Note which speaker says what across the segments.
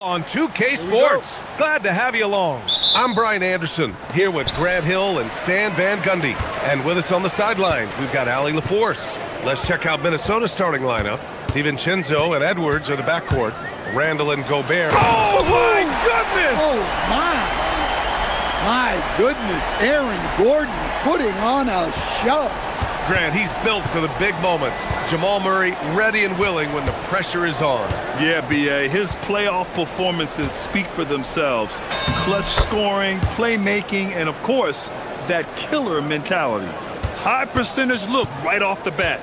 Speaker 1: On 2K Sports. Glad to have you along. I'm Brian Anderson, here with Grant Hill and Stan Van Gundy. And with us on the sidelines, we've got Ali LaForce. Let's check out Minnesota's starting lineup. DiVincenzo and Edwards are the backcourt. Randall and Gobert. Oh, my goodness!
Speaker 2: Oh, my goodness. Aaron Gordon putting on a show.
Speaker 1: Grant, he's built for the big moments. Jamal Murray ready and willing when the pressure is on.
Speaker 3: Yeah, B.A., his playoff performances speak for themselves. Clutch scoring, playmaking, and of course, that killer mentality. High percentage look right off the bat.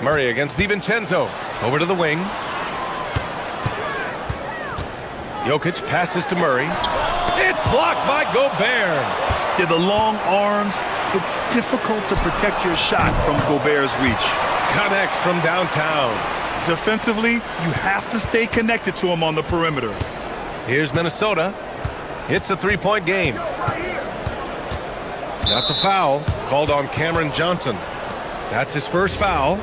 Speaker 1: Murray against DiVincenzo. Over to the wing. Jokic passes to Murray. It's blocked by Gobert.
Speaker 3: Yeah, the long arms, it's difficult to protect your shot from Gobert's reach.
Speaker 1: Connects from downtown.
Speaker 3: Defensively, you have to stay connected to him on the perimeter.
Speaker 1: Here's Minnesota. It's a three-point game. That's a foul called on Cameron Johnson. That's his first foul.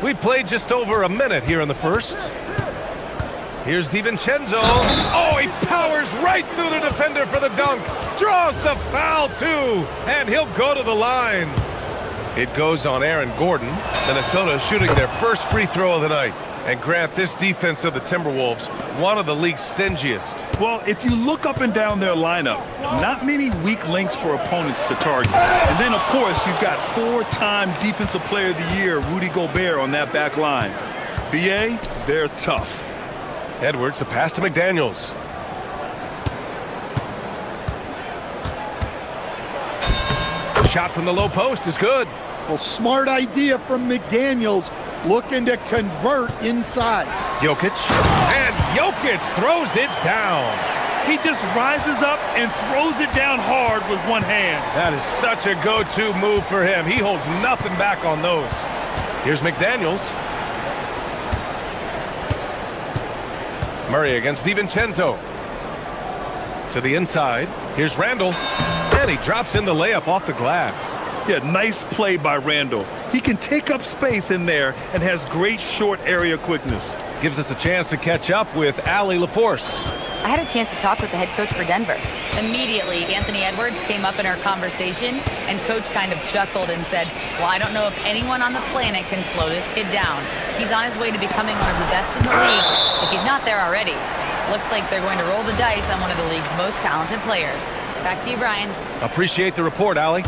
Speaker 1: We played just over a minute here in the first. Here's DiVincenzo. Oh, he powers right through the defender for the dunk. Draws the foul, too. And he'll go to the line. It goes on Aaron Gordon. Minnesota shooting their first free throw of the night. And Grant, this defense of the Timberwolves, one of the league's stingiest.
Speaker 3: Well, if you look up and down their lineup, not many weak links for opponents to target. And then, of course, you've got four-time Defensive Player of the Year, Rudy Gobert, on that back line. B.A., they're tough.
Speaker 1: Edwards, the pass to McDaniels. Shot from the low post is good.
Speaker 2: Well, smart idea from McDaniels, looking to convert inside.
Speaker 1: Jokic, and Jokic throws it down.
Speaker 3: He just rises up and throws it down hard with one hand.
Speaker 1: That is such a go-to move for him. He holds nothing back on those. Here's McDaniels. Murray against DiVincenzo. To the inside. Here's Randall. And he drops in the layup off the glass.
Speaker 3: Yeah, nice play by Randall. He can take up space in there and has great short area quickness.
Speaker 1: Gives us a chance to catch up with Ali LaForce.
Speaker 4: I had a chance to talk with the head coach for Denver. Immediately, Anthony Edwards came up in our conversation, and coach kind of chuckled and said, well, I don't know if anyone on the planet can slow this kid down. He's on his way to becoming one of the best in the league, if he's not there already. Looks like they're going to roll the dice on one of the league's most talented players. Back to you, Brian. Appreciate
Speaker 1: the report, Ali.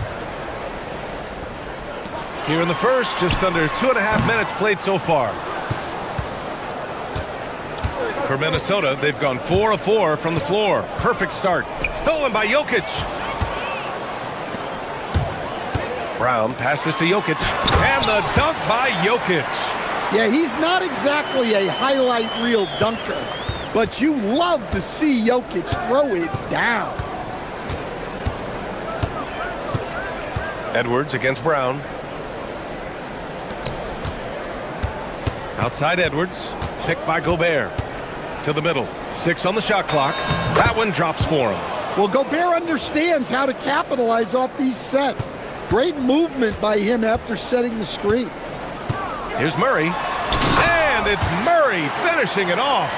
Speaker 1: Here in the first, just under 2.5 minutes played so far. For Minnesota, they've gone 4 of 4 from the floor. Perfect start. Stolen by Jokic. Brown passes to Jokic. And the dunk by Jokic.
Speaker 2: Yeah, he's not exactly a highlight reel dunker, but you love to see Jokic throw it down.
Speaker 1: Edwards against Brown. Outside Edwards. Picked by Gobert. To the middle. 6 on the shot clock. That one drops for him.
Speaker 2: Well, Gobert understands how to capitalize off these sets. Great movement by him after setting the screen.
Speaker 1: Here's Murray. And it's Murray finishing it off.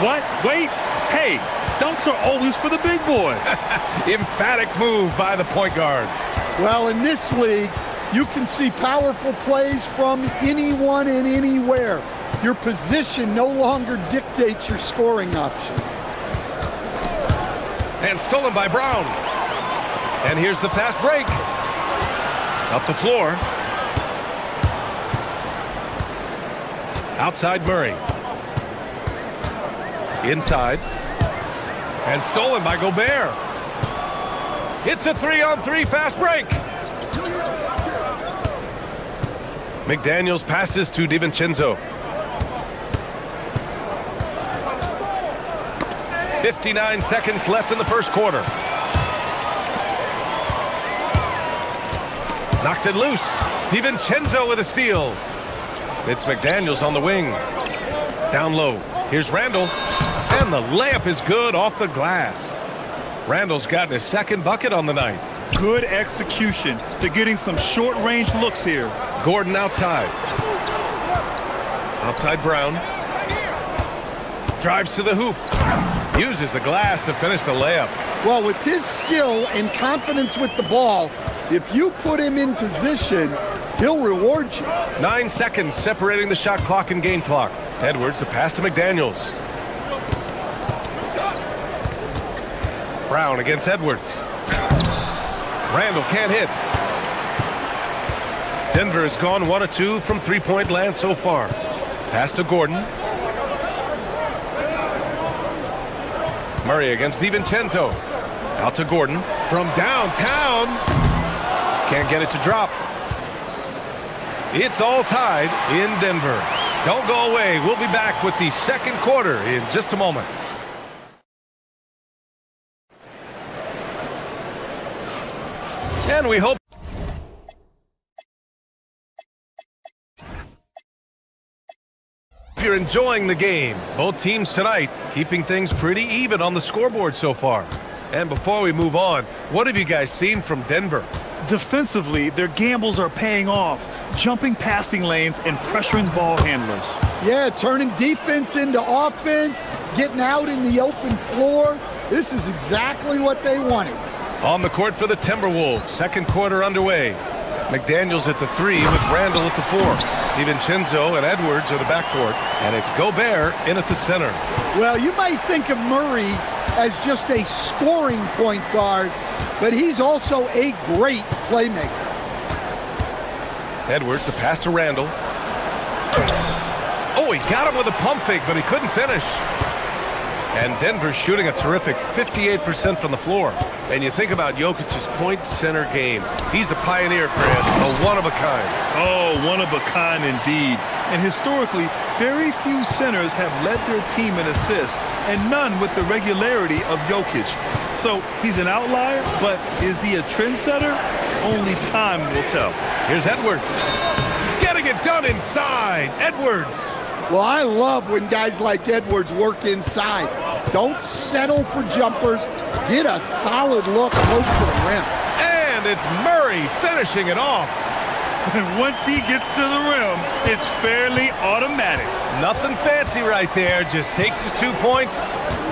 Speaker 3: What? Wait. Hey, dunks are always for the big boy.
Speaker 1: Emphatic move by the point guard.
Speaker 2: Well, in this league, you can see powerful plays from anyone and anywhere. Your position no longer dictates your scoring options.
Speaker 1: And stolen by Brown. And here's the fast break. Up the floor. Outside Murray. Inside. And stolen by Gobert. It's a 3-on-3 fast break. McDaniels passes to DiVincenzo. 59 seconds left in the first quarter. Knocks it loose. DiVincenzo with a steal. It's McDaniels on the wing. Down low. Here's Randall. And the layup is good off the glass. Randall's gotten his second bucket on the night.
Speaker 3: Good execution. They're getting some short-range looks here.
Speaker 1: Gordon outside. Outside Brown. Drives to the hoop. Uses the glass to finish the layup.
Speaker 2: Well, with his skill and confidence with the ball, if you put him in position, he'll reward you.
Speaker 1: 9 seconds separating the shot clock and game clock. Edwards, the pass to McDaniels. Brown against Edwards. Randall can't hit. Denver has gone 1 of 2 from three-point land so far. Pass to Gordon. Murray against DiVincenzo. Out to Gordon from downtown. Can't get it to drop. It's all tied in Denver. Don't go away. We'll be back with the second quarter in just a moment. And we hope you're enjoying the game. Both teams tonight keeping things pretty even on the scoreboard so far. And before we move on, what have you guys seen from Denver?
Speaker 3: Defensively, their gambles are paying off, jumping passing lanes and pressuring ball handlers.
Speaker 2: Yeah, turning defense into offense, getting out in the open floor. This is exactly what they wanted.
Speaker 1: On the court for the Timberwolves, second quarter underway. McDaniels at the 3 with Randall at the 4. DiVincenzo and Edwards are the backcourt, and it's Gobert in at the center.
Speaker 2: Well, you might think of Murray as just a scoring point guard, but he's also a great playmaker.
Speaker 1: Edwards, the pass to Randall. Oh, he got him with a pump fake, but he couldn't finish. And Denver's shooting a terrific 58% from the floor. And you think about Jokic's point center game. He's a pioneer, Grant, a one-of-a-kind.
Speaker 3: Oh, one-of-a-kind indeed. And historically, very few centers have led their team in assists, and none with the regularity of Jokic. So he's an outlier, but is he a trendsetter? Only time will tell.
Speaker 1: Here's Edwards. Getting it done inside. Edwards.
Speaker 2: Well, I love when guys like Edwards work inside. Don't settle for jumpers. Get a solid look close to the rim.
Speaker 1: And it's Murray finishing it off.
Speaker 3: And once he gets to the rim, it's fairly automatic.
Speaker 1: Nothing fancy right there. Just takes his 2 points,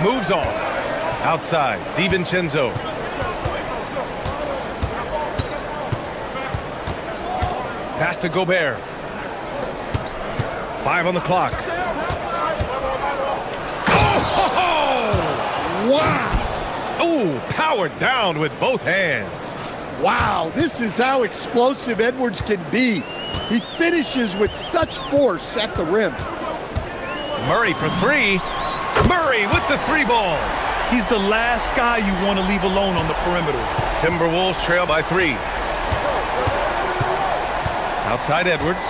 Speaker 1: moves on. Outside, DiVincenzo. Pass to Gobert. 5 on the clock. Oh!
Speaker 2: Wow!
Speaker 1: Oh, powered down with both hands.
Speaker 2: Wow, this is how explosive Edwards can be. He finishes with such force at the rim.
Speaker 1: Murray for 3. Murray with the 3 ball.
Speaker 3: He's the last guy you want to leave alone on the perimeter.
Speaker 1: Timberwolves trail by 3. Outside Edwards.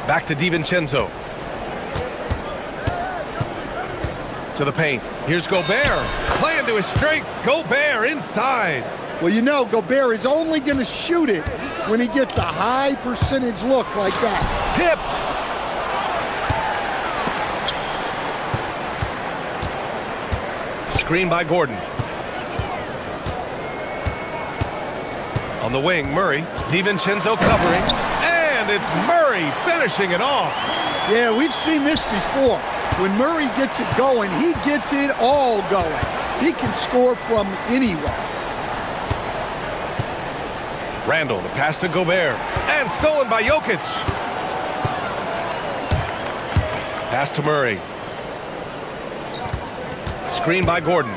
Speaker 1: Back to DiVincenzo. To the paint. Here's Gobert. Playing to his strength. Gobert inside.
Speaker 2: Well, you know, Gobert is only going to shoot it when he gets a high percentage look like that.
Speaker 1: Tipped. Screen by Gordon. On the wing, Murray. DiVincenzo covering. And it's Murray finishing it off.
Speaker 2: Yeah, we've seen this before. When Murray gets it going, he gets it all going. He can score from anywhere.
Speaker 1: Randall, the pass to Gobert. And stolen by Jokic. Pass to Murray. Screen by Gordon.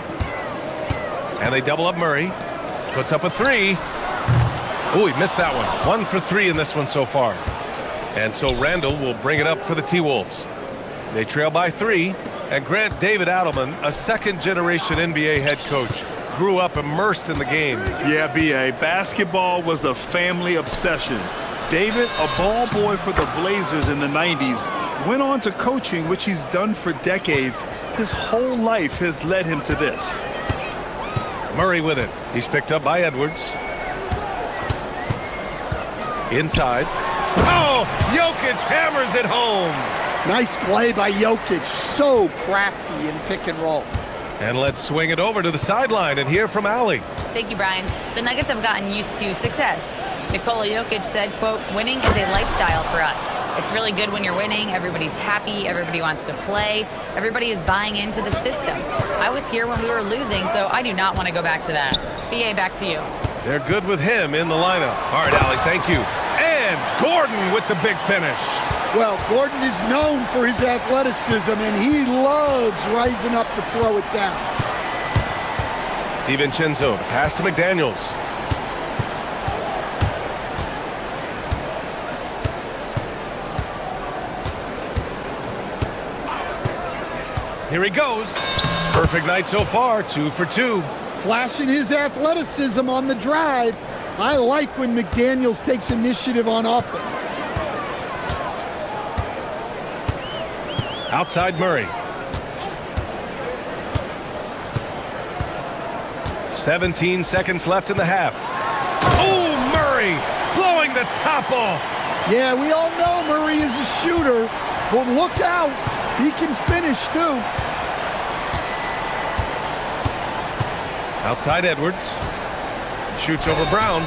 Speaker 1: And they double up Murray. Puts up a 3. Oh, he missed that one. 1 for 3 in this one so far. And so Randall will bring it up for the T-Wolves. They trail by 3. And Grant, David Adelman, a second-generation NBA head coach, grew up immersed in the game.
Speaker 3: Yeah, B.A. Basketball was a family obsession. David, a ball boy for the Blazers in the 90s, went on to coaching, which he's done for decades. His whole life has led him to this.
Speaker 1: Murray with it. He's picked up by Edwards. Inside. Oh, Jokic hammers it home.
Speaker 2: Nice play by Jokic. So crafty in pick and roll.
Speaker 1: And let's swing it over to the sideline and hear from Allie.
Speaker 4: Thank you, Brian. The Nuggets have gotten used to success. Nikola Jokic said, quote, winning is a lifestyle for us. It's really good when you're winning. Everybody's happy. Everybody wants to play. Everybody is buying into the system. I was here when we were losing, so I do not want to go back to that. BA, back to you.
Speaker 1: They're good with him in the lineup. All right, Allie, thank you. And Gordon with the big finish.
Speaker 2: Well, Gordon is known for his athleticism, and he loves rising up to throw it down.
Speaker 1: DiVincenzo, pass to McDaniels. Here he goes. Perfect night so far, 2 for 2.
Speaker 2: Flashing his athleticism on the drive. I like when McDaniels takes initiative on offense.
Speaker 1: Outside Murray. 17 seconds left in the half. Oh, Murray blowing the top off.
Speaker 2: Yeah, we all know Murray is a shooter, but look out. He can finish, too.
Speaker 1: Outside Edwards. Shoots over Brown.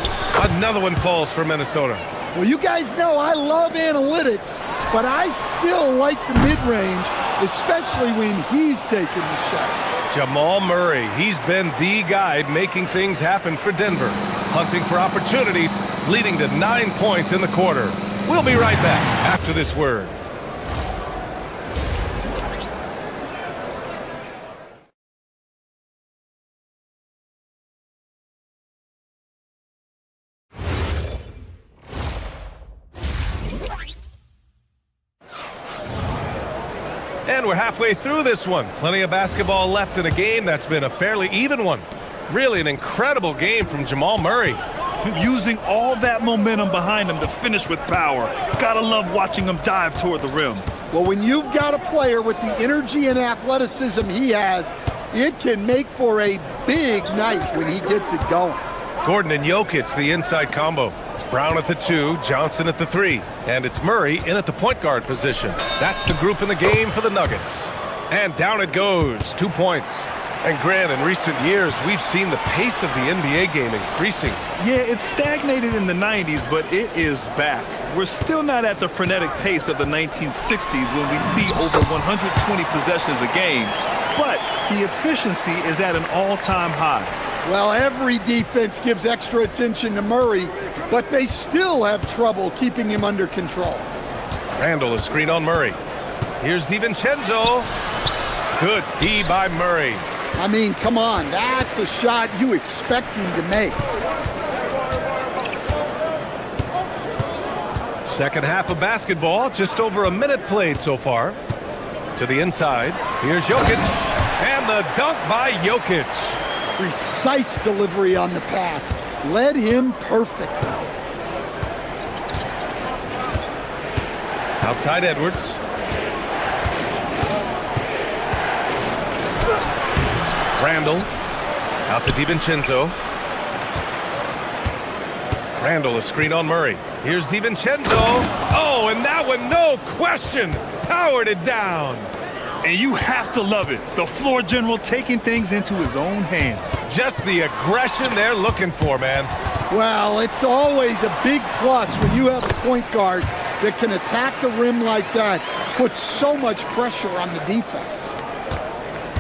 Speaker 1: Another one falls for Minnesota.
Speaker 2: Well, you guys know I love analytics, but I still like the mid-range, especially when he's taking the shot.
Speaker 1: Jamal Murray, he's been the guy making things happen for Denver. Hunting for opportunities, leading to 9 points in the quarter. We'll be right back after this word. And we're halfway through this one. Plenty of basketball left in a game that's been a fairly even one. Really an incredible game from Jamal Murray.
Speaker 3: Using all that momentum behind him to finish with power. Gotta love watching him dive toward the rim.
Speaker 2: Well, when you've got a player with the energy and athleticism he has, it can make for a big night when he gets it going.
Speaker 1: Gordon and Jokic, the inside combo. Brown at the 2, Johnson at the 3. And it's Murray in at the point guard position. That's the group in the game for the Nuggets. And down it goes, 2 points. And Grant, in recent years, we've seen the pace of the NBA game increasing.
Speaker 3: Yeah, it stagnated in the 90s, but it is back. We're still not at the frenetic pace of the 1960s when we'd see over 120 possessions a game. But the efficiency is at an all-time high.
Speaker 2: Well, every defense gives extra attention to Murray, but they still have trouble keeping him under control.
Speaker 1: Randall, a screen on Murray. Here's DiVincenzo. Good D by Murray.
Speaker 2: I mean, come on, that's a shot you expect him to make.
Speaker 1: Second half of basketball, just over a minute played so far. To the inside, here's Jokic. And the dunk by Jokic.
Speaker 2: Precise delivery on the pass. Led him perfectly.
Speaker 1: Outside Edwards. Randall. Out to DiVincenzo. Randall, a screen on Murray. Here's DiVincenzo. Oh, and that one, no question, powered it down.
Speaker 3: And you have to love it. The floor general taking things into his own hands.
Speaker 1: Just the aggression they're looking for, man.
Speaker 2: Well, it's always a big plus when you have a point guard that can attack the rim like that, puts so much pressure on the defense.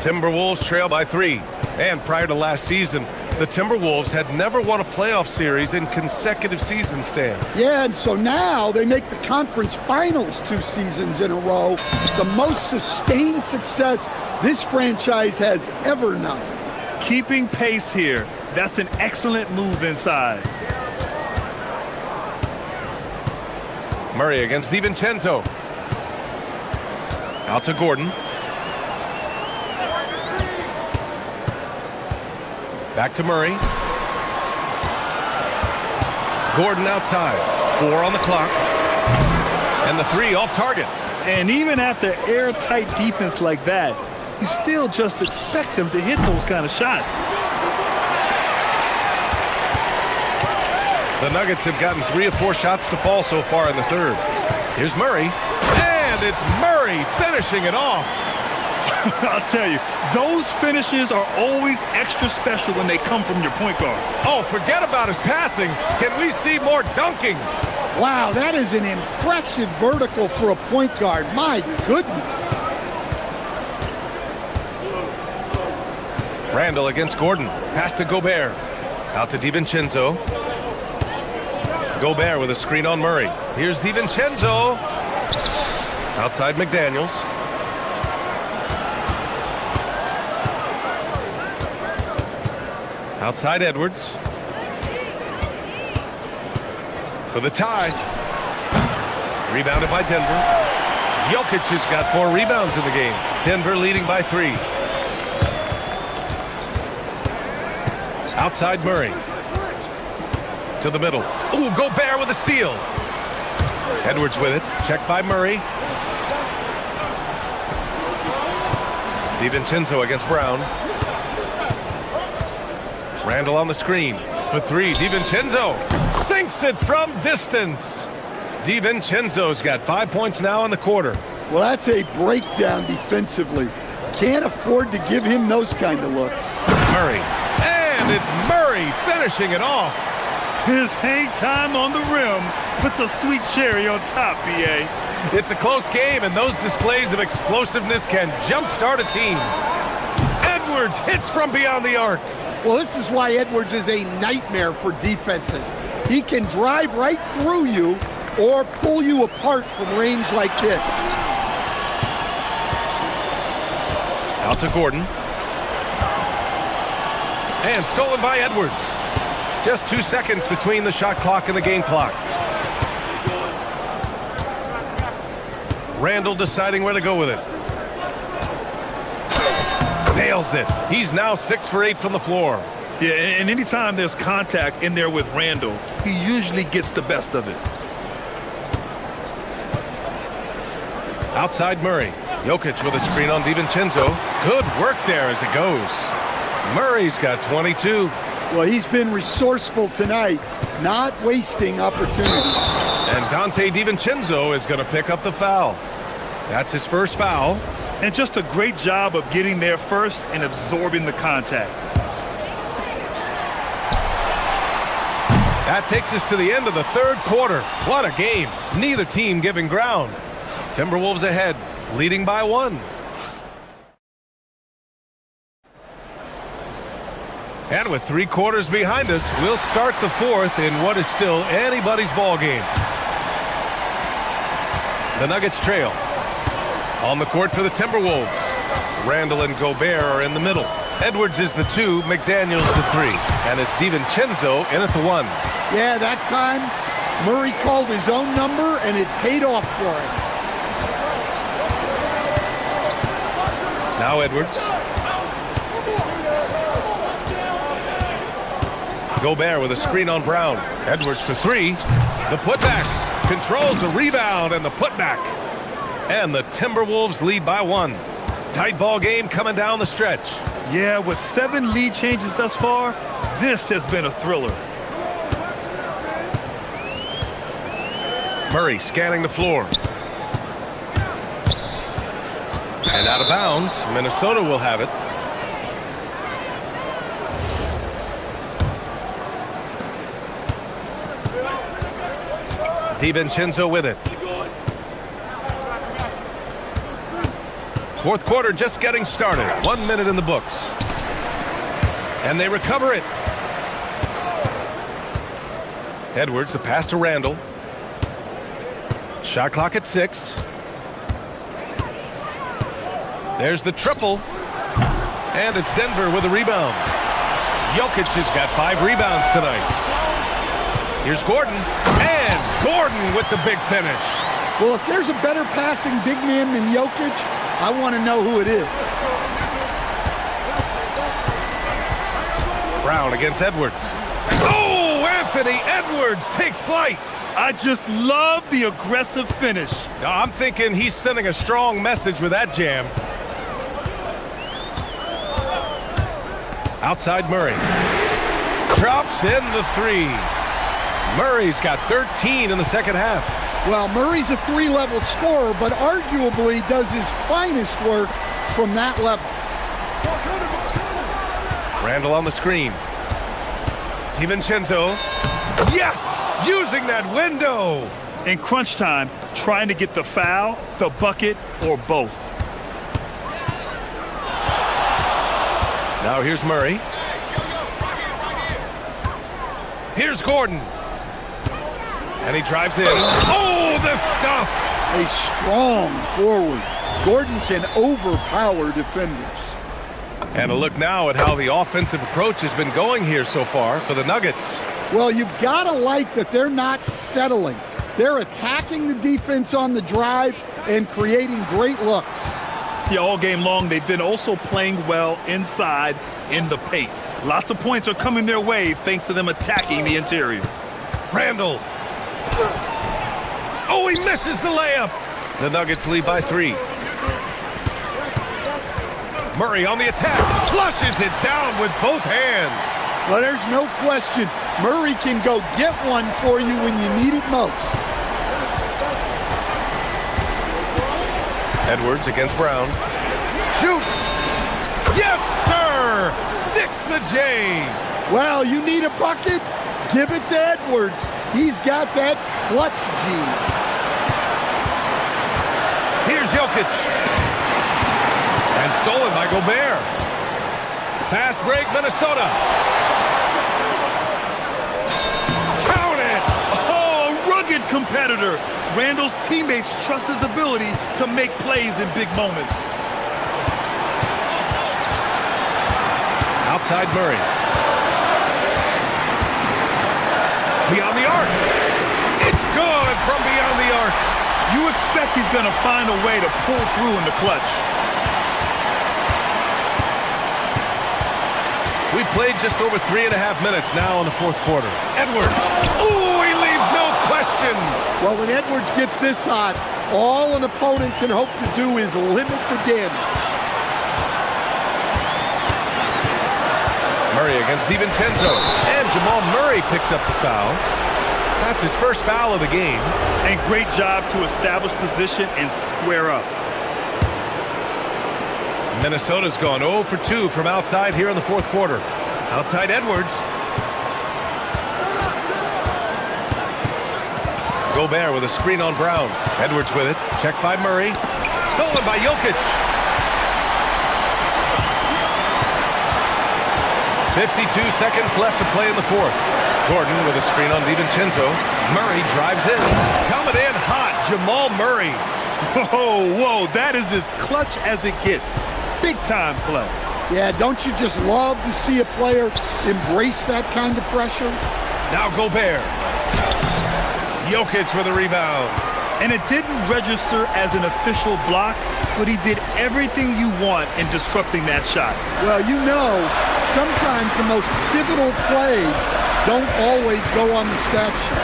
Speaker 1: Timberwolves trail by 3. And prior to last season, the Timberwolves had never won a playoff series in consecutive seasons, Stan.
Speaker 2: Yeah, and so now they make the conference finals 2 seasons in a row. The most sustained success this franchise has ever known.
Speaker 3: Keeping pace here. That's an excellent move inside.
Speaker 1: Murray against DiVincenzo. Out to Gordon. Back to Murray. Gordon outside. 4 on the clock. And the 3 off target.
Speaker 3: And even after airtight defense like that, you still just expect him to hit those kind of shots.
Speaker 1: The Nuggets have gotten 3 or 4 shots to fall so far in the third. Here's Murray. And And it's Murray finishing it off.
Speaker 3: I'll tell you, those finishes are always extra special when they come from your point guard.
Speaker 1: Oh, forget about his passing. Can we see more dunking?
Speaker 2: Wow, that is an impressive vertical for a point guard. My goodness.
Speaker 1: Randall against Gordon. Pass to Gobert. Out to DiVincenzo. Gobert with a screen on Murray. Here's DiVincenzo. Outside McDaniels. Outside Edwards. For the tie. Rebounded by Denver. Jokic has got 4 rebounds in the game. Denver leading by 3. Outside Murray. To the middle. Ooh, Gobert with a steal. Edwards with it. Checked by Murray. DiVincenzo against Brown. Randall on the screen. For 3, DiVincenzo sinks it from distance. DiVincenzo's got 5 points now in the quarter.
Speaker 2: Well, that's a breakdown defensively. Can't afford to give him those kind of looks.
Speaker 1: Murray. And it's Murray finishing it off.
Speaker 3: His hang time on the rim puts a sweet cherry on top, B.A.
Speaker 1: It's a close game, and those displays of explosiveness can jumpstart a team. Edwards hits from beyond the arc.
Speaker 2: Well, this is why Edwards is a nightmare for defenses. He can drive right through you or pull you apart from range like this.
Speaker 1: Out to Gordon. And stolen by Edwards. Just 2 seconds between the shot clock and the game clock. Randall deciding where to go with it. Nails it. He's now 6 for 8 from the floor.
Speaker 3: Yeah, and anytime there's contact in there with Randall, he usually gets the best of it.
Speaker 1: Outside Murray. Jokic with a screen on DiVincenzo. Good work there as it goes. Murray's got 22.
Speaker 2: Well, he's been resourceful tonight, not wasting opportunity.
Speaker 1: And Dante DiVincenzo is going to pick up the foul. That's his first foul.
Speaker 3: And just a great job of getting there first and absorbing the contact.
Speaker 1: That takes us to the end of the third quarter. What a game. Neither team giving ground. Timberwolves ahead, leading by 1. And with 3 quarters behind us, we'll start the fourth in what is still anybody's ball game. The Nuggets trail. On the court for the Timberwolves. Randall and Gobert are in the middle. Edwards is the 2, McDaniels the 3. And it's DiVincenzo in at the 1.
Speaker 2: Yeah, that time Murray called his own number and it paid off for him.
Speaker 1: Now Edwards. Gobert with a screen on Brown. Edwards for 3. The putback. Controls the rebound and the putback. And the Timberwolves lead by 1. Tight ball game coming down the stretch.
Speaker 3: Yeah, with 7 lead changes thus far, this has been a thriller.
Speaker 1: Murray scanning the floor. And out of bounds. Minnesota will have it. DiVincenzo with it. Fourth quarter just getting started. 1 minute in the books. And they recover it. Edwards, the pass to Randall. Shot clock at 6. There's the triple. And it's Denver with a rebound. Jokic has got 5 rebounds tonight. Here's Gordon. And Gordon with the big finish.
Speaker 2: Well, if there's a better passing big man than Jokic, I want to know who it is.
Speaker 1: Brown against Edwards. Oh, Anthony Edwards takes flight.
Speaker 3: I just love the aggressive finish.
Speaker 1: I'm thinking he's sending a strong message with that jam. Outside Murray. Drops in the 3. Murray's got 13 in the second half.
Speaker 2: Well, Murray's a three-level scorer, but arguably does his finest work from that level.
Speaker 1: Randall on the screen. DiVincenzo. Yes! Using that window!
Speaker 3: In crunch time, trying to get the foul, the bucket, or both.
Speaker 1: Now here's Murray. Here's Gordon. And he drives in. Oh, the stuff!
Speaker 2: A strong forward. Gordon can overpower defenders.
Speaker 1: And a look now at how the offensive approach has been going here so far for the Nuggets.
Speaker 2: Well, you've got to like that they're not settling. They're attacking the defense on the drive and creating great looks.
Speaker 3: Yeah, all game long, they've been also playing well inside in the paint. Lots of points are coming their way thanks to them attacking the interior.
Speaker 1: Randall. Oh, he misses the layup. The Nuggets lead by 3. Murray on the attack. Flushes it down with both hands.
Speaker 2: Well, there's no question. Murray can go get one for you when you need it most.
Speaker 1: Edwards against Brown. Shoots. Yes, sir. Sticks the J.
Speaker 2: Well, you need a bucket? Give it to Edwards. He's got that clutch gene.
Speaker 1: Here's Jokic. And stolen by Gobert. Fast break, Minnesota. Count it!
Speaker 3: Oh, a rugged competitor. Randall's teammates trust his ability to make plays in big moments.
Speaker 1: Outside Murray. Beyond the arc. It's good from beyond the arc.
Speaker 3: You expect he's going to find a way to pull through in the clutch.
Speaker 1: We played just over 3.5 minutes now in the fourth quarter. Edwards. Ooh, he leaves no question.
Speaker 2: Well, when Edwards gets this hot, all an opponent can hope to do is limit the damage.
Speaker 1: Murray against DiVincenzo. And Jamal Murray picks up the foul. That's his first foul of the game.
Speaker 3: And great job to establish position and square up.
Speaker 1: Minnesota's gone 0 for 2 from outside here in the fourth quarter. Outside Edwards. Gobert with a screen on Brown. Edwards with it. Checked by Murray. Stolen by Jokic. 52 seconds left to play in the fourth. Gordon with a screen on DiVincenzo. Murray drives in. Coming in hot, Jamal Murray.
Speaker 3: Whoa, that is as clutch as it gets. Big time play.
Speaker 2: Yeah, don't you just love to see a player embrace that kind of pressure?
Speaker 1: Now Gobert. Jokic with a rebound.
Speaker 3: And it didn't register as an official block, but he did everything you want in disrupting that shot.
Speaker 2: Well, you know, sometimes the most pivotal plays don't always go on the stat sheet.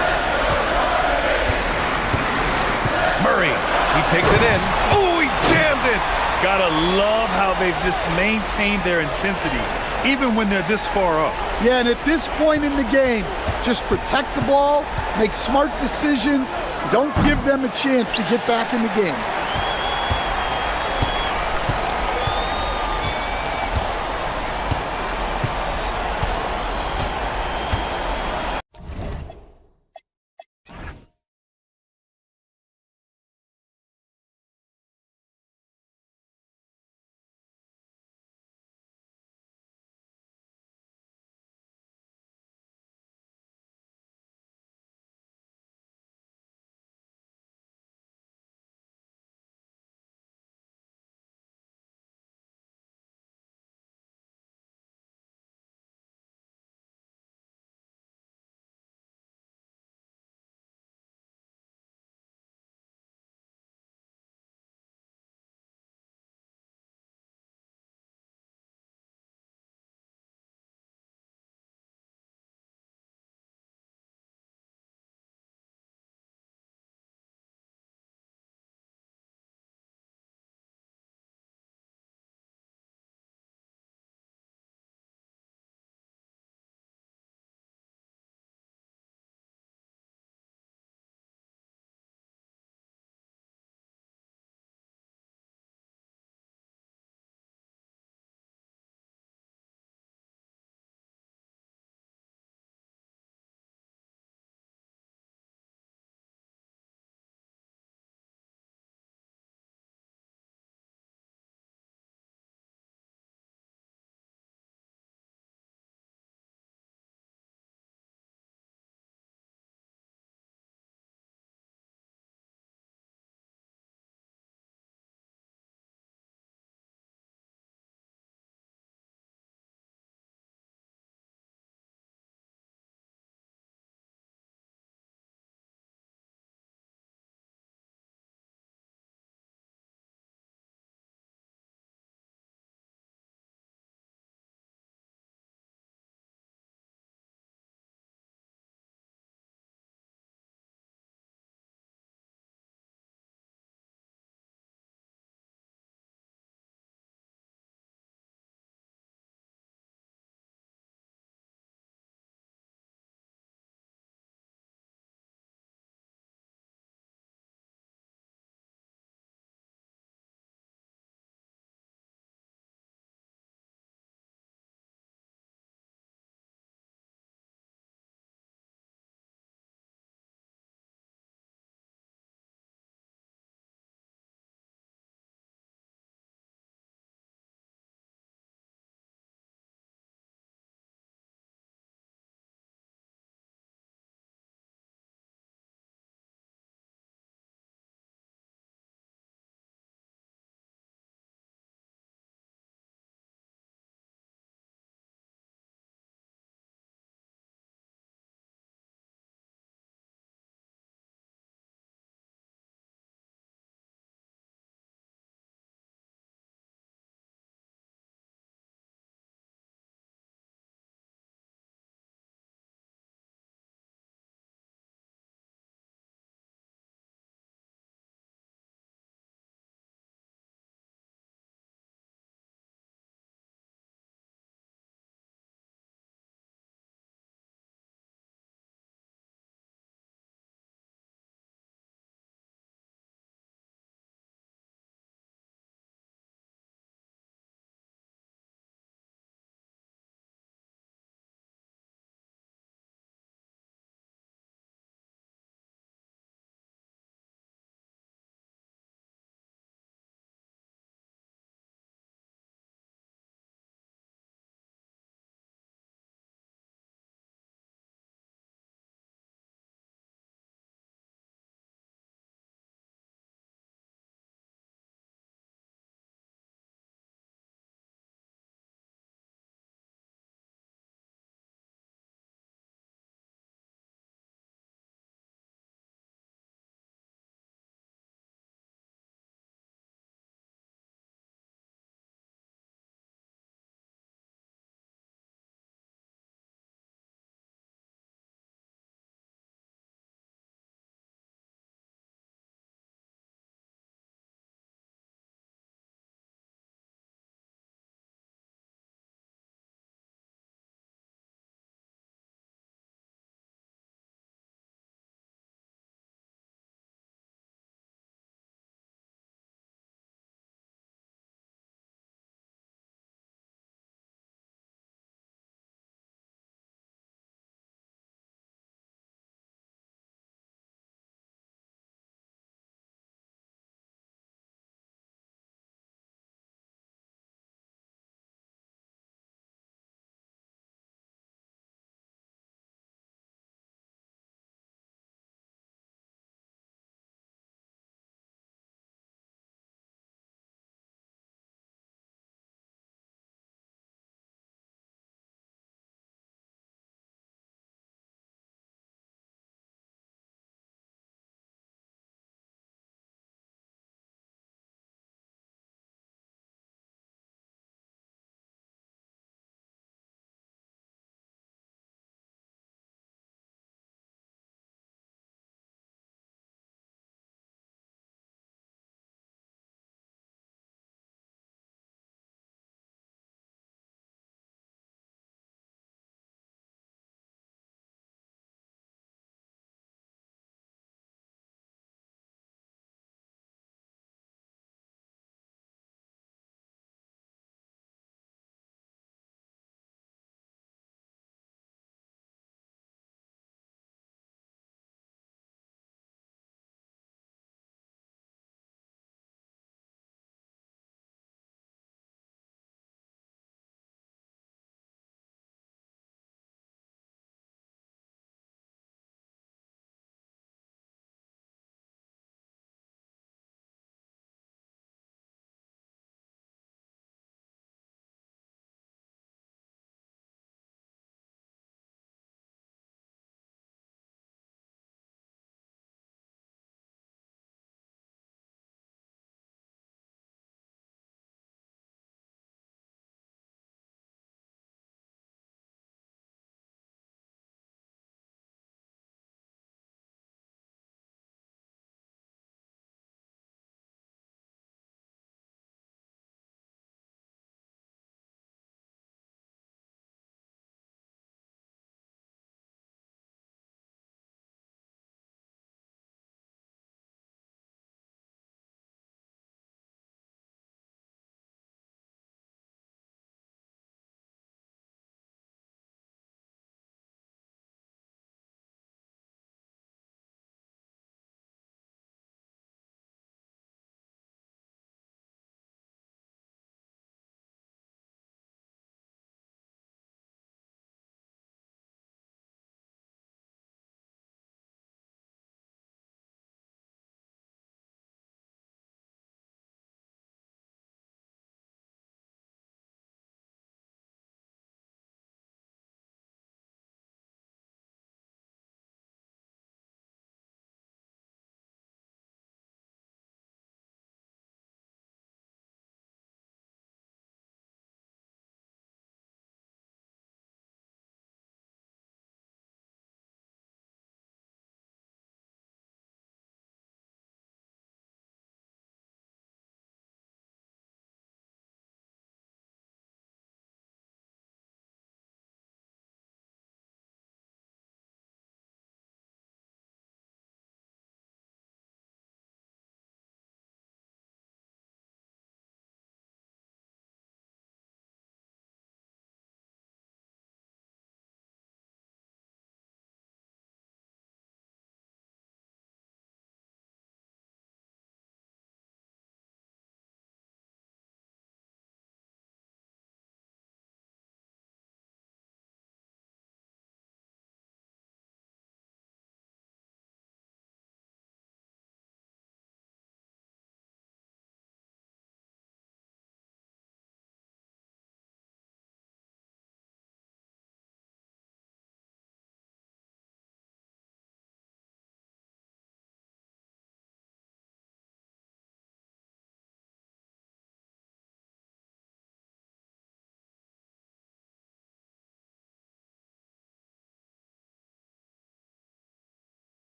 Speaker 1: Murray, he takes it in. Oh, he jammed it.
Speaker 3: Gotta love how they've just maintained their intensity, even when they're this far up.
Speaker 2: Yeah, and at this point in the game, just protect the ball, make smart decisions, don't give them a chance to get back in the game.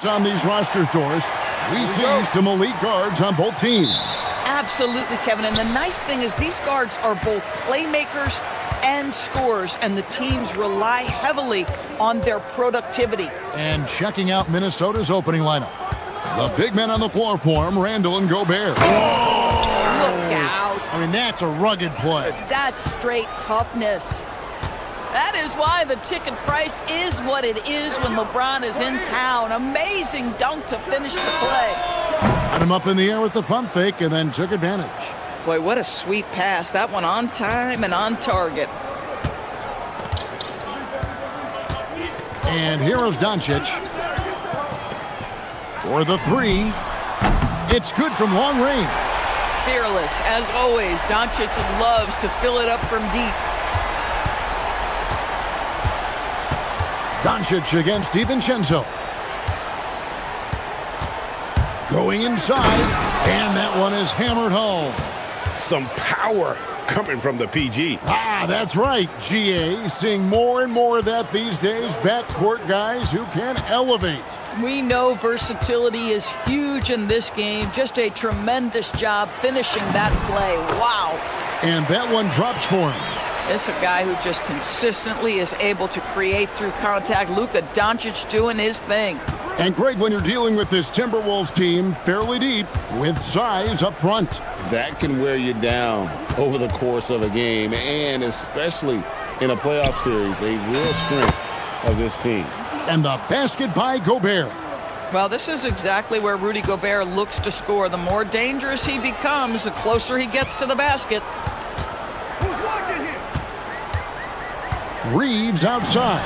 Speaker 5: On these rosters, Doris, we see some elite guards on both teams.
Speaker 6: Absolutely, Kevin. And the nice thing is these guards are both playmakers and scorers, and the teams rely heavily on their productivity.
Speaker 5: And checking out Minnesota's opening lineup. The big men on the floor for him, Randall and Gobert.
Speaker 6: Look out.
Speaker 5: I mean, that's a rugged play.
Speaker 6: That's straight toughness. That is why the ticket price is what it is when LeBron is in town. Amazing dunk to finish the play.
Speaker 5: Got him up in the air with the pump fake and then took advantage.
Speaker 6: Boy, what a sweet pass. That one on time and on target.
Speaker 5: And here is Doncic. For the three. It's good from long range.
Speaker 6: Fearless, as always. Doncic loves to fill it up from deep.
Speaker 5: Doncic against DiVincenzo. Going inside, and that one is hammered home.
Speaker 1: Some power coming from the PG.
Speaker 5: Ah, that's right, GA. Seeing more and more of that these days. Backcourt guys who can elevate.
Speaker 6: We know versatility is huge in this game. Just a tremendous job finishing that play. Wow.
Speaker 5: And that one drops for him.
Speaker 6: This is a guy who just consistently is able to create through contact. Luka Doncic doing his thing.
Speaker 5: And great when you're dealing with this Timberwolves team fairly deep with size up front.
Speaker 7: That can wear you down over the course of a game, and especially in a playoff series, a real strength of this team.
Speaker 5: And the basket by Gobert.
Speaker 6: Well, this is exactly where Rudy Gobert looks to score. The more dangerous he becomes, the closer he gets to the basket.
Speaker 5: Reeves outside.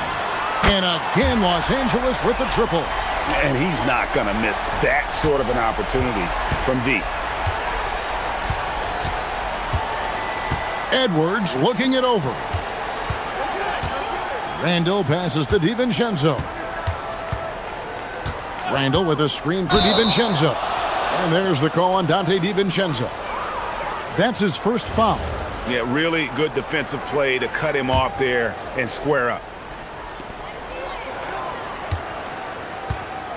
Speaker 5: And again, Los Angeles with the triple.
Speaker 3: And he's not going to miss that sort of an opportunity from deep.
Speaker 5: Edwards looking it over. Randall passes to DiVincenzo. Randall with a screen for DiVincenzo. And there's the call on Dante DiVincenzo. That's his first foul.
Speaker 3: Yeah, really good defensive play to cut him off there and square up.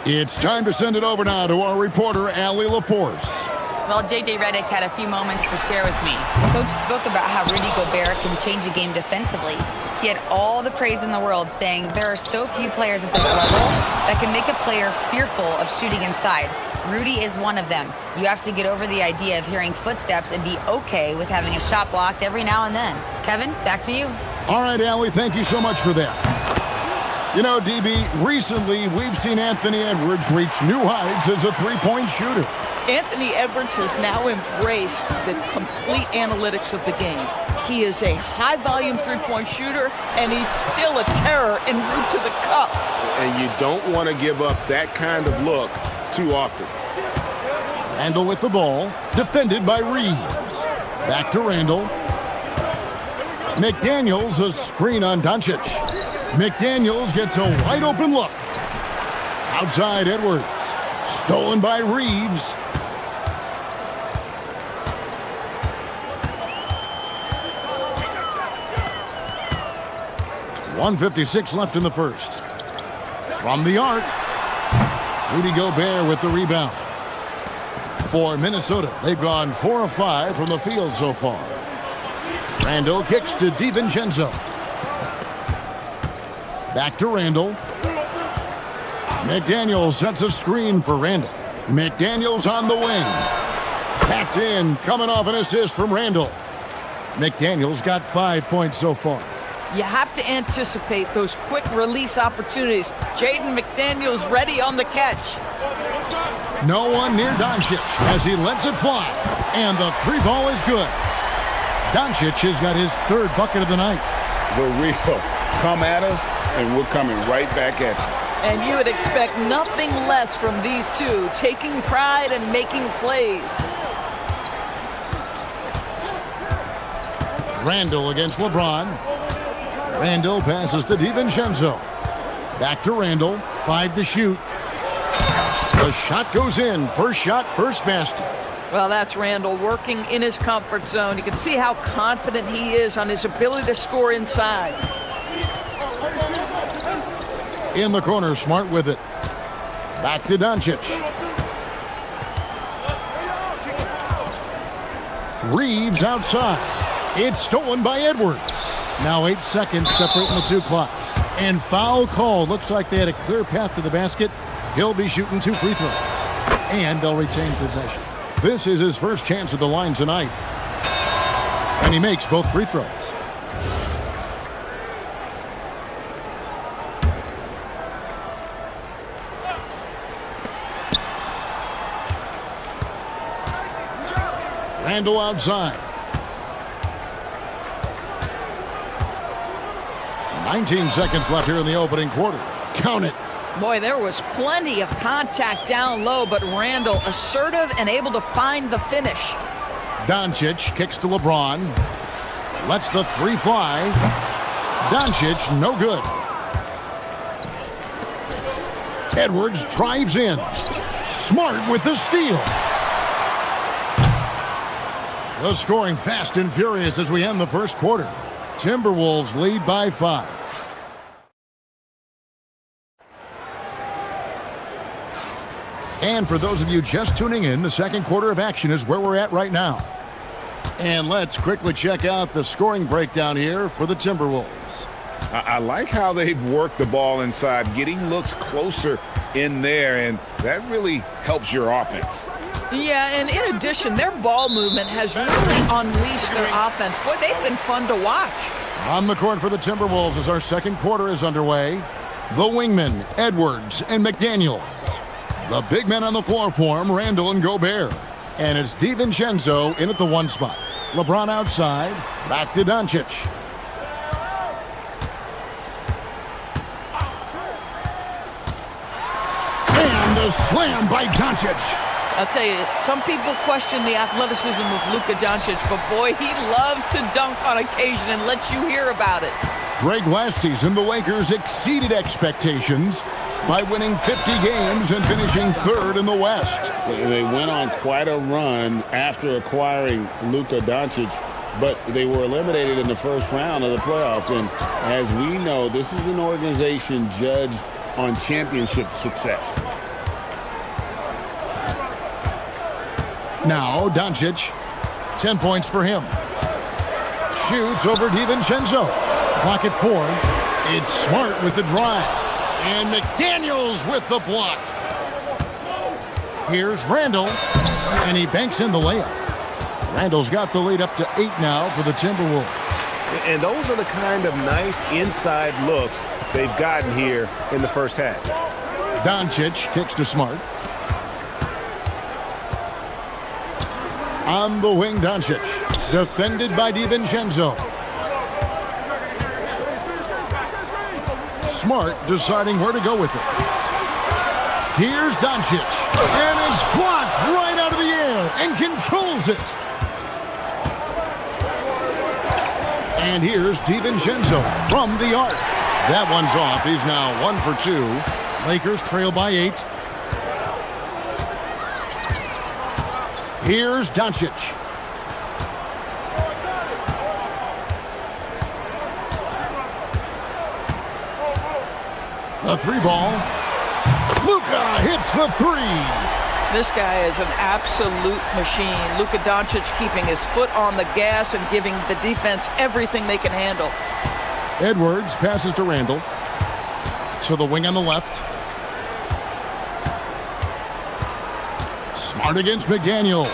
Speaker 5: It's time to send it over now to our reporter, Allie LaForce.
Speaker 4: Well, JJ Redick had a few moments to share with me. Coach spoke about how Rudy Gobert can change a game defensively. He had all the praise in the world, saying there are so few players at this level that can make a player fearful of shooting inside. Rudy is one of them. You have to get over the idea of hearing footsteps and be okay with having a shot blocked every now and then. Kevin, back to you.
Speaker 5: All right, Allie, thank you so much for that. You know, DB, recently we've seen Anthony Edwards reach new heights as a three-point shooter.
Speaker 6: Anthony Edwards has now embraced the complete analytics of the game. He is a high-volume three-point shooter, and he's still a terror en route to the cup.
Speaker 7: And you don't want to give up that kind of look too often.
Speaker 5: Randall with the ball, defended by Reeves. Back to Randall. McDaniels, a screen on Doncic. McDaniels gets a wide open look. Outside Edwards. Stolen by Reeves. .156 left in the first. From the arc. Rudy Gobert with the rebound. For Minnesota, they've gone 4 of 5 from the field so far. Randall kicks to DiVincenzo. Back to Randall. McDaniels sets a screen for Randall. McDaniels on the wing. That's in, coming off an assist from Randall. McDaniels got 5 points so far.
Speaker 6: You have to anticipate those quick release opportunities. Jaden McDaniels ready on the catch.
Speaker 5: No one near Doncic as he lets it fly. And the three ball is good. Doncic has got his third bucket of the night.
Speaker 7: The real come at us, and we're coming right back at you.
Speaker 6: And you would expect nothing less from these two, taking pride and making plays.
Speaker 5: Randall against LeBron. Randall passes to DiVincenzo. Back to Randall. 5 to shoot. The shot goes in. First shot, first basket.
Speaker 6: Well, that's Randall working in his comfort zone. You can see how confident he is on his ability to score inside.
Speaker 5: In the corner, Smart with it. Back to Doncic. Reeves outside. It's stolen by Edwards. Now 8 seconds separating the two clocks. And foul call. Looks like they had a clear path to the basket. He'll be shooting 2 free throws. And they'll retain possession. This is his first chance at the line tonight. And he makes both free throws. Randall outside. 19 seconds left here in the opening quarter. Count it.
Speaker 6: Boy, there was plenty of contact down low, but Randall assertive and able to find the finish.
Speaker 5: Doncic kicks to LeBron. Lets the 3 fly. Doncic, no good. Edwards drives in. Smart with the steal. The scoring fast and furious as we end the first quarter. Timberwolves lead by 5. And for those of you just tuning in, the second quarter of action is where we're at right now. And let's quickly check out the scoring breakdown here for the Timberwolves.
Speaker 7: I like how they've worked the ball inside, getting looks closer in there, and that really helps your offense.
Speaker 6: Yeah, and in addition, their ball movement has really unleashed their offense. Boy, they've been fun to watch.
Speaker 5: On the court for the Timberwolves as our second quarter is underway. The wingmen, Edwards and McDaniel. The big men on the floor for him, Randall and Gobert. And it's DiVincenzo in at the 1 spot. LeBron outside, back to Doncic. And the slam by Doncic.
Speaker 6: I'll tell you, some people question the athleticism of Luka Doncic, but boy, he loves to dunk on occasion and let you hear about it.
Speaker 5: Greg, last season, the Lakers exceeded expectations by winning 50 games and finishing 3rd in the West.
Speaker 7: They went on quite a run after acquiring Luka Doncic, but they were eliminated in the first round of the playoffs. And as we know, this is an organization judged on championship success.
Speaker 5: Now, Doncic, 10 points for him. Shoots over DiVincenzo. Clock at 4. It's Smart with the drive. And McDaniels with the block. Here's Randall, and he banks in the layup. Randall's got the lead up to 8 now for the Timberwolves.
Speaker 1: And those are the kind of nice inside looks they've gotten here in the first half.
Speaker 5: Doncic kicks to Smart. On the wing, Doncic. Defended by DiVincenzo. Smart deciding where to go with it. Here's Doncic. And it's blocked right out of the air and controls it. And here's DiVincenzo from the arc. That one's off. He's now 1 for 2. Lakers trail by 8. Here's Doncic. The 3 ball. Luka hits the 3.
Speaker 6: This guy is an absolute machine. Luka Doncic keeping his foot on the gas and giving the defense everything they can handle.
Speaker 5: Edwards passes to Randall. To the wing on the left. Smart against McDaniel.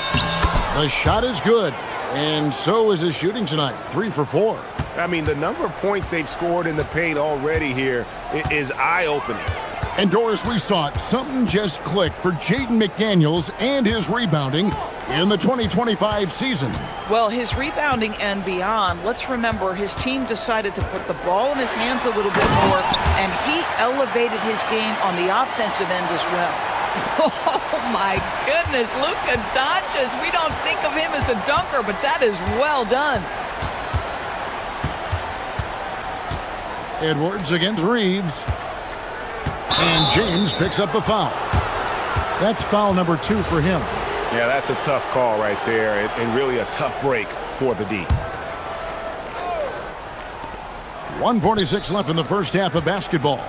Speaker 5: The shot is good. And so is his shooting tonight. 3 for 4.
Speaker 1: I mean, the number of points they've scored in the paint already here is eye-opening.
Speaker 5: And Doris, we saw it. Something just clicked for Jaden McDaniels and his rebounding in the 2025 season.
Speaker 6: Well, his rebounding and beyond, let's remember his team decided to put the ball in his hands a little bit more, and he elevated his game on the offensive end as well. Oh, my goodness, Luka Doncic. We don't think of him as a dunker, but that is well done.
Speaker 5: Edwards against Reeves. And James picks up the foul. That's foul number 2 for him.
Speaker 1: Yeah, that's a tough call right there, and really a tough break for the D.
Speaker 5: 1:46 left in the first half of basketball.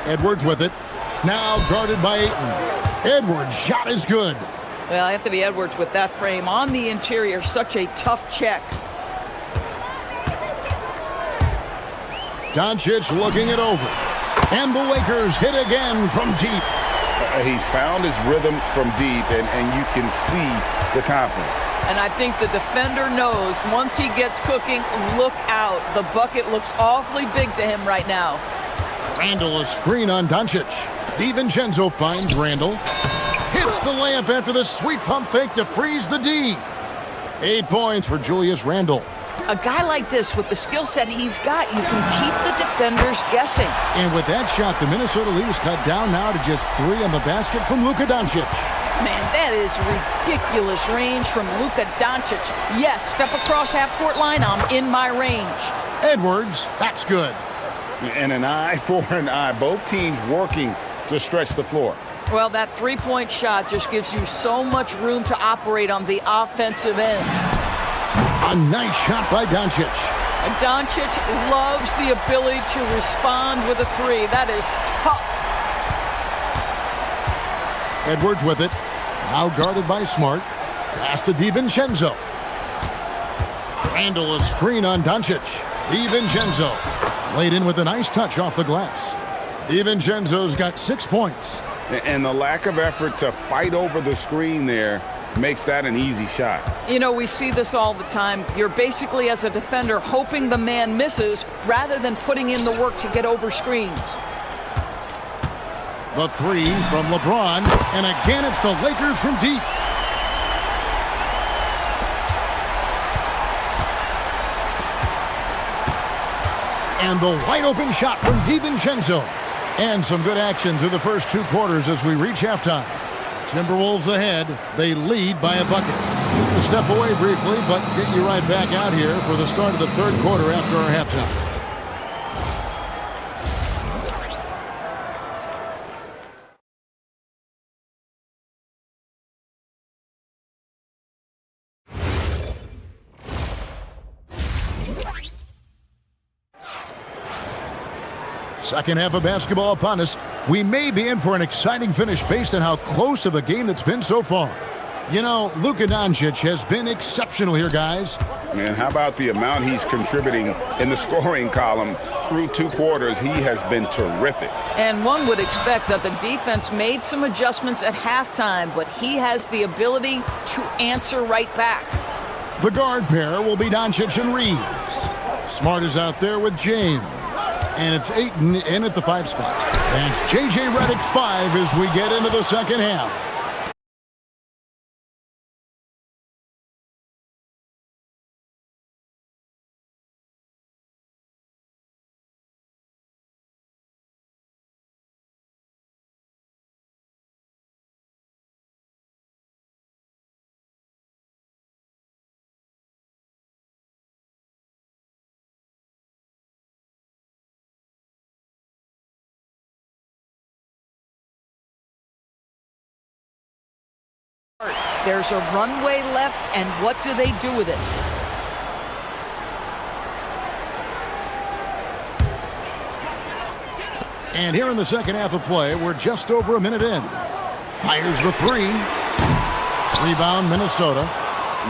Speaker 5: Edwards with it. Now guarded by Ayton. Edwards' shot is good.
Speaker 6: Well, Anthony Edwards with that frame on the interior, such a tough check.
Speaker 5: Doncic looking it over. And the Lakers hit again from deep.
Speaker 7: He's found his rhythm from deep, and you can see the confidence.
Speaker 6: And I think the defender knows once he gets cooking, look out. The bucket looks awfully big to him right now.
Speaker 5: Randle a screen on Doncic. DiVincenzo finds Randle. Hits the layup after the sweet pump fake to freeze the D. 8 points for Julius Randle.
Speaker 6: A guy like this, with the skill set he's got, you can keep the defenders guessing.
Speaker 5: And with that shot, the Minnesota lead is cut down now to just 3 on the basket from Luka Doncic.
Speaker 6: Man, that is ridiculous range from Luka Doncic. Yes, step across half-court line, I'm in my range.
Speaker 5: Edwards, that's good.
Speaker 7: And an eye for an eye. Both teams working to stretch the floor.
Speaker 6: Well, that three-point shot just gives you so much room to operate on the offensive end.
Speaker 5: A nice shot by Doncic.
Speaker 6: And Doncic loves the ability to respond with a three. That is tough.
Speaker 5: Edwards with it. Now guarded by Smart. Pass to DiVincenzo. Randle a screen on Doncic. DiVincenzo laid in with a nice touch off the glass. DiVincenzo's got 6 points.
Speaker 7: And the lack of effort to fight over the screen there makes that an easy shot.
Speaker 6: You know, we see this all the time. You're basically, as a defender, hoping the man misses rather than putting in the work to get over screens.
Speaker 5: The three from LeBron, and again it's the Lakers from deep. And the wide open shot from DiVincenzo. And some good action through the first 2 quarters as we reach halftime. Timberwolves ahead. They lead by a bucket. We're going to step away briefly, but get you right back out here for the start of the 3rd quarter after our halftime. Second half of basketball upon us. We may be in for an exciting finish based on how close of a game that's been so far. You know, Luka Doncic has been exceptional here, guys.
Speaker 7: And how about the amount he's contributing in the scoring column through 2 quarters? He has been terrific.
Speaker 6: And one would expect that the defense made some adjustments at halftime, but he has the ability to answer right back.
Speaker 5: The guard pair will be Doncic and Reeves. Smart is out there with James. And it's Ayton in at the 5 spot. And it's J.J. Redick 5 as we get into the second half.
Speaker 6: There's a runway left, and what do they do with it?
Speaker 5: And here in the second half of play, we're just over a minute in. Fires the 3. Rebound, Minnesota.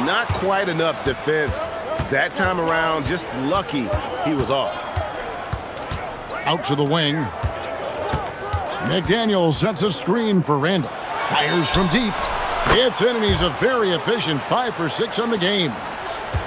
Speaker 8: Not quite enough defense that time around. Just lucky he was off.
Speaker 5: Out to the wing. McDaniel sets a screen for Randle. Fires from deep. It's in, and he's a very efficient 5 for 6 on the game.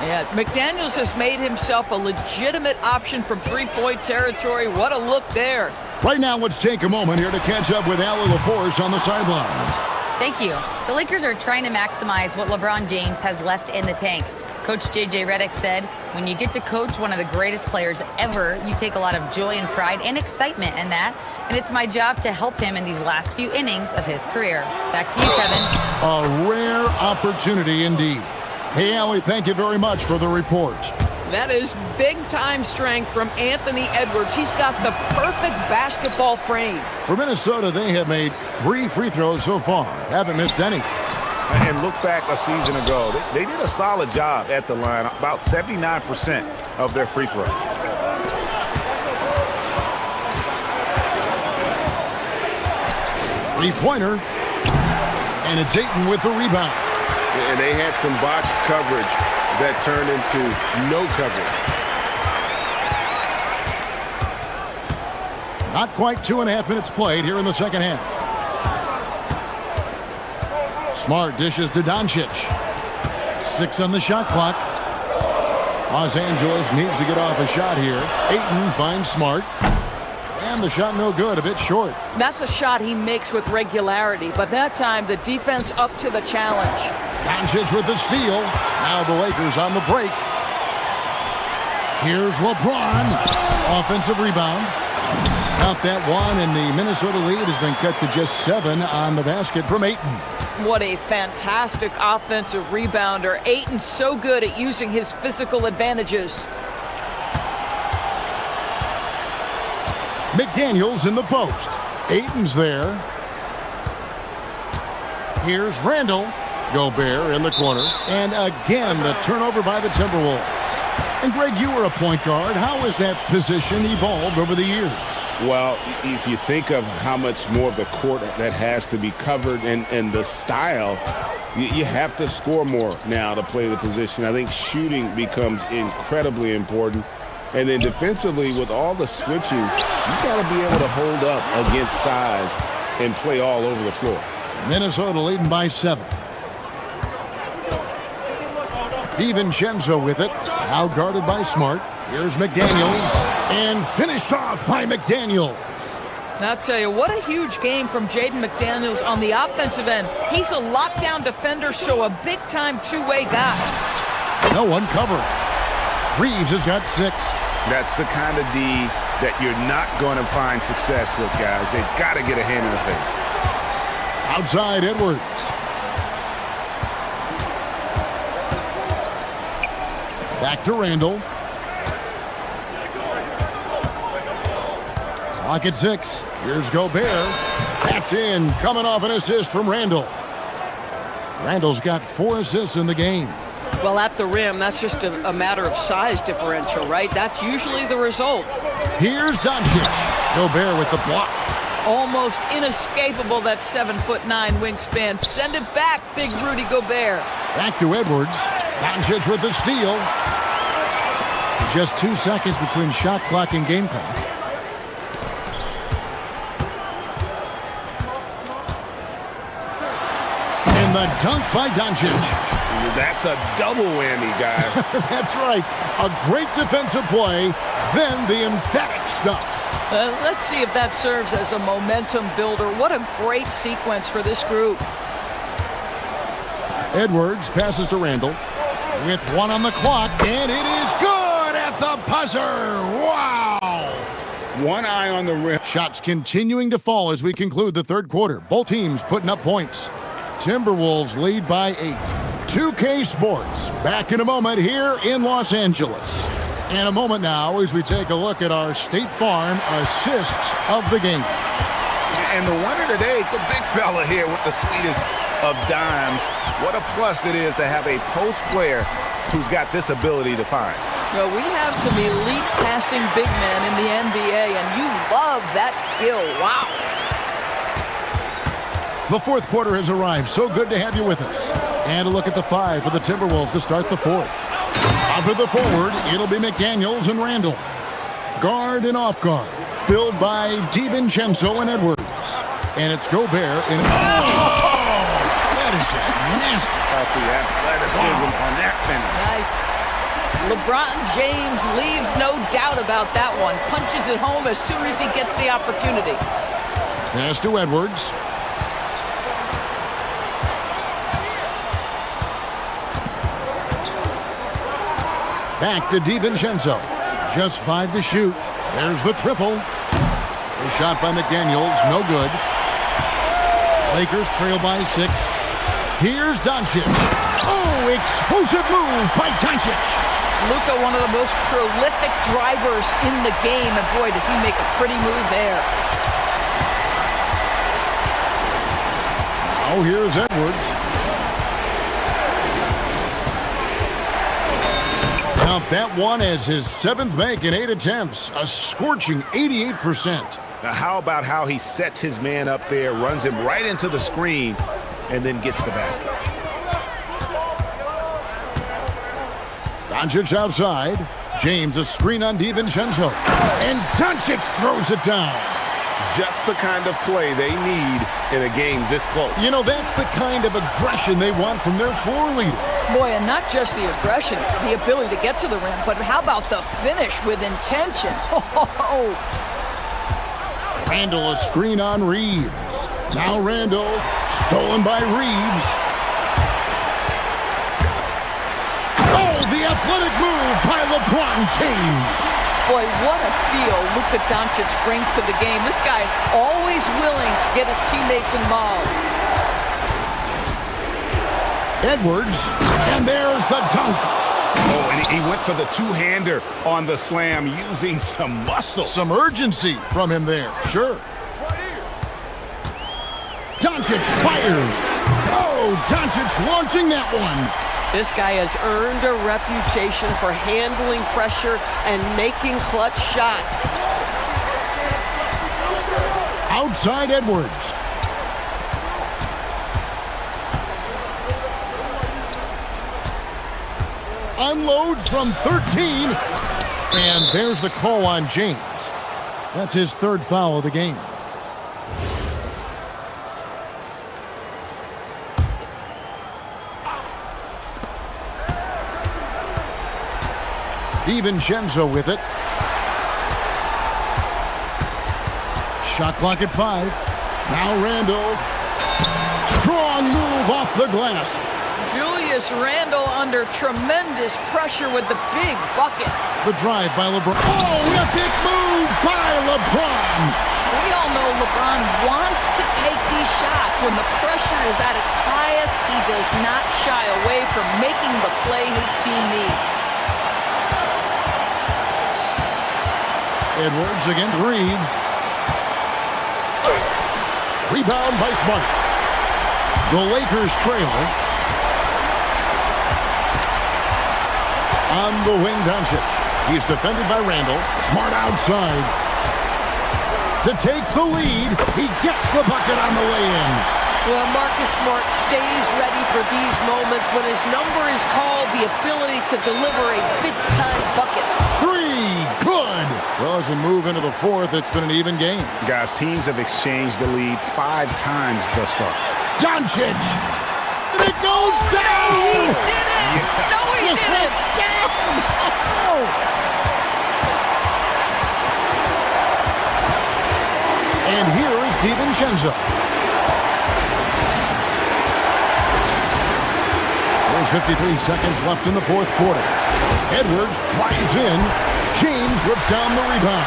Speaker 6: Yeah, McDaniels has made himself a legitimate option from 3-point territory. What a look there.
Speaker 5: Right now, let's take a moment here to catch up with Allie LaForce on the sidelines.
Speaker 4: Thank you. The Lakers are trying to maximize what LeBron James has left in the tank. Coach J.J. Redick said, when you get to coach one of the greatest players ever, you take a lot of joy and pride and excitement in that. And it's my job to help him in these last few innings of his career. Back to you, Kevin.
Speaker 5: A rare opportunity indeed. Hey, Allie, thank you very much for the report.
Speaker 6: That is big-time strength from Anthony Edwards. He's got the perfect basketball frame.
Speaker 5: For Minnesota, they have made 3 free throws so far. Haven't missed any.
Speaker 8: And look back a season ago. They did a solid job at the line, about 79% of their free throws.
Speaker 5: Three-pointer. And it's Ayton with the rebound.
Speaker 7: And they had some botched coverage that turned into no coverage.
Speaker 5: Not quite 2.5 minutes played here in the second half. Smart dishes to Doncic. 6 on the shot clock. Los Angeles needs to get off a shot here. Ayton finds Smart. And the shot no good, a bit short.
Speaker 6: That's a shot he makes with regularity, but that time the defense up to the challenge.
Speaker 5: Doncic with the steal. Now the Lakers on the break. Here's LeBron. Offensive rebound. Count that one, and the Minnesota lead has been cut to just 7 on the basket from Ayton.
Speaker 6: What a fantastic offensive rebounder. Ayton's so good at using his physical advantages.
Speaker 5: McDaniels in the post. Ayton's there. Here's Randall. Gobert in the corner. And again, the turnover by the Timberwolves. And Greg, you were a point guard. How has that position evolved over the years?
Speaker 7: Well, if you think of how much more of the court that has to be covered and the style, you have to score more now to play the position. I think shooting becomes incredibly important. And then defensively, with all the switching, you got to be able to hold up against size and play all over the floor.
Speaker 5: Minnesota leading by 7. DiVincenzo with it. Now guarded by Smart. Here's McDaniels. And finished off by McDaniels.
Speaker 6: I'll tell you, what a huge game from Jaden McDaniels on the offensive end. He's a lockdown defender, so a big-time two-way guy.
Speaker 5: No one covering. Reeves has got 6.
Speaker 8: That's the kind of D that you're not going to find success with, guys. They've got to get a hand in the face.
Speaker 5: Outside Edwards. Back to Randall. Clock at 6. Here's Gobert. That's in. Coming off an assist from Randall. Randall's got 4 assists in the game.
Speaker 6: Well, at the rim, that's just a matter of size differential, right? That's usually the result.
Speaker 5: Here's Doncic. Gobert with the block.
Speaker 6: Almost inescapable, that 7'9" wingspan. Send it back, big Rudy Gobert.
Speaker 5: Back to Edwards. Doncic with the steal. Just 2 seconds between shot clock and game clock. And the dunk by Doncic.
Speaker 7: That's a double whammy, guys.
Speaker 5: That's right. A great defensive play, then the emphatic stuff.
Speaker 6: Let's see if that serves as a momentum builder. What a great sequence for this group.
Speaker 5: Edwards passes to Randall with 1 on the clock, and it is good at the buzzer. Wow.
Speaker 7: One eye on the rim.
Speaker 5: Shots continuing to fall as we conclude the third quarter. Both teams putting up points. Timberwolves lead by 8. 2K Sports back in a moment here in Los Angeles. And a moment now as we take a look at our State Farm assists of the game.
Speaker 8: And the winner today, the big fella here with the sweetest of dimes. What a plus it is to have a post player who's got this ability to find.
Speaker 6: Well, we have some elite passing big men in the NBA, and you love that skill. Wow.
Speaker 5: The fourth quarter has arrived. So good to have you with us. And a look at the 5 for the Timberwolves to start the fourth. Up at the forward, it'll be McDaniels and Randall. Guard and off guard, filled by DiVincenzo and Edwards. And it's Gobert in. Oh! That is just nasty.
Speaker 8: About the athleticism on that finish.
Speaker 6: Nice. LeBron James leaves no doubt about that one. Punches it home as soon as he gets the opportunity.
Speaker 5: Pass to Edwards. Back to DiVincenzo. Just 5 to shoot. There's the triple. A shot by McDaniels. No good. Lakers trail by 6. Here's Doncic. Oh, explosive move by Doncic.
Speaker 6: Luka, one of the most prolific drivers in the game. And boy, does he make a pretty move there.
Speaker 5: Oh, here's Edwards. Count that one as his 7th make in 8 attempts. A scorching 88%.
Speaker 8: How about how he sets his man up there, runs him right into the screen, and then gets the basket.
Speaker 5: Doncic outside. James a screen on DiVincenzo. And Doncic throws it down.
Speaker 8: Just the kind of play they need in a game this close.
Speaker 5: You know, that's the kind of aggression they want from their floor leader.
Speaker 6: Boy, and not just the aggression, the ability to get to the rim, but how about the finish with intention? Oh,
Speaker 5: Randall a screen on Reeves. Now Randall, stolen by Reeves. Oh, the athletic move by LeBron James.
Speaker 6: boy, what a feel Luka Doncic brings to the game. This guy always willing to get his teammates involved.
Speaker 5: Edwards, and there's the dunk.
Speaker 8: Oh, and he went for the two-hander on the slam using some muscle.
Speaker 5: Some urgency from him there, sure. Doncic fires. Oh, Doncic launching that one.
Speaker 6: This guy has earned a reputation for handling pressure and making clutch shots.
Speaker 5: Outside Edwards. Unloads from 13. And there's the call on James. That's his third foul of the game. DiVincenzo with it. Shot clock at 5. Now Randall. Strong move off the glass.
Speaker 6: Julius Randle under tremendous pressure with the big bucket.
Speaker 5: The drive by LeBron. Oh, epic move by LeBron.
Speaker 6: We all know LeBron wants to take these shots. When the pressure is at its highest, he does not shy away from making the play his team needs.
Speaker 5: Edwards against Reeves. Rebound by Smart. The Lakers trail. On the wing, Doncic. He's defended by Randall. Smart outside. To take the lead, he gets the bucket on the way in.
Speaker 6: Well, Marcus Smart stays ready for these moments when his number is called, the ability to deliver a big-time bucket.
Speaker 5: 3, good. Well, as we move into the fourth, it's been an even game.
Speaker 8: Guys, teams have exchanged the lead 5 times thus far.
Speaker 5: Doncic. And it goes down.
Speaker 6: He did it.
Speaker 5: Yeah.
Speaker 6: No, he didn't.
Speaker 5: And here is DiVincenzo. There's 53 seconds left in the fourth quarter. Edwards drives in. James rips down the rebound.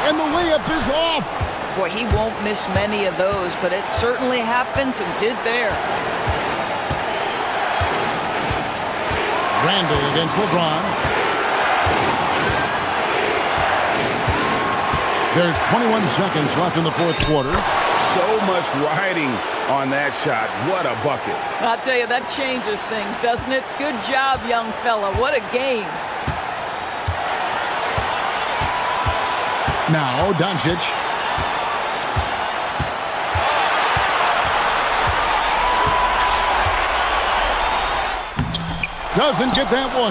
Speaker 5: And the layup is off.
Speaker 6: Boy, he won't miss many of those, but it certainly happens and did there.
Speaker 5: Randall against LeBron. There's 21 seconds left in the fourth quarter.
Speaker 8: So much riding on that shot. What a bucket.
Speaker 6: I'll tell you, that changes things, doesn't it? Good job, young fella. What a game.
Speaker 5: Now, Doncic. Doesn't get that one.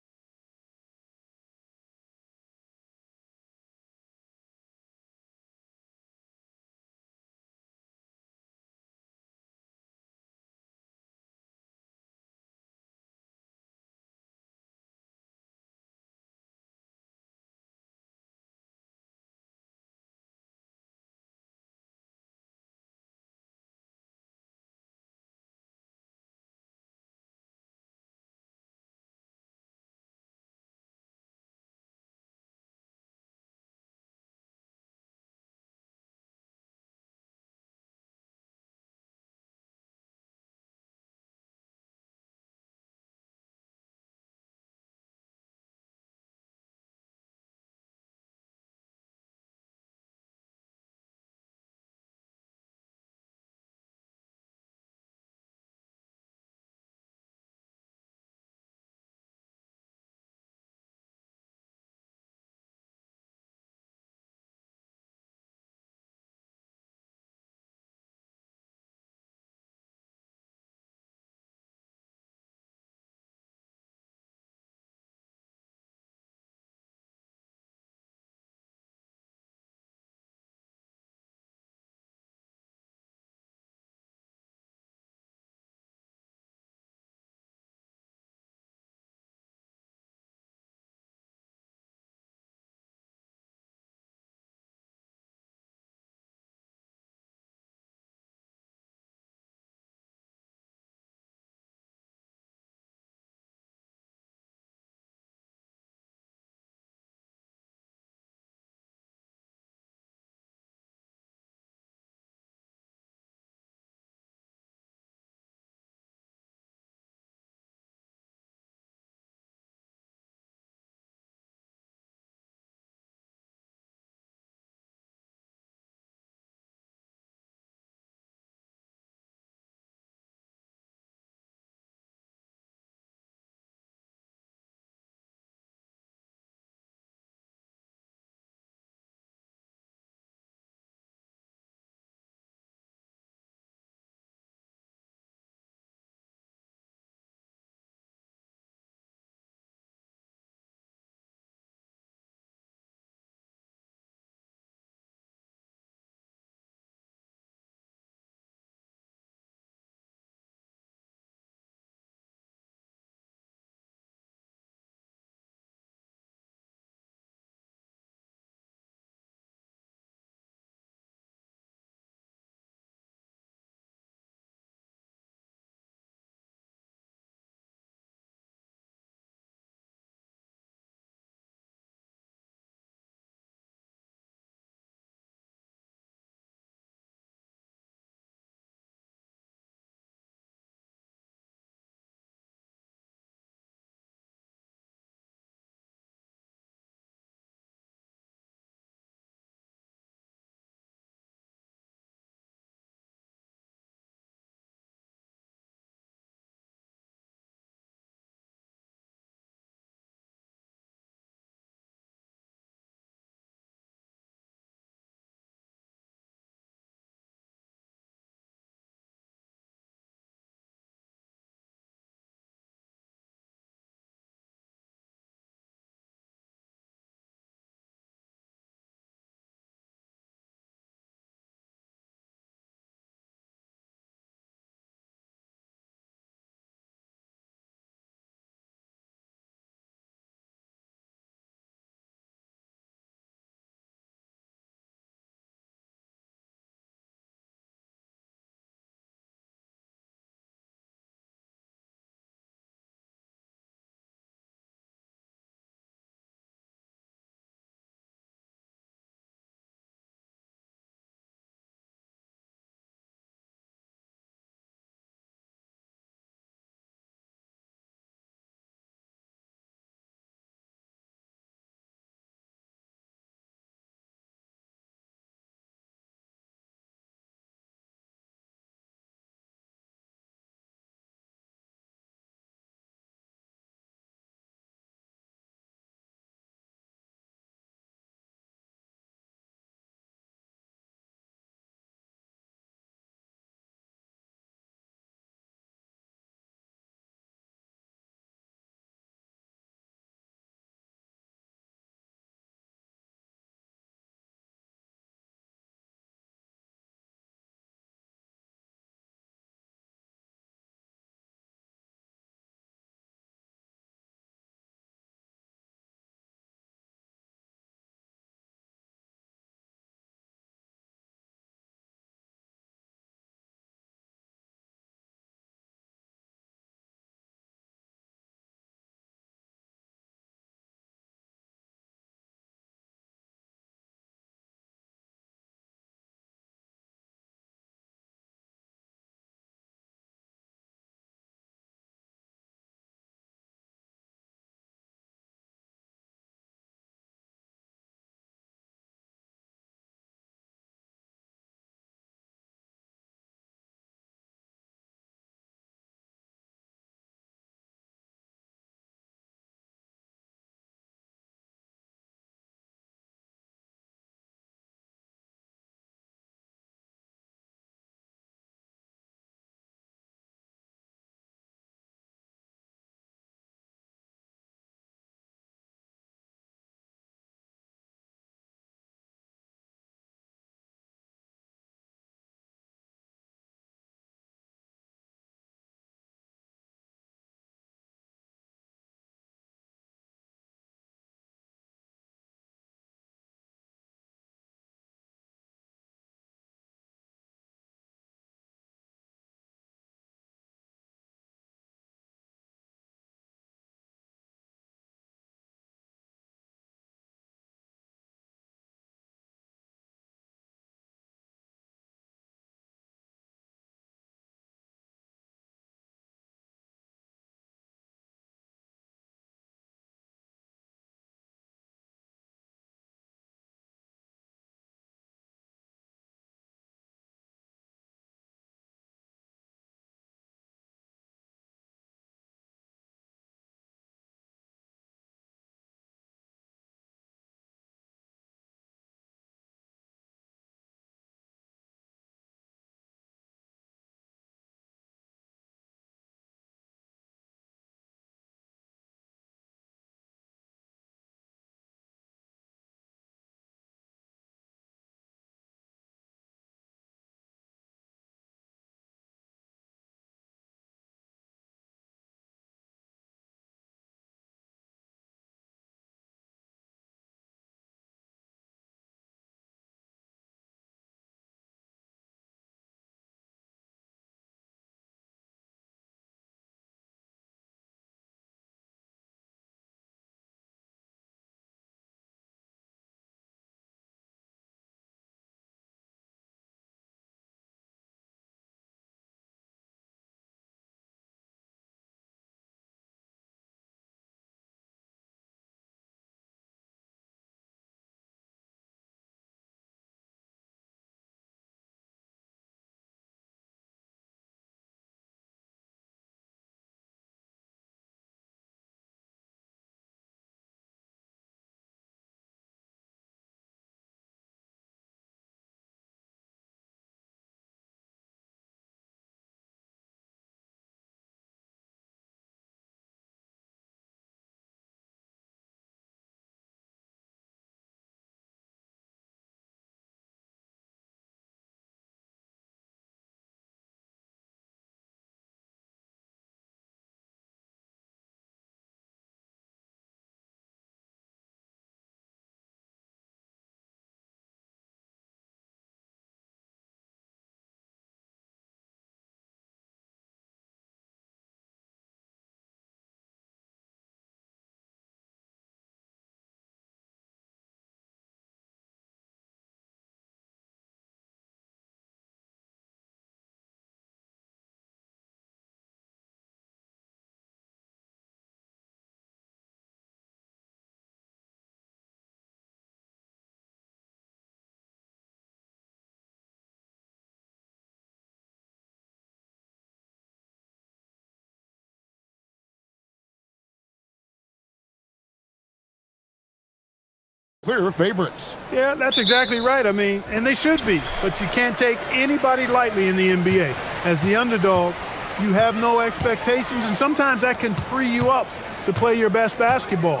Speaker 5: clear favorites.
Speaker 9: Yeah, that's exactly right. I mean, and they should be. But you can't take anybody lightly in the NBA. As the underdog, you have no expectations, and sometimes that can free you up to play your best basketball,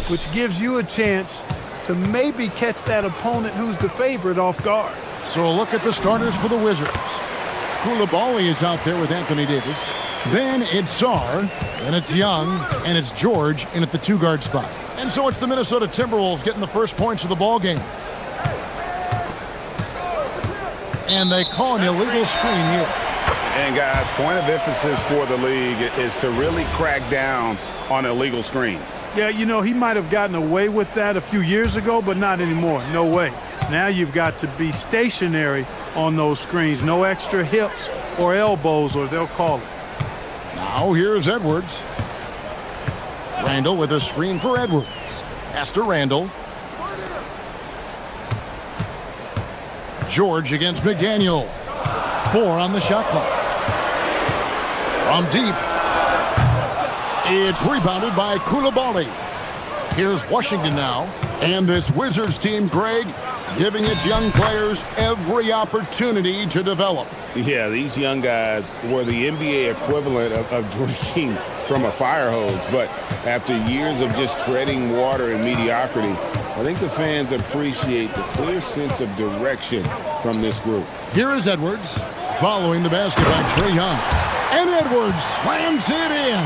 Speaker 9: which gives you a chance to maybe catch that opponent who's the favorite off guard.
Speaker 5: So a look at the starters for the Wizards. Koulibaly is out there with Anthony Davis. Then it's Sarr, then it's Young, and it's George in at the two-guard spot. And so it's the Minnesota Timberwolves getting the first points of the ball game. And they call an illegal screen here.
Speaker 8: And guys, point of emphasis for the league is to really crack down on illegal screens.
Speaker 9: Yeah, you know, he might have gotten away with that a few years ago, but not anymore. No way. Now you've got to be stationary on those screens. No extra hips or elbows, or they'll call it.
Speaker 5: Now here's Edwards. Randall with a screen for Edwards. Pass to Randall. George against McDaniel. 4 on the shot clock. From deep. It's rebounded by Koulibaly. Here's Washington now. And this Wizards team, Greg, giving its young players every opportunity to develop.
Speaker 7: Yeah, these young guys were the NBA equivalent of drinking from a fire hose. But after years of just treading water and mediocrity, I think the fans appreciate the clear sense of direction from this group.
Speaker 5: Here is Edwards following the basket by Trae Young. And Edwards slams it in.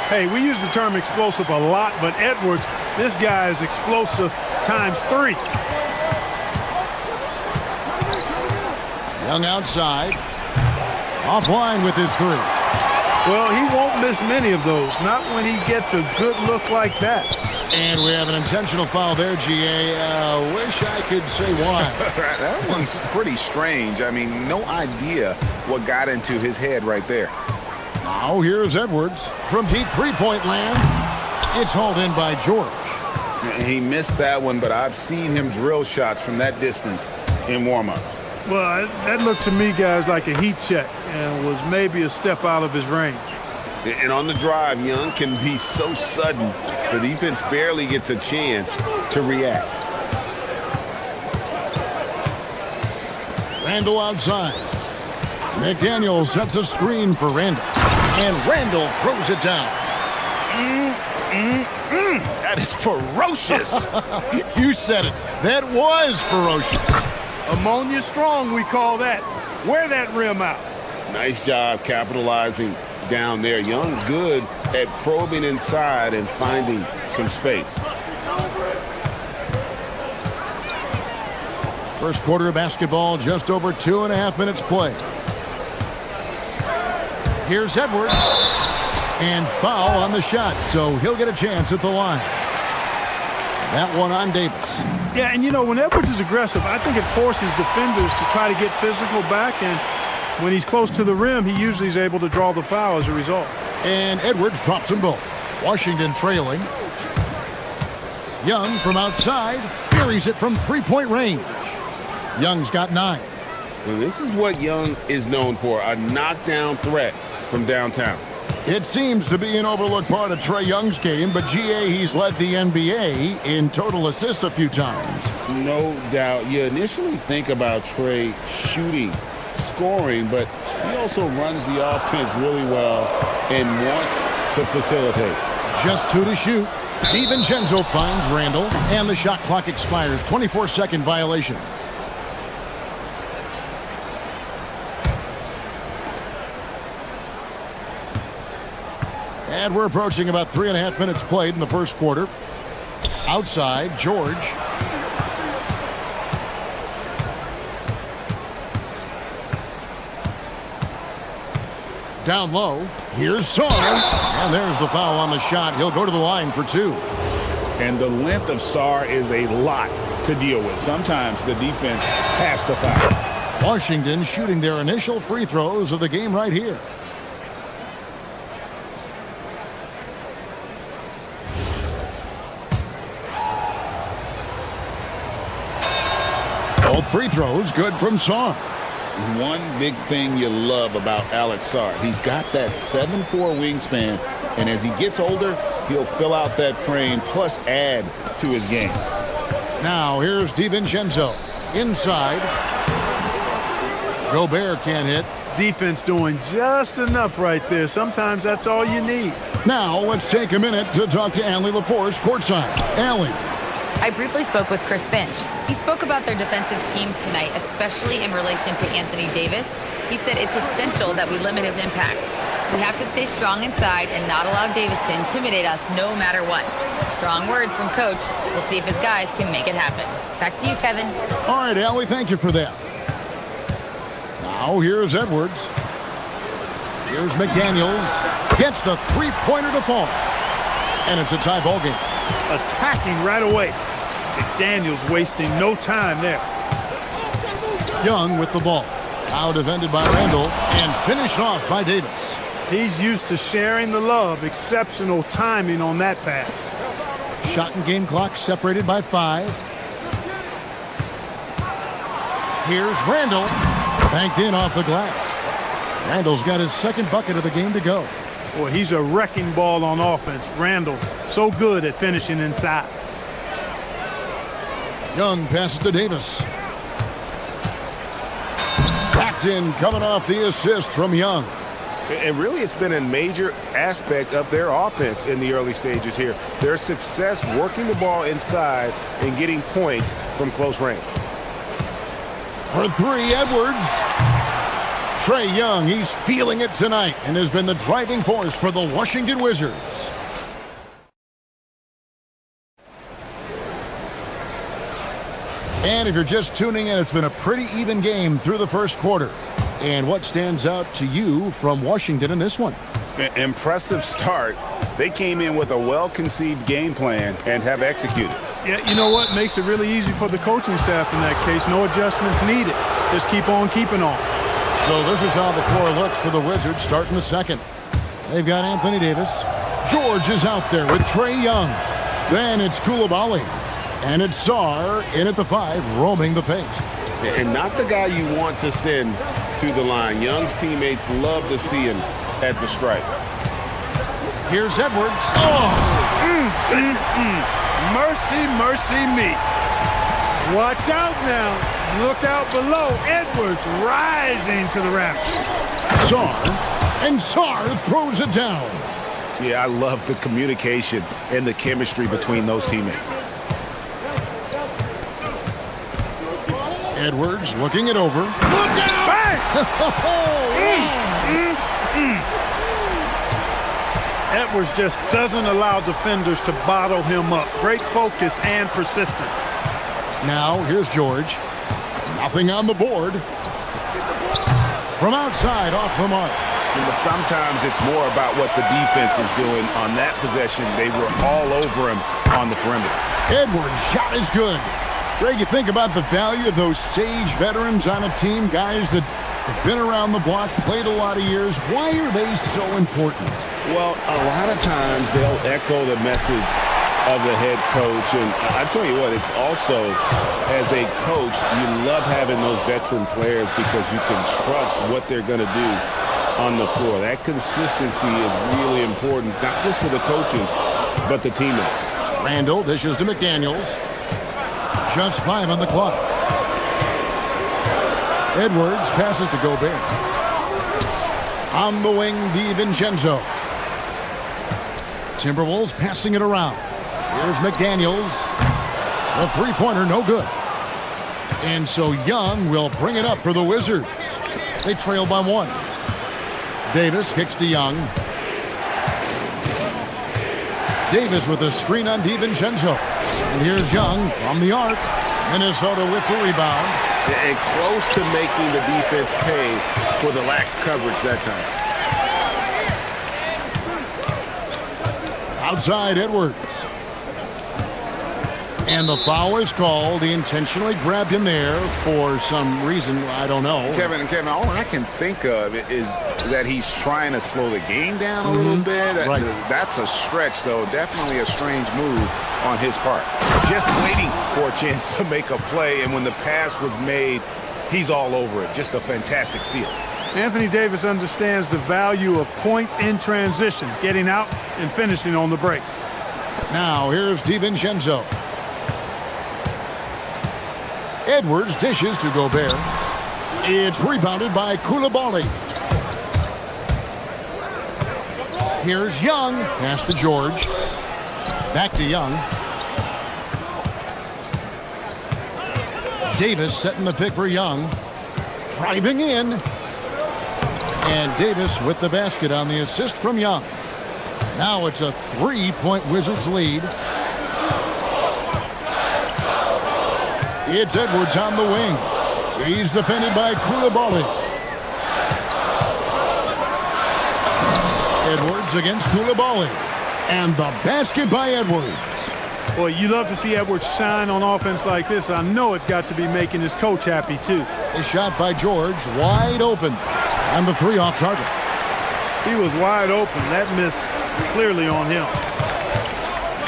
Speaker 9: Hey, we use the term explosive a lot, but Edwards, this guy is explosive times 3.
Speaker 5: Young outside. Offline with his 3.
Speaker 9: Well, he won't miss many of those, not when he gets a good look like that.
Speaker 5: And we have an intentional foul there, GA. Wish I could say why.
Speaker 8: That one's pretty strange. I mean, no idea what got into his head right there.
Speaker 5: Now here's Edwards from deep three-point land. It's hauled in by George.
Speaker 8: He missed that one, but I've seen him drill shots from that distance in warm-ups.
Speaker 9: Well, that looked to me, guys, like a heat check and was maybe a step out of his range.
Speaker 7: And on the drive, Young can be so sudden, the defense barely gets a chance to react.
Speaker 5: Randall outside. McDaniel sets a screen for Randall. And Randall throws it down.
Speaker 8: That is ferocious.
Speaker 5: You said it. That was ferocious.
Speaker 9: Ammonia strong, we call that. Wear that rim out.
Speaker 7: Nice job capitalizing down there. Young good at probing inside and finding some space.
Speaker 5: First quarter of basketball, just over 2.5 minutes play. Here's Edwards. And foul on the shot, so he'll get a chance at the line. That one on Davis.
Speaker 9: Yeah, and you know, when Edwards is aggressive, I think it forces defenders to try to get physical back, and when he's close to the rim, he usually is able to draw the foul as a result.
Speaker 5: And Edwards drops them both. Washington trailing. Young from outside buries it from three-point range. Young's got 9.
Speaker 7: Well, this is what Young is known for, a knockdown threat from downtown.
Speaker 5: It seems to be an overlooked part of Trae Young's game, but GA, he's led the NBA in total assists a few times.
Speaker 7: No doubt. You initially think about Trae shooting, scoring, but he also runs the offense really well and wants to facilitate.
Speaker 5: Just 2 to shoot. DiVincenzo finds Randall, and the shot clock expires. 24-second violation. And we're approaching about 3.5 minutes played in the first quarter. Outside, George. Down low, here's Sarr. And there's the foul on the shot. He'll go to the line for 2.
Speaker 7: And the length of Sarr is a lot to deal with. Sometimes the defense has to foul.
Speaker 5: Washington shooting their initial free throws of the game right here. Both free throws good from Sarr.
Speaker 7: One big thing you love about Alex Sarr, he's got that 7'4" wingspan, and as he gets older, he'll fill out that frame plus add to his game.
Speaker 5: Now here's DiVincenzo. Inside. Gobert can't hit.
Speaker 9: Defense doing just enough right there. Sometimes that's all you need.
Speaker 5: Now let's take a minute to talk to Allie LaForce courtside. Allie.
Speaker 4: I briefly spoke with Chris Finch. He spoke about their defensive schemes tonight, especially in relation to Anthony Davis. He said it's essential that we limit his impact. We have to stay strong inside and not allow Davis to intimidate us no matter what. Strong words from Coach. We'll see if his guys can make it happen. Back to you, Kevin.
Speaker 5: All right, Allie, thank you for that. Now here's Edwards. Here's McDaniels. Gets the three-pointer to fall. And it's a tie ball game.
Speaker 9: Attacking right away. McDaniels wasting no time there.
Speaker 5: Young with the ball. Now defended by Randall and finished off by Davis.
Speaker 9: He's used to sharing the love. Exceptional timing on that pass.
Speaker 5: Shot and game clock separated by 5. Here's Randall. Banked in off the glass. Randall's got his second bucket of the game to go.
Speaker 9: Boy, he's a wrecking ball on offense. Randall, so good at finishing inside.
Speaker 5: Young passes to Davis. That's in, coming off the assist from Young.
Speaker 8: And really, it's been a major aspect of their offense in the early stages here. Their success working the ball inside and getting points from close range.
Speaker 5: For 3, Edwards. Trae Young, he's feeling it tonight and has been the driving force for the Washington Wizards. And if you're just tuning in, it's been a pretty even game through the first quarter. And what stands out to you from Washington in this one?
Speaker 8: Impressive start. They came in with a well-conceived game plan and have executed.
Speaker 9: Yeah, you know what? Makes it really easy for the coaching staff in that case. No adjustments needed. Just keep on keeping on.
Speaker 5: So this is how the floor looks for the Wizards starting the second. They've got Anthony Davis. George is out there with Trae Young. Then it's Koulibaly. And it's Sarr in at the 5, roaming the paint.
Speaker 7: And not the guy you want to send to the line. Young's teammates love to see him at the stripe.
Speaker 5: Here's Edwards.
Speaker 9: Mercy, mercy me. Watch out now. Look out below. Edwards rising to the rafters.
Speaker 5: Sarr throws it down.
Speaker 8: Yeah, I love the communication and the chemistry between those teammates.
Speaker 5: Edwards looking it over.
Speaker 9: Look out! Bang! Edwards just doesn't allow defenders to bottle him up. Great focus and persistence.
Speaker 5: Now here's George. Nothing on the board. From outside, off the mark.
Speaker 8: But sometimes it's more about what the defense is doing on that possession. They were all over him on the perimeter.
Speaker 5: Edwards' shot is good. Greg, you think about the value of those sage veterans on a team, guys that have been around the block, played a lot of years. Why are they so important?
Speaker 7: Well, a lot of times they'll echo the message of the head coach. And I tell you what, it's also, as a coach, you love having those veteran players because you can trust what they're going to do on the floor. That consistency is really important, not just for the coaches, but the teammates.
Speaker 5: Randall dishes to McDaniels. Just 5 on the clock. Edwards passes to Gobert. On the wing, DiVincenzo. Timberwolves passing it around. Here's McDaniels. The three-pointer, no good. And so Young will bring it up for the Wizards. They trail by 1. Davis kicks to Young. Davis with a screen on DiVincenzo. And here's Young from the arc. Minnesota with the rebound.
Speaker 7: And close to making the defense pay for the lax coverage that time.
Speaker 5: Outside Edwards. And the foul is called. He intentionally grabbed him there for some reason. I don't know.
Speaker 8: Kevin, all I can think of is that he's trying to slow the game down a little bit.
Speaker 5: Right.
Speaker 8: That's a stretch, though. Definitely a strange move on his part. Just waiting for a chance to make a play, and when the pass was made, he's all over it. Just a fantastic steal.
Speaker 9: Anthony Davis understands the value of points in transition, getting out and finishing on the break.
Speaker 5: Now here's DiVincenzo. Edwards dishes to Gobert. It's rebounded by Koulibaly. Here's Young. Pass to George. Back to Young. Davis setting the pick for Young. Driving in. And Davis with the basket on the assist from Young. Now it's a 3-point Wizards lead. It's Edwards on the wing. He's defended by Koulibaly. Edwards against Koulibaly. And the basket by Edwards.
Speaker 9: Boy, you love to see Edwards shine on offense like this. I know it's got to be making his coach happy, too.
Speaker 5: A shot by George, wide open. And the three off target.
Speaker 9: He was wide open. That miss clearly on him.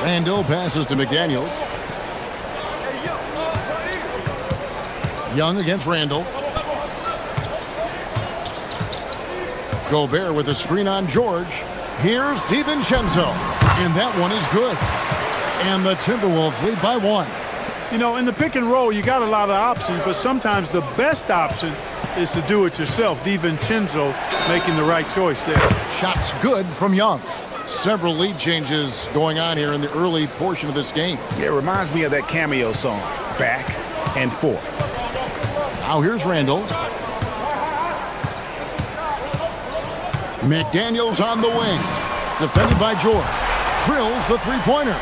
Speaker 5: Randall passes to McDaniels. Young against Randall. Gobert with a screen on George. Here's DiVincenzo. And that one is good. And the Timberwolves lead by 1.
Speaker 9: You know, in the pick and roll, you got a lot of options, but sometimes the best option is to do it yourself. DiVincenzo making the right choice there.
Speaker 5: Shots good from Young. Several lead changes going on here in the early portion of this game.
Speaker 8: Yeah, it reminds me of that cameo song, Back and Forth.
Speaker 5: Now here's Randall. McDaniels on the wing. Defended by George. Drills the three-pointer.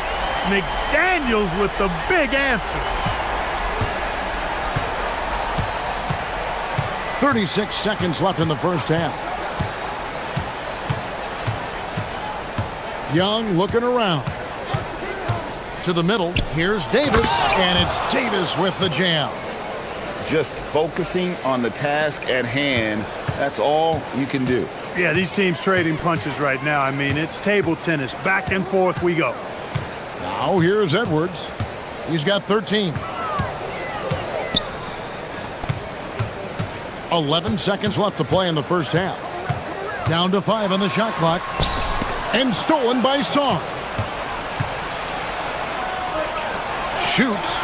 Speaker 9: McDaniels with the big answer.
Speaker 5: 36 seconds left in the first half. Young looking around. To the middle. Here's Davis. And it's Davis with the jam.
Speaker 7: Just focusing on the task at hand. That's all you can do.
Speaker 9: Yeah, these teams trading punches right now. I mean, it's table tennis. Back and forth we go.
Speaker 5: Now here's Edwards. He's got 13. 11 seconds left to play in the first half. Down to 5 on the shot clock. And stolen by Song. Shoots.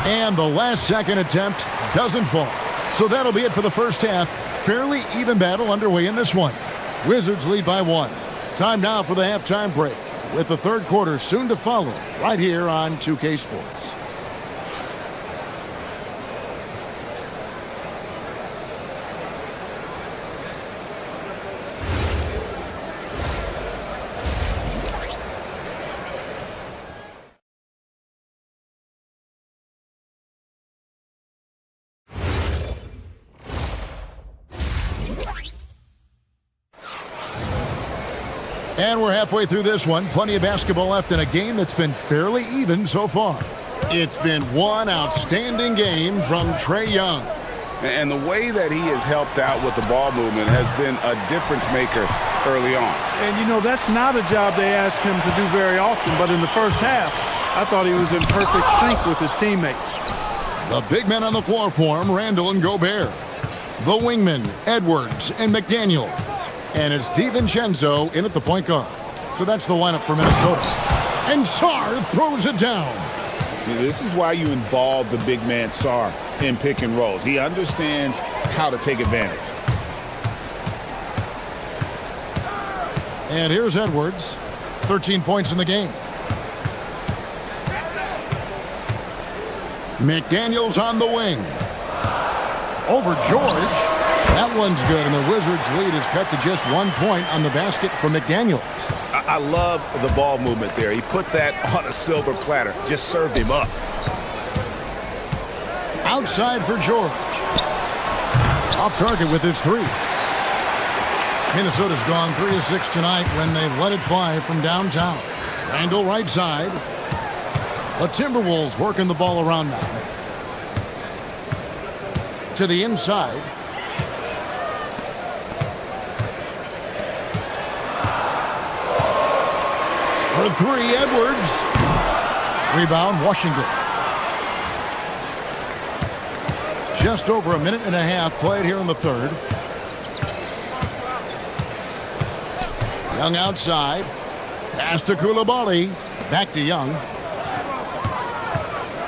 Speaker 5: And the last second attempt doesn't fall. So that'll be it for the first half. Fairly even battle underway in this one. Wizards lead by 1. Time now for the halftime break, with the third quarter soon to follow right here on 2K Sports. And we're halfway through this one. Plenty of basketball left in a game that's been fairly even so far. It's been one outstanding game from Trae Young.
Speaker 7: And the way that he has helped out with the ball movement has been a difference maker early on.
Speaker 9: And, you know, that's not a job they ask him to do very often. But in the first half, I thought he was in perfect sync with his teammates.
Speaker 5: The big men on the floor for him, Randall and Gobert. The wingmen, Edwards and McDaniels. And it's DiVincenzo in at the point guard. So that's the lineup for Minnesota. And Sarr throws it down.
Speaker 7: This is why you involve the big man Sarr in pick and rolls. He understands how to take advantage.
Speaker 5: And here's Edwards. 13 points in the game. McDaniels on the wing. Over George. That one's good, and the Wizards' lead is cut to just 1 point on the basket from McDaniels.
Speaker 8: I love the ball movement there. He put that on a silver platter. Just served him up.
Speaker 5: Outside for George. Off target with his three. Minnesota's gone 3 of 6 tonight when they've let it fly from downtown. Randall right side. The Timberwolves working the ball around now. To the inside. For 3, Edwards. Rebound, Washington. Just over a minute and a half played here in the third. Young outside. Pass to Koulibaly. Back to Young.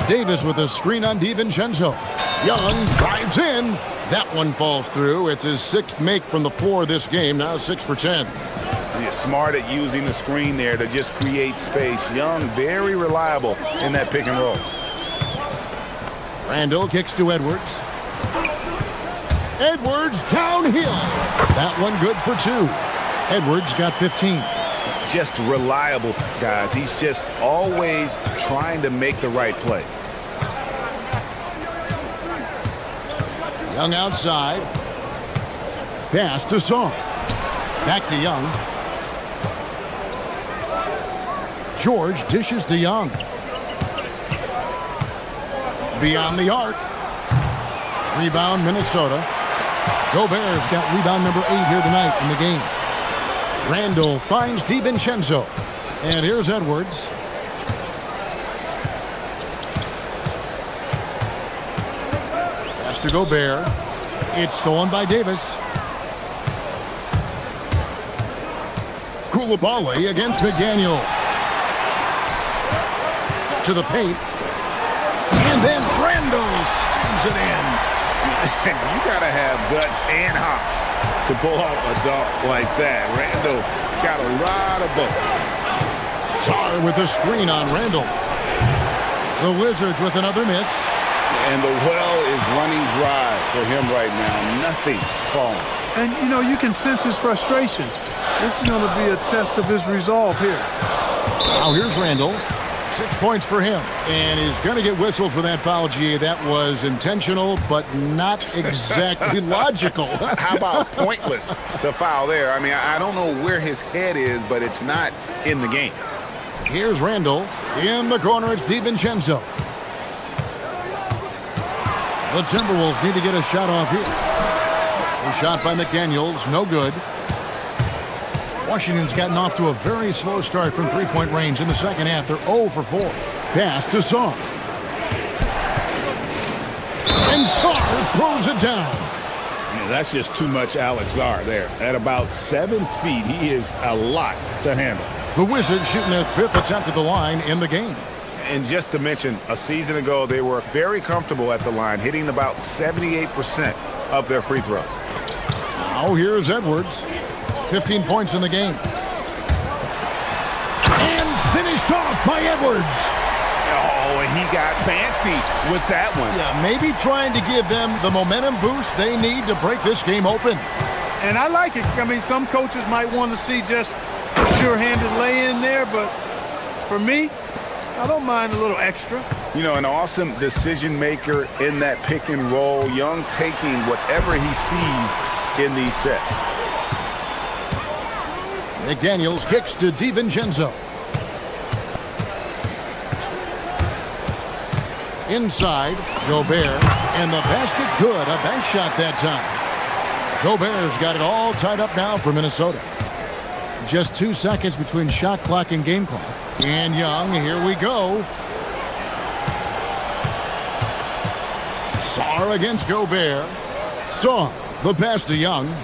Speaker 5: Davis with a screen on DiVincenzo. Young drives in. That one falls through. It's his 6th make from the floor this game. Now 6 for 10.
Speaker 8: He's smart at using the screen there to just create space. Young, very reliable in that pick and roll.
Speaker 5: Randall kicks to Edwards. Edwards downhill. That one good for 2. Edwards got 15.
Speaker 8: Just reliable, guys. He's just always trying to make the right play.
Speaker 5: Young outside. Pass to Song. Back to Young. George dishes to Young. Beyond the arc. Rebound, Minnesota. Gobert's got rebound number 8 here tonight in the game. Randall finds DiVincenzo. And here's Edwards. Pass to Gobert. It's stolen by Davis. Koulibaly against McDaniel. To the paint. And then Randall slams it in.
Speaker 8: You got to have guts and hops to pull off a dunk like that. Randall got a lot of both.
Speaker 5: Sarr with a screen on Randall. The Wizards with another miss.
Speaker 8: And the well is running dry for him right now. Nothing falling.
Speaker 9: And, you know, you can sense his frustration. This is going to be a test of his resolve here.
Speaker 5: Now here's Randall. 6 points for him. And he's going to get whistled for that foul, G. That was intentional, but not exactly logical.
Speaker 8: How about pointless to foul there? I mean, I don't know where his head is, but it's not in the game.
Speaker 5: Here's Randall. In the corner, it's DiVincenzo. The Timberwolves need to get a shot off here. A shot by McDaniels, no good. Washington's gotten off to a very slow start from three-point range in the second half. They're 0 for 4. Pass to Song. And Sarr throws it down.
Speaker 8: Yeah, that's just too much Alex Sarr there. At about 7 feet, he is a lot to handle.
Speaker 5: The Wizards shooting their 5th attempt at the line in the game.
Speaker 8: And just to mention, a season ago, they were very comfortable at the line, hitting about 78% of their free throws.
Speaker 5: Now here's Edwards. 15 points in the game. And finished off by Edwards.
Speaker 8: Oh, and he got fancy with that one.
Speaker 5: Yeah, maybe trying to give them the momentum boost they need to break this game open.
Speaker 9: And I like it. I mean, some coaches might want to see just a sure-handed lay-in there, but for me, I don't mind a little extra.
Speaker 8: You know, an awesome decision maker in that pick and roll. Young taking whatever he sees in these sets.
Speaker 5: McDaniels kicks to DiVincenzo. Inside, Gobert, and the basket good. A bank shot that time. Gobert's got it all tied up now for Minnesota. Just 2 seconds between shot clock and game clock. And Young, here we go. Sarr against Gobert. Song, the pass to Young.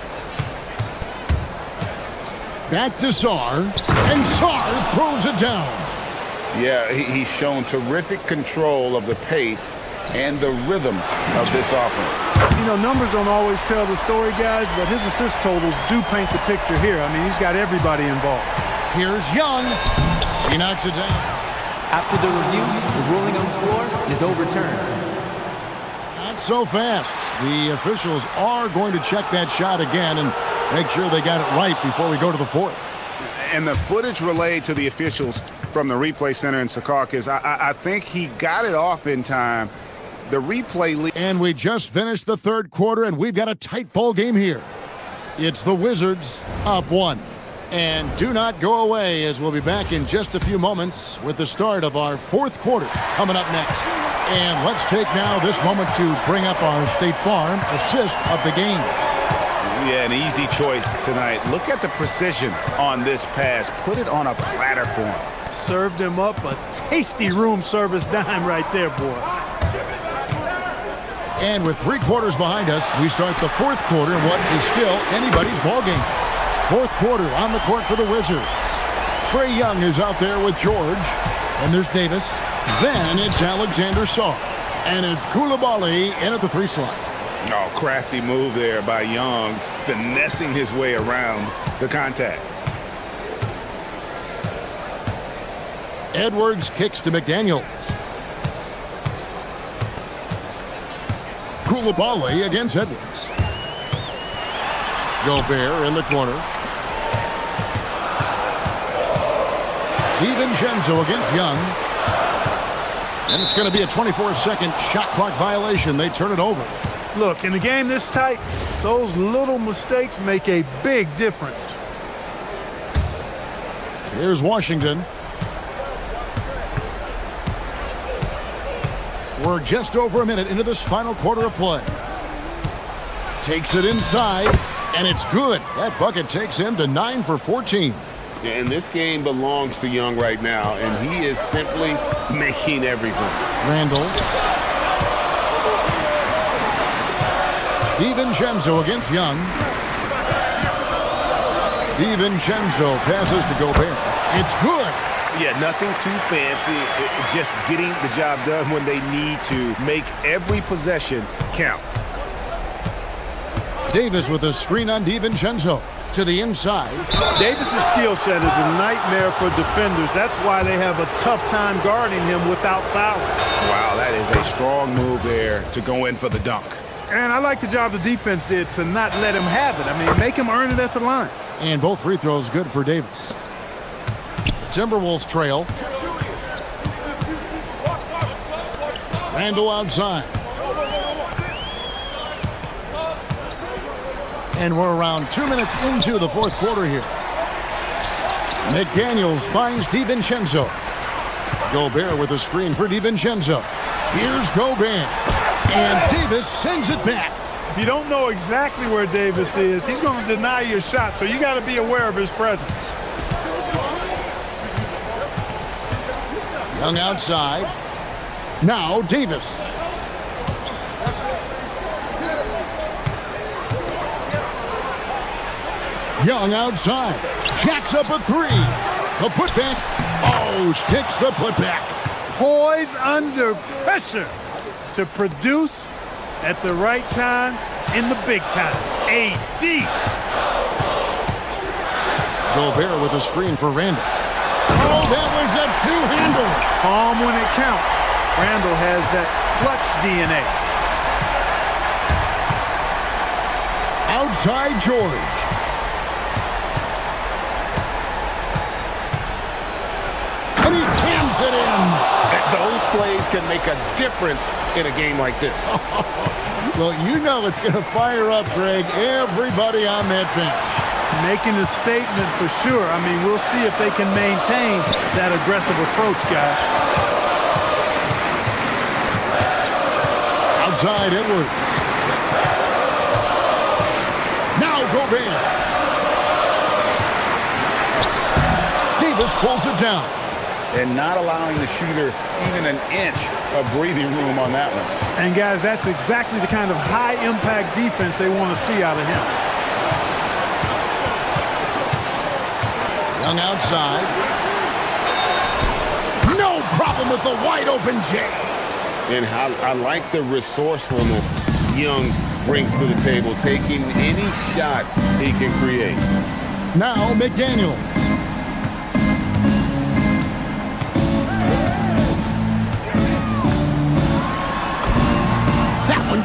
Speaker 5: Back to Sarr, and Sarr throws it down.
Speaker 8: Yeah, he's shown terrific control of the pace and the rhythm of this offense.
Speaker 9: You know, numbers don't always tell the story, guys, but his assist totals do paint the picture here. I mean, he's got everybody involved.
Speaker 5: Here's Young. He knocks it down.
Speaker 10: After the review, the ruling on the floor is overturned.
Speaker 5: Not so fast. The officials are going to check that shot again and make sure they got it right before we go to the 4th.
Speaker 8: And the footage relayed to the officials from the replay center in Secaucus, I think he got it off in time. The replay...
Speaker 5: And we just finished the 3rd quarter, and we've got a tight ball game here. It's the Wizards up 1. And do not go away, as we'll be back in just a few moments with the start of our 4th quarter coming up next. And let's take now this moment to bring up our State Farm assist of the game.
Speaker 8: Yeah, an easy choice tonight. Look at the precision on this pass. Put it on a platter for him.
Speaker 9: Served him up a tasty room service dime right there, boy.
Speaker 5: And with 3 quarters behind us, we start the 4th quarter in what is still anybody's ball game. 4th quarter on the court for the Wizards. Trae Young is out there with George. And there's Davis. Then it's Alexander Saar. And it's Koulibaly in at the 3 slot.
Speaker 8: Oh, crafty move there by Young, finessing his way around the contact.
Speaker 5: Edwards kicks to McDaniels. Koulibaly against Edwards. Gobert in the corner. DiVincenzo against Young. And it's going to be a 24-second shot clock violation. They turn it over.
Speaker 9: Look, in a game this tight, those little mistakes make a big difference.
Speaker 5: Here's Washington. We're just over a minute into this final quarter of play. Takes it inside, and it's good. That bucket takes him to 9 for 14.
Speaker 7: And this game belongs to Young right now, and he is simply making everything.
Speaker 5: Randall. DiVincenzo against Young. DiVincenzo passes to Gobert. It's good.
Speaker 8: Yeah, nothing too fancy. Just getting the job done when they need to. Make every possession count.
Speaker 5: Davis with a screen on DiVincenzo. To the inside.
Speaker 9: Davis's skill set is a nightmare for defenders. That's why they have a tough time guarding him without fouling.
Speaker 8: Wow, that is a strong move there to go in for the dunk.
Speaker 9: And I like the job the defense did to not let him have it. I mean, make him earn it at the line.
Speaker 5: And both free throws good for Davis. The Timberwolves trail. Randall outside. And we're around 2 minutes into the fourth quarter here. McDaniels finds DiVincenzo. Gobert with a screen for DiVincenzo. Here's Gobert. And Davis sends it back.
Speaker 9: If you don't know exactly where Davis is, he's going to deny your shot, so you got to be aware of his presence.
Speaker 5: Young outside. Now Davis. Young outside. Jacks up a 3. The putback. Oh, sticks the putback.
Speaker 9: Poise under pressure to produce at the right time in the big time. AD.
Speaker 5: Gobert with a screen for Randall. Oh, that was a two-handle.
Speaker 9: Calm when it counts. Randall has that clutch DNA.
Speaker 5: Outside George. And he jams it in.
Speaker 7: Those plays can make a difference in a game like this.
Speaker 5: Well, you know it's going to fire up, Greg, everybody on that bench.
Speaker 9: Making a statement for sure. I mean, we'll see if they can maintain that aggressive approach, guys.
Speaker 5: Outside Edwards. Now Gobert. Davis pulls it down.
Speaker 8: And not allowing the shooter even an inch of breathing room on that one.
Speaker 9: And, guys, that's exactly the kind of high-impact defense they want to see out of him.
Speaker 5: Young outside. No problem with the wide-open J.
Speaker 7: And I like the resourcefulness Young brings to the table, taking any shot he can create.
Speaker 5: Now McDaniel.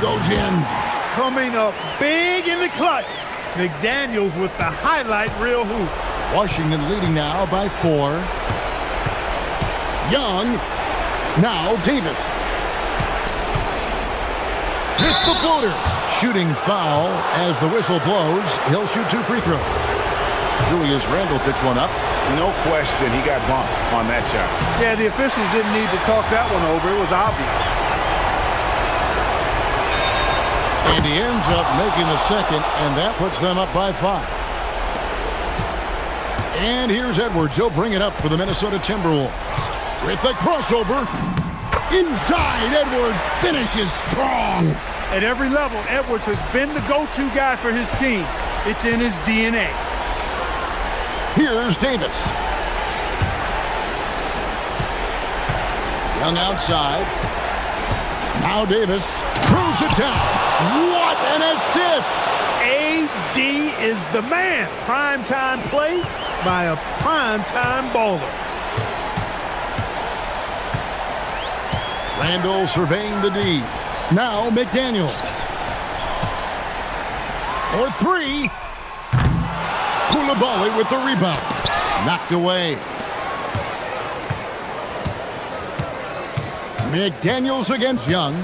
Speaker 5: Goes in.
Speaker 9: Coming up big in the clutch. McDaniels with the highlight reel hoop.
Speaker 5: Washington leading now by 4. Young. Now Davis. Hit the floater. Shooting foul as the whistle blows. He'll shoot 2 free throws. Julius Randle picks one up.
Speaker 8: No question he got bumped on that shot.
Speaker 9: Yeah, the officials didn't need to talk that one over. It was obvious.
Speaker 5: And he ends up making the second, and that puts them up by 5. And here's Edwards. He'll bring it up for the Minnesota Timberwolves. With the crossover. Inside, Edwards finishes strong.
Speaker 9: At every level, Edwards has been the go-to guy for his team. It's in his DNA.
Speaker 5: Here's Davis. Young outside. Now Davis throws it down. What an assist!
Speaker 9: AD is the man. Primetime play by a primetime baller.
Speaker 5: Randall surveying the D. Now McDaniel. For three. Koulibaly with the rebound. Knocked away. McDaniels against Young.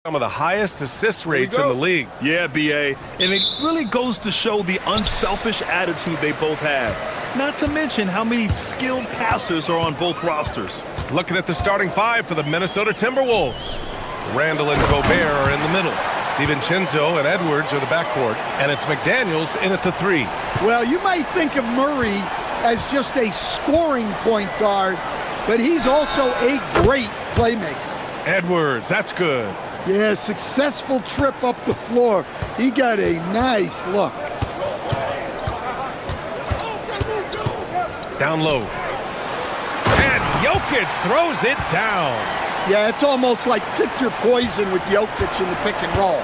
Speaker 1: Some of the highest assist rates in the league.
Speaker 3: Yeah, BA. And it really goes to show the unselfish attitude they both have. Not to mention how many skilled passers are on both rosters.
Speaker 1: Looking at the starting five for the Minnesota Timberwolves. Randall and Gobert are in the middle. DiVincenzo and Edwards are the backcourt. And it's McDaniels in at the three.
Speaker 2: Well, you might think of Murray as just a scoring point guard, but he's also a great playmaker.
Speaker 1: Edwards, that's good.
Speaker 2: Yeah, successful trip up the floor. He got a nice look.
Speaker 1: Down low. And Jokic throws it down.
Speaker 2: Yeah, it's almost like pick your poison with Jokic in the pick and roll.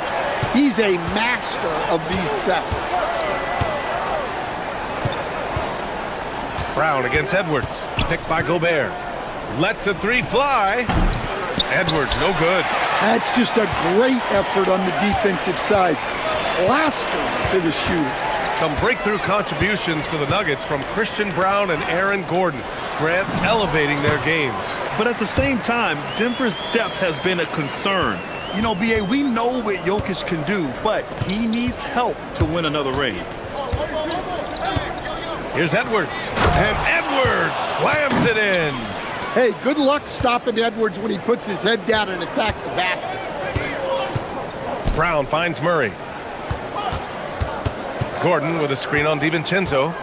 Speaker 2: He's a master of these sets.
Speaker 1: Brown against Edwards. Picked by Gobert. Lets the three fly. Edwards, no good.
Speaker 2: That's just a great effort on the defensive side. Plastered to the shooter.
Speaker 1: Some breakthrough contributions for the Nuggets from Christian Brown and Aaron Gordon. Grant elevating their games.
Speaker 3: But at the same time, Denver's depth has been a concern. You know, BA, we know what Jokic can do, but he needs help to win another ring.
Speaker 1: Here's Edwards. And Edwards slams it in.
Speaker 2: Hey, good luck stopping Edwards when he puts his head down and attacks the basket.
Speaker 1: Brown finds Murray. Gordon with a screen on DiVincenzo.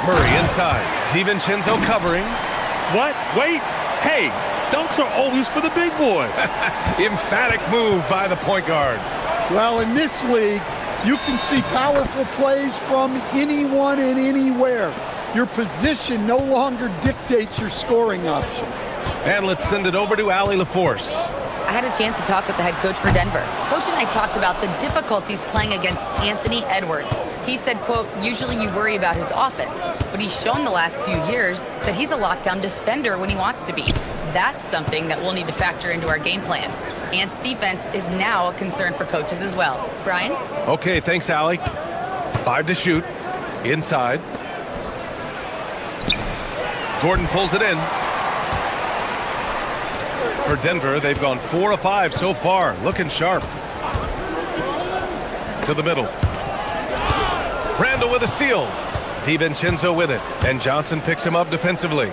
Speaker 1: Murray inside. DiVincenzo covering.
Speaker 3: What? Wait. Hey, dunks are always for the big boys.
Speaker 1: Emphatic move by the point guard.
Speaker 2: Well, in this league, you can see powerful plays from anyone and anywhere. Your position no longer dictates your scoring options.
Speaker 1: And let's send it over to Allie LaForce.
Speaker 4: I had a chance to talk with the head coach for Denver. Coach and I talked about the difficulties playing against Anthony Edwards. He said, quote, usually you worry about his offense, but he's shown the last few years that he's a lockdown defender when he wants to be. That's something that we'll need to factor into our game plan. Ant's defense is now a concern for coaches as well. Brian?
Speaker 1: Okay, thanks, Allie. 5 to shoot. Inside. Gordon pulls it in. For Denver, they've gone 4 of 5 so far. Looking sharp. To the middle. Randall with a steal. DiVincenzo with it. And Johnson picks him up defensively.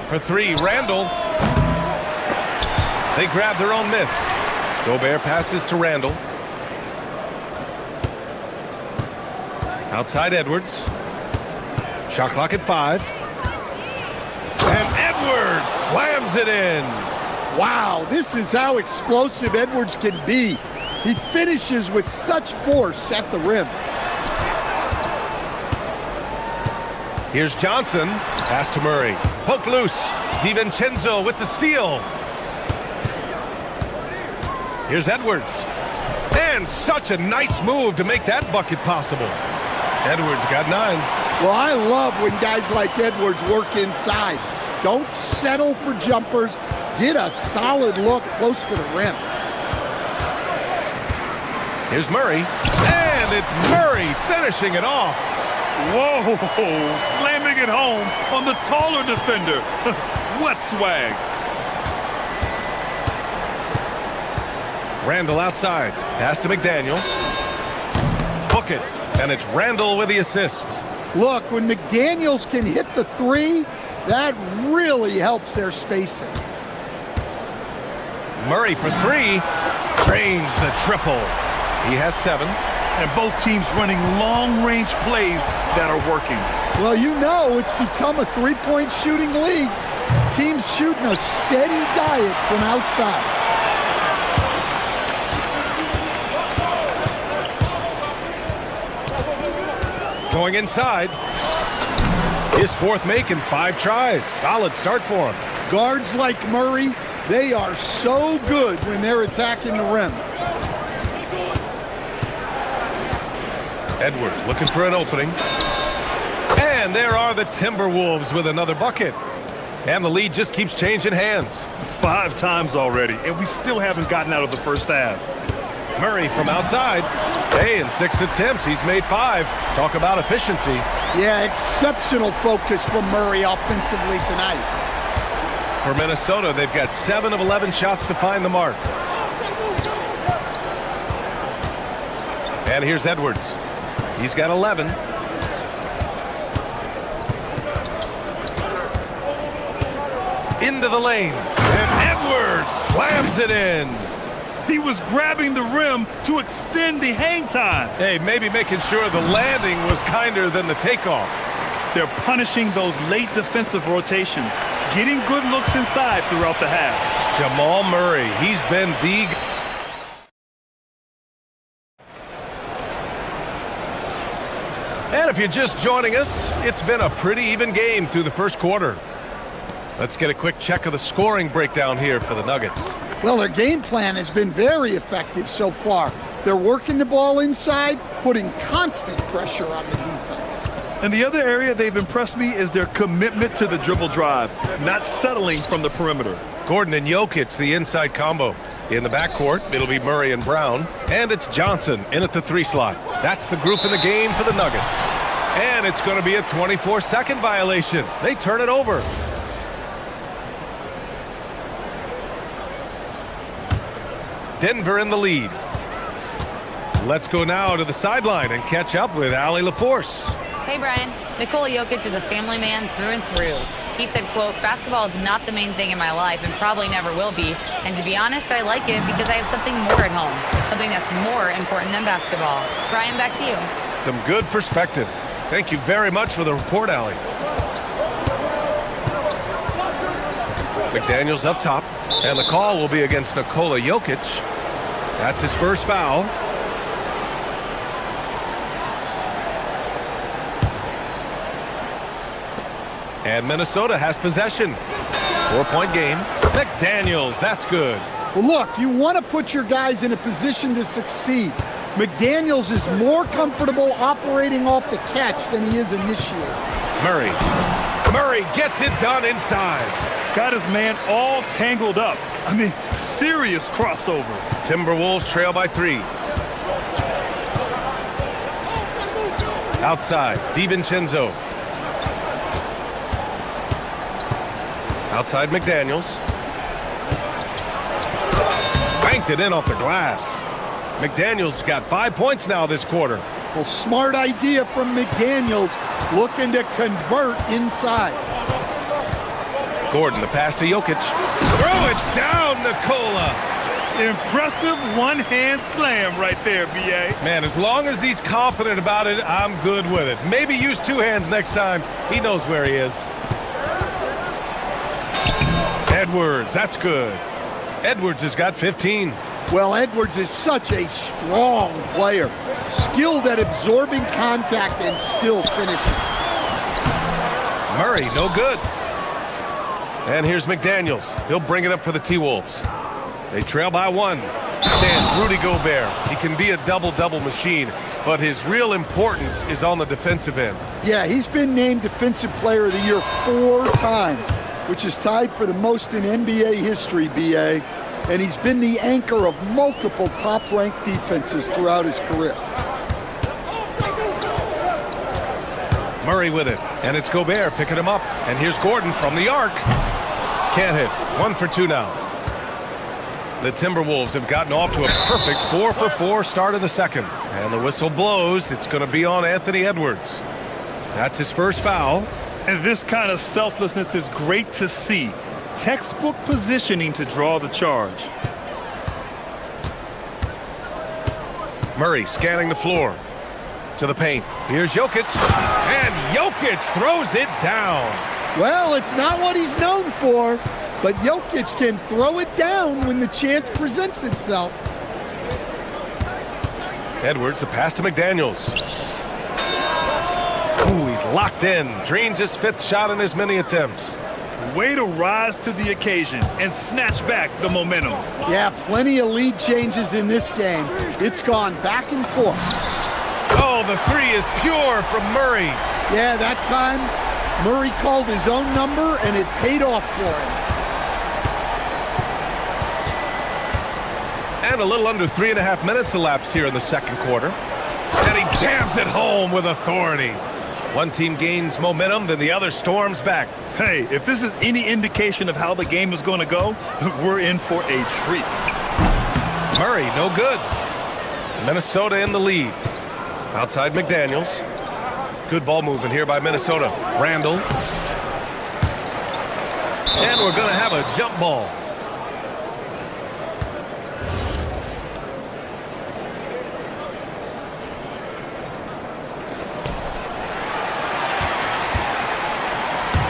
Speaker 1: For 3, Randall. They grab their own miss. Gobert passes to Randall. Outside Edwards. Shot clock at 5. And Edwards slams it in.
Speaker 2: Wow, this is how explosive Edwards can be. He finishes with such force at the rim.
Speaker 1: Here's Johnson. Pass to Murray. Poke loose. DiVincenzo with the steal. Here's Edwards. And such a nice move to make that bucket possible. Edwards got 9.
Speaker 2: Well, I love when guys like Edwards work inside. Don't settle for jumpers. Get a solid look close to the rim.
Speaker 1: Here's Murray. And it's Murray finishing it off.
Speaker 3: Whoa, slamming it home on the taller defender. What swag.
Speaker 1: Randall outside. Pass to McDaniels. Book it. And it's Randall with the assist.
Speaker 2: Look, when McDaniels can hit the 3, that really helps their spacing.
Speaker 1: Murray for 3. Drains the triple. He has 7.
Speaker 3: And both teams running long-range plays that are working.
Speaker 2: Well, you know it's become a three-point shooting league. Teams shooting a steady diet from outside.
Speaker 1: Going inside. His 4th make in 5 tries. Solid start for him.
Speaker 2: Guards like Murray, they are so good when they're attacking the rim.
Speaker 1: Edwards looking for an opening. And there are the Timberwolves with another bucket. And the lead just keeps changing hands.
Speaker 3: 5 times already, and we still haven't gotten out of the first half.
Speaker 1: Murray from outside. Hey, in 6 attempts, he's made 5. Talk about efficiency.
Speaker 2: Yeah, exceptional focus from Murray offensively tonight.
Speaker 1: For Minnesota, they've got 7 of 11 shots to find the mark. And here's Edwards. He's got 11. Into the lane. And Edwards slams it in.
Speaker 3: He was grabbing the rim to extend the hang time.
Speaker 1: Hey, maybe making sure the landing was kinder than the takeoff.
Speaker 3: They're punishing those late defensive rotations, getting good looks inside throughout the half.
Speaker 1: Jamal Murray, he's been the... And if you're just joining us, it's been a pretty even game through the first quarter. Let's get a quick check of the scoring breakdown here for the Nuggets.
Speaker 2: Well, their game plan has been very effective so far. They're working the ball inside, putting constant pressure on the defense.
Speaker 3: And the other area they've impressed me is their commitment to the dribble drive, not settling from the perimeter.
Speaker 1: Gordon and Jokic, the inside combo. In the backcourt, it'll be Murray and Brown. And it's Johnson in at the 3 slot. That's the group in the game for the Nuggets. And it's going to be a 24-second violation. They turn it over. Denver in the lead. Let's go now to the sideline and catch up with Allie LaForce.
Speaker 4: Hey, Brian. Nikola Jokic is a family man through and through. He said, quote, "Basketball is not the main thing in my life and probably never will be. And to be honest, I like it because I have something more at home, something that's more important than basketball." Brian, back to you.
Speaker 1: Some good perspective. Thank you very much for the report, Allie. McDaniels up top, and the call will be against Nikola Jokic. That's his first foul. And Minnesota has possession. 4-point game. McDaniels, that's good.
Speaker 2: Well, look, you want to put your guys in a position to succeed. McDaniels is more comfortable operating off the catch than he is initiating.
Speaker 1: Murray. Murray gets it done inside.
Speaker 3: Got his man all tangled up. I mean, serious crossover.
Speaker 1: Timberwolves trail by 3. Outside, DiVincenzo. Outside McDaniels. Banked it in off the glass. McDaniels got 5 points now this quarter.
Speaker 2: Well, smart idea from McDaniels, looking to convert inside.
Speaker 1: Gordon, the pass to Jokic. Throw it down, Nikola.
Speaker 3: Impressive one-hand slam right there, B.A.
Speaker 1: Man, as long as he's confident about it, I'm good with it. Maybe use 2 hands next time. He knows where he is. Edwards, that's good. Edwards has got 15.
Speaker 2: Well, Edwards is such a strong player, skilled at absorbing contact and still finishing.
Speaker 1: Murray, no good. And here's McDaniels. He'll bring it up for the T-Wolves. They trail by 1. Stands Rudy Gobert. He can be a double-double machine, but his real importance is on the defensive end.
Speaker 2: Yeah, he's been named Defensive Player of the Year 4 times, which is tied for the most in NBA history, B.A., and he's been the anchor of multiple top-ranked defenses throughout his career.
Speaker 1: Murray with it, and it's Gobert picking him up. And here's Gordon from the arc. Can't hit. 1 for 2 now. The Timberwolves have gotten off to a perfect 4 for 4 start in the second. And the whistle blows. It's going to be on Anthony Edwards. That's his first foul.
Speaker 3: And this kind of selflessness is great to see. Textbook positioning to draw the charge.
Speaker 1: Murray scanning the floor. To the paint. Here's Jokic. And Jokic throws it down.
Speaker 2: Well, it's not what he's known for, but Jokic can throw it down when the chance presents itself.
Speaker 1: Edwards, the pass to McDaniels. Ooh, he's locked in. Drains his 5th shot in as many attempts.
Speaker 3: Way to rise to the occasion and snatch back the momentum.
Speaker 2: Yeah, plenty of lead changes in this game. It's gone back and forth.
Speaker 1: Oh, the 3 is pure from Murray.
Speaker 2: Yeah, that time Murray called his own number and it paid off for him.
Speaker 1: And a little under 3.5 minutes elapsed here in the second quarter. And he jams it home with authority. One team gains momentum, then the other storms back.
Speaker 3: Hey, if this is any indication of how the game is going to go, we're in for a treat.
Speaker 1: Murray, no good. Minnesota in the lead. Outside McDaniels. Good ball movement here by Minnesota. Randall. And we're going to have a jump ball.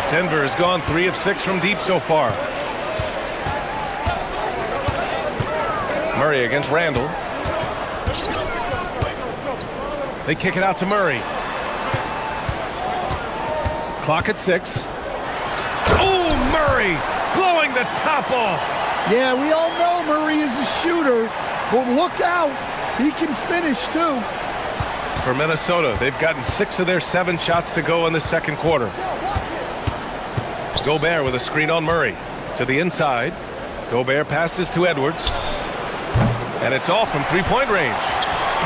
Speaker 1: Denver has gone 3 of 6 from deep so far. Murray against Randall. They kick it out to Murray. Clock at 6. Oh, Murray blowing the top off.
Speaker 2: Yeah, we all know Murray is a shooter, but look out. He can finish, too.
Speaker 1: For Minnesota, they've gotten 6 of their 7 shots to go in the second quarter. Gobert with a screen on Murray. To the inside. Gobert passes to Edwards. And it's off from three-point range.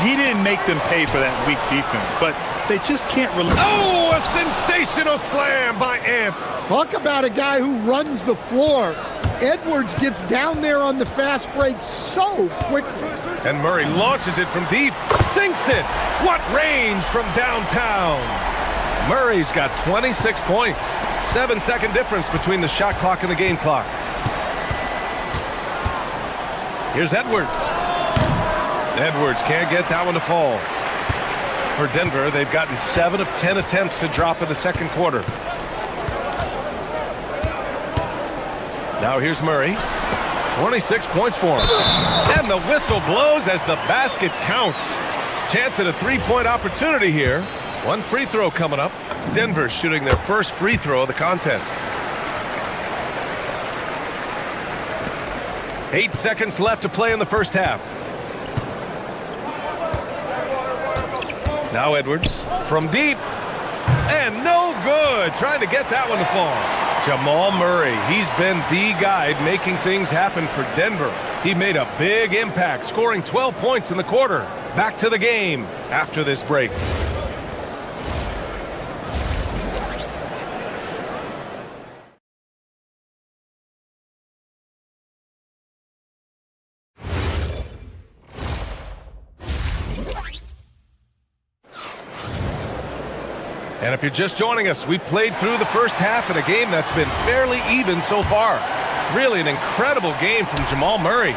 Speaker 3: He didn't make them pay for that weak defense, but they just can't rely.
Speaker 1: Oh, a sensational slam by Amp.
Speaker 2: Talk about a guy who runs the floor. Edwards gets down there on the fast break so quickly.
Speaker 1: And Murray launches it from deep. Sinks it. What range from downtown. Murray's got 26 points. 7-second difference between the shot clock and the game clock. Here's Edwards. Edwards can't get that one to fall. For Denver, they've gotten 7 of 10 attempts to drop in the second quarter. Now here's Murray. 26 points for him. And the whistle blows as the basket counts. Chance at a three-point opportunity here. One free throw coming up. Denver shooting their first free throw of the contest. 8 seconds left to play in the first half. Now Edwards from deep. And no good. Trying to get that one to fall. Jamal Murray, he's been the guy making things happen for Denver. He made a big impact, scoring 12 points in the quarter. Back to the game after this break. And if you're just joining us, we played through the first half in a game that's been fairly even so far. Really an incredible game from Jamal Murray.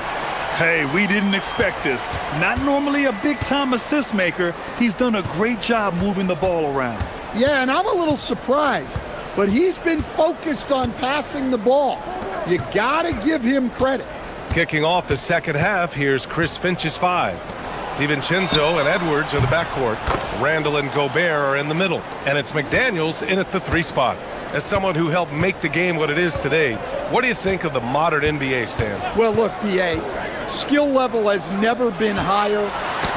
Speaker 3: Hey, we didn't expect this. Not normally a big-time assist maker. He's done a great job moving the ball around.
Speaker 2: Yeah, and I'm a little surprised, but he's been focused on passing the ball. You gotta give him credit.
Speaker 1: Kicking off the second half, here's Chris Finch's 5. DiVincenzo and Edwards are the backcourt. Randall and Gobert are in the middle. And it's McDaniels in at the 3 spot. As someone who helped make the game what it is today, what do you think of the modern NBA, Stan?
Speaker 2: Well, look, B.A., skill level has never been higher.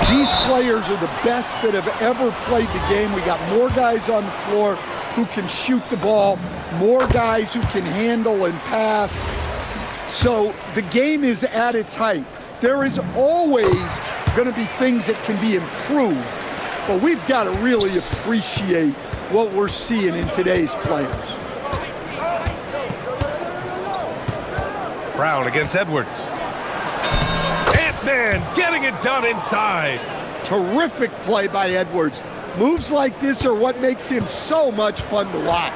Speaker 2: These players are the best that have ever played the game. We got more guys on the floor who can shoot the ball, more guys who can handle and pass. So the game is at its height. There is always going to be things that can be improved, but we've got to really appreciate what we're seeing in today's players.
Speaker 1: Brown against Edwards. Ant-Man getting it done inside.
Speaker 2: Terrific play by Edwards. Moves like this are what makes him so much fun to watch.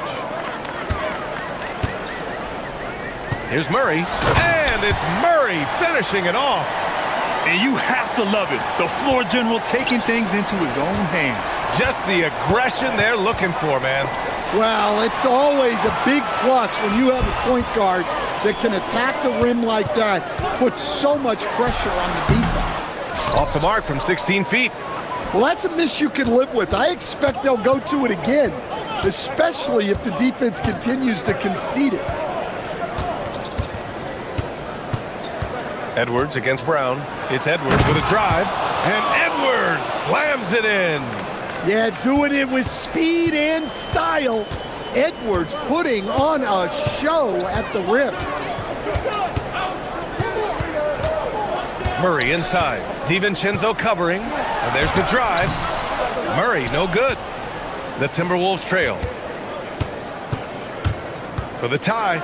Speaker 1: Here's Murray, and it's Murray finishing it off.
Speaker 3: And you have to love it. The floor general taking things into his own hands.
Speaker 1: Just the aggression they're looking for, man.
Speaker 2: Well, it's always a big plus when you have a point guard that can attack the rim like that, puts so much pressure on the defense.
Speaker 1: Off the mark from 16 feet.
Speaker 2: Well, that's a miss you can live with. I expect they'll go to it again, especially if the defense continues to concede it.
Speaker 1: Edwards against Brown. It's Edwards with a drive, and Edwards slams it in.
Speaker 2: Yeah, doing it with speed and style. Edwards putting on a show at the rim.
Speaker 1: Murray inside. DiVincenzo covering, and there's the drive. Murray, no good. The Timberwolves trail. For the tie.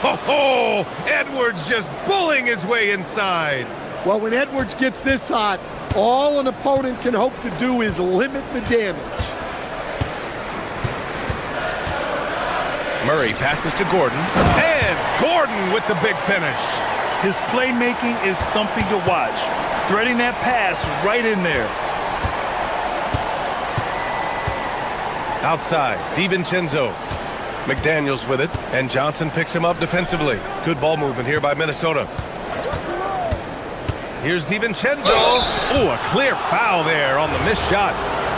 Speaker 1: Oh, Edwards just bullying his way inside.
Speaker 2: Well, when Edwards gets this hot, all an opponent can hope to do is limit the damage.
Speaker 1: Murray passes to Gordon. And Gordon with the big finish.
Speaker 3: His playmaking is something to watch. Threading that pass right in there.
Speaker 1: Outside, DiVincenzo. McDaniels with it, and Johnson picks him up defensively. Good ball movement here by Minnesota. Here's DiVincenzo. Oh, a clear foul there on the missed shot.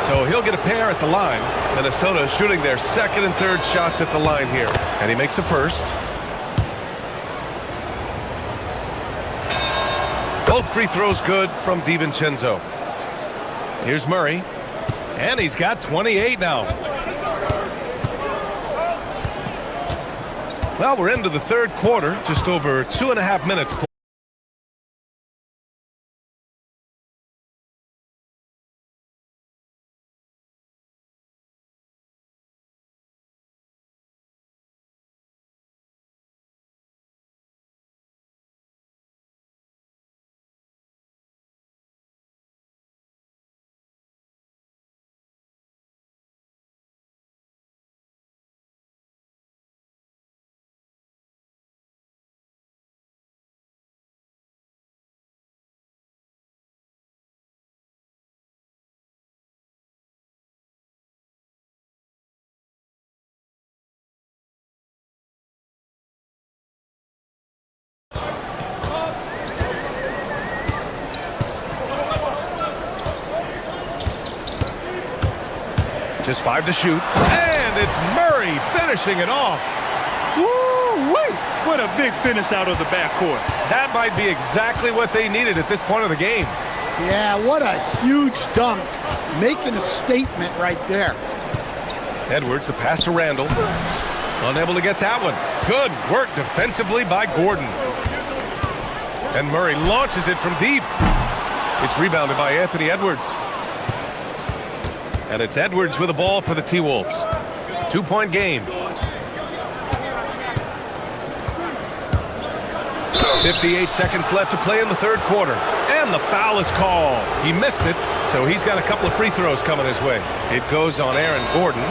Speaker 1: So he'll get a pair at the line. Minnesota is shooting their second and third shots at the line here. And he makes the first. Both free throws good from DiVincenzo. Here's Murray. And he's got 28 now. Well, we're into the third quarter, just over 2.5 minutes. Just 5 to shoot. And it's Murray finishing it off.
Speaker 3: Woo-wee! What a big finish out of the backcourt.
Speaker 1: That might be exactly what they needed at this point of the game.
Speaker 2: Yeah, what a huge dunk. Making a statement right there.
Speaker 1: Edwards, the pass to Randall. Unable to get that one. Good work defensively by Gordon. And Murray launches it from deep. It's rebounded by Anthony Edwards. And it's Edwards with the ball for the T-Wolves. 2-point game. 58 seconds left to play in the third quarter. And the foul is called. He missed it, so he's got a couple of free throws coming his way. It goes on Aaron Gordon.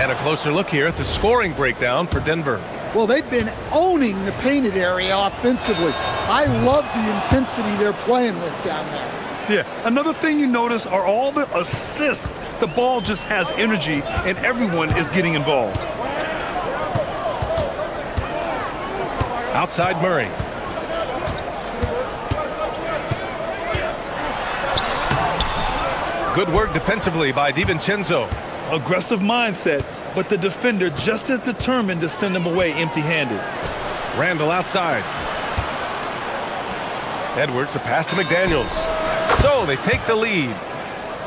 Speaker 1: And a closer look here at the scoring breakdown for Denver.
Speaker 2: Well, they've been owning the painted area offensively. I love the intensity they're playing with down there.
Speaker 3: Yeah, another thing you notice are all the assists. The ball just has energy, and everyone is getting involved.
Speaker 1: Outside Murray. Good work defensively by DiVincenzo.
Speaker 3: Aggressive mindset, but the defender just as determined to send him away empty-handed.
Speaker 1: Randall outside. Edwards, the pass to McDaniels. So they take the lead.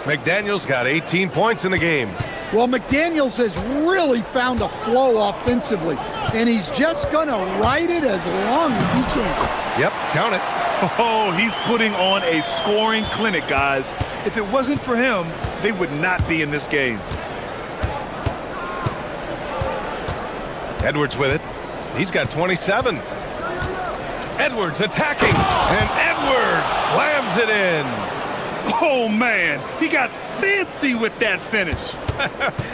Speaker 1: McDaniels got 18 points in the game.
Speaker 2: Well, McDaniels has really found a flow offensively, and he's just going to ride it as long as he can.
Speaker 1: Yep, count it.
Speaker 3: Oh, he's putting on a scoring clinic, guys. If it wasn't for him, they would not be in this game.
Speaker 1: Edwards with it. He's got 27. Edwards attacking, and Edwards slams it in.
Speaker 3: Oh, man, he got fancy with that finish.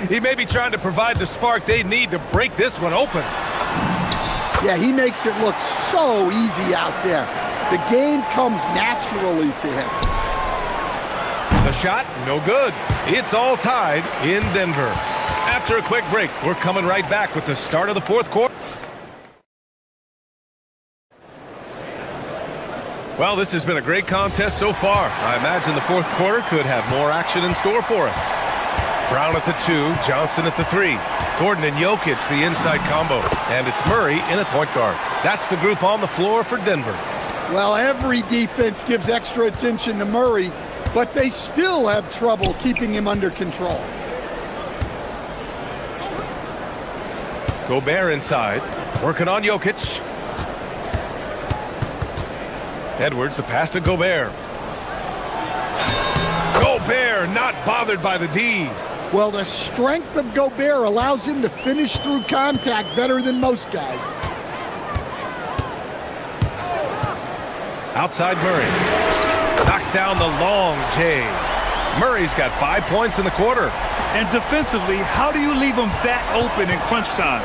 Speaker 1: He may be trying to provide the spark they need to break this one open.
Speaker 2: Yeah, he makes it look so easy out there. The game comes naturally to him.
Speaker 1: The shot, no good. It's all tied in Denver. After a quick break, we're coming right back with the start of the fourth quarter. Well, this has been a great contest so far. I imagine the fourth quarter could have more action in store for us. Brown at the 2, Johnson at the 3. Gordon and Jokic, the inside combo. And it's Murray in at point guard. That's the group on the floor for Denver.
Speaker 2: Well, every defense gives extra attention to Murray, but they still have trouble keeping him under control.
Speaker 1: Gobert inside, working on Jokic. Edwards, the pass to Gobert. Gobert not bothered by the D.
Speaker 2: Well, the strength of Gobert allows him to finish through contact better than most guys.
Speaker 1: Outside Murray. Knocks down the long J. Murray's got 5 points in the quarter.
Speaker 3: And defensively, how do you leave him that open in crunch time?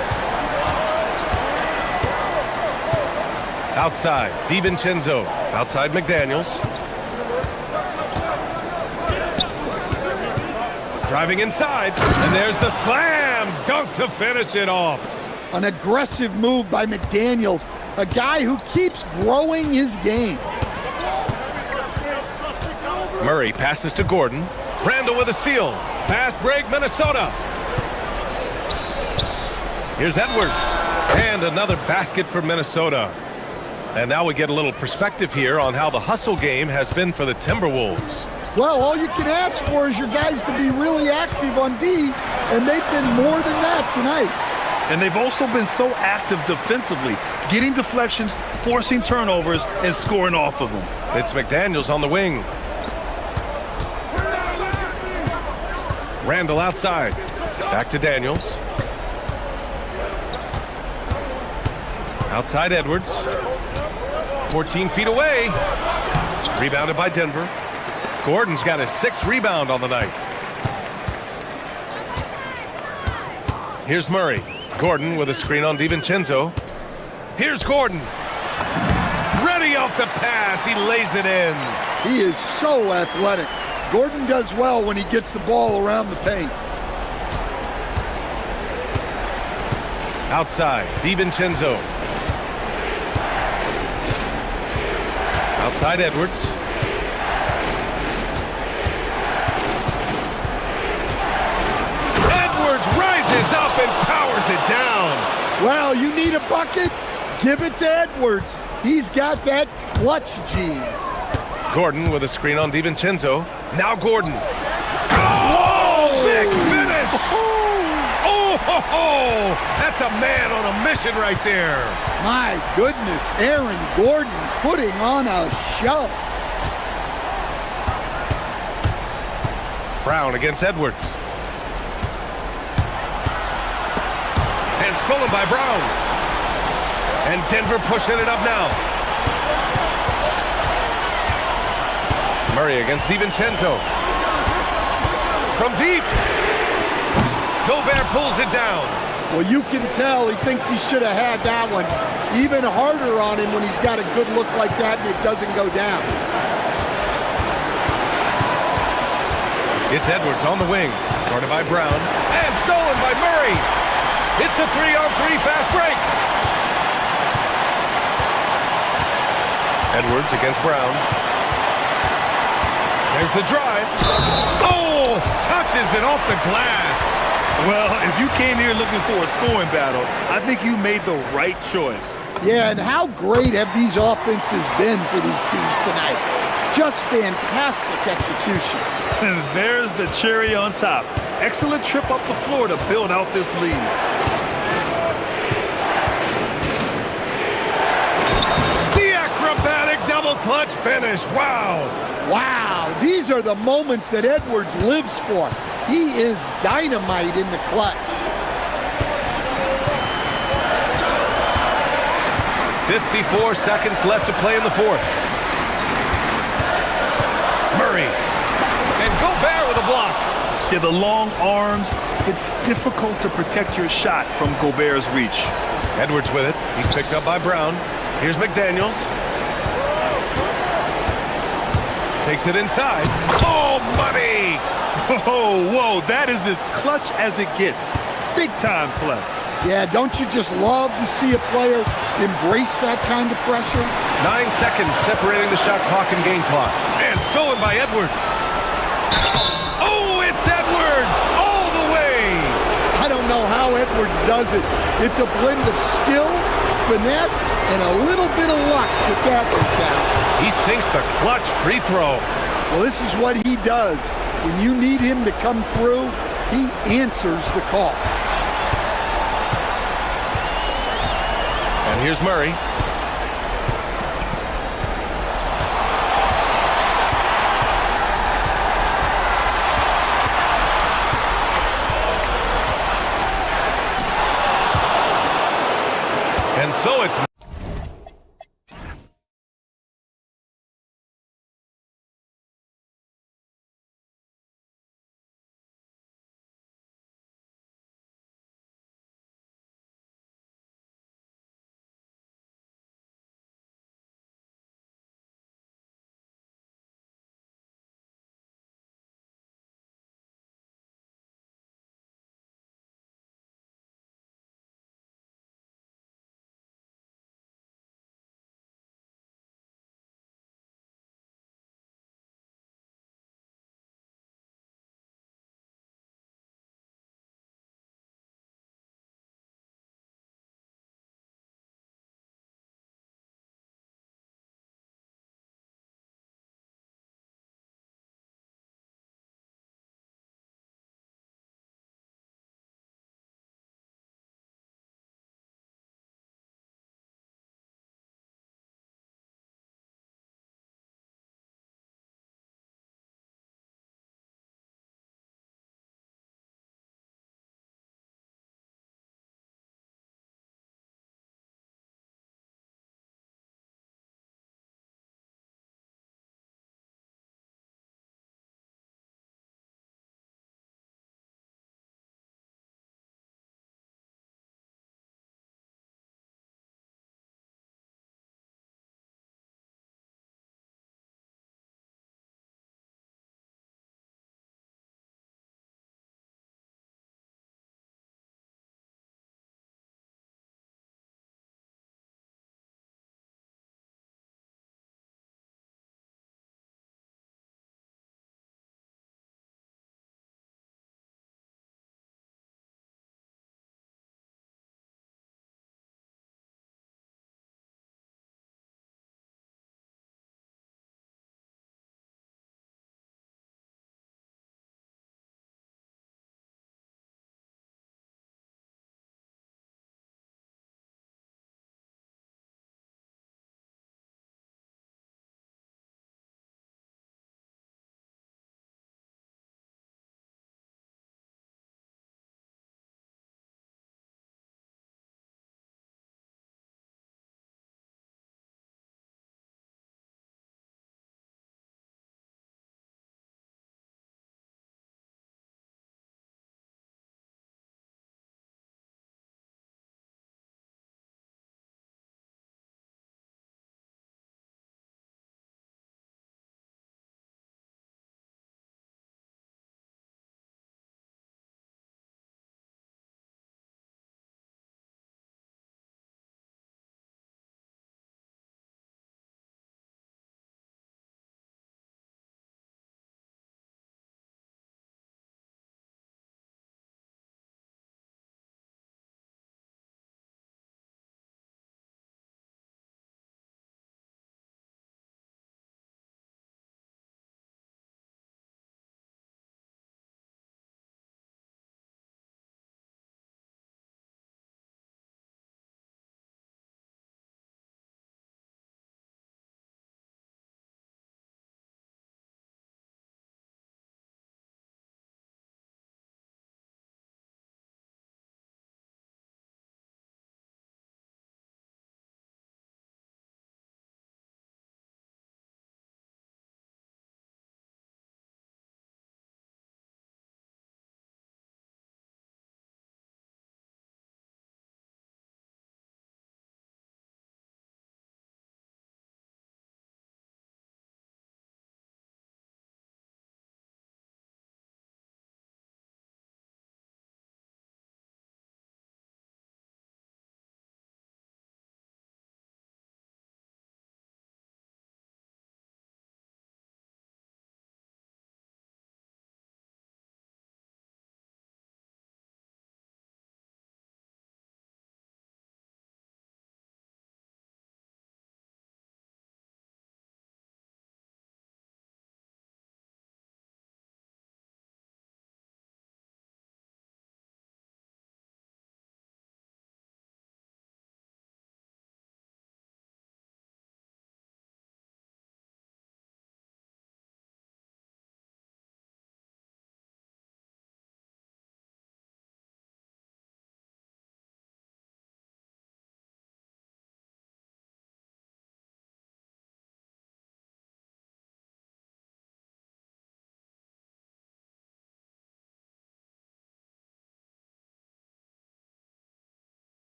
Speaker 1: Outside, DiVincenzo. Outside McDaniels. Driving inside, and there's the slam dunk to finish it off.
Speaker 2: An aggressive move by McDaniels, a guy who keeps growing his game.
Speaker 1: Murray passes to Gordon. Randall with a steal. Fast break, Minnesota. Here's Edwards. And another basket for Minnesota. And now we get a little perspective here on how the hustle game has been for the Timberwolves.
Speaker 2: Well, all you can ask for is your guys to be really active on D, and they've been more than that tonight.
Speaker 3: And they've also been so active defensively, getting deflections, forcing turnovers, and scoring off of them.
Speaker 1: It's McDaniels on the wing. Randall outside. Back to Daniels. Outside Edwards. 14 feet away. Rebounded by Denver. Gordon's got his 6th rebound on the night. Here's Murray. Gordon with a screen on DiVincenzo. Here's Gordon. Ready off the pass. He lays it in.
Speaker 2: He is so athletic. Gordon does well when he gets the ball around the paint.
Speaker 1: Outside, DiVincenzo. Outside Edwards. Edwards rises up and powers it down.
Speaker 2: Well, you need a bucket? Give it to Edwards. He's got that clutch gene.
Speaker 1: Gordon with a screen on DiVincenzo. Now Gordon. Oh, big finish! Oh, that's a man on a mission right there.
Speaker 2: My goodness, Aaron Gordon putting on a show.
Speaker 1: Brown against Edwards. And stolen by Brown. And Denver pushing it up now. Murray against DiVincenzo. From deep. Gobert pulls it down.
Speaker 2: Well, you can tell he thinks he should have had that one. Even harder on him when he's got a good look like that and it doesn't go down.
Speaker 1: It's Edwards on the wing. Guarded by Brown. And stolen by Murray. It's a 3-on-3 fast break. Edwards against Brown. There's the drive. Oh! Touches it off the glass.
Speaker 3: Well, if you came here looking for a scoring battle, I think you made the right choice.
Speaker 2: Yeah, and how great have these offenses been for these teams tonight? Just fantastic execution.
Speaker 3: And there's the cherry on top. Excellent trip up the floor to build out this lead.
Speaker 1: The acrobatic double clutch finish. Wow.
Speaker 2: Wow, these are the moments that Edwards lives for. He is dynamite in the clutch.
Speaker 1: 54 seconds left to play in the fourth. Murray. And Gobert with a block.
Speaker 3: Yeah, the long arms. It's difficult to protect your shot from Gobert's reach.
Speaker 1: Edwards with it. He's picked up by Brown. Here's McDaniels. Takes it inside. Oh, money!
Speaker 3: Oh, whoa, that is as clutch as it gets. Big time play.
Speaker 2: Yeah, don't you just love to see a player embrace that kind of pressure?
Speaker 1: 9 seconds separating the shot clock and game clock. And stolen by Edwards. Oh, it's Edwards all the way.
Speaker 2: I don't know how Edwards does it. It's a blend of skill, finesse, and a little bit of luck with that went down.
Speaker 1: He sinks the clutch free throw.
Speaker 2: Well, this is what he does. When you need him to come through, he answers the call.
Speaker 1: And here's Murray. so it's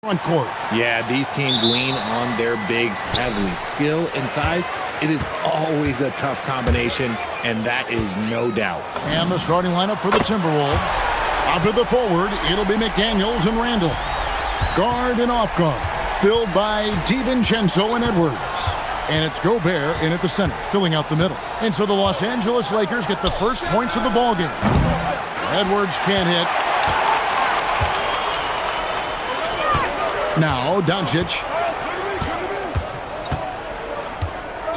Speaker 5: front court.
Speaker 11: Yeah, these teams lean on their bigs heavily. Skill and size, it is always a tough combination, and that is no doubt.
Speaker 5: And the starting lineup for the Timberwolves. Out to the forward, it'll be McDaniels and Randall. Guard and off guard, filled by DiVincenzo and Edwards. And it's Gobert in at the center, filling out the middle. And so the Los Angeles Lakers get the first points of the ballgame. Edwards can't hit. Now Doncic.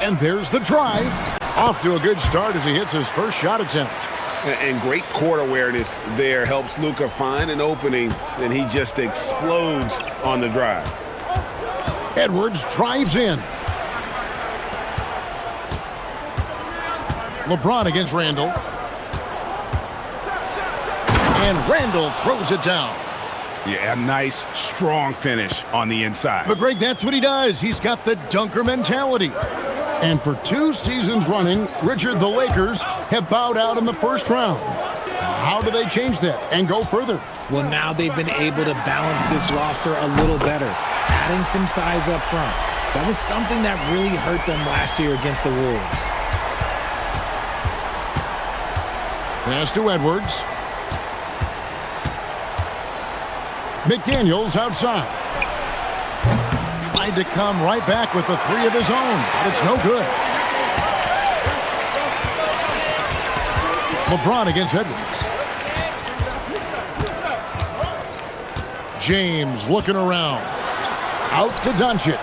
Speaker 5: And there's the drive. Off to a good start as he hits his first shot attempt.
Speaker 8: And great court awareness there helps Luka find an opening, and he just explodes on the drive.
Speaker 5: Edwards drives in. LeBron against Randall. And Randall throws it down.
Speaker 8: Yeah, a nice, strong finish on the inside.
Speaker 5: But Greg, that's what he does. He's got the dunker mentality. And for 2 seasons running, Richard, the Lakers have bowed out in the first round. How do they change that and go further?
Speaker 11: Well, now they've been able to balance this roster a little better, adding some size up front. That was something that really hurt them last year against the Wolves.
Speaker 5: Pass to Edwards. McDaniels outside. Tried to come right back with the 3 of his own, but it's no good. LeBron against Edwards. James looking around. Out to Doncic.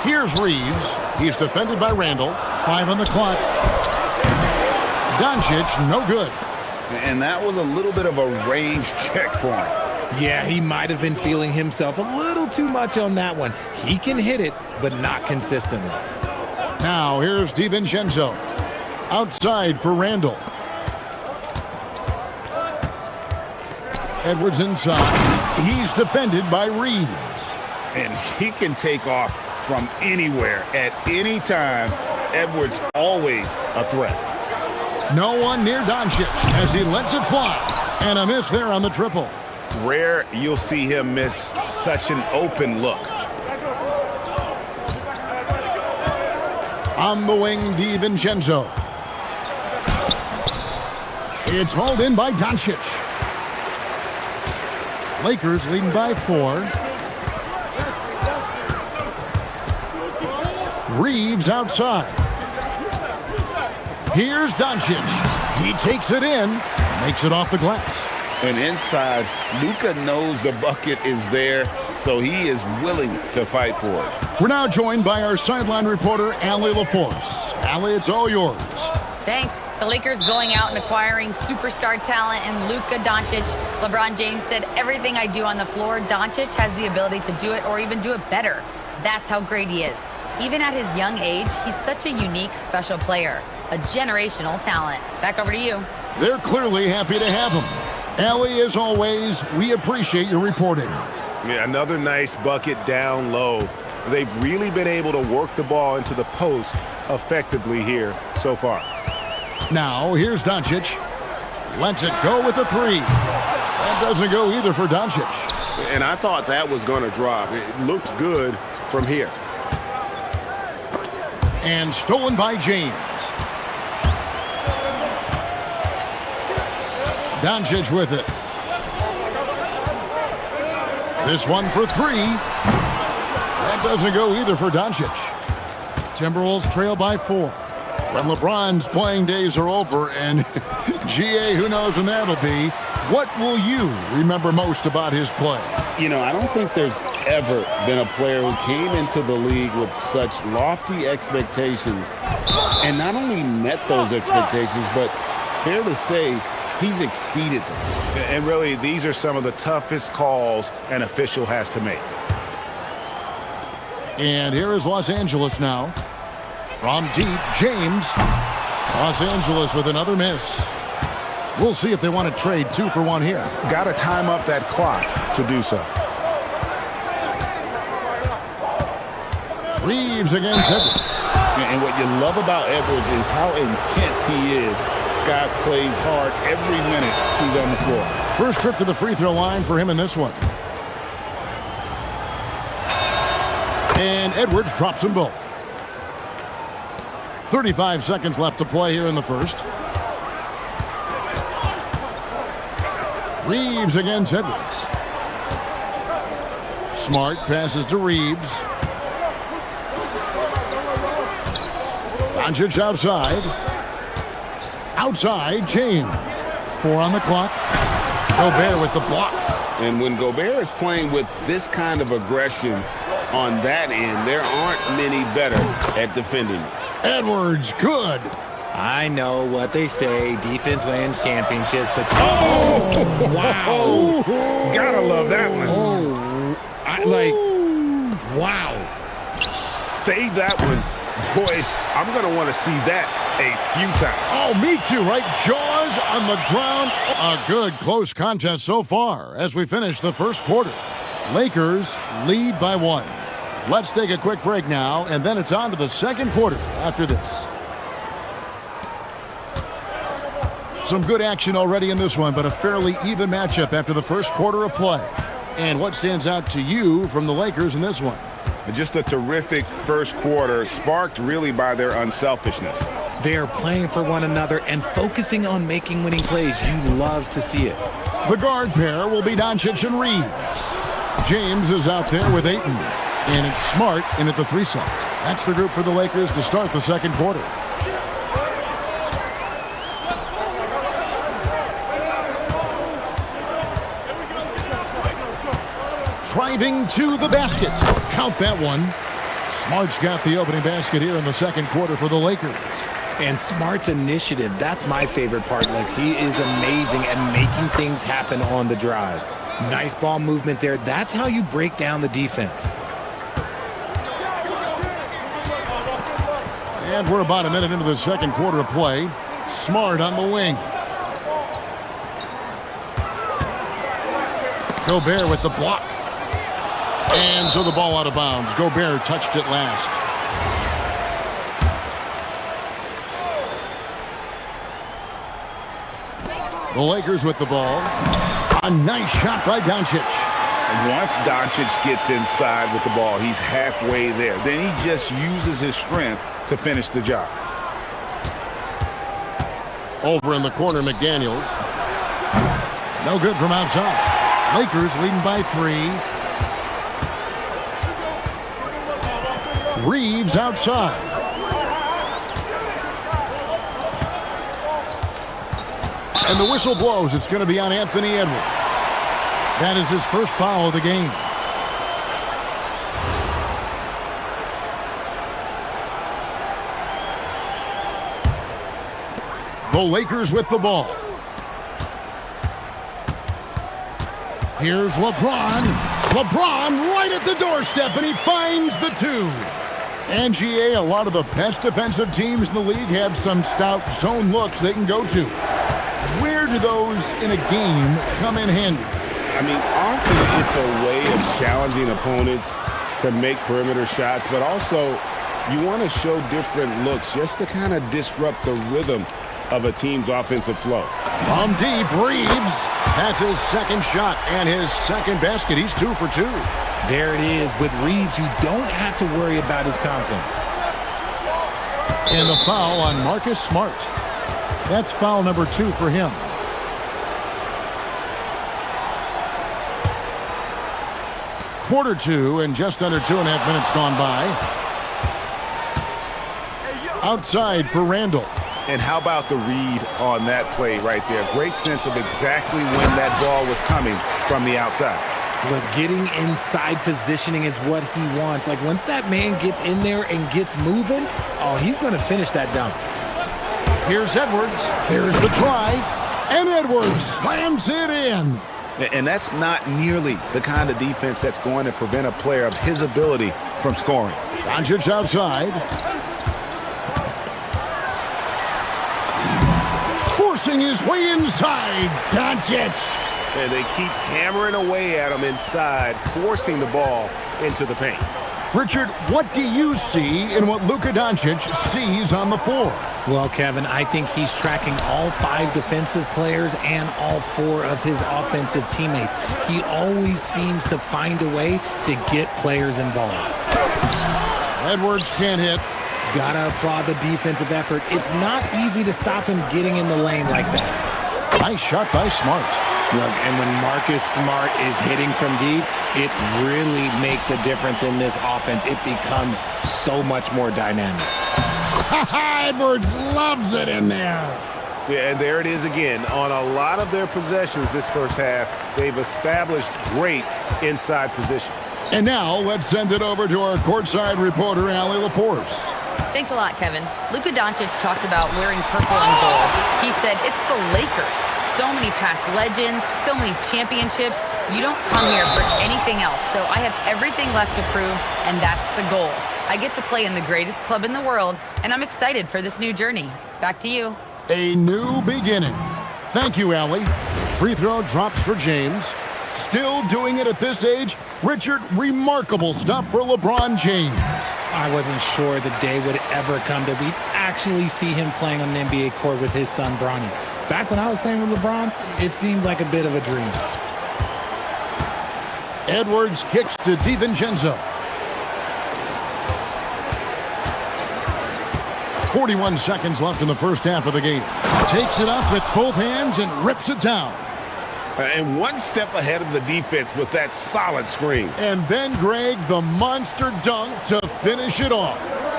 Speaker 5: Here's Reeves. He's defended by Randall. 5 on the clock. Doncic, no good.
Speaker 8: And that was a little bit of a range check for him.
Speaker 11: Yeah, he might have been feeling himself a little too much on that one. He can hit it, but not consistently.
Speaker 5: Now here's DiVincenzo. Outside for Randall. Edwards inside. He's defended by Reeves.
Speaker 8: And he can take off from anywhere at any time. Edwards always a threat.
Speaker 5: No one near Doncic as he lets it fly. And a miss there on the triple.
Speaker 8: Rare you'll see him miss such an open look.
Speaker 5: On the wing, DiVincenzo. It's hauled in by Doncic. Lakers leading by 4. Reeves outside. Here's Doncic. He takes it in, makes it off the glass.
Speaker 8: And inside, Luka knows the bucket is there, so he is willing to fight for it.
Speaker 5: We're now joined by our sideline reporter, Allie LaForce. Allie, it's all yours.
Speaker 4: Thanks. The Lakers going out and acquiring superstar talent and Luka Doncic. LeBron James said, everything I do on the floor, Doncic has the ability to do it or even do it better. That's how great he is. Even at his young age, he's such a unique, special player. A generational talent. Back over to you.
Speaker 5: They're clearly happy to have him. Allie, as always, we appreciate your reporting.
Speaker 8: Yeah, another nice bucket down low. They've really been able to work the ball into the post effectively here so far.
Speaker 5: Now, here's Doncic. Lets it go with a 3. That doesn't go either for Doncic.
Speaker 8: And I thought that was going to drop. It looked good from here.
Speaker 5: And stolen by James. Doncic with it. This one for 3. That doesn't go either for Doncic. Timberwolves trail by 4. When LeBron's playing days are over, and GA, who knows when that'll be, what will you remember most about his play?
Speaker 7: You know, I don't think there's ever been a player who came into the league with such lofty expectations and not only met those expectations, but fair to say, he's exceeded them.
Speaker 8: And really, these are some of the toughest calls an official has to make.
Speaker 5: And here is Los Angeles now. From deep, James. Los Angeles with another miss. We'll see if they want to trade 2 for 1 here.
Speaker 8: Got to time up that clock to do so.
Speaker 5: Reeves against Edwards.
Speaker 7: And what you love about Edwards is how intense he is. Guy plays hard every minute he's on the floor.
Speaker 5: First trip to the free throw line for him in this one. And Edwards drops them both. 35 seconds left to play here in the first. Reeves against Edwards. Smart passes to Reeves. Doncic outside. Outside, James. 4 on the clock. Gobert with the block.
Speaker 7: And when Gobert is playing with this kind of aggression on that end, there aren't many better at defending it.
Speaker 5: Edwards, good.
Speaker 11: I know what they say, defense wins championships, but
Speaker 8: Wow. Gotta love that one.
Speaker 11: wow.
Speaker 8: Save that one. Boys, I'm going to want to see that a few times.
Speaker 5: Oh, me too, right? Jaws on the ground. A good close contest so far as we finish the first quarter. Lakers lead by 1. Let's take a quick break now, and then it's on to the second quarter after this. Some good action already in this one, but a fairly even matchup after the first quarter of play. And what stands out to you from the Lakers in this one?
Speaker 8: Just a terrific first quarter, sparked really by their unselfishness.
Speaker 11: They are playing for one another and focusing on making winning plays. You love to see it.
Speaker 5: The guard pair will be Doncic and Reeves. James is out there with Ayton. And it's Smart in at the 3 slot. That's the group for the Lakers to start the second quarter. Driving to the basket. Count that one. Smart's got the opening basket here in the second quarter for the Lakers.
Speaker 11: And Smart's initiative, that's my favorite part. Like, he is amazing at making things happen on the drive. Nice ball movement there. That's how you break down the defense.
Speaker 5: And we're about a minute into the second quarter of play. Smart on the wing. Gobert with the block. And so the ball out of bounds. Gobert touched it last. The Lakers with the ball. A nice shot by Doncic.
Speaker 8: Once Doncic gets inside with the ball, he's halfway there. Then he just uses his strength to finish the job.
Speaker 5: Over in the corner, McDaniels. No good from outside. Lakers leading by 3. Reeves outside. And the whistle blows. It's going to be on Anthony Edwards. That is his first foul of the game. The Lakers with the ball. Here's LeBron. LeBron right at the doorstep, and he finds the 2. And GA, a lot of the best defensive teams in the league have some stout zone looks they can go to. Where do those in a game come in handy?
Speaker 7: I mean, often it's a way of challenging opponents to make perimeter shots, but also you want to show different looks just to kind of disrupt the rhythm of a team's offensive flow.
Speaker 5: From deep, Reeves. That's his second shot and his second basket. He's 2 for 2.
Speaker 11: There it is. With Reeves, you don't have to worry about his confidence.
Speaker 5: And the foul on Marcus Smart. That's foul number 2 for him. Quarter 2 and just under 2.5 minutes gone by. Outside for Randall.
Speaker 8: And how about the read on that play right there? Great sense of exactly when that ball was coming from the outside.
Speaker 11: Look, getting inside positioning is what he wants. Like, once that man gets in there and gets moving, oh, he's going to finish that dunk.
Speaker 5: Here's Edwards. There's the drive. And Edwards slams it in.
Speaker 8: And that's not nearly the kind of defense that's going to prevent a player of his ability from scoring.
Speaker 5: Doncic outside. Forcing his way inside. Doncic.
Speaker 8: And they keep hammering away at him inside, forcing the ball into the paint.
Speaker 5: Richard, what do you see in what Luka Doncic sees on the floor?
Speaker 11: Well, Kevin, I think he's tracking all 5 defensive players and all 4 of his offensive teammates. He always seems to find a way to get players involved.
Speaker 5: Edwards can't hit.
Speaker 11: Gotta applaud the defensive effort. It's not easy to stop him getting in the lane like that.
Speaker 5: Nice shot by Smart.
Speaker 11: Look, and when Marcus Smart is hitting from deep, it really makes a difference in this offense. It becomes so much more dynamic.
Speaker 5: Edwards loves it in there.
Speaker 8: Yeah, and there it is again. On a lot of their possessions this first half, they've established great inside position.
Speaker 5: And now let's send it over to our courtside reporter, Allie LaForce.
Speaker 4: Thanks a lot, Kevin. Luka Doncic talked about wearing purple and gold. He said, it's the Lakers. So many past legends, so many championships. You don't come here for anything else. So I have everything left to prove, and that's the goal. I get to play in the greatest club in the world, and I'm excited for this new journey. Back to you.
Speaker 5: A new beginning. Thank you, Allie. Free throw drops for James. Still doing it at this age. Richard, remarkable stuff for LeBron James.
Speaker 11: I wasn't sure the day would ever come that we'd actually see him playing on an NBA court with his son, Bronny. Back when I was playing with LeBron, it seemed like a bit of a dream.
Speaker 5: Edwards kicks to DiVincenzo. 41 seconds left in the first half of the game. Takes it up with both hands and rips it down.
Speaker 8: And one step ahead of the defense with that solid screen.
Speaker 5: And then, Greg, the monster dunk to finish it off.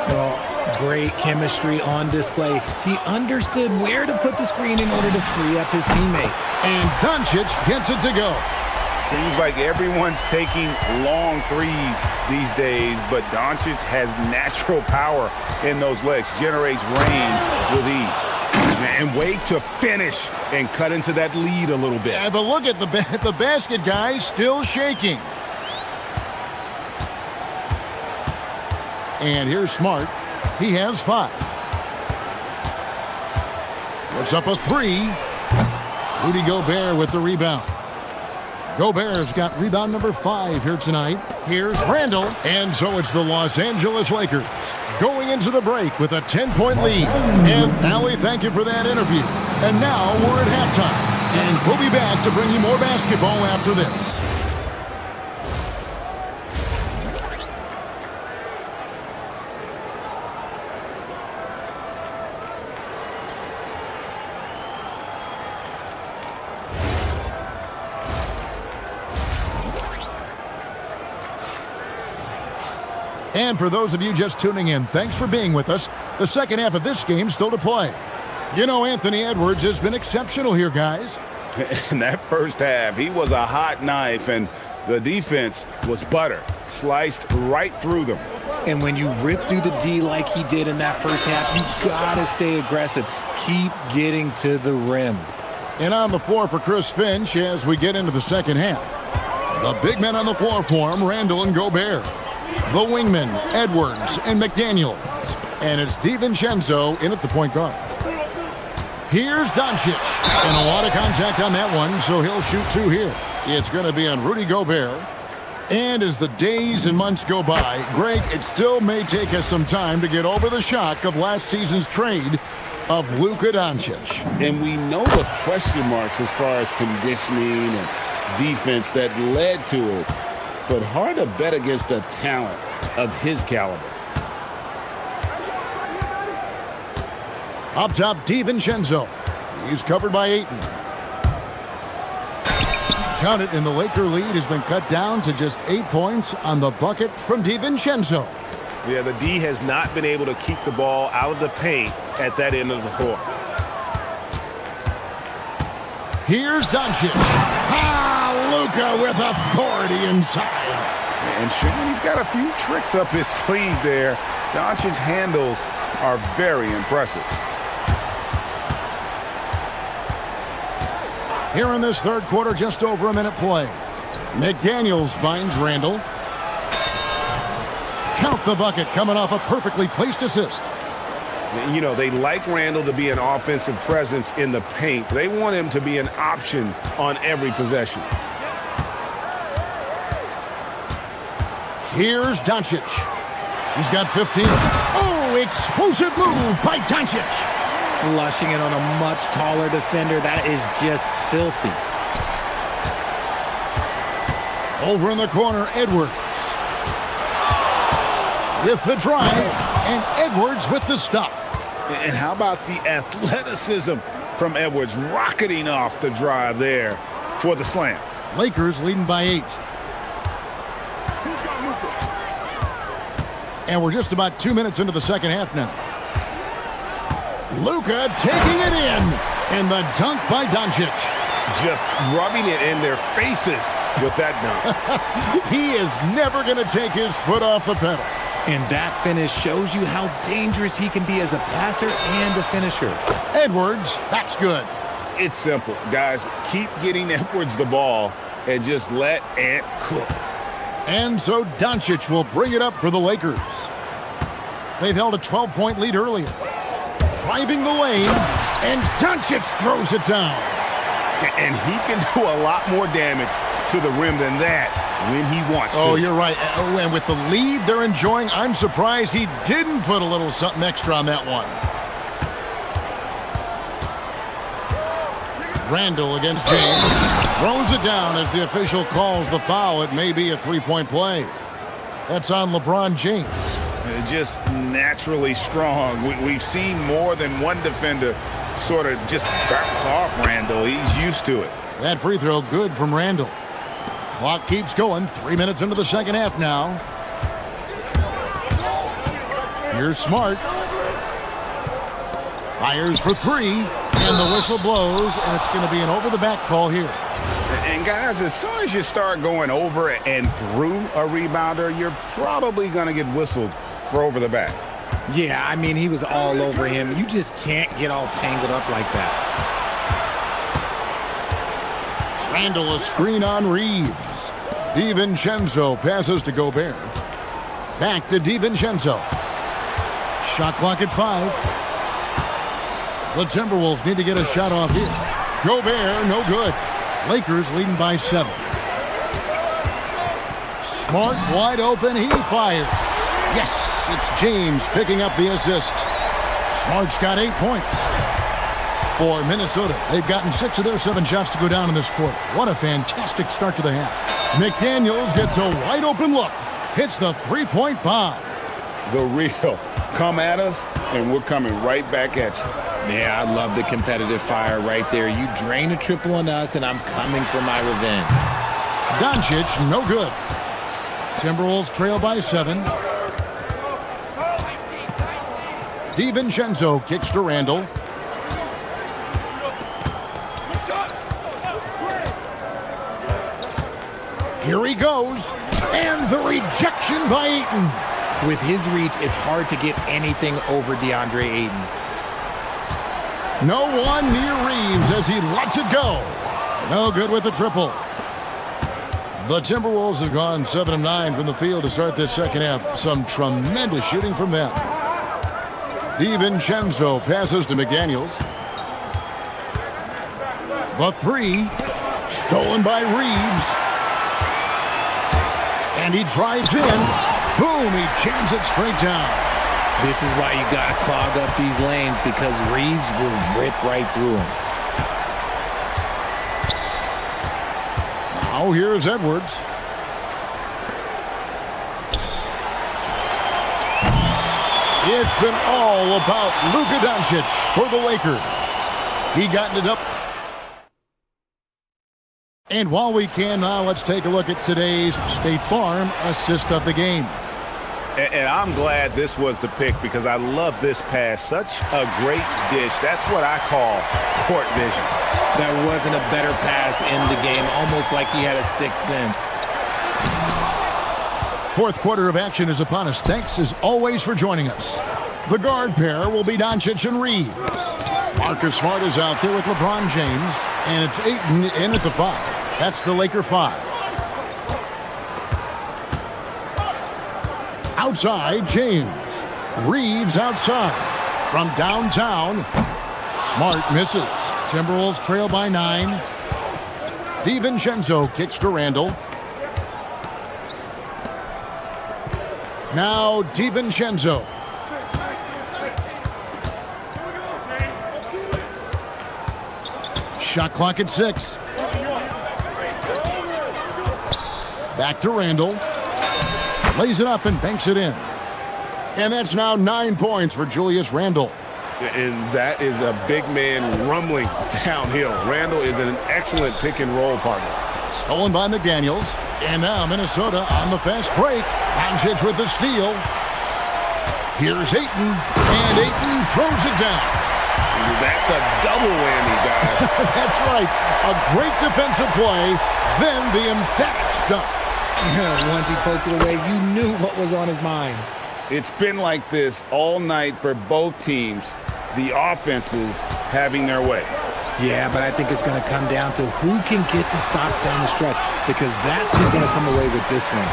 Speaker 11: Well, great chemistry on display. He understood where to put the screen in order to free up his teammate.
Speaker 5: And Doncic gets it to go.
Speaker 8: Seems like everyone's taking long threes these days, but Doncic has natural power in those legs, generates range with ease. And wait to finish and cut into that lead a little bit.
Speaker 5: Yeah, but look at the basket guy still shaking. And here's Smart. He has 5. Puts up a 3. Rudy Gobert with the rebound. Gobert's got rebound number 5 here tonight. Here's Randall. And so it's the Los Angeles Lakers going into the break with a 10-point lead. And Allie, thank you for that interview. And now we're at halftime. And we'll be back to bring you more basketball after this. And for those of you just tuning in, thanks for being with us. The second half of this game still to play. You know, Anthony Edwards has been exceptional here, guys.
Speaker 8: In that first half, he was a hot knife, and the defense was butter, sliced right through them.
Speaker 11: And when you rip through the D like he did in that first half, you gotta stay aggressive. Keep getting to the rim.
Speaker 5: And on the floor for Chris Finch as we get into the second half. The big men on the floor for him, Randall and Gobert. The wingmen, Edwards and McDaniels. And it's DiVincenzo in at the point guard. Here's Doncic. And a lot of contact on that one, so he'll shoot 2 here. It's going to be on Rudy Gobert. And as the days and months go by, Greg, it still may take us some time to get over the shock of last season's trade of Luka Doncic.
Speaker 7: And we know the question marks as far as conditioning and defense that led to it. But hard to bet against the talent of his caliber.
Speaker 5: Up top, DiVincenzo. He's covered by Ayton. Count it, and the Laker lead has been cut down to just 8 points on the bucket from DiVincenzo.
Speaker 8: Yeah, the D has not been able to keep the ball out of the paint at that end of the floor.
Speaker 5: Here's Doncic. Luka with authority inside.
Speaker 8: And sure, he's got a few tricks up his sleeve there. Doncic's handles are very impressive.
Speaker 5: Here in this third quarter, just over a minute play. McDaniels finds Randall. Count the bucket coming off a perfectly placed assist.
Speaker 8: You know, they like Randall to be an offensive presence in the paint. They want him to be an option on every possession.
Speaker 5: Here's Doncic. He's got 15. Oh, explosive move by Doncic.
Speaker 11: Flushing it on a much taller defender. That is just filthy.
Speaker 5: Over in the corner, Edwards. with the drive, and Edwards with the stuff.
Speaker 8: And how about the athleticism from Edwards rocketing off the drive there for the slam?
Speaker 5: Lakers leading by 8. And we're just about 2 minutes into the second half now. Luka taking it in, and the dunk by Doncic.
Speaker 8: Just rubbing it in their faces with that dunk.
Speaker 5: He is never going to take his foot off the pedal.
Speaker 11: And that finish shows you how dangerous he can be as a passer and a finisher.
Speaker 5: Edwards, that's good.
Speaker 8: It's simple, guys. Keep getting Edwards the ball and just let Ant cook.
Speaker 5: And so Doncic will bring it up for the Lakers. They've held a 12-point lead earlier. Driving the lane, and Doncic throws it down.
Speaker 8: And he can do a lot more damage to the rim than that when he wants to.
Speaker 5: Oh, you're right. Oh, and with the lead they're enjoying, I'm surprised he didn't put a little something extra on that one. Randall against James. Throws it down as the official calls the foul. It may be a three-point play. That's on LeBron James.
Speaker 8: Just naturally strong. We've seen more than one defender sort of just bounce off Randall. He's used to it.
Speaker 5: That free throw good from Randall. Clock keeps going. 3 minutes into the second half now. Here's Smart. Fires for 3, and the whistle blows, and it's going to be an over-the-back call here.
Speaker 8: And guys, as soon as you start going over and through a rebounder, you're probably going to get whistled for over the back.
Speaker 11: Yeah, I mean, he was all over him. You just can't get all tangled up like that.
Speaker 5: Randall a screen on Reeves. DiVincenzo passes to Gobert. Back to DiVincenzo. Shot clock at 5. The Timberwolves need to get a shot off here. Gobert, no good. Lakers leading by 7. Smart wide open, he fires. Yes, it's James picking up the assist. Smart's got 8 points. For Minnesota, they've gotten 6 of their 7 shots to go down in this quarter. What a fantastic start to the half. McDaniels gets a wide open look. Hits the three-point bomb.
Speaker 8: The real. Come at us, and we're coming right back at you.
Speaker 11: Yeah, I love the competitive fire right there. You drain a triple on us, and I'm coming for my revenge.
Speaker 5: Doncic, no good. Timberwolves trail by 7. DiVincenzo kicks to Randall. Here he goes. And the rejection by Ayton.
Speaker 11: With his reach, it's hard to get anything over DeAndre Ayton.
Speaker 5: No one near Reeves as he lets it go. No good with the triple. The Timberwolves have gone 7 of 9 from the field to start this second half. Some tremendous shooting from them. DiVincenzo passes to McDaniels. The 3, stolen by Reeves. And he drives in. Boom, he jams it straight down.
Speaker 11: This is why you got to clog up these lanes, because Reeves will rip right through them.
Speaker 5: Now here's Edwards. It's been all about Luka Doncic for the Lakers. He got it up. And while we can now, let's take a look at today's State Farm assist of the game.
Speaker 8: And I'm glad this was the pick because I love this pass. Such a great dish. That's what I call court vision.
Speaker 11: There wasn't a better pass in the game, almost like he had a sixth sense.
Speaker 5: Fourth quarter of action is upon us. Thanks as always for joining us. The guard pair will be Doncic and Reeves. Marcus Smart is out there with LeBron James, and it's Ayton in at the 5. That's the Laker 5. Outside, James. Reeves outside. From downtown, Smart misses. Timberwolves trail by 9. DiVincenzo kicks to Randall. Now DiVincenzo. Shot clock at 6. Back to Randall. Lays it up and banks it in. And that's now 9 points for Julius Randle.
Speaker 7: And that is a big man rumbling downhill. Randle is an excellent pick and roll partner.
Speaker 5: Stolen by McDaniels. And now Minnesota on the fast break. Doncic with the steal. Here's Ayton. And Ayton throws it down.
Speaker 7: That's a double whammy, guys.
Speaker 5: That's right. A great defensive play. Then the emphatic stuff.
Speaker 11: Once he poked it away, you knew what was on his mind.
Speaker 7: It's been like this all night for both teams. The offenses having their way.
Speaker 11: Yeah, but I think it's going to come down to who can get the stops down the stretch, because that's who's going to come away with this one.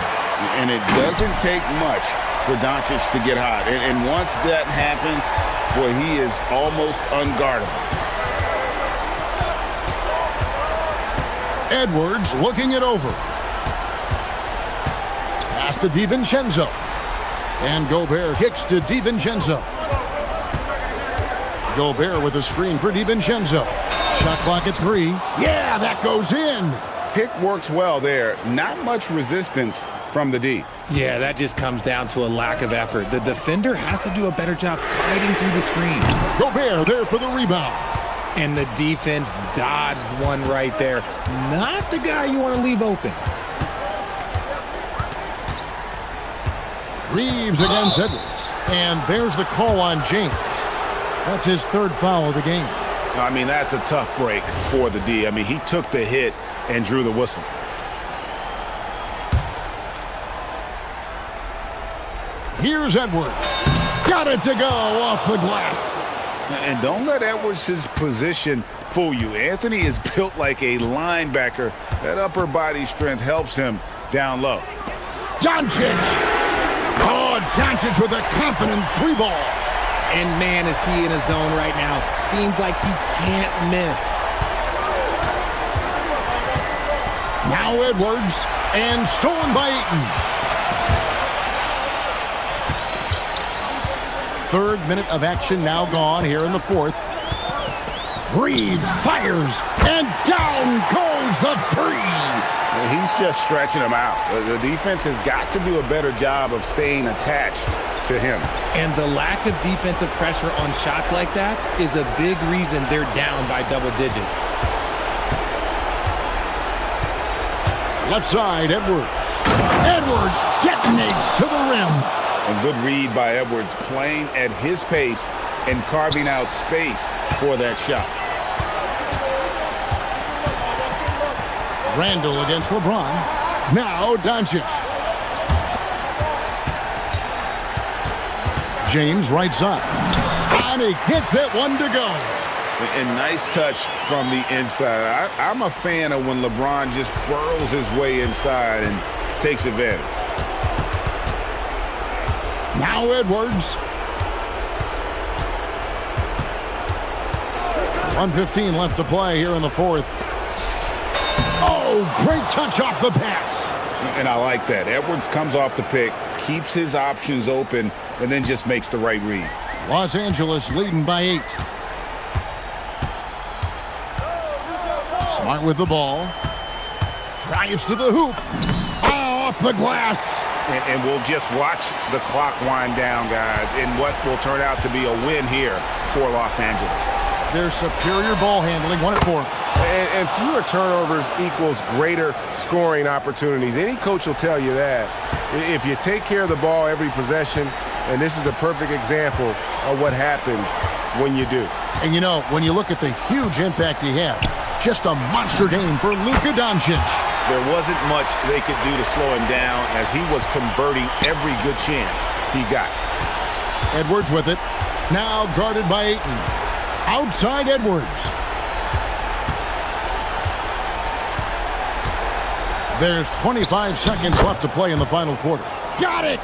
Speaker 7: And it doesn't take much for Doncic to get hot. And once that happens, boy, he is almost unguardable.
Speaker 5: Edwards looking it over. Pass to DiVincenzo. And Gobert kicks to DiVincenzo. Gobert with a screen for DiVincenzo. Shot clock at 3. Yeah, that goes in.
Speaker 7: Pick works well there. Not much resistance from the D.
Speaker 11: Yeah, that just comes down to a lack of effort. The defender has to do a better job fighting through the screen.
Speaker 5: Gobert there for the rebound.
Speaker 11: And the defense dodged one right there. Not the guy you want to leave open.
Speaker 5: Reeves against Edwards. And there's the call on James. That's his 3rd foul of the game.
Speaker 8: I mean, that's a tough break for the D. I mean, he took the hit and drew the whistle.
Speaker 5: Here's Edwards. Got it to go off the glass.
Speaker 8: And don't let Edwards' position fool you. Anthony is built like a linebacker. That upper body strength helps him down low.
Speaker 5: Doncic. Oh, Doncic with a confident 3-ball.
Speaker 11: And man, is he in a zone right now. Seems like he can't miss.
Speaker 5: Now Edwards. And stolen by Ayton. 3rd minute of action now gone here in the 4th. Reeves fires. And down goes the 3.
Speaker 8: He's just stretching him out. The defense has got to do a better job of staying attached to him.
Speaker 11: And the lack of defensive pressure on shots like that is a big reason they're down by double digits.
Speaker 5: Left side, Edwards. Edwards detonates to the rim.
Speaker 8: A good read by Edwards, playing at his pace and carving out space for that shot.
Speaker 5: Randle against LeBron. Now Doncic. James right side. And he hits that one to go.
Speaker 8: And nice touch from the inside. I'm a fan of when LeBron just burrows his way inside and takes advantage.
Speaker 5: Now Edwards. 1:15 left to play here in the 4th. Oh, great touch off the pass.
Speaker 8: And I like that. Edwards comes off the pick, keeps his options open, and then just makes the right read.
Speaker 5: Los Angeles leading by 8. Smart with the ball. Drives to the hoop. Oh, off the glass.
Speaker 8: And we'll just watch the clock wind down, guys, in what will turn out to be a win here for Los Angeles.
Speaker 5: Their superior ball handling, 1-4.
Speaker 12: And fewer turnovers equals greater scoring opportunities. Any coach will tell you that. If you take care of the ball every possession, and this is a perfect example of what happens when you do.
Speaker 5: And you know, when you look at the huge impact he had, just a monster game for Luka Doncic.
Speaker 8: There wasn't much they could do to slow him down as he was converting every good chance he got.
Speaker 5: Edwards with it. Now guarded by Ayton. Outside Edwards. There's 25 seconds left to play in the final quarter. Got it!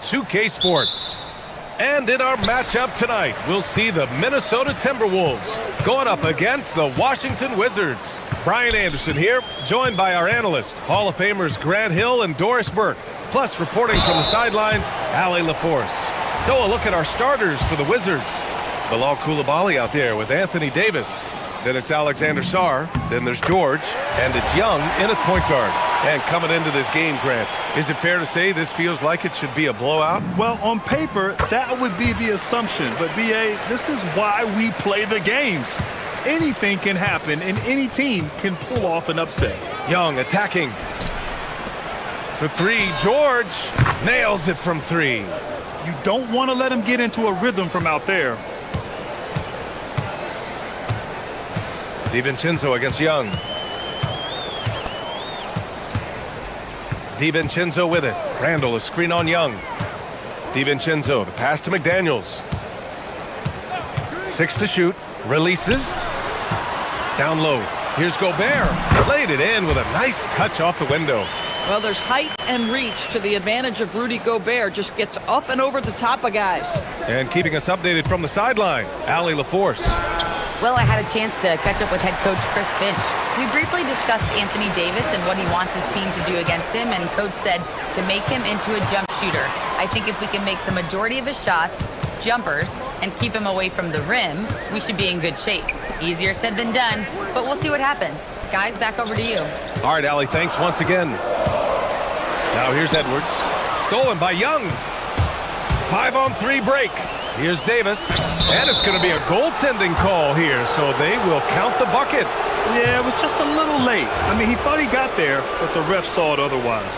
Speaker 1: 2K Sports. And in our matchup tonight, we'll see the Minnesota Timberwolves going up against the Washington Wizards. Brian Anderson here, joined by our analysts, Hall of Famers Grant Hill and Doris Burke, plus reporting from the sidelines, Allie LaForce. So a look at our starters for the Wizards. Bilal Coulibaly out there with Anthony Davis. Then it's Alexander Sarr. Then there's George. And it's Young in at point guard. And coming into this game, Grant, is it fair to say this feels like it should be a blowout?
Speaker 3: Well, on paper, that would be the assumption. But, B.A., this is why we play the games. Anything can happen, and any team can pull off an upset.
Speaker 1: Young attacking. For three, George nails it from three.
Speaker 3: You don't want to let him get into a rhythm from out there.
Speaker 1: DiVincenzo against Young. DiVincenzo with it. Randall, a screen on Young. DiVincenzo, the pass to McDaniels. 6 to shoot. Releases. Down low. Here's Gobert. Laid it in with a nice touch off the window.
Speaker 6: Well, there's height and reach to the advantage of Rudy Gobert. Just gets up and over the top of guys.
Speaker 1: And keeping us updated from the sideline, Allie LaForce.
Speaker 4: Well, I had a chance to catch up with head coach Chris Finch. We briefly discussed Anthony Davis and what he wants his team to do against him, and coach said to make him into a jump shooter. I think if we can make the majority of his shots jumpers and keep him away from the rim, we should be in good shape. Easier said than done, but we'll see what happens. Guys, back over to you.
Speaker 1: All right, Allie, thanks once again. Now here's Edwards. Stolen by Young. 5-on-3 break. Here's Davis, and it's going to be a goaltending call here, so they will count the bucket.
Speaker 3: Yeah, it was just a little late. I mean, he thought he got there, but the ref saw it otherwise.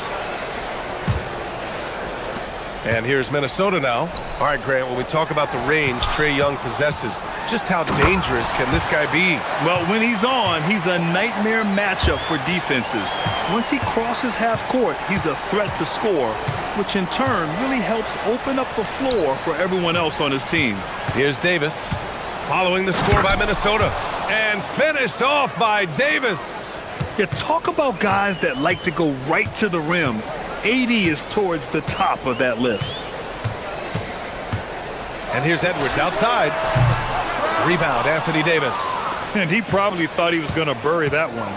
Speaker 1: And here's Minnesota now. All right, Grant, when we talk about the range Trae Young possesses, just how dangerous can this guy be?
Speaker 3: Well, when he's on, he's a nightmare matchup for defenses. Once he crosses half court, he's a threat to score, which in turn really helps open up the floor for everyone else on his team.
Speaker 1: Here's Davis, following the score by Minnesota, and finished off by Davis.
Speaker 3: You talk about guys that like to go right to the rim. AD is towards the top of that list.
Speaker 1: And here's Edwards outside. Rebound, Anthony Davis.
Speaker 3: And he probably thought he was going to bury that one.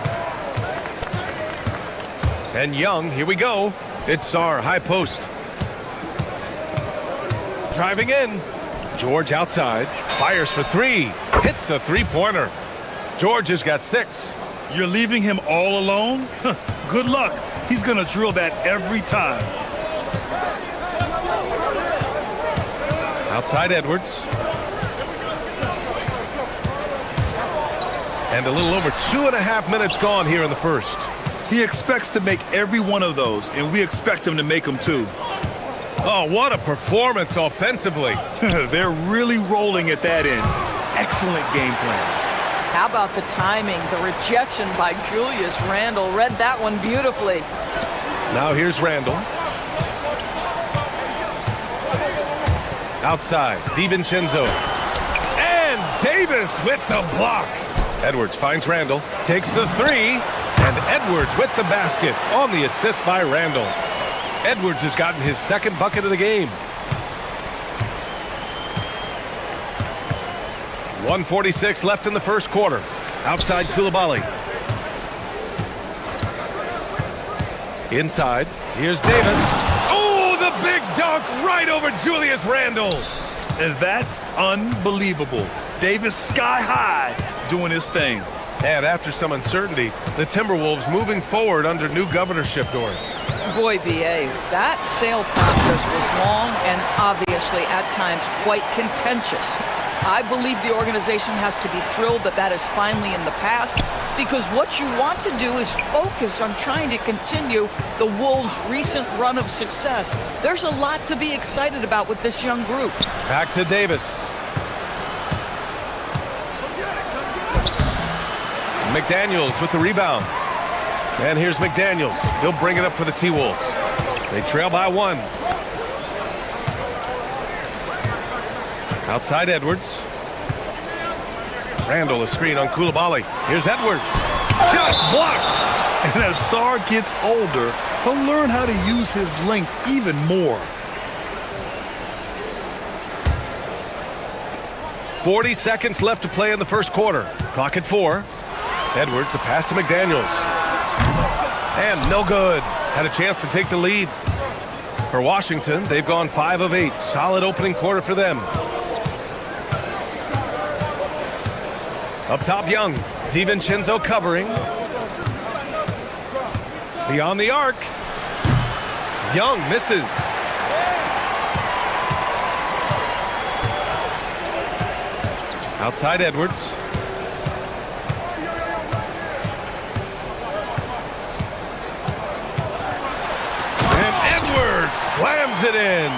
Speaker 1: And Young, here we go. It's Sarr, high post. Driving in. George outside. Fires for three. Hits a three-pointer. George has got 6.
Speaker 3: You're leaving him all alone? Good luck. He's going to drill that every time.
Speaker 1: Outside Edwards. And a little over 2.5 minutes gone here in the first.
Speaker 3: He expects to make every one of those, and we expect him to make them too.
Speaker 1: Oh, what a performance offensively.
Speaker 3: They're really rolling at that end. Excellent game plan.
Speaker 6: How about the timing? The rejection by Julius Randle. Read that one beautifully.
Speaker 1: Now here's Randle. Outside, DiVincenzo. And Davis with the block. Edwards finds Randle, takes the three, and Edwards with the basket on the assist by Randle. Edwards has gotten his second bucket of the game. 1:46 left in the first quarter. Outside Coulibaly. Inside, here's Davis. Oh, the big dunk right over Julius Randle.
Speaker 3: And that's unbelievable. Davis sky high doing his thing.
Speaker 1: And after some uncertainty, the Timberwolves moving forward under new governorship, Doris.
Speaker 6: Boy, B.A., that sale process was long and obviously at times quite contentious. I believe the organization has to be thrilled that that is finally in the past, because what you want to do is focus on trying to continue the Wolves' recent run of success. There's a lot to be excited about with this young group.
Speaker 1: Back to Davis. McDaniels with the rebound. And here's McDaniels. He'll bring it up for the T-Wolves. They trail by 1. Outside Edwards. Randle, a screen on Coulibaly. Here's Edwards. Shot blocked.
Speaker 3: And as Sarr gets older, he'll learn how to use his length even more.
Speaker 1: 40 seconds left to play in the first quarter. Clock at 4. Edwards, the pass to McDaniels. And no good. Had a chance to take the lead. For Washington, they've gone 5 of 8. Solid opening quarter for them. Up top, Young. DiVincenzo covering. Beyond the arc. Young misses. Outside Edwards. And Edwards slams it in.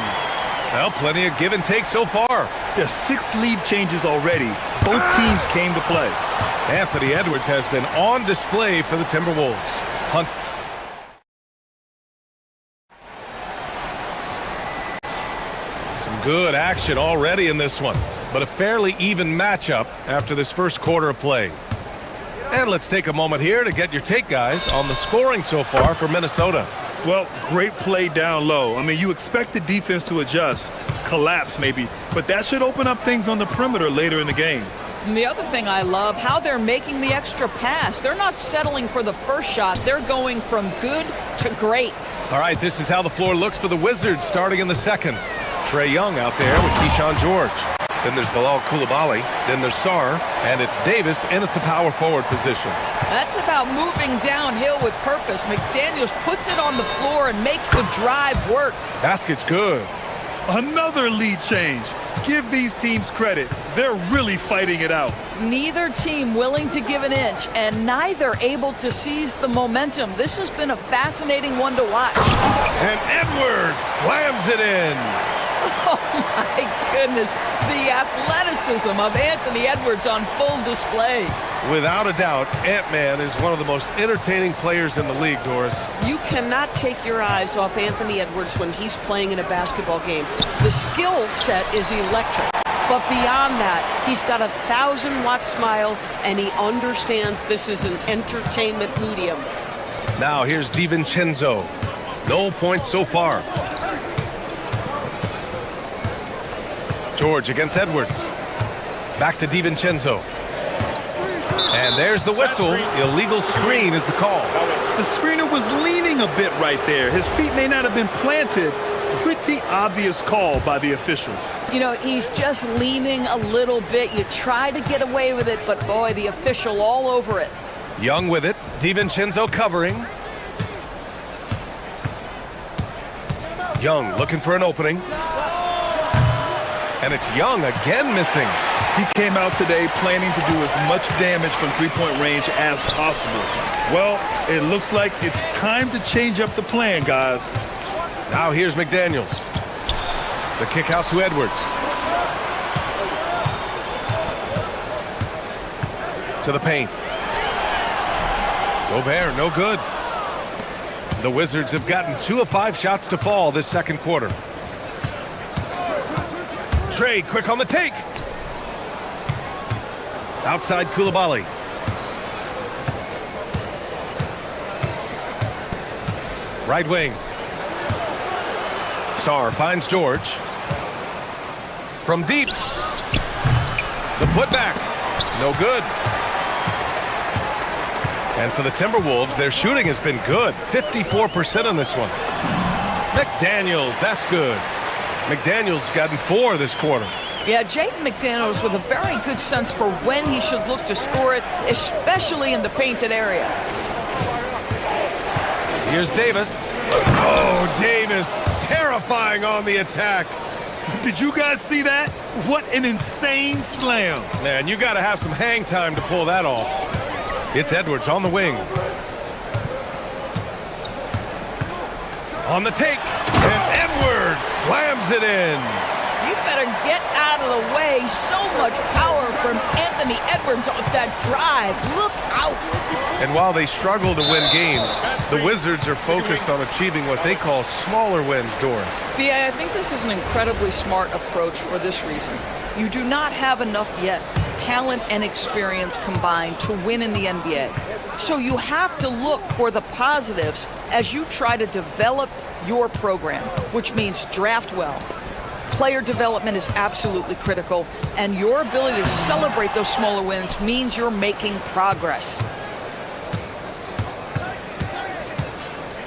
Speaker 1: Well, plenty of give and take so far.
Speaker 3: There's 6 lead changes already. Both teams came to play.
Speaker 1: Anthony Edwards has been on display for the Timberwolves. Hunt. Some good action already in this one, but a fairly even matchup after this first quarter of play. And let's take a moment here to get your take, guys, on the scoring so far for Minnesota.
Speaker 3: Well, great play down low. I mean, you expect the defense to adjust, collapse maybe, but that should open up things on the perimeter later in the game.
Speaker 6: And the other thing I love, how they're making the extra pass. They're not settling for the first shot. They're going from good to great.
Speaker 1: All right, this is how the floor looks for the Wizards starting in the second. Trae Young out there with Keyshawn George. Then there's Bilal Coulibaly. Then there's Sarr. And it's Davis in at the power forward position.
Speaker 6: That's about moving downhill with purpose. McDaniels puts it on the floor and makes the drive work.
Speaker 1: Basket's good.
Speaker 3: Another lead change. Give these teams credit. They're really fighting it out.
Speaker 6: Neither team willing to give an inch, and neither able to seize the momentum. This has been a fascinating one to watch.
Speaker 1: And Edwards slams it in.
Speaker 6: Oh, my goodness. The athleticism of Anthony Edwards on full display.
Speaker 1: Without a doubt, Ant-Man is one of the most entertaining players in the league, Doris.
Speaker 13: You cannot take your eyes off Anthony Edwards when he's playing in a basketball game. The skill set is electric. But beyond that, he's got a 1,000-watt smile, and he understands this is an entertainment medium.
Speaker 1: Now here's DiVincenzo. No points so far. George against Edwards. Back to DiVincenzo. And there's the whistle. Illegal screen is the call.
Speaker 3: The screener was leaning a bit right there. His feet may not have been planted. Pretty obvious call by the officials.
Speaker 6: You know, he's just leaning a little bit. You try to get away with it, but boy, the official all over it.
Speaker 1: Young with it. DiVincenzo covering. Young looking for an opening. And it's Young again missing.
Speaker 3: He came out today planning to do as much damage from three-point range as possible. Well, it looks like it's time to change up the plan, guys.
Speaker 1: Now here's McDaniels. The kick out to Edwards. To the paint. Gobert, no good. The Wizards have gotten 2 of 5 shots to fall this second quarter. Trae quick on the take. Outside Coulibaly. Right wing. Sarr finds George. From deep. The putback. No good. And for the Timberwolves, their shooting has been good. 54% on this one. McDaniels, that's good. McDaniels gotten 4 this quarter.
Speaker 6: Yeah, Jaden McDaniels with a very good sense for when he should look to score it, especially in the painted area.
Speaker 1: Here's Davis. Oh, Davis, terrifying on the attack.
Speaker 3: Did you guys see that? What an insane slam.
Speaker 1: Man, you got to have some hang time to pull that off. It's Edwards on the wing. On the take. And Edwards slams it in.
Speaker 6: You better get out of the way. So much power from Anthony Edwards off that drive. Look out.
Speaker 1: And while they struggle to win games, the Wizards are focused on achieving what they call smaller wins, Doris.
Speaker 6: Yeah, I think this is an incredibly smart approach for this reason. You do not have enough yet talent and experience combined to win in the NBA. So you have to look for the positives as you try to develop your program, which means draft well, Player development is absolutely critical, and your ability to celebrate those smaller wins means you're making progress.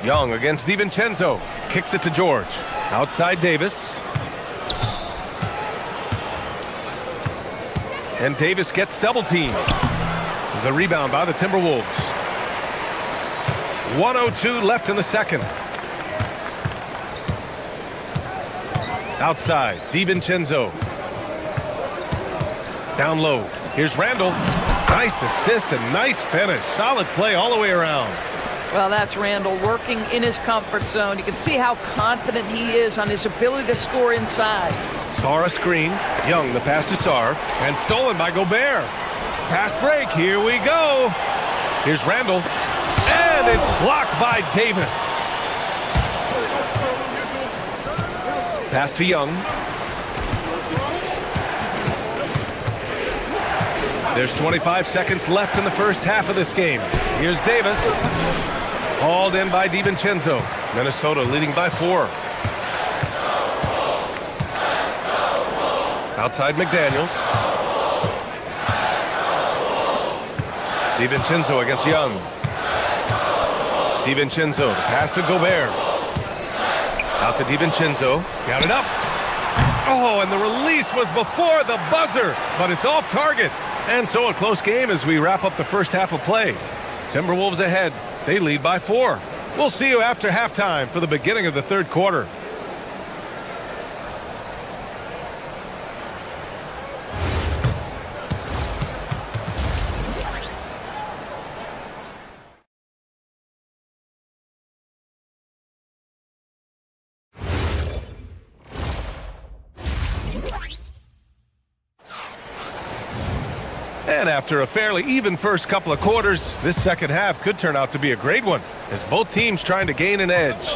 Speaker 1: Young against DiVincenzo. Kicks it to George. Outside Davis. And Davis gets double teamed. The rebound by the Timberwolves. 1:02 left in the second. Outside, DiVincenzo. Down low. Here's Randall. Nice assist and nice finish. Solid play all the way around.
Speaker 6: Well, that's Randall working in his comfort zone. You can see how confident he is on his ability to score inside.
Speaker 1: Sarr a screen. Young the pass to Sarr. And stolen by Gobert. Fast break. Here we go. Here's Randall. And it's blocked by Davis. Pass to Young. There's 25 seconds left in the first half of this game. Here's Davis. Hauled in by DiVincenzo. Minnesota leading by 4. Outside McDaniels. DiVincenzo against Young. DiVincenzo, the pass to Gobert. Out to DiVincenzo. Got it up. Oh, and the release was before the buzzer, but it's off target. And so a close game as we wrap up the first half of play. Timberwolves ahead. They lead by 4. We'll see you after halftime for the beginning of the third quarter. And after a fairly even first couple of quarters, this second half could turn out to be a great one, as both teams trying to gain an edge.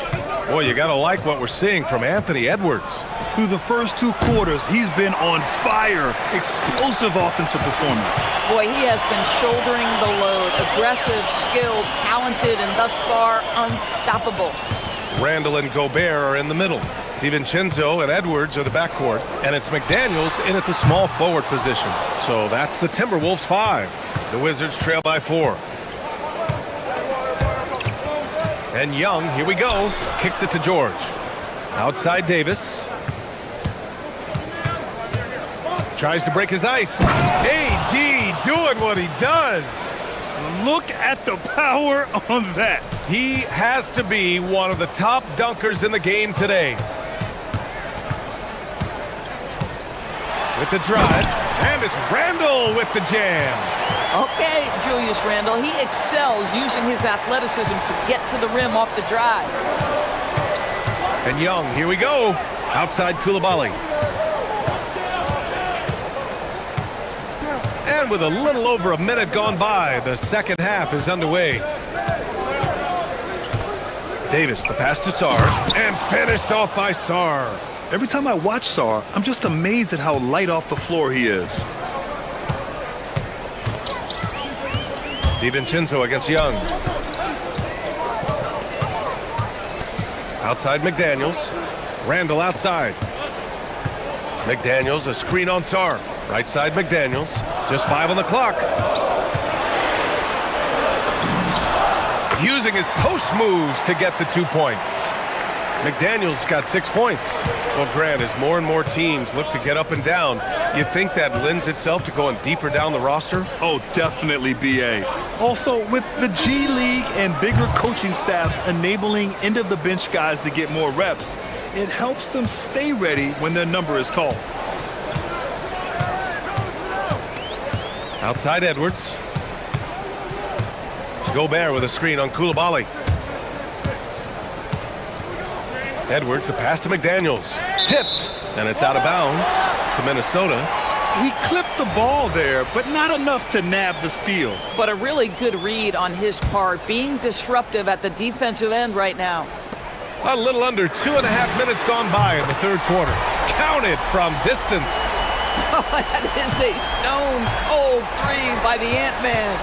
Speaker 1: Boy, you gotta like what we're seeing from Anthony Edwards.
Speaker 3: Through the first 2 quarters, he's been on fire. Explosive offensive performance.
Speaker 6: Boy, he has been shouldering the load. Aggressive, skilled, talented, and thus far unstoppable.
Speaker 1: Randall and Gobert are in the middle. DiVincenzo and Edwards are the backcourt, and it's McDaniels in at the small forward position. So that's the Timberwolves 5. The Wizards trail by 4. And Young, here we go, kicks it to George. Outside Davis. Tries to break his ice. AD doing what he does.
Speaker 3: Look at the power on that.
Speaker 1: He has to be one of the top dunkers in the game today. With the drive, and it's Randall with the jam.
Speaker 6: Okay, Julius Randall, he excels using his athleticism to get to the rim off the drive.
Speaker 1: And Young, here we go. Outside Coulibaly. And with a little over a minute gone by, the second half is underway. Davis, the pass to Sarr, and finished off by Sarr.
Speaker 3: Every time I watch Sarr, I'm just amazed at how light off the floor he is.
Speaker 1: DiVincenzo against Young. Outside McDaniels. Randall outside. McDaniels, a screen on Sarr. Right side McDaniels. Just 5 on the clock. Using his post moves to get the 2 points. McDaniels got 6 points. Well, Grant, as more and more teams look to get up and down, you think that lends itself to going deeper down the roster?
Speaker 3: Oh, definitely, BA. Also, with the G League and bigger coaching staffs enabling end-of-the-bench guys to get more reps, it helps them stay ready when their number is called.
Speaker 1: Outside Edwards. Gobert with a screen on Coulibaly. Edwards, the pass to McDaniels. Tipped, and it's out of bounds to Minnesota.
Speaker 3: He clipped the ball there, but not enough to nab the steal.
Speaker 6: But a really good read on his part, being disruptive at the defensive end right now.
Speaker 1: A little under 2.5 minutes gone by in the third quarter. Counted from distance.
Speaker 6: Oh, that is a stone-cold 3 by the Ant-Man.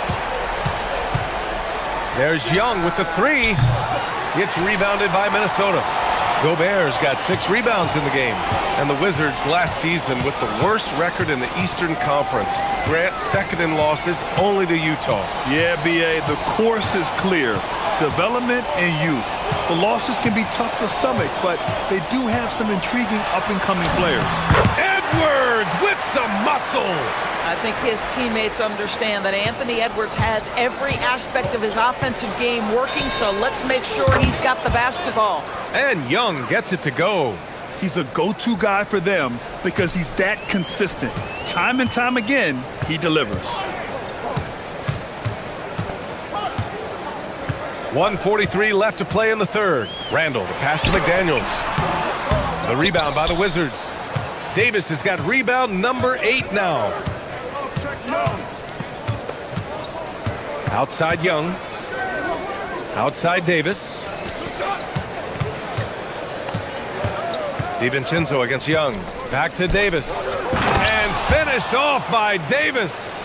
Speaker 1: There's Young with the 3. It's rebounded by Minnesota. Gobert's got 6 rebounds in the game. And the Wizards last season with the worst record in the Eastern Conference. Grant second in losses only to Utah.
Speaker 3: Yeah, B.A., the course is clear. Development and youth. The losses can be tough to stomach, but they do have some intriguing up-and-coming players.
Speaker 1: Edwards with some muscle.
Speaker 6: I think his teammates understand that Anthony Edwards has every aspect of his offensive game working, so let's make sure he's got the basketball.
Speaker 1: And Young gets it to go.
Speaker 3: He's a go-to guy for them because he's that consistent. Time and time again, he delivers.
Speaker 1: 1:43 left to play in the third. Randall, the pass to McDaniels. The rebound by the Wizards. Davis has got rebound number 8 now. Outside Young. Outside Davis. DiVincenzo against Young. Back to Davis. And finished off by Davis.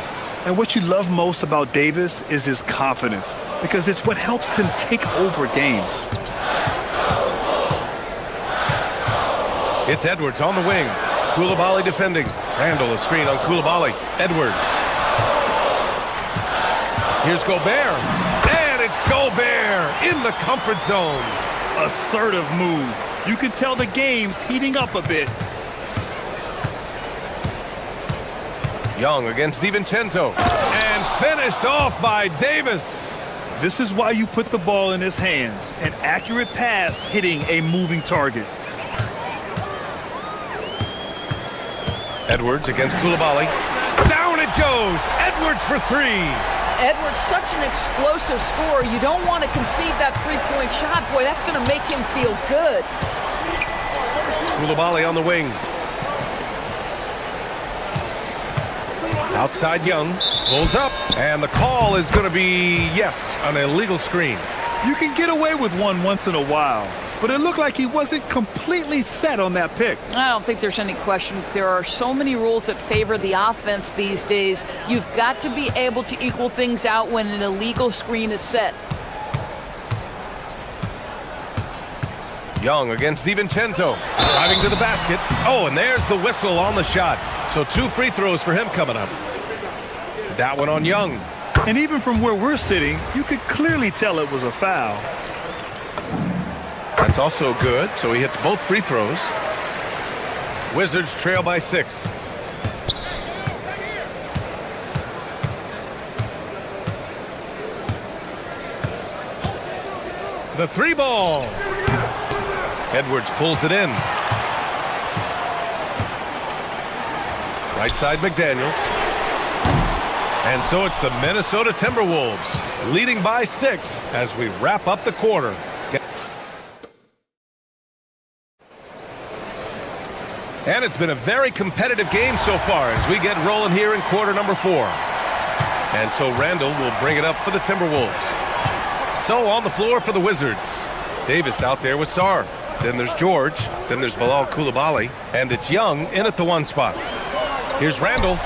Speaker 3: And what you love most about Davis is his confidence, because it's what helps him take over games.
Speaker 1: It's Edwards on the wing. Koulibaly defending. Randall a screen on Koulibaly. Edwards. Here's Gobert. And it's Gobert in the comfort zone.
Speaker 3: Assertive move. You can tell the game's heating up a bit.
Speaker 1: Young against DiVincenzo. And finished off by Davis.
Speaker 3: This is why you put the ball in his hands. An accurate pass hitting a moving target.
Speaker 1: Edwards against Koulibaly. Down it goes. Edwards for 3.
Speaker 6: Edwards, such an explosive scorer. You don't want to concede that three-point shot. Boy, that's going to make him feel good.
Speaker 1: Koulibaly on the wing. Outside Young. Pulls up. And the call is going to be, yes, an illegal screen.
Speaker 3: You can get away with one once in a while, but it looked like he wasn't completely set on that pick.
Speaker 6: I don't think there's any question. There are so many rules that favor the offense these days. You've got to be able to equal things out when an illegal screen is set.
Speaker 1: Young against DiVincenzo. Driving to the basket. Oh, and there's the whistle on the shot. So 2 free throws for him coming up. That one on Young.
Speaker 3: And even from where we're sitting, you could clearly tell it was a foul.
Speaker 1: That's also good, so he hits both free throws. Wizards trail by 6. The 3 ball. Edwards pulls it in. Right side McDaniels. And so it's the Minnesota Timberwolves leading by 6 as we wrap up the quarter. And it's been a very competitive game so far as we get rolling here in quarter number 4. And so Randall will bring it up for the Timberwolves. So on the floor for the Wizards. Davis out there with Sarr. Then there's George. Then there's Bilal Koulibaly. And it's Young in at the 1 spot. Here's Randall.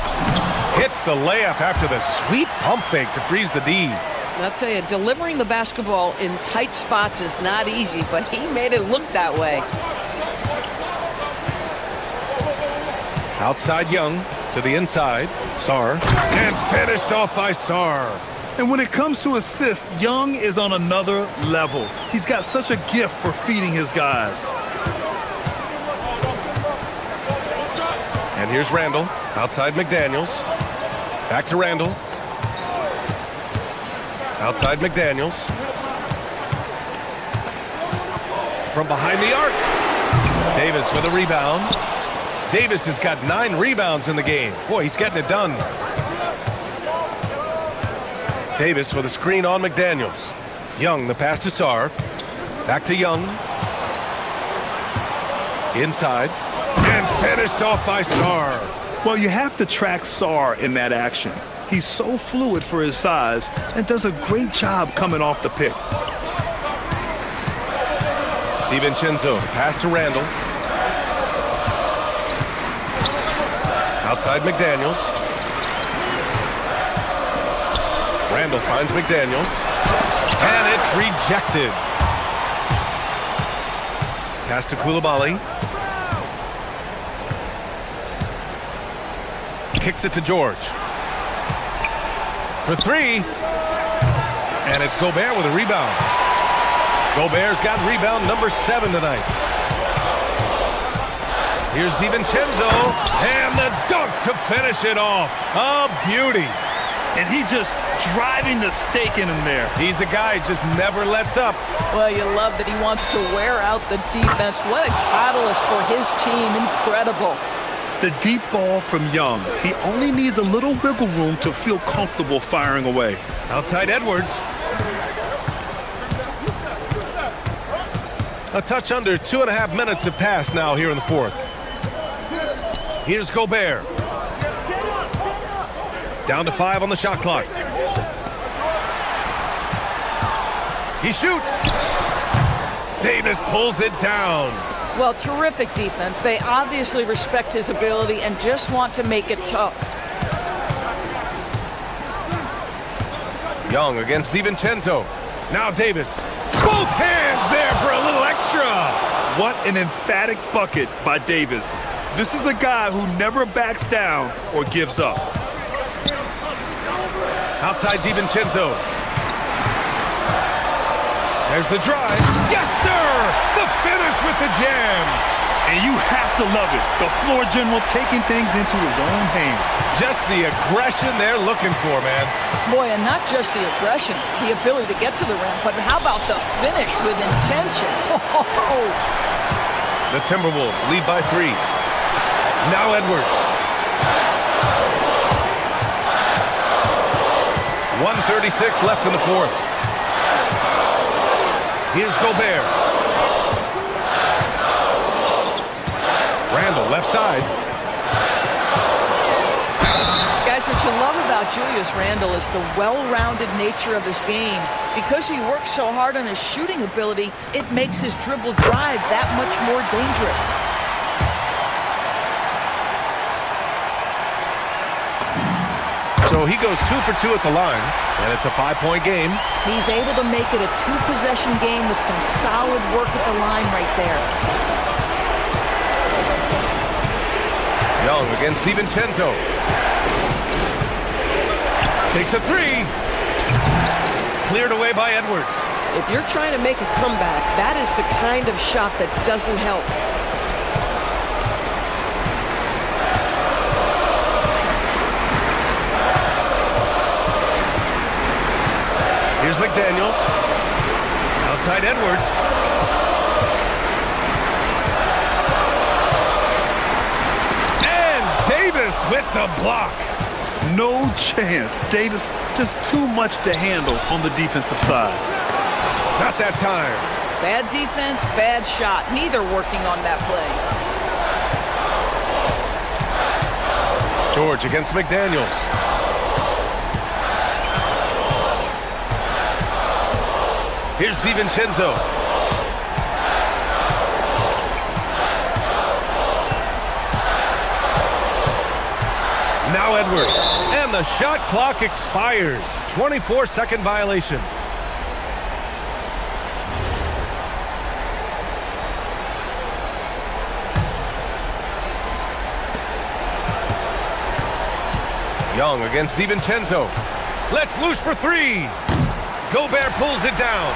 Speaker 1: Hits the layup after the sweet pump fake to freeze the D.
Speaker 6: I'll tell you, delivering the basketball in tight spots is not easy, but he made it look that way.
Speaker 1: Outside Young to the inside. Sarr. And finished off by Sarr.
Speaker 3: And when it comes to assists, Young is on another level. He's got such a gift for feeding his guys.
Speaker 1: And here's Randall. Outside McDaniels. Back to Randall. Outside McDaniels. From behind the arc. Davis with a rebound. Davis has got 9 rebounds in the game. Boy, he's getting it done. Davis with a screen on McDaniels. Young, the pass to Sarr. Back to Young. Inside. And finished off by Sarr.
Speaker 3: Well, you have to track Sarr in that action. He's so fluid for his size and does a great job coming off the pick.
Speaker 1: DiVincenzo, pass to Randall. Outside McDaniels. Randall finds McDaniels. And it's rejected. Pass to Koulibaly. Kicks it to George. For three. And it's Gobert with a rebound. Gobert's got rebound number 7 tonight. Here's DiVincenzo. And the dunk to finish it off. A beauty.
Speaker 3: And he just driving the stake in him there.
Speaker 1: He's a guy who just never lets up.
Speaker 6: Well, you love that he wants to wear out the defense. What a catalyst for his team. Incredible.
Speaker 3: The deep ball from Young. He only needs a little wiggle room to feel comfortable firing away.
Speaker 1: Outside Edwards. A touch under 2.5 minutes have passed now here in the fourth. Here's Gobert. Down to 5 on the shot clock. He shoots. Davis pulls it down.
Speaker 6: Well, terrific defense. They obviously respect his ability and just want to make it tough.
Speaker 1: Young against DiVincenzo. Now Davis. Both hands there for a little extra.
Speaker 3: What an emphatic bucket by Davis. This is a guy who never backs down or gives up.
Speaker 1: Outside DiVincenzo. There's the drive. Yes, sir! The finish with the jam.
Speaker 3: And you have to love it. The floor general taking things into his own hands.
Speaker 1: Just the aggression they're looking for, man.
Speaker 6: Boy, and not just the aggression, the ability to get to the rim, but how about the finish with intention? Oh.
Speaker 1: The Timberwolves lead by 3. Now Edwards. 1:36 left in the fourth. Here's Gobert. Randall, left side.
Speaker 6: Guys, what you love about Julius Randle is the well-rounded nature of his game. Because he works so hard on his shooting ability, it makes his dribble drive that much more dangerous.
Speaker 1: So he goes 2 for 2 at the line, and it's a 5-point game.
Speaker 6: He's able to make it a 2-possession game with some solid work at the line right there.
Speaker 1: Young against DiVincenzo. Takes a 3. Cleared away by Edwards.
Speaker 13: If you're trying to make a comeback, that is the kind of shot that doesn't help.
Speaker 1: Here's McDaniels. Outside Edwards. And Davis with the block.
Speaker 3: No chance. Davis just too much to handle on the defensive side.
Speaker 1: Not that time.
Speaker 6: Bad defense, bad shot. Neither working on that play.
Speaker 1: George against McDaniels. Here's DiVincenzo. Now Edwards. And the shot clock expires. 24-second violation. Young against DiVincenzo. Let's loose for 3. Gobert pulls it down.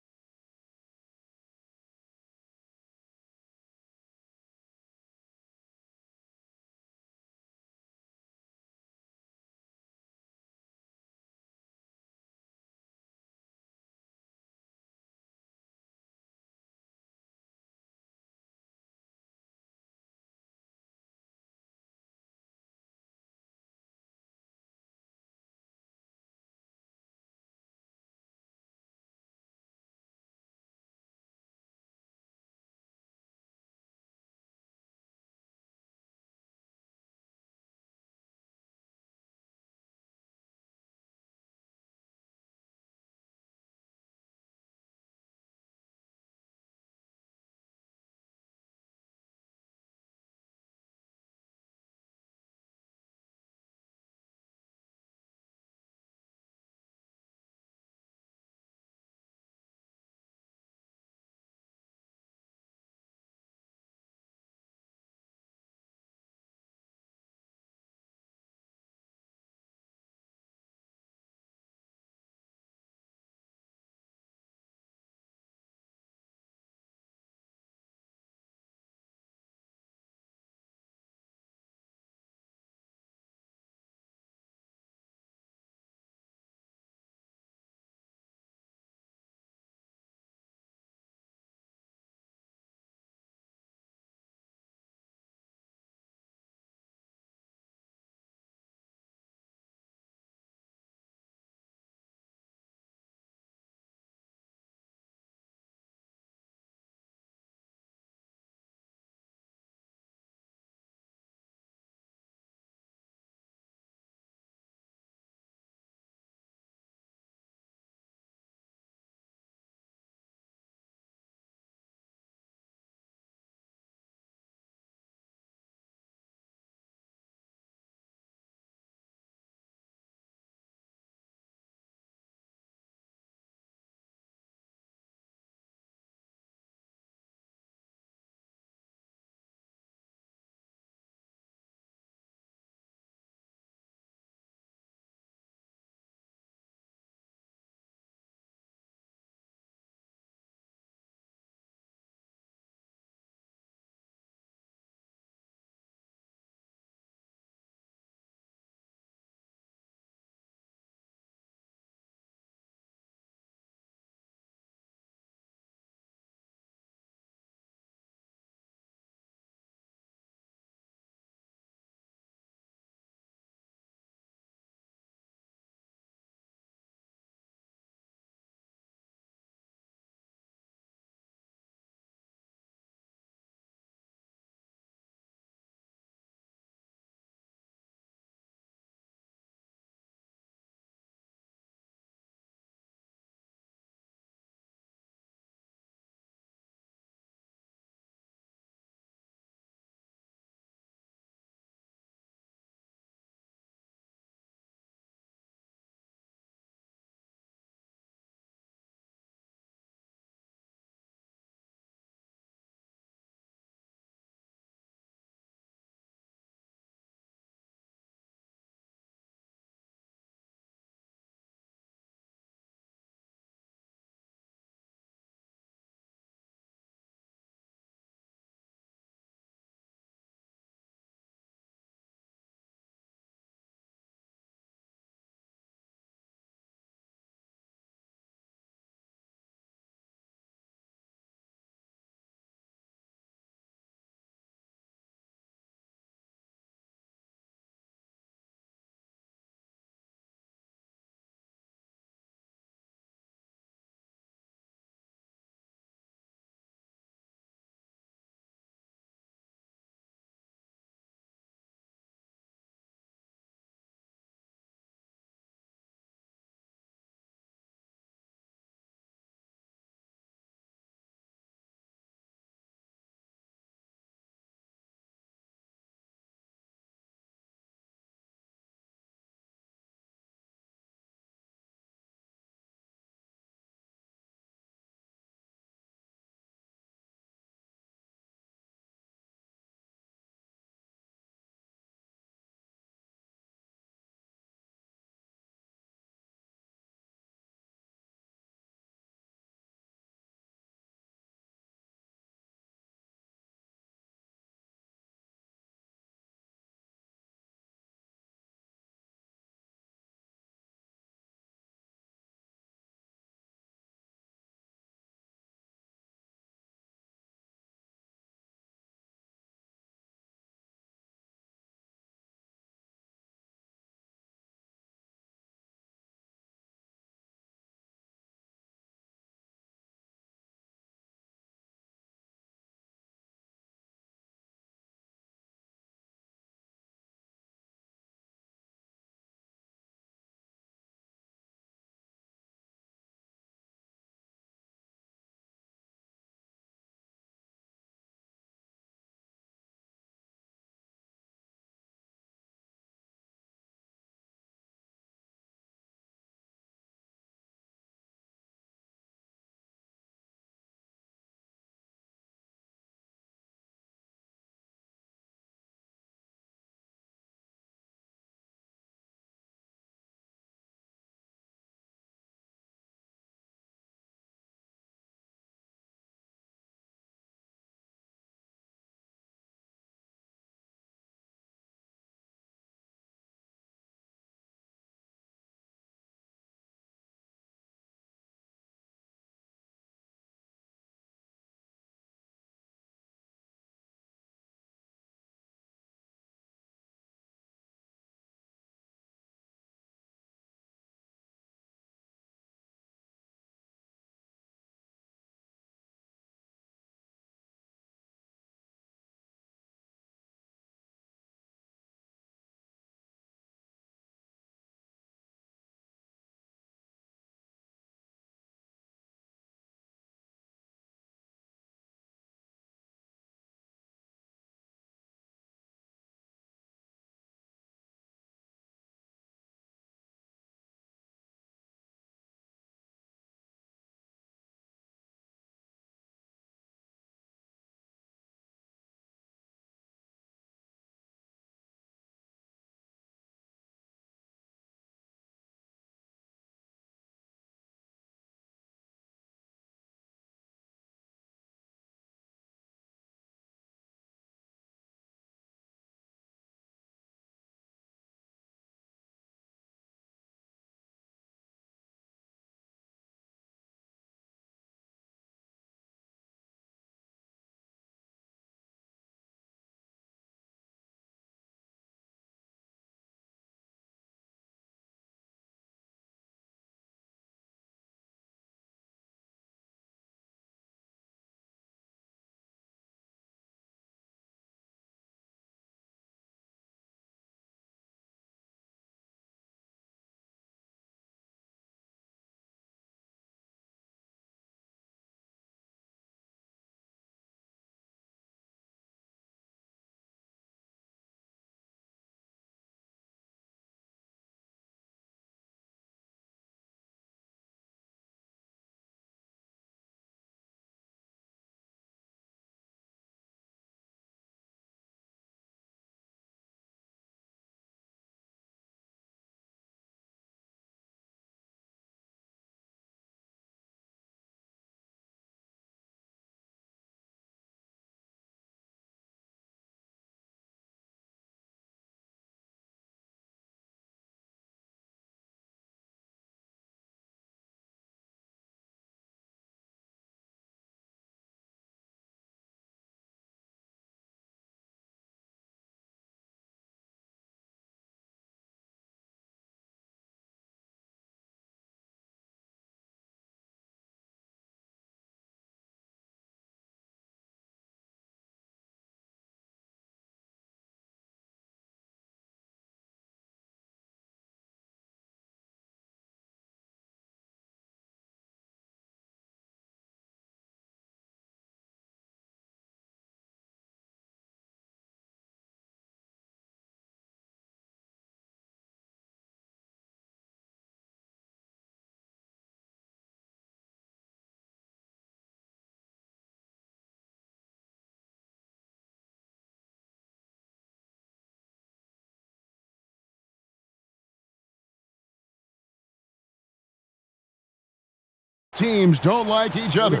Speaker 5: Teams don't like each other.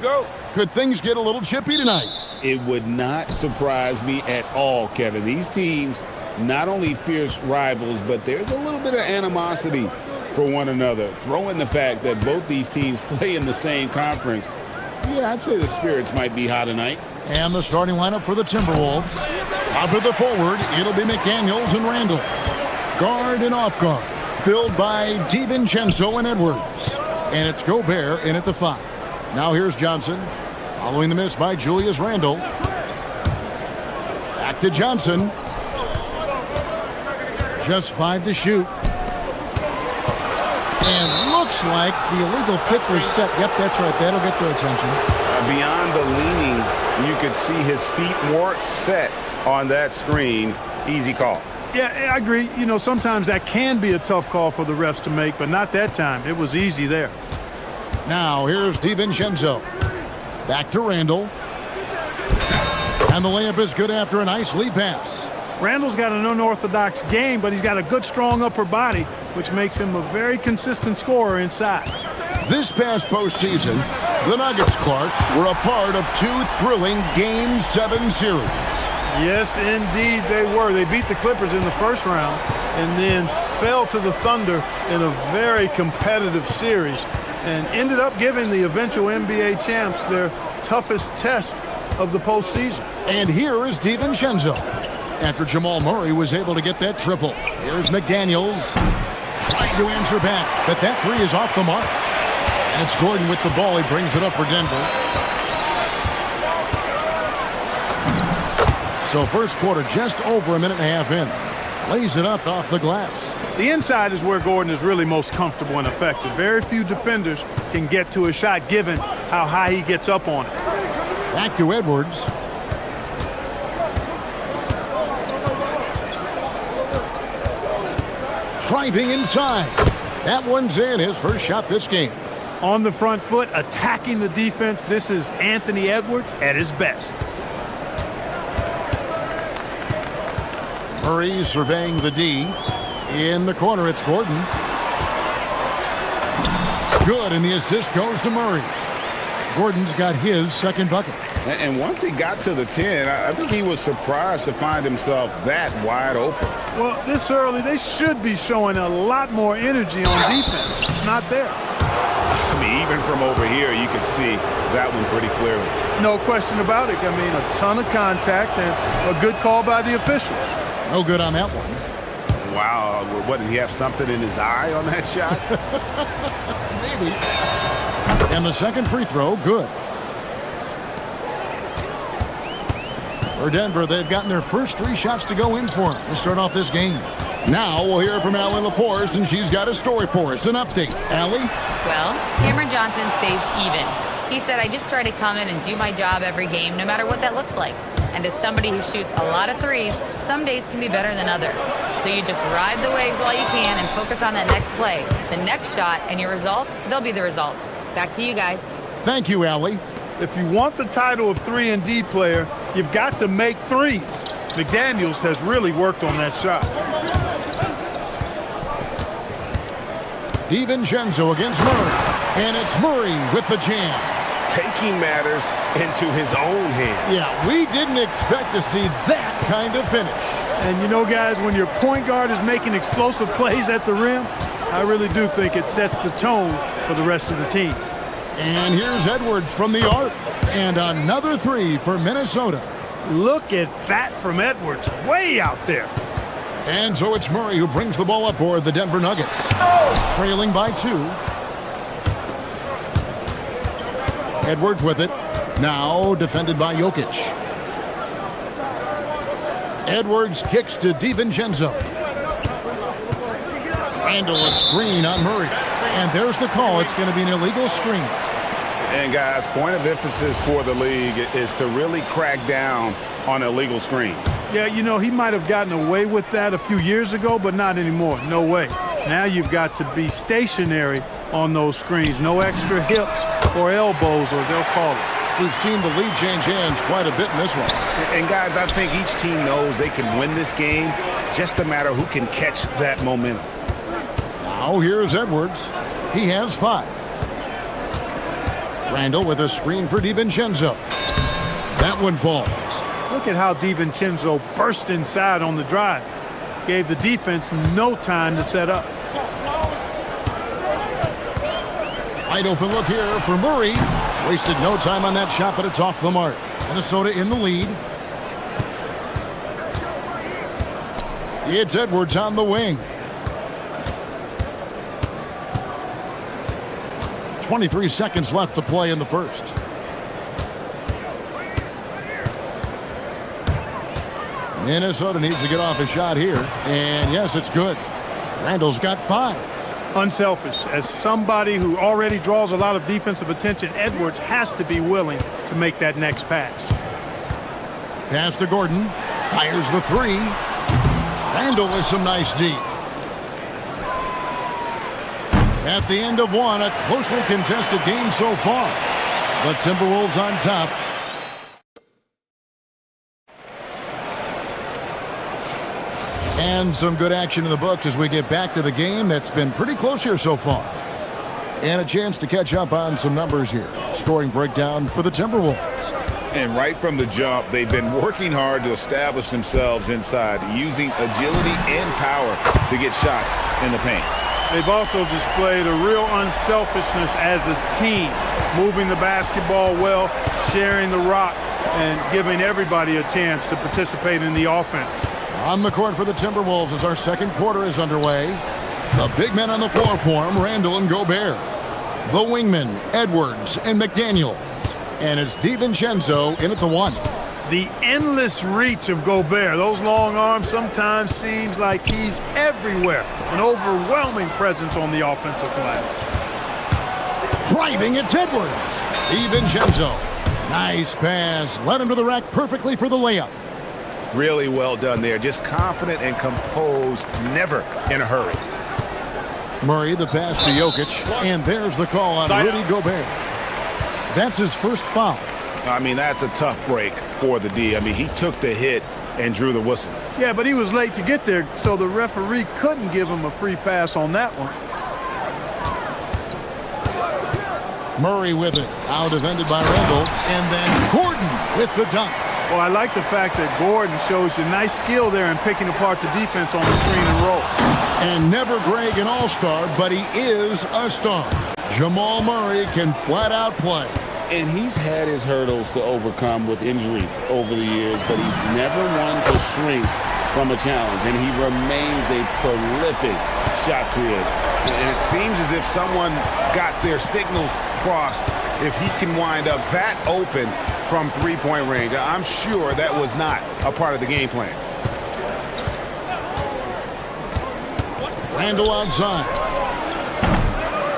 Speaker 5: Could things get a little chippy tonight?
Speaker 7: It would not surprise me at all, Kevin. These teams, not only fierce rivals, but there's a little bit of animosity for one another. Throw in the fact that both these teams play in the same conference. Yeah, I'd say the spirits might be high tonight.
Speaker 5: And the starting lineup for the Timberwolves. Up at the forward, it'll be McDaniels and Randall. Guard and off guard, filled by DiVincenzo and Edwards. And it's Gobert in at the 5. Now here's Johnson, following the miss by Julius Randle. Back to Johnson. Just 5 to shoot. And looks like the illegal pick was set. Yep, that's right. That'll get their attention.
Speaker 8: Beyond the leaning, you could see his feet weren't set on that screen. Easy call.
Speaker 9: Yeah, I agree. You know, sometimes that can be a tough call for the refs to make, but not that time. It was easy there.
Speaker 5: Now here's DiVincenzo. Back to Randall. And the layup is good after a nice lead pass.
Speaker 9: Randall's got an unorthodox game, but he's got a good, strong upper body, which makes him a very consistent scorer inside.
Speaker 5: This past postseason, the Nuggets, Clark, were a part of 2 thrilling Game 7 series.
Speaker 9: Yes, indeed they were. They beat the Clippers in the first round and then fell to the Thunder in a very competitive series and ended up giving the eventual NBA champs their toughest test of the postseason.
Speaker 5: And here is DiVincenzo. After Jamal Murray was able to get that triple. Here's McDaniels trying to answer back, but that 3 is off the mark. And it's Gordon with the ball. He brings it up for Denver. So first quarter, just over a minute and a half in. Lays it up off the glass.
Speaker 9: The inside is where Gordon is really most comfortable and effective. Very few defenders can get to a shot given how high he gets up on it.
Speaker 5: Back to Edwards. Driving inside. That one's in. His first shot this game.
Speaker 9: On the front foot, attacking the defense. This is Anthony Edwards at his best.
Speaker 5: Murray surveying the D. In the corner, it's Gordon. Good, and the assist goes to Murray. Gordon's got his second bucket.
Speaker 7: And once he got to the 10, I think he was surprised to find himself that wide open.
Speaker 9: Well, this early, they should be showing a lot more energy on defense. It's not there.
Speaker 8: I mean, even from over here, you can see that one pretty clearly.
Speaker 9: No question about it. I mean, a ton of contact and a good call by the official.
Speaker 5: No good on that one.
Speaker 8: Wow. What, did he have something in his eye on that shot?
Speaker 5: Maybe. And the second free throw, good. For Denver, they've gotten their first 3 shots to go in for them to start off this game. Now we'll hear from Allie LaForce, and she's got a story for us. An update. Allie?
Speaker 4: Well, Cameron Johnson stays even. He said, I just try to come in and do my job every game, no matter what that looks like. And as somebody who shoots a lot of threes, some days can be better than others. So you just ride the waves while you can and focus on that next play. The next shot and your results, they'll be the results. Back to you guys.
Speaker 5: Thank you, Allie.
Speaker 9: If you want the title of 3-and-D player, you've got to make threes. McDaniels has really worked on that shot.
Speaker 5: DiVincenzo against Murray. And it's Murray with the jam.
Speaker 8: Taking matters into his own hands.
Speaker 5: Yeah, we didn't expect to see that kind of finish.
Speaker 9: And you know, guys, when your point guard is making explosive plays at the rim, I really do think it sets the tone for the rest of the team.
Speaker 5: And here's Edwards from the arc. And another 3 for Minnesota.
Speaker 9: Look at that from Edwards, way out there.
Speaker 5: And so it's Murray who brings the ball up for the Denver Nuggets. Trailing by 2. Edwards with it. Now defended by Jokic. Edwards kicks to DiVincenzo. Handle a screen on Murray. And there's the call. It's going to be an illegal screen.
Speaker 8: And guys, point of emphasis for the league is to really crack down on illegal screens.
Speaker 9: Yeah, you know, he might have gotten away with that a few years ago, but not anymore. No way. Now you've got to be stationary on those screens. No extra hips or elbows, or they'll call it.
Speaker 5: We've seen the lead change hands quite a bit in this one.
Speaker 8: And guys, I think each team knows they can win this game. Just a matter who can catch that momentum.
Speaker 5: Now here's Edwards. He has 5. Randall with a screen for DiVincenzo. That one falls.
Speaker 9: Look at how DiVincenzo burst inside on the drive. Gave the defense no time to set up.
Speaker 5: Wide open look here for Murray. Wasted no time on that shot, but it's off the mark. Minnesota in the lead. It's Edwards on the wing. 23 seconds left to play in the first. Minnesota needs to get off a shot here. And yes, it's good. Randall's got 5.
Speaker 9: Unselfish. As somebody who already draws a lot of defensive attention, Edwards has to be willing to make that next pass.
Speaker 5: Pass to Gordon. Fires the 3. Randall with some nice deep. At the end of one, a closely contested game so far. The Timberwolves on top. And some good action in the books as we get back to the game that's been pretty close here so far. And a chance to catch up on some numbers here. Scoring breakdown for the Timberwolves.
Speaker 8: And right from the jump, they've been working hard to establish themselves inside, using agility and power to get shots in the paint.
Speaker 9: They've also displayed a real unselfishness as a team, moving the basketball well, sharing the rock, and giving everybody a chance to participate in the offense.
Speaker 5: On the court for the Timberwolves as our second quarter is underway. The big men on the floor for him, Randall and Gobert. The wingmen, Edwards and McDaniels. And it's DiVincenzo in at the 1.
Speaker 9: The endless reach of Gobert. Those long arms sometimes seems like he's everywhere. An overwhelming presence on the offensive glass.
Speaker 5: Driving, it's Edwards. DiVincenzo. Nice pass. Led him to the rack perfectly for the layup.
Speaker 8: Really well done there. Just confident and composed, never in a hurry.
Speaker 5: Murray, the pass to Jokic. And there's the call on Rudy Gobert. That's his first foul.
Speaker 8: I mean, that's a tough break for the D. I mean, he took the hit and drew the whistle.
Speaker 9: Yeah, but he was late to get there, so the referee couldn't give him a free pass on that one.
Speaker 5: Murray with it. Now defended by Randall. And then Gordon with the dunk.
Speaker 9: Well, I like the fact that Gordon shows you nice skill there in picking apart the defense on the screen and roll.
Speaker 5: And never Greg an all-star, but he is a star. Jamal Murray can flat out play.
Speaker 7: And he's had his hurdles to overcome with injury over the years, but he's never one to shrink from a challenge. And he remains a prolific shot creator.
Speaker 8: And it seems as if someone got their signals crossed if he can wind up that open from three-point range. I'm sure that was not a part of the game plan.
Speaker 5: Randall outside.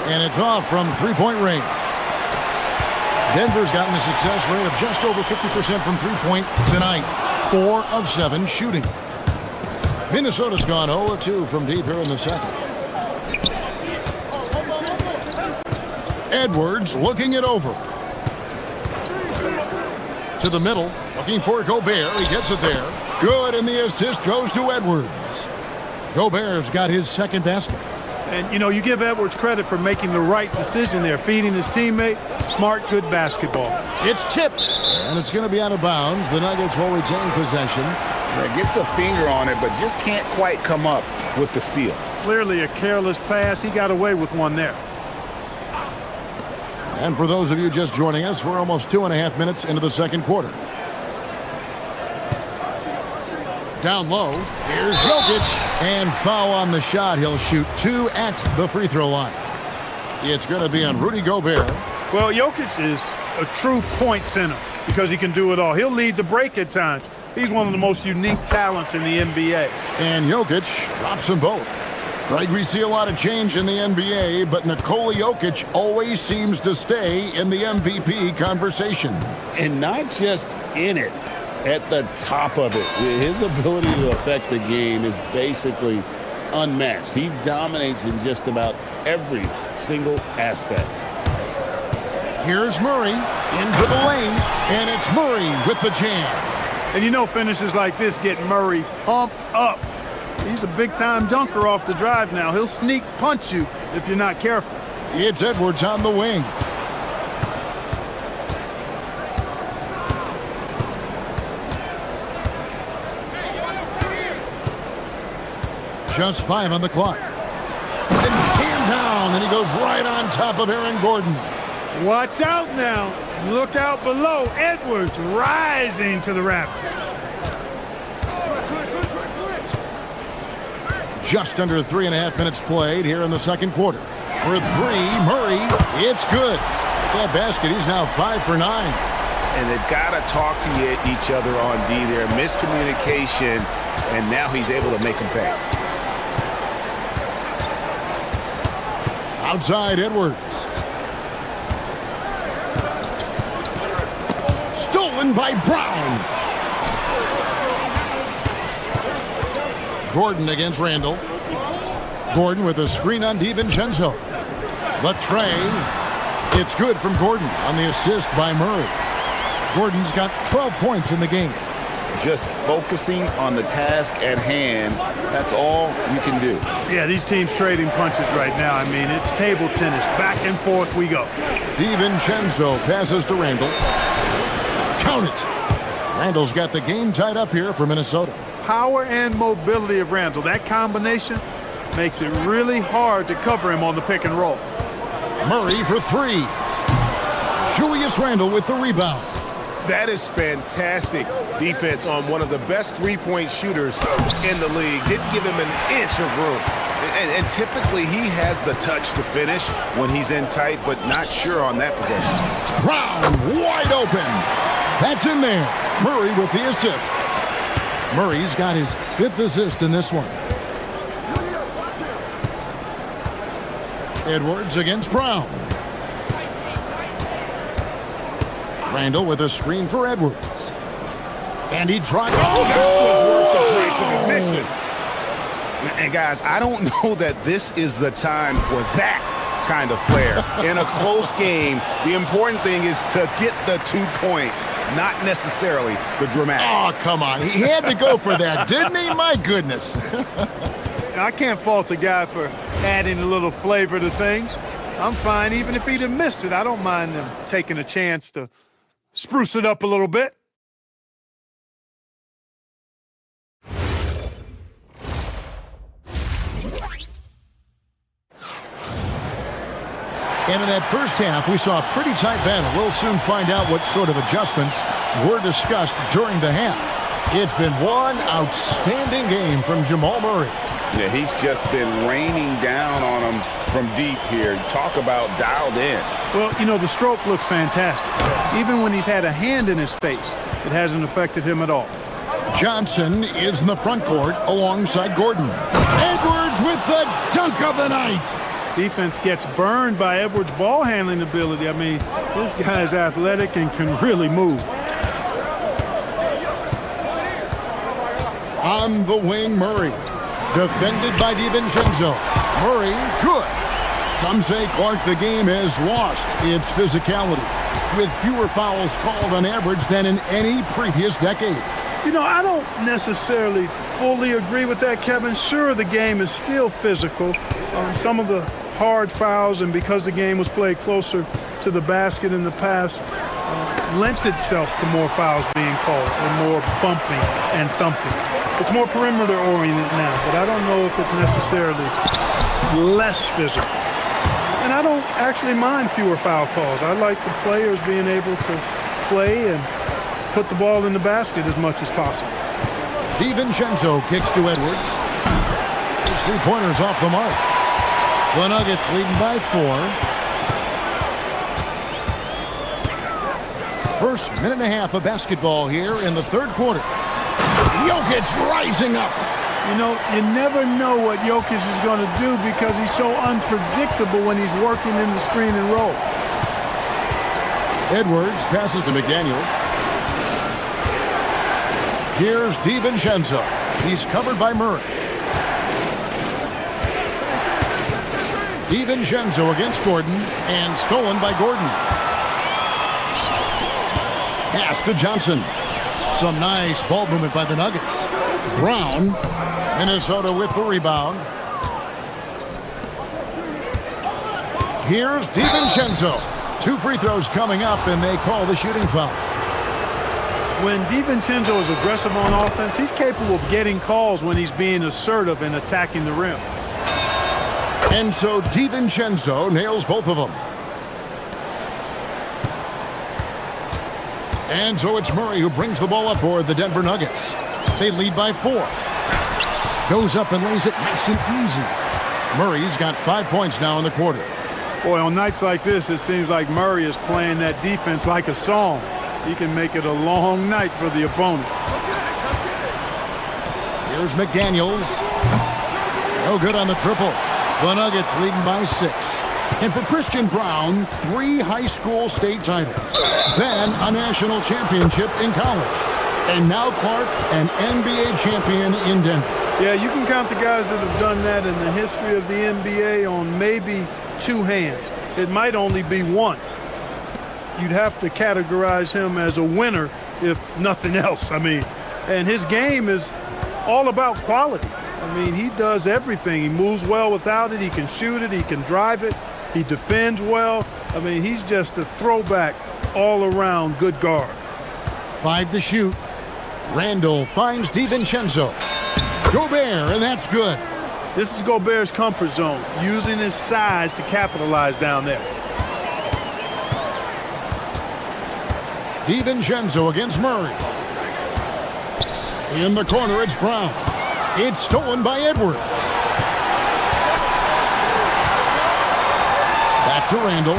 Speaker 5: And it's off from three-point range. Denver's gotten a success rate of just over 50% from three-point tonight. 4 of 7 shooting. Minnesota's gone 0-2 from deep here in the second. Edwards looking it over. To the middle, looking for Gobert. He gets it there. Good, and the assist goes to Edwards. Gobert's got his second basket.
Speaker 9: And, you know, you give Edwards credit for making the right decision there, feeding his teammate. Smart, good basketball.
Speaker 5: It's tipped, and it's going to be out of bounds. The Nuggets will retain possession.
Speaker 8: Gets a finger on it, but just can't quite come up with the steal.
Speaker 9: Clearly a careless pass. He got away with one there.
Speaker 5: And for those of you just joining us, we're almost 2.5 minutes into the second quarter. Down low, here's Jokic, and foul on the shot. He'll shoot 2 at the free throw line. It's going to be on Rudy Gobert.
Speaker 9: Well, Jokic is a true point center because he can do it all. He'll lead the break at times. He's one of the most unique talents in the NBA.
Speaker 5: And Jokic drops them both. Right, we see a lot of change in the NBA, but Nikola Jokic always seems to stay in the MVP conversation.
Speaker 7: And not just in it, at the top of it. His ability to affect the game is basically unmatched. He dominates in just about every single aspect.
Speaker 5: Here's Murray into the lane, and it's Murray with the jam.
Speaker 9: And you know finishes like this get Murray pumped up. He's a big-time dunker off the drive now. He'll sneak punch you if you're not careful.
Speaker 5: It's Edwards on the wing. Just 5 on the clock. And came down, and he goes right on top of Aaron Gordon.
Speaker 9: Watch out now. Look out below. Edwards rising to the rafters.
Speaker 5: Just under 3.5 minutes played here in the second quarter. For 3, Murray, it's good. That basket, he's now 5 for 9.
Speaker 8: And they've got to talk to each other on D there. Miscommunication, and now he's able to make them pay.
Speaker 5: Outside Edwards. Stolen by Brown. Gordon against Randall. Gordon with a screen on DiVincenzo. The tray. It's good from Gordon on the assist by Murray. Gordon's got 12 points in the game.
Speaker 8: Just focusing on the task at hand, that's all you can do.
Speaker 9: Yeah, these teams trading punches right now. I mean, it's table tennis. Back and forth we go.
Speaker 5: DiVincenzo passes to Randall. Count it. Randall's got the game tied up here for Minnesota.
Speaker 9: Power and mobility of Randall. That combination makes it really hard to cover him on the pick and roll.
Speaker 5: Murray for 3. Julius Randle with the rebound.
Speaker 12: That is fantastic defense on one of the best three-point shooters in the league. Didn't give him an inch of room.
Speaker 8: And typically he has the touch to finish when he's in tight, but not sure on that possession.
Speaker 5: Brown wide open. That's in there. Murray with the assist. Murray's got his 5th assist in this one. Edwards against Brown. Randall with a screen for Edwards. And he tried. Oh, that was worth the price of admission.
Speaker 8: And guys, I don't know that this is the time for that kind of flair. In a close game, the important thing is to get the 2 points, not necessarily the dramatics.
Speaker 5: Oh, come on. He had to go for that, didn't he? My goodness.
Speaker 9: I can't fault the guy for adding a little flavor to things. I'm fine. Even if he'd have missed it, I don't mind them taking a chance to spruce it up a little bit.
Speaker 5: And in that first half, we saw a pretty tight battle. We'll soon find out what sort of adjustments were discussed during the half. It's been one outstanding game from Jamal Murray.
Speaker 8: Yeah, he's just been raining down on him from deep here. Talk about dialed in.
Speaker 9: Well, you know, the stroke looks fantastic. Even when he's had a hand in his face, it hasn't affected him at all.
Speaker 5: Johnson is in the front court alongside Gordon. Edwards with the dunk of the night.
Speaker 9: Defense gets burned by Edwards' ball handling ability. I mean, this guy's athletic and can really move.
Speaker 5: On the wing, Murray. Defended by DiVincenzo. Murray, good. Some say, Clark, the game has lost its physicality, with fewer fouls called on average than in any previous decade.
Speaker 9: You know, I don't necessarily fully agree with that, Kevin. Sure, the game is still physical. Some of the hard fouls, and because the game was played closer to the basket in the past, lent itself to more fouls being called and more bumping and thumping. It's more perimeter-oriented now, but I don't know if it's necessarily less physical. And I don't actually mind fewer foul calls. I like the players being able to play and put the ball in the basket as much as possible.
Speaker 5: DiVincenzo kicks to Edwards. His three-pointers off the mark. The Nuggets leading by 4. First minute and a half of basketball here in the third quarter. Jokic rising up.
Speaker 9: You know, you never know what Jokic is going to do because he's so unpredictable when he's working in the screen and roll.
Speaker 5: Edwards passes to McDaniels. Here's DiVincenzo. He's covered by Murray. DiVincenzo against Gordon and stolen by Gordon. Pass to Johnson. Some nice ball movement by the Nuggets. Brown, Minnesota with the rebound. Here's DiVincenzo. 2 free throws coming up, and they call the shooting foul.
Speaker 9: When DiVincenzo is aggressive on offense, he's capable of getting calls when he's being assertive and attacking the rim.
Speaker 5: And so DiVincenzo nails both of them. And so it's Murray who brings the ball up for the Denver Nuggets. They lead by 4. Goes up and lays it nice and easy. Murray's got 5 points now in the quarter.
Speaker 9: Boy, on nights like this, it seems like Murray is playing that defense like a song. He can make it a long night for the opponent.
Speaker 5: Here's McDaniels. No good on the triple. The Nuggets leading by 6. And for Christian Brown, 3 high school state titles. Then a national championship in college. And now Clark, an NBA champion in Denver.
Speaker 9: Yeah, you can count the guys that have done that in the history of the NBA on maybe 2 hands. It might only be 1. You'd have to categorize him as a winner, if nothing else. I mean, and his game is all about quality. I mean, he does everything. He moves well without it. He can shoot it. He can drive it. He defends well. I mean, he's just a throwback all-around good guard.
Speaker 5: 5 to shoot. Randall finds DiVincenzo. Gobert, and that's good.
Speaker 9: This is Gobert's comfort zone, using his size to capitalize down there.
Speaker 5: DiVincenzo against Murray. In the corner, it's Brown. It's stolen by Edwards. Back to Randall.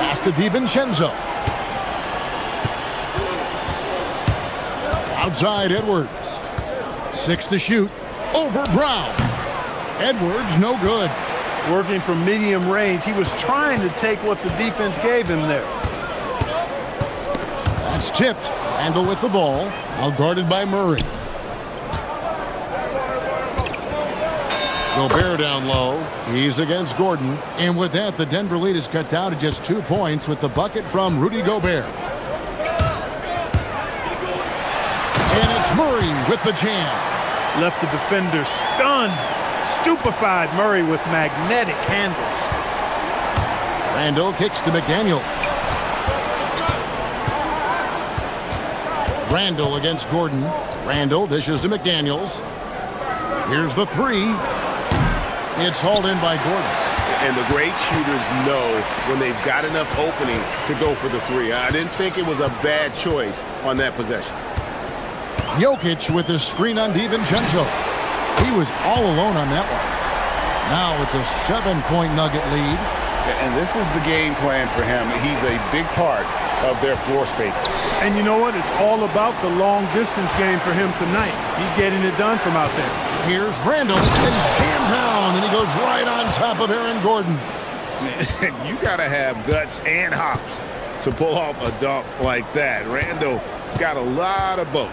Speaker 5: Pass to DiVincenzo. Outside Edwards. 6 to shoot. Over Brown. Edwards, no good.
Speaker 9: Working from medium range. He was trying to take what the defense gave him there.
Speaker 5: That's tipped. Randall with the ball. Now guarded by Murray. Gobert down low. He's against Gordon. And with that, the Denver lead is cut down to just 2 points with the bucket from Rudy Gobert. And it's Murray with the jam.
Speaker 9: Left the defender stunned. Stupefied Murray with magnetic handles.
Speaker 5: Randall kicks to McDaniels. Randall against Gordon. Randall dishes to McDaniels. Here's the 3. It's hauled in by Gordon.
Speaker 7: And the great shooters know when they've got enough opening to go for the 3. I didn't think it was a bad choice on that possession.
Speaker 5: Jokic with a screen on DiVincenzo. He was all alone on that one. Now it's a 7-point Nugget lead.
Speaker 8: And this is the game plan for him. He's a big part of their floor space.
Speaker 9: And you know what? It's all about the long distance game for him tonight. He's getting it done from out there.
Speaker 5: Here's Randall and hand down, and he goes right on top of Aaron Gordon.
Speaker 7: You got to have guts and hops to pull off a dunk like that. Randall got a lot of both.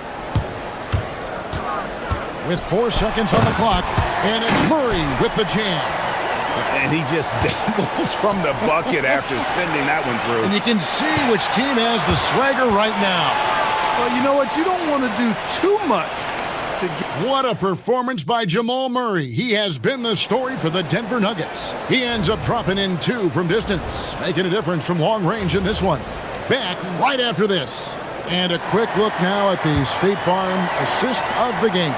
Speaker 5: With 4 seconds on the clock, and it's Murray with the jam.
Speaker 8: And he just dangles from the bucket after sending that one through.
Speaker 5: And you can see which team has the swagger right now.
Speaker 9: Well, you know what? You don't want to do too much.
Speaker 5: What a performance by Jamal Murray. He has been the story for the Denver Nuggets. He ends up dropping in 2 from distance, making a difference from long range in this one. Back right after this. And a quick look now at the State Farm assist of the game.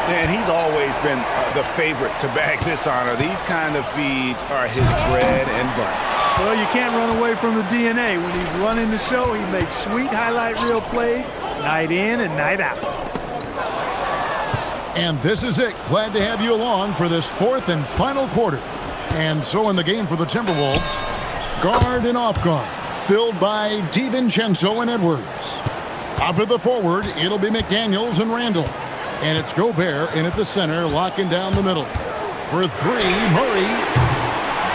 Speaker 8: And he's always been the favorite to bag this honor. These kind of feeds are his bread and butter.
Speaker 9: Well, you can't run away from the DNA. When he's running the show, he makes sweet highlight reel plays night in and night out.
Speaker 5: And this is it. Glad to have you along for this 4th and final quarter. And so in the game for the Timberwolves, guard and off guard, filled by DiVincenzo and Edwards. Up at the forward, it'll be McDaniels and Randall. And it's Gobert in at the center, locking down the middle. For 3, Murray.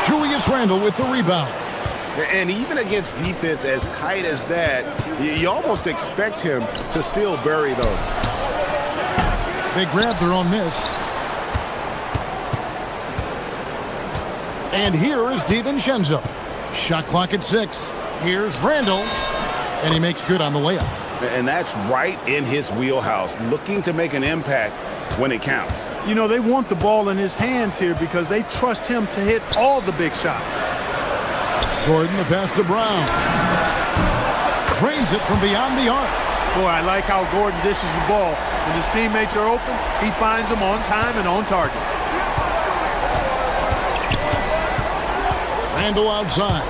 Speaker 5: Julius Randle with the rebound.
Speaker 7: And even against defense as tight as that, you almost expect him to still bury those.
Speaker 5: They grab their own miss. And here is DiVincenzo. Shot clock at 6. Here's Randall. And he makes good on the layup.
Speaker 8: And that's right in his wheelhouse, looking to make an impact when it counts.
Speaker 9: You know, they want the ball in his hands here because they trust him to hit all the big shots.
Speaker 5: Gordon, the pass to Brown. Trains it from beyond the arc.
Speaker 9: Boy, I like how Gordon dishes the ball. When his teammates are open, he finds them on time and on target.
Speaker 5: Randall outside.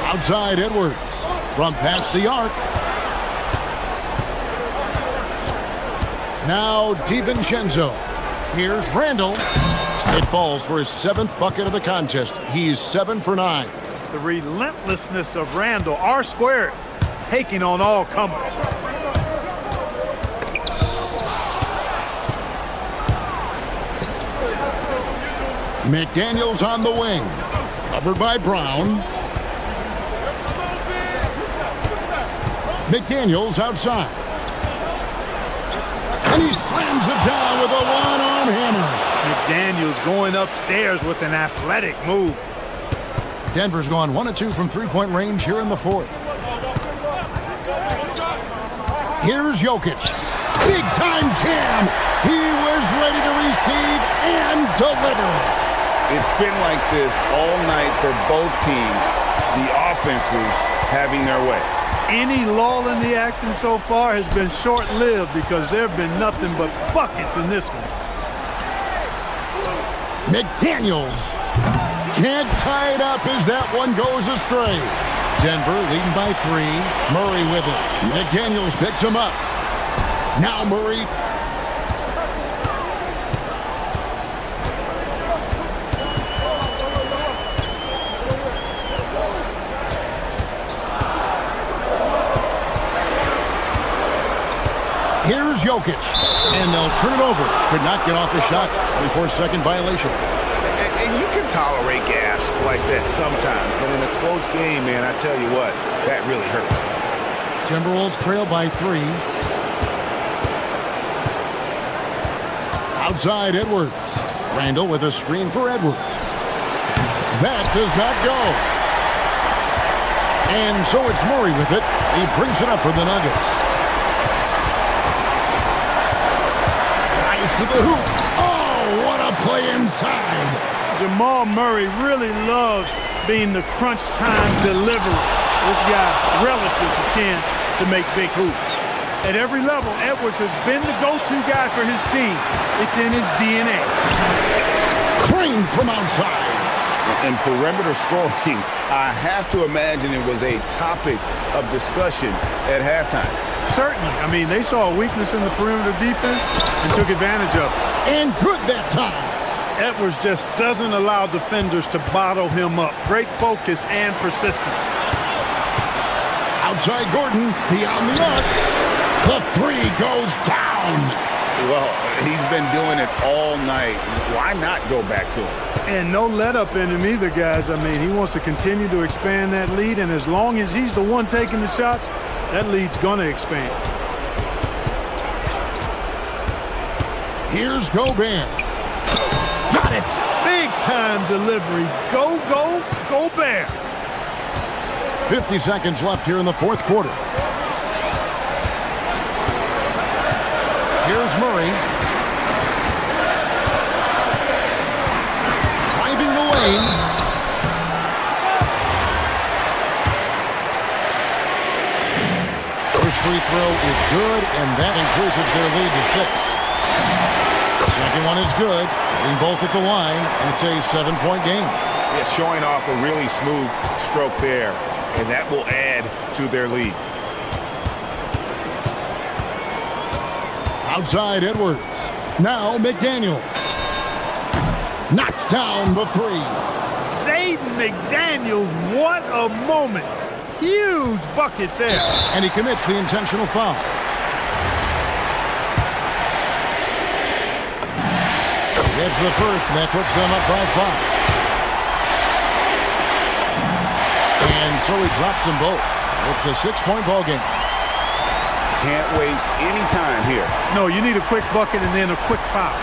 Speaker 5: Outside Edwards. From past the arc. Now DiVincenzo. Here's Randall. It falls for his 7th bucket of the contest. He's 7 for 9.
Speaker 9: The relentlessness of Randall, R squared, taking on all comers.
Speaker 5: McDaniels on the wing. Covered by Brown. McDaniels outside. And he slams it down with a one-arm hammer.
Speaker 9: McDaniels going upstairs with an athletic move.
Speaker 5: Denver's gone 1 of 2 from three-point range here in the 4th. Here's Jokic. Big-time jam. He was ready to receive and deliver.
Speaker 8: It's been like this all night for both teams. The offenses having their way.
Speaker 9: Any lull in the action so far has been short-lived because there have been nothing but buckets in this one.
Speaker 5: McDaniels can't tie it up as that one goes astray. Denver leading by 3. Murray with it. McDaniels picks him up. Now Murray. Here's Jokic. And they'll turn it over. Could not get off the shot. 24-second violation.
Speaker 8: And you can tolerate gaffes like that sometimes, but in a close game, man, I tell you what, that really hurts.
Speaker 5: Timberwolves trail by 3. Outside Edwards. Randall with a screen for Edwards. That does not go. And so it's Murray with it. He brings it up for the Nuggets. Nice to the hoop. Oh, what a play inside.
Speaker 9: Jamal Murray really loves being the crunch time deliverer. This guy relishes the chance to make big hoops. At every level, Edwards has been the go-to guy for his team. It's in his DNA.
Speaker 5: Crane from outside.
Speaker 8: And perimeter scoring, I have to imagine it was a topic of discussion at halftime.
Speaker 9: Certainly. I mean, they saw a weakness in the perimeter defense and took advantage of it.
Speaker 5: And good that time.
Speaker 9: Edwards just doesn't allow defenders to bottle him up. Great focus and persistence.
Speaker 5: Outside Gordon, beyond the arc. The 3 goes down.
Speaker 8: Well, he's been doing it all night. Why not go back to him?
Speaker 9: And no let up in him either, guys. I mean, he wants to continue to expand that lead, and as long as he's the one taking the shots, that lead's going to expand.
Speaker 5: Here's Gobert. Got it.
Speaker 9: Big time delivery. Go, go, Gobert.
Speaker 5: 50 seconds left here in the 4th quarter. Here's Murray. Driving the lane. First free throw is good, and that increases their lead to 6. Second one is good. Hitting both at the line, and it's a 7-point game.
Speaker 8: It's showing off a really smooth stroke there, and that will add to their lead.
Speaker 5: Outside Edwards. Now McDaniels. Knocks down the 3.
Speaker 9: Jaden McDaniels, what a moment. Huge bucket there.
Speaker 5: And he commits the intentional foul. It's the first, and that puts them up by 5. And so he drops them both. It's a 6-point ball game.
Speaker 8: Can't waste any time here.
Speaker 9: No, you need a quick bucket and then a quick foul.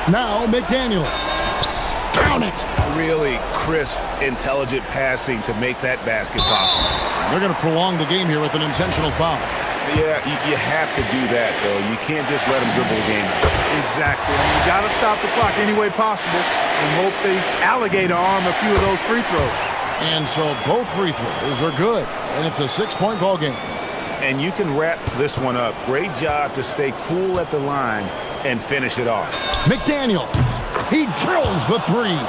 Speaker 5: Now McDaniel. Count it.
Speaker 8: Really crisp, intelligent passing to make that basket possible.
Speaker 5: They're going to prolong the game here with an intentional foul.
Speaker 8: Yeah, you have to do that, though. You can't just let them dribble the game out.
Speaker 9: Exactly. I mean, you got to stop the clock any way possible and hope they alligator arm a few of those free throws.
Speaker 5: And so both free throws are good, and it's a 6-point ball game.
Speaker 8: And you can wrap this one up. Great job to stay cool at the line and finish it off.
Speaker 5: McDaniels, he drills the three.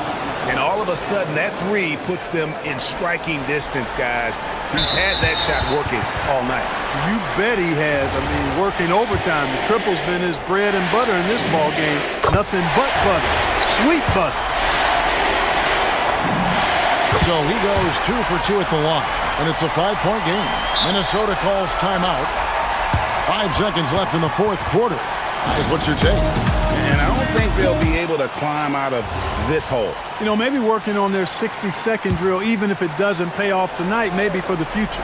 Speaker 8: And all of a sudden, that three puts them in striking distance, guys. He's had that shot working all night.
Speaker 9: You bet he has. I mean, working overtime. The triple's been his bread and butter in this ball game. Nothing but butter. Sweet butter.
Speaker 5: So he goes 2 for 2 at the line, and it's a 5-point game. Minnesota calls timeout. 5 seconds left in the fourth quarter. Guys, what's your take?
Speaker 8: And I don't think they'll be able to climb out of this hole.
Speaker 9: You know, maybe working on their 60-second drill, even if it doesn't pay off tonight, maybe for the future.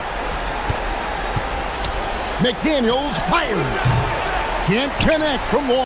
Speaker 5: McDaniels fires. Can't connect from long.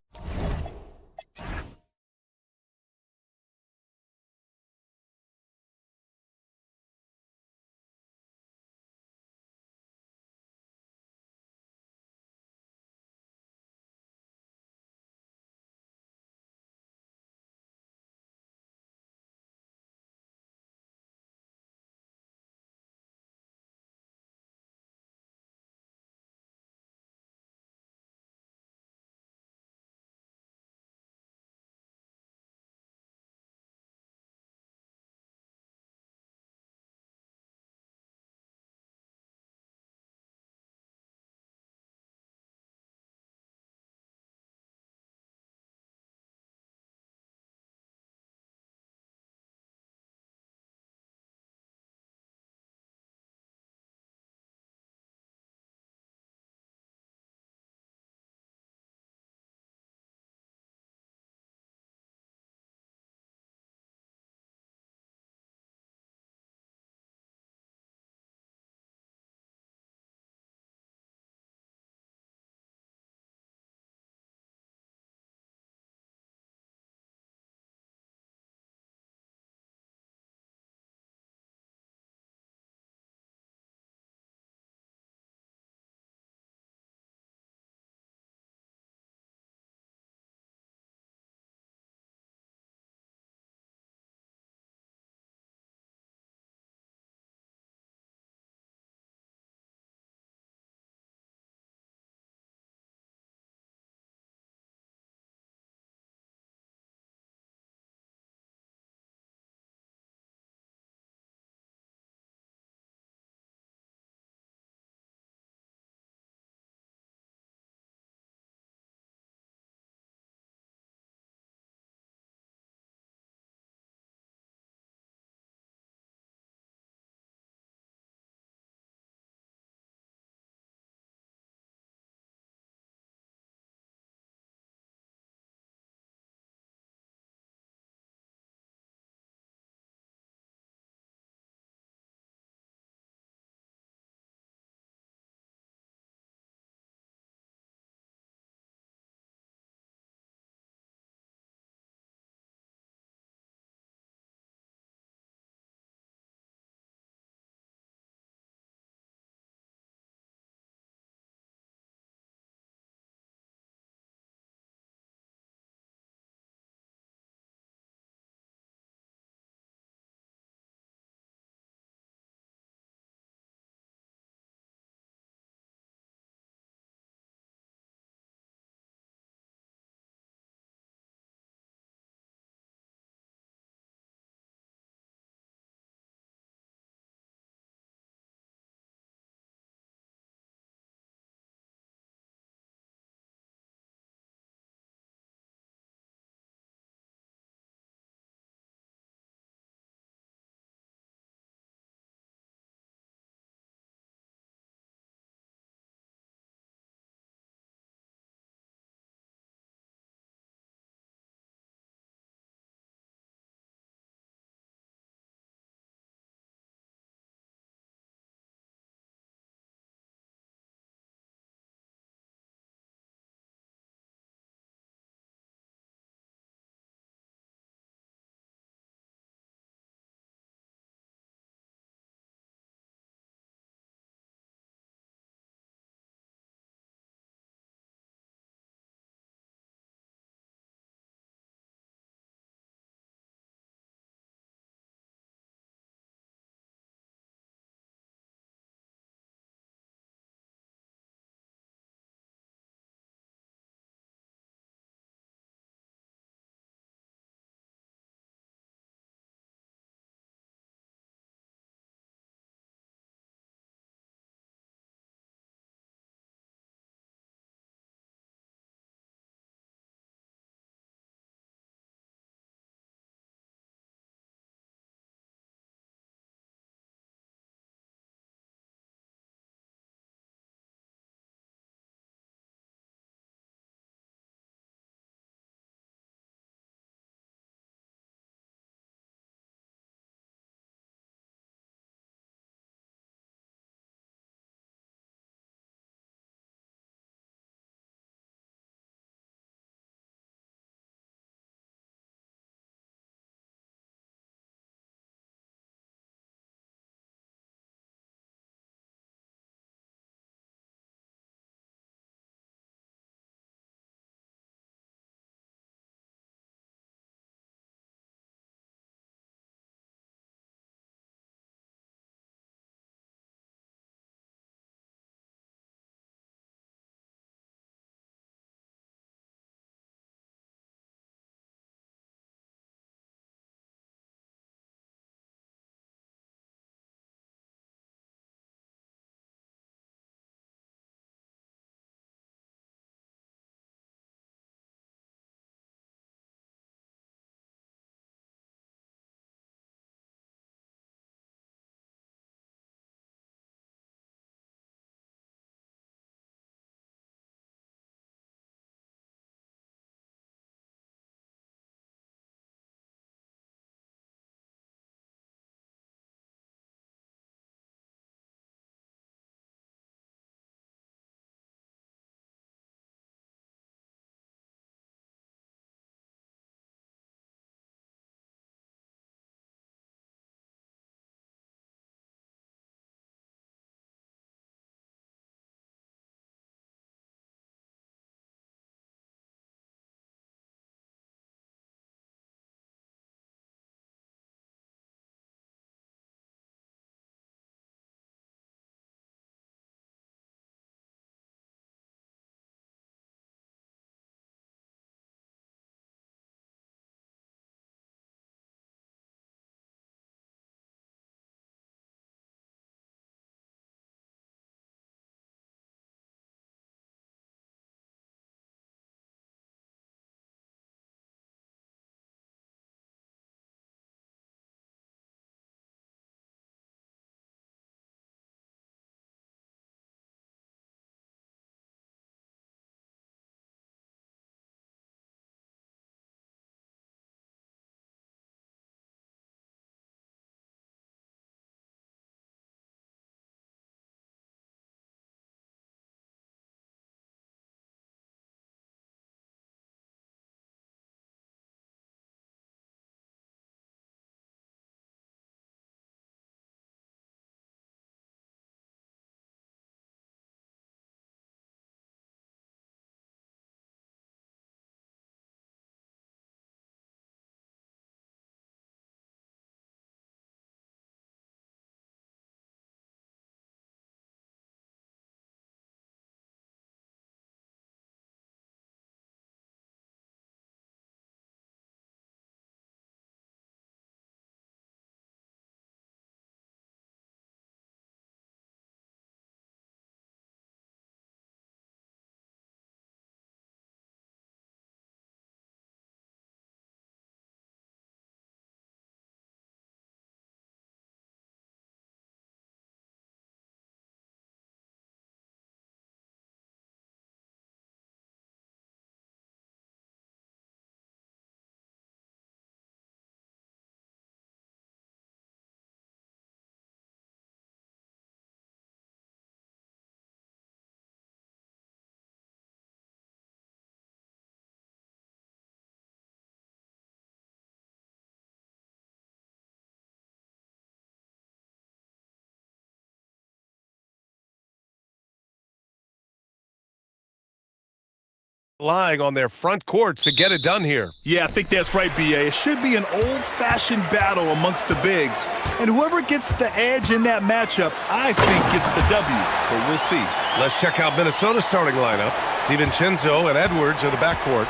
Speaker 1: Relying on their front courts to get it done here.
Speaker 3: Yeah, I think that's right, B.A. It should be an old-fashioned battle amongst the bigs. And whoever gets the edge in that matchup, I think gets the W. But we'll see.
Speaker 1: Let's check out Minnesota's starting lineup. DiVincenzo and Edwards are the backcourt.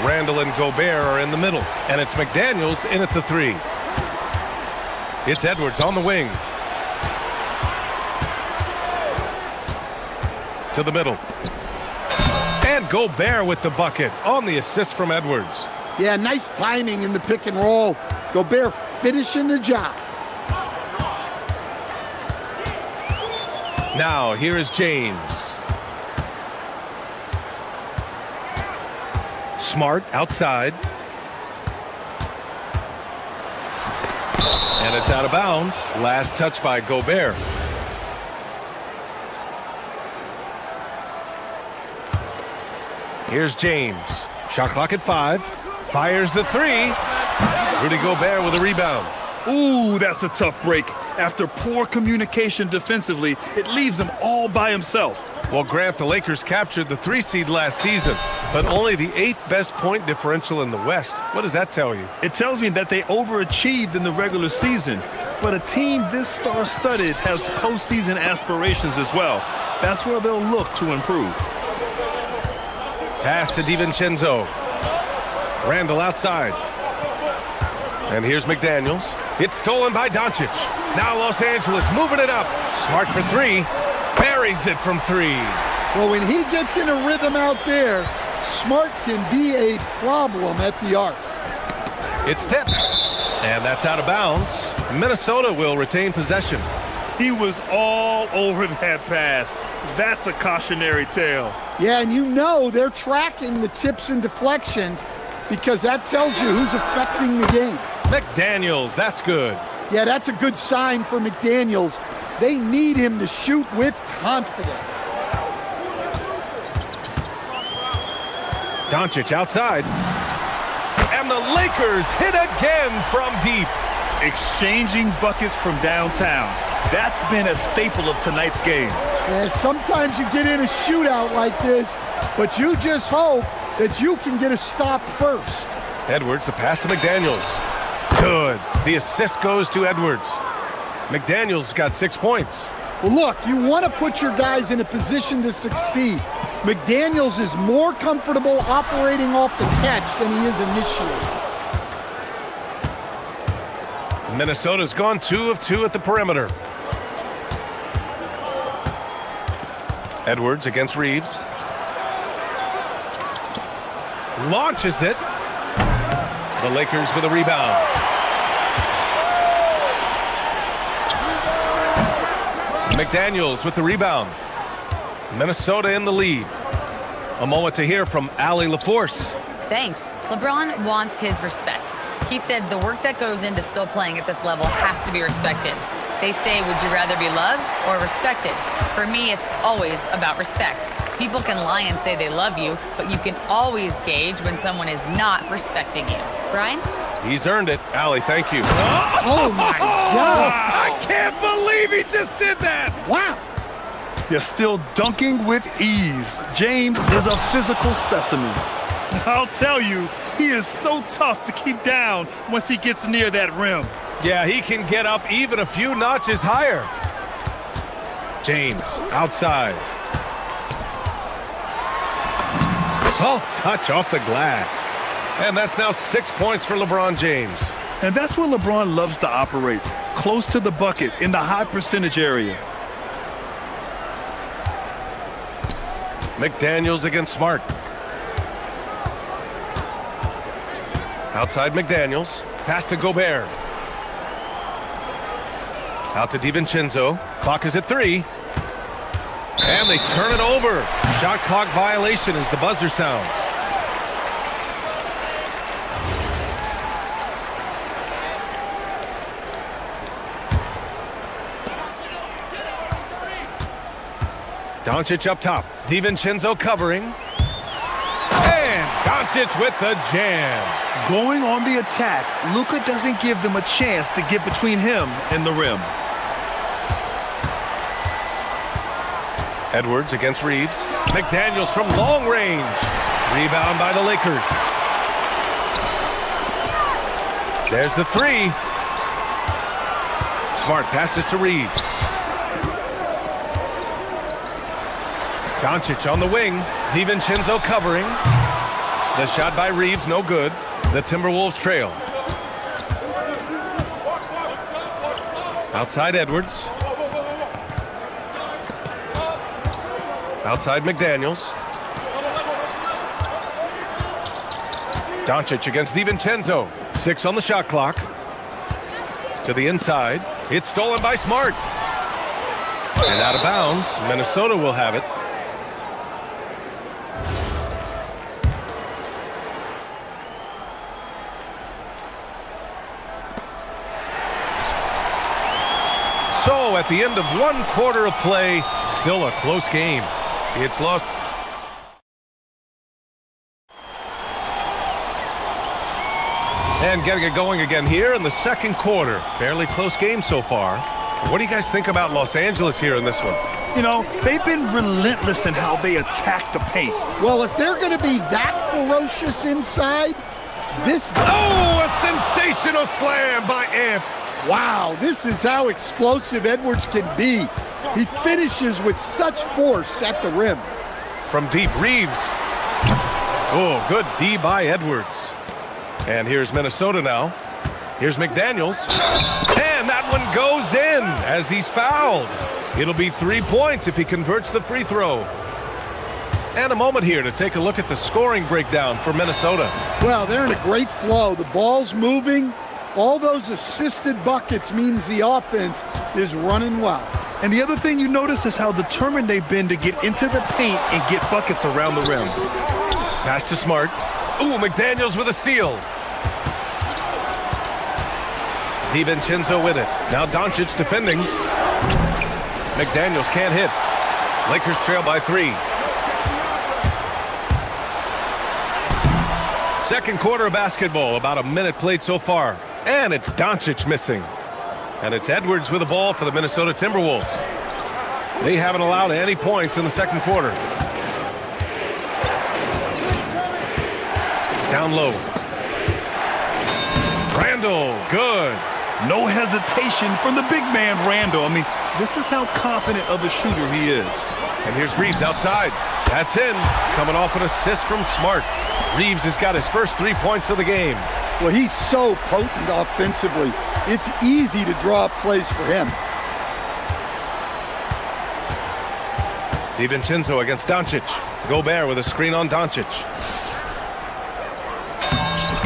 Speaker 1: Randall and Gobert are in the middle. And it's McDaniels in at the 3. It's Edwards on the wing. To the middle. And Gobert with the bucket on the assist from Edwards.
Speaker 2: Yeah, nice timing in the pick and roll. Gobert finishing the job.
Speaker 1: Now, here is James. Smart outside. And it's out of bounds. Last touch by Gobert. Here's James. Shot clock at 5. Fires the 3. Rudy Gobert with a rebound.
Speaker 3: Ooh, that's a tough break. After poor communication defensively, it leaves him all by himself.
Speaker 1: Well, Grant, the Lakers captured the 3 seed last season, but only the 8th best point differential in the West. What does that tell you?
Speaker 3: It tells me that they overachieved in the regular season, but a team this star-studded has postseason aspirations as well. That's where they'll look to improve.
Speaker 1: Pass to DiVincenzo. Randall outside. And here's McDaniels. It's stolen by Doncic. Now Los Angeles moving it up. Smart for 3. Buries it from 3.
Speaker 2: Well, when he gets in a rhythm out there, Smart can be a problem at the arc.
Speaker 1: It's tipped. And that's out of bounds. Minnesota will retain possession.
Speaker 3: He was all over that pass. That's a cautionary tale.
Speaker 2: Yeah, and you know they're tracking the tips and deflections because that tells you who's affecting the game.
Speaker 1: McDaniels, that's good.
Speaker 2: Yeah, that's a good sign for McDaniels. They need him to shoot with confidence.
Speaker 1: Doncic outside. And the Lakers hit again from deep.
Speaker 3: Exchanging buckets from downtown. That's been a staple of tonight's game.
Speaker 2: And sometimes you get in a shootout like this, but you just hope that you can get a stop first.
Speaker 1: Edwards, the pass to McDaniels. Good. The assist goes to Edwards. McDaniels got 6 points.
Speaker 2: Well, look, you want to put your guys in a position to succeed. McDaniels is more comfortable operating off the catch than he is initiating.
Speaker 1: Minnesota's gone 2 of 2 at the perimeter. Edwards against Reeves. Launches it. The Lakers with a rebound. McDaniels with the rebound. Minnesota in the lead. A moment to hear from Allie LaForce.
Speaker 4: Thanks. LeBron wants his respect. He said the work that goes into still playing at this level has to be respected. They say, would you rather be loved or respected? For me, it's always about respect. People can lie and say they love you, but you can always gauge when someone is not respecting you. Brian?
Speaker 1: He's earned it. Allie, thank you.
Speaker 2: Oh, my God.
Speaker 1: I can't believe he just did that.
Speaker 2: Wow.
Speaker 3: You're still dunking with ease. James is a physical specimen. I'll tell you, he is so tough to keep down once he gets near that rim.
Speaker 1: Yeah, he can get up even a few notches higher. James outside. Soft touch off the glass. And that's now 6 points for LeBron James.
Speaker 3: And that's where LeBron loves to operate, close to the bucket in the high percentage area.
Speaker 1: McDaniels against Smart. Outside McDaniels. Pass to Gobert. Out to DiVincenzo. Clock is at 3. And they turn it over. Shot clock violation as the buzzer sounds. Doncic up top. DiVincenzo covering. And Doncic with the jam.
Speaker 3: Going on the attack, Luka doesn't give them a chance to get between him and the rim.
Speaker 1: Edwards against Reeves. McDaniels from long range. Rebound by the Lakers. There's the three. Smart passes to Reeves. Doncic on the wing. DiVincenzo covering. The shot by Reeves, no good. The Timberwolves trail. Outside Edwards. Outside McDaniels. Doncic against DiVincenzo. 6 on the shot clock. To the inside. It's stolen by Smart. And out of bounds. Minnesota will have it. So at the end of one quarter of play, still a close game. It's lost. And getting it going again here in the second quarter. Fairly close game so far. What do you guys think about Los Angeles here in this one?
Speaker 3: You know, they've been relentless in how they attack the paint.
Speaker 2: Well, if they're going to be that ferocious inside, this...
Speaker 1: Oh, a sensational slam by Amp.
Speaker 2: Wow, this is how explosive Edwards can be. He finishes with such force at the rim.
Speaker 1: From deep, Reeves. Oh, good D by Edwards. And here's Minnesota now. Here's McDaniels. And that one goes in as he's fouled. It'll be 3 points if he converts the free throw. And a moment here to take a look at the scoring breakdown for Minnesota.
Speaker 2: Well, they're in a great flow. The ball's moving. All those assisted buckets means the offense is running well.
Speaker 3: And the other thing you notice is how determined they've been to get into the paint and get buckets around the rim.
Speaker 1: Pass to Smart. Ooh, McDaniels with a steal. DiVincenzo with it. Now Doncic defending. McDaniels can't hit. Lakers trail by 3. Second quarter of basketball, about a minute played so far. And it's Doncic missing. And it's Edwards with the ball for the Minnesota Timberwolves. They haven't allowed any points in the second quarter. Down low. Randall, good.
Speaker 3: No hesitation from the big man, Randall. I mean, this is how confident of a shooter he is.
Speaker 1: And here's Reeves outside. That's in. Coming off an assist from Smart. Reeves has got his first 3 points of the game.
Speaker 2: Well, he's so potent offensively. It's easy to draw up plays for him.
Speaker 1: DiVincenzo against Doncic. Gobert with a screen on Doncic.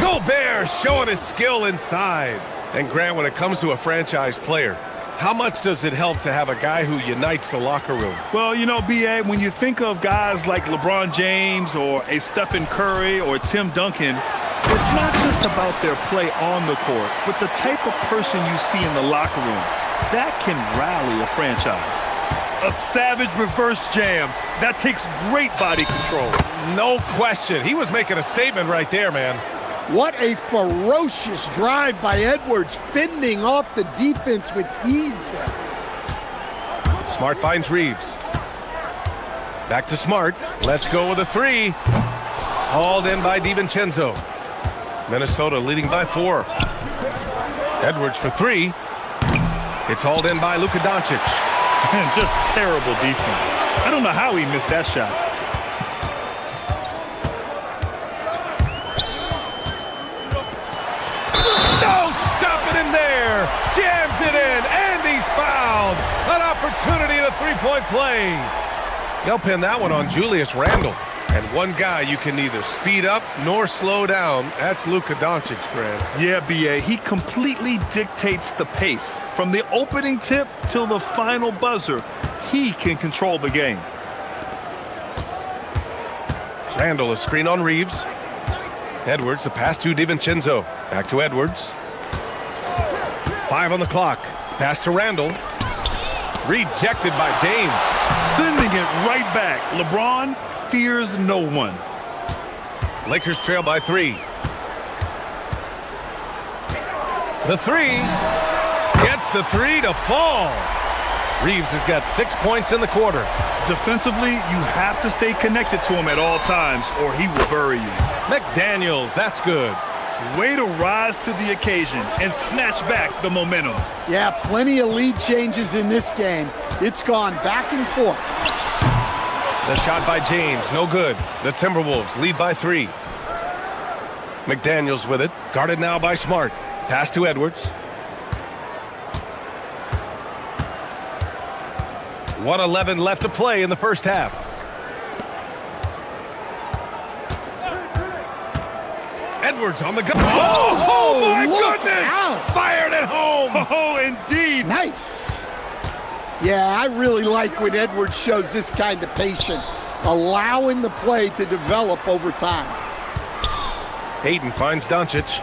Speaker 1: Gobert showing his skill inside. And Grant, when it comes to a franchise player, how much does it help to have a guy who unites the locker room?
Speaker 3: Well, you know, B.A., when you think of guys like LeBron James or a Stephen Curry or Tim Duncan, it's not just about their play on the court, but the type of person you see in the locker room. That can rally a franchise. A savage reverse jam. That takes great body control.
Speaker 1: No question. He was making a statement right there, man.
Speaker 2: What a ferocious drive by Edwards, fending off the defense with ease there.
Speaker 1: Smart finds Reeves. Back to Smart. Let's go with a 3. Hauled in by DiVincenzo. Minnesota leading by 4. Edwards for 3. It's hauled in by Luka Doncic.
Speaker 3: And just terrible defense. I don't know how he missed that shot.
Speaker 1: No stopping him there. Jams it in, and he's fouled. An opportunity at a three-point play. They'll pin that one on Julius Randle. And one guy you can neither speed up nor slow down. That's Luka Doncic, Grant.
Speaker 3: Yeah, B.A., he completely dictates the pace. From the opening tip till the final buzzer, he can control the game.
Speaker 1: Randle, a screen on Reeves. Edwards, a pass to DiVincenzo. Back to Edwards. 5 on the clock. Pass to Randle. Rejected by James.
Speaker 3: Sending it right back. LeBron fears no one.
Speaker 1: Lakers trail by 3. The 3 gets the 3 to fall. Reeves has got 6 points in the quarter.
Speaker 3: Defensively, you have to stay connected to him at all times or he will bury you.
Speaker 1: McDaniels, that's good.
Speaker 3: Way to rise to the occasion and snatch back the momentum.
Speaker 2: Yeah, plenty of lead changes in this game. It's gone back and forth.
Speaker 1: The shot by James, no good. The Timberwolves lead by 3. McDaniels with it, guarded now by Smart. Pass to Edwards. 1:11 left to play in the first half. Edwards on the go. Oh my goodness!
Speaker 2: Out.
Speaker 1: Fired at home.
Speaker 3: Oh, indeed.
Speaker 2: Nice. Yeah, I really like when Edwards shows this kind of patience, allowing the play to develop over time.
Speaker 1: Hayden finds Doncic.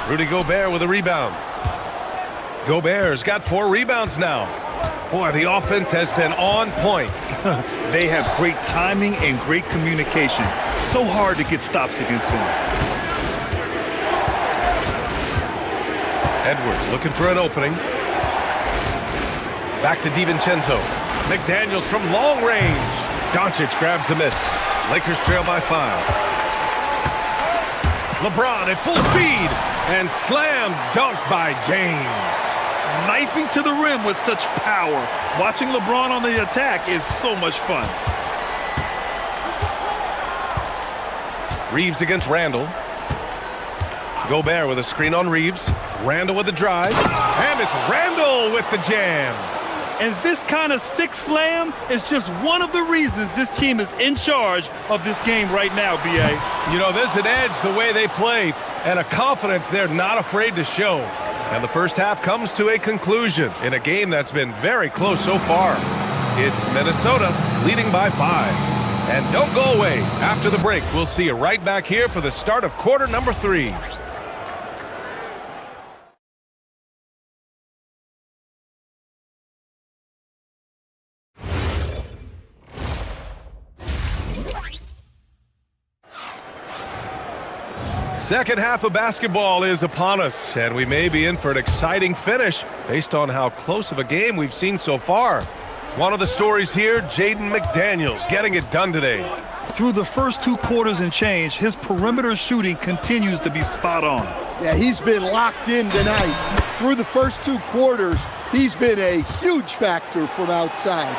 Speaker 1: Rudy Gobert with a rebound. Gobert's got 4 rebounds now. Boy, the offense has been on point.
Speaker 3: They have great timing and great communication. So hard to get stops against them.
Speaker 1: Edwards looking for an opening. Back to DiVincenzo. McDaniels from long range. Doncic grabs the miss. Lakers trail by 5. LeBron at full speed and slam dunk by James.
Speaker 3: Knifing to the rim with such power. Watching LeBron on the attack is so much fun.
Speaker 1: Reeves against Randall. Gobert with a screen on Reeves. Randall with the drive. And it's Randall with the jam.
Speaker 3: And this kind of sick slam is just one of the reasons this team is in charge of this game right now, B.A.
Speaker 1: You know, there's an edge the way they play and a confidence they're not afraid to show. And the first half comes to a conclusion in a game that's been very close so far. It's Minnesota leading by 5. And don't go away. After the break, we'll see you right back here for the start of quarter number 3. Second half of basketball is upon us, and we may be in for an exciting finish based on how close of a game we've seen so far. One of the stories here, Jaden McDaniels getting it done today.
Speaker 3: Through the first 2 quarters and change, his perimeter shooting continues to be spot on.
Speaker 2: Yeah, he's been locked in tonight. Through the first 2 quarters, he's been a huge factor from outside.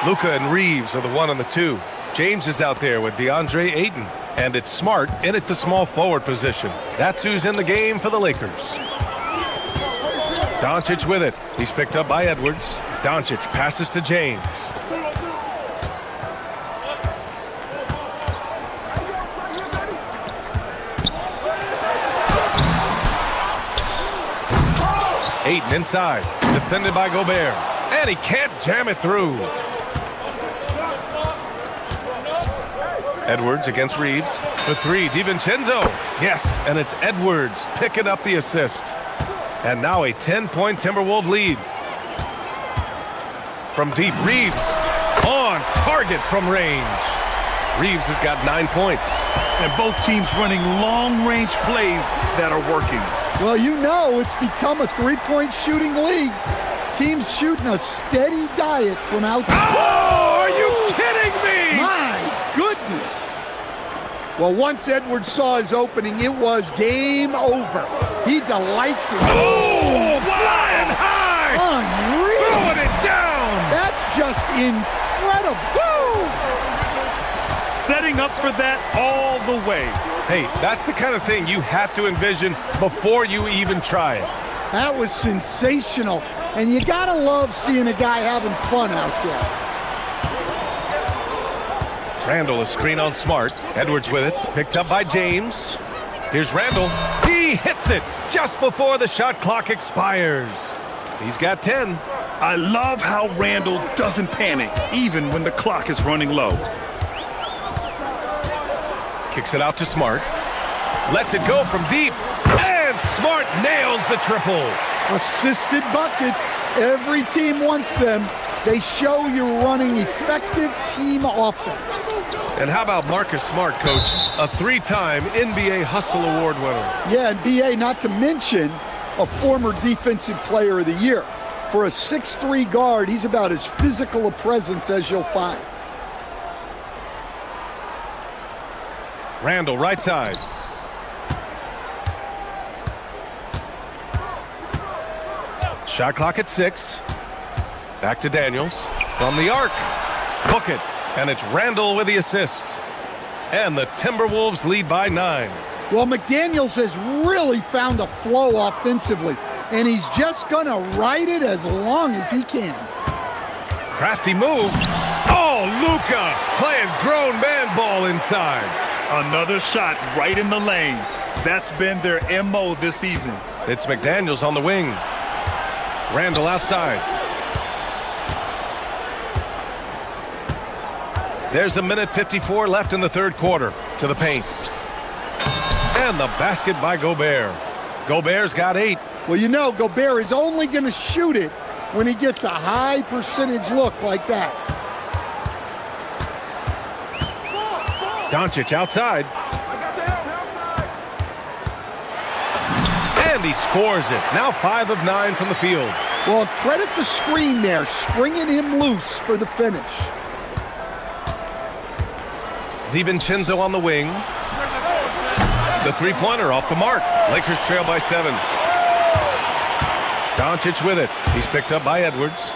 Speaker 1: Luka and Reeves are the 1 and the 2. James is out there with DeAndre Ayton. And it's Smart in at the small forward position. That's who's in the game for the Lakers. Doncic with it. He's picked up by Edwards. Doncic passes to James. Ayton inside. Defended by Gobert. And he can't jam it through. Edwards against Reeves. For 3, DiVincenzo. Yes, and it's Edwards picking up the assist. And now a 10-point Timberwolves lead. From deep, Reeves on target from range. Reeves has got 9 points.
Speaker 3: And both teams running long-range plays that are working.
Speaker 2: Well, you know it's become a 3-point shooting league. Teams shooting a steady diet from outside.
Speaker 1: Oh, are you kidding me?
Speaker 2: My goodness. Well, once Edwards saw his opening, it was game over. He delights in
Speaker 1: Oh, flying high!
Speaker 2: Unreal.
Speaker 1: Throwing it down!
Speaker 2: That's just incredible. Woo!
Speaker 3: Setting up for that all the way.
Speaker 1: Hey, that's the kind of thing you have to envision before you even try it.
Speaker 2: That was sensational. And you gotta love seeing a guy having fun out there.
Speaker 1: Randall, a screen on Smart. Edwards with it. Picked up by James. Here's Randall. He hits it just before the shot clock expires. He's got 10.
Speaker 3: I love how Randall doesn't panic, even when the clock is running low.
Speaker 1: Kicks it out to Smart. Lets it go from deep. And Smart nails the triple.
Speaker 2: Assisted buckets. Every team wants them. They show you're running effective team offense.
Speaker 1: And how about Marcus Smart, Coach? A 3-time NBA Hustle Award winner.
Speaker 2: Yeah, and BA, not to mention a former Defensive Player of the Year. For a 6'3" guard, he's about as physical a presence as you'll find.
Speaker 1: Randall, right side. Shot clock at 6. Back to Daniels. From the arc. Book it. And it's Randall with the assist. And the Timberwolves lead by 9.
Speaker 2: Well, McDaniels has really found a flow offensively, and he's just going to ride it as long as he can.
Speaker 1: Crafty move. Oh, Luka playing grown man ball inside.
Speaker 3: Another shot right in the lane. That's been their MO this evening.
Speaker 1: It's McDaniels on the wing. Randall outside. There's a minute 54 left in the third quarter. To the paint. And the basket by Gobert. Gobert's got 8.
Speaker 2: Well, you know, Gobert is only going to shoot it when he gets a high percentage look like that.
Speaker 1: Doncic outside. And he scores it. Now 5 of 9 from the field.
Speaker 2: Well, credit the screen there, springing him loose for the finish.
Speaker 1: DiVincenzo on the wing. The three-pointer off the mark. Lakers trail by 7. Doncic with it. He's picked up by Edwards.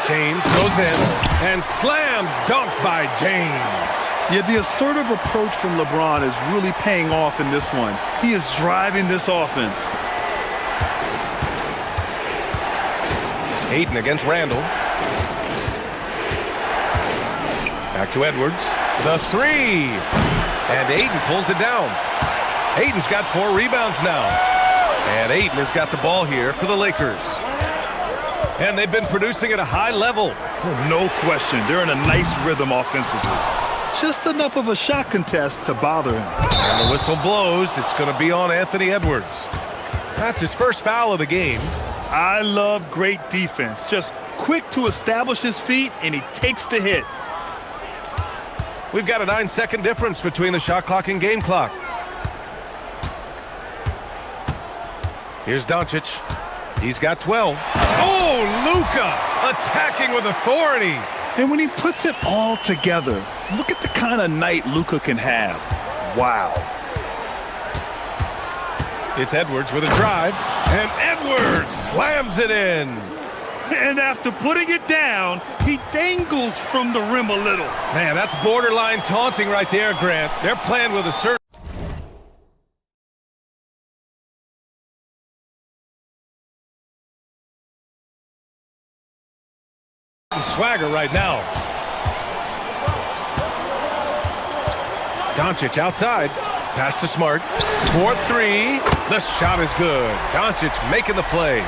Speaker 1: James goes in and slam dunk by James.
Speaker 3: Yeah, the assertive approach from LeBron is really paying off in this one. He is driving this offense.
Speaker 1: Ayton against Randall. Back to Edwards. The 3. And Ayton pulls it down. Ayton's got 4 rebounds now. And Ayton has got the ball here for the Lakers. And they've been producing at a high level.
Speaker 3: Oh, no question. They're in a nice rhythm offensively. Just enough of a shot contest to bother him.
Speaker 1: And the whistle blows. It's going to be on Anthony Edwards. That's his first foul of the game.
Speaker 3: I love great defense. Just quick to establish his feet, and he takes the hit.
Speaker 1: We've got a 9-second difference between the shot clock and game clock. Here's Doncic. He's got 12. Oh, Luka attacking with authority.
Speaker 3: And when he puts it all together, look at the kind of night Luka can have. Wow.
Speaker 1: It's Edwards with a drive, and Edwards slams it in.
Speaker 3: And after putting it down, he dangles from the rim a little.
Speaker 1: Man, that's borderline taunting right there, Grant. They're playing with a certain swagger right now. Doncic outside. Pass to Smart. 4-3. The shot is good. Doncic making the play.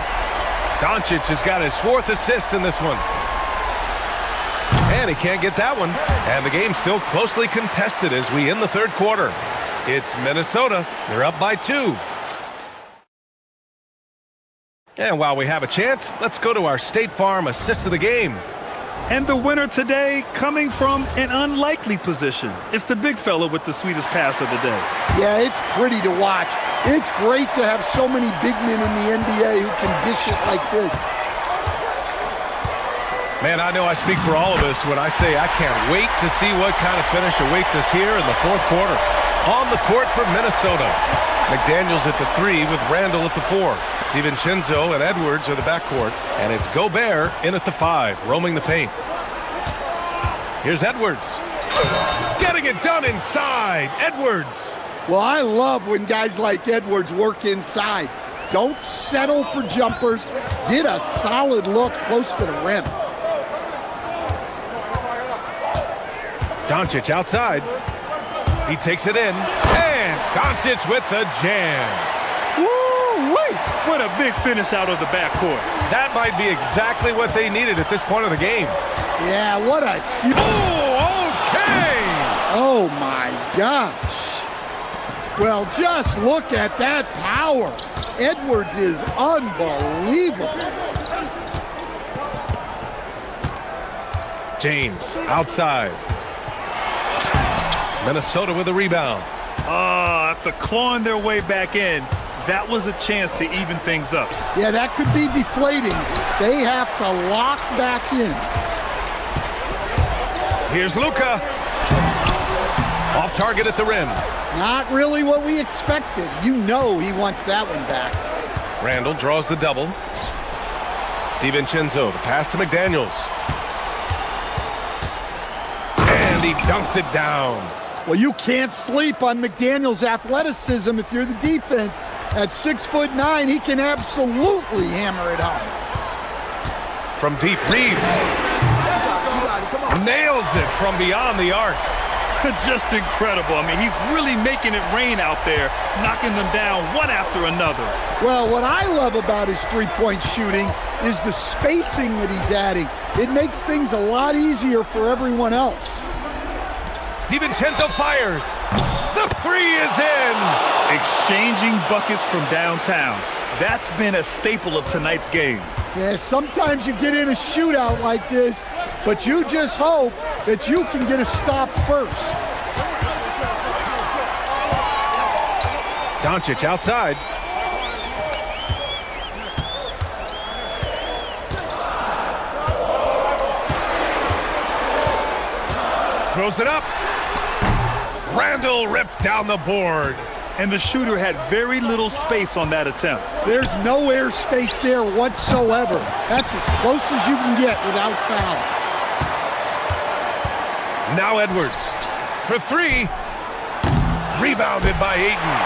Speaker 1: Doncic has got his 4th assist in this one. And he can't get that one. And the game's still closely contested as we end the third quarter. It's Minnesota. They're up by 2. And while we have a chance, let's go to our State Farm assist of the game.
Speaker 3: And the winner today coming from an unlikely position. It's the big fella with the sweetest pass of the day.
Speaker 2: Yeah, it's pretty to watch. It's great to have so many big men in the NBA who can dish it like this.
Speaker 1: Man, I know I speak for all of us when I say I can't wait to see what kind of finish awaits us here in the fourth quarter. On the court for Minnesota. McDaniels at the 3 with Randall at the 4. DiVincenzo and Edwards are the backcourt. And it's Gobert in at the 5, roaming the paint. Here's Edwards. Getting it done inside. Edwards.
Speaker 2: Well, I love when guys like Edwards work inside. Don't settle for jumpers. Get a solid look close to the rim.
Speaker 1: Doncic outside. He takes it in. And Doncic with the jam.
Speaker 3: Woo-wee! What a big finish out of the backcourt.
Speaker 1: That might be exactly what they needed at this point of the game.
Speaker 2: Yeah, what a...
Speaker 1: Oh, okay!
Speaker 2: Oh, my gosh. Well, just look at that power. Edwards is unbelievable.
Speaker 1: James outside. Minnesota with a rebound.
Speaker 3: After clawing their way back in, That was a chance to even things up.
Speaker 2: Yeah, that could be deflating. They have to lock back in.
Speaker 1: Here's Luka. Off target at the rim.
Speaker 2: Not really what we expected. You know he wants that one back.
Speaker 1: Randall draws the double. DiVincenzo, the pass to McDaniels. And he dunks it down.
Speaker 2: Well, you can't sleep on McDaniels' athleticism if you're the defense. At 6'9", he can absolutely hammer it home.
Speaker 1: From deep, Reeves nails it from beyond the arc.
Speaker 3: Just incredible. I mean, he's really making it rain out there, knocking them down one after another.
Speaker 2: Well, what I love about his three-point shooting is the spacing that he's adding. It makes things a lot easier for everyone else.
Speaker 1: DiVincenzo fires. The three is in.
Speaker 3: Exchanging buckets from downtown. That's been a staple of tonight's game.
Speaker 2: Yeah, sometimes you get in a shootout like this, but you just hope that you can get a stop first.
Speaker 1: Doncic outside. Throws it up. Randall rips down the board.
Speaker 3: And the shooter had very little space on that attempt.
Speaker 2: There's no air space there whatsoever. That's as close as you can get without foul.
Speaker 1: Now Edwards for three. Rebounded by Ayton.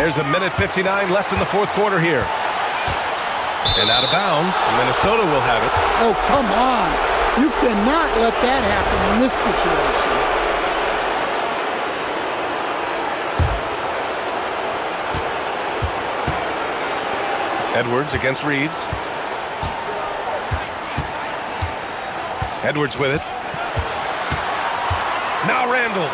Speaker 1: There's a minute 59 left in the fourth quarter here. And out of bounds, Minnesota will have it.
Speaker 2: Oh, come on. You cannot let that happen in this situation.
Speaker 1: Edwards against Reeves. Edwards with it. Now Randall.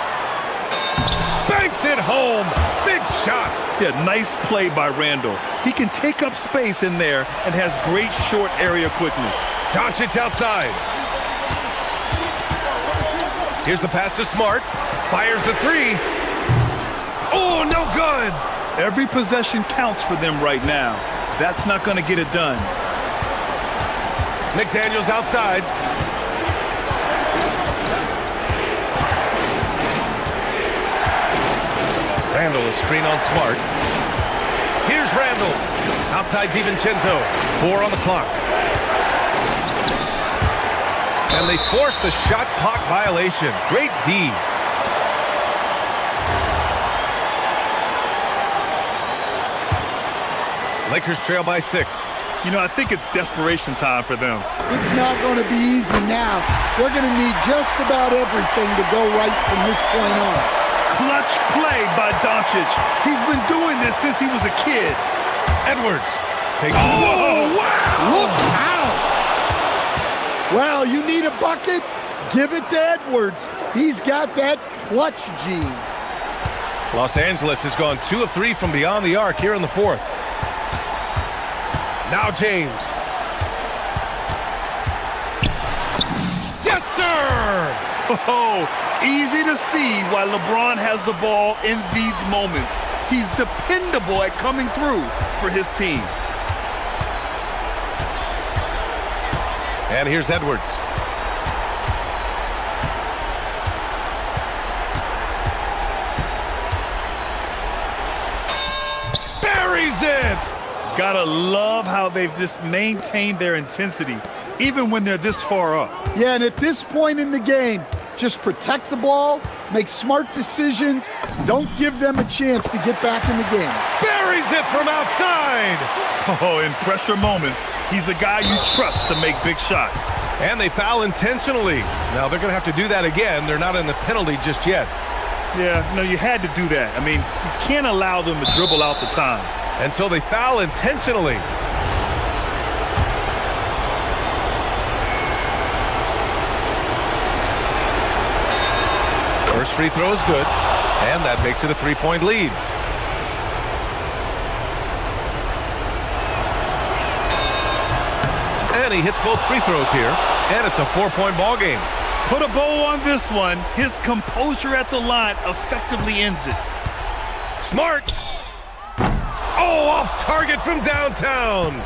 Speaker 1: Banks it home. Big shot.
Speaker 3: Yeah, nice play by Randall. He can take up space in there and has great short area quickness.
Speaker 1: Doncic outside. Here's the pass to Smart. Fires the three. Oh, no good.
Speaker 3: Every possession counts for them right now. That's not going to get it done.
Speaker 1: McDaniels outside. Randall is screen on Smart. Here's Randall. Outside DiVincenzo. 4 on the clock. And they forced the shot clock violation. Great D. Lakers trail by 6.
Speaker 3: You know, I think it's desperation time for them.
Speaker 2: It's not going to be easy now. They're going to need just about everything to go right from this point on.
Speaker 3: Clutch play by Doncic. He's been doing this since he was a kid.
Speaker 1: Edwards. Oh, wow!
Speaker 2: Look out! Well, you need a bucket? Give it to Edwards. He's got that clutch gene.
Speaker 1: Los Angeles has gone 2 of 3 from beyond the arc here in the fourth. Now James. Yes, sir!
Speaker 3: Oh, easy to see why LeBron has the ball in these moments. He's dependable at coming through for his team.
Speaker 1: And here's Edwards. Buries it!
Speaker 3: Gotta love how they've just maintained their intensity, even when they're this far up.
Speaker 2: Yeah, and at this point in the game, just protect the ball, make smart decisions, don't give them a chance to get back in the game.
Speaker 1: Buries it from outside!
Speaker 3: Oh, in pressure moments, he's a guy you trust to make big shots.
Speaker 1: And they foul intentionally. Now they're going to have to do that again. They're not in the penalty just yet.
Speaker 3: Yeah, no, you had to do that. I mean, you can't allow them to dribble out the time.
Speaker 1: And so they foul intentionally. First free throw is good, and that makes it a 3-point lead. And he hits both free throws here, and it's a 4-point ball game.
Speaker 3: Put a bow on this one. His composure at the line effectively ends it.
Speaker 1: Smart. Oh, off target from downtown.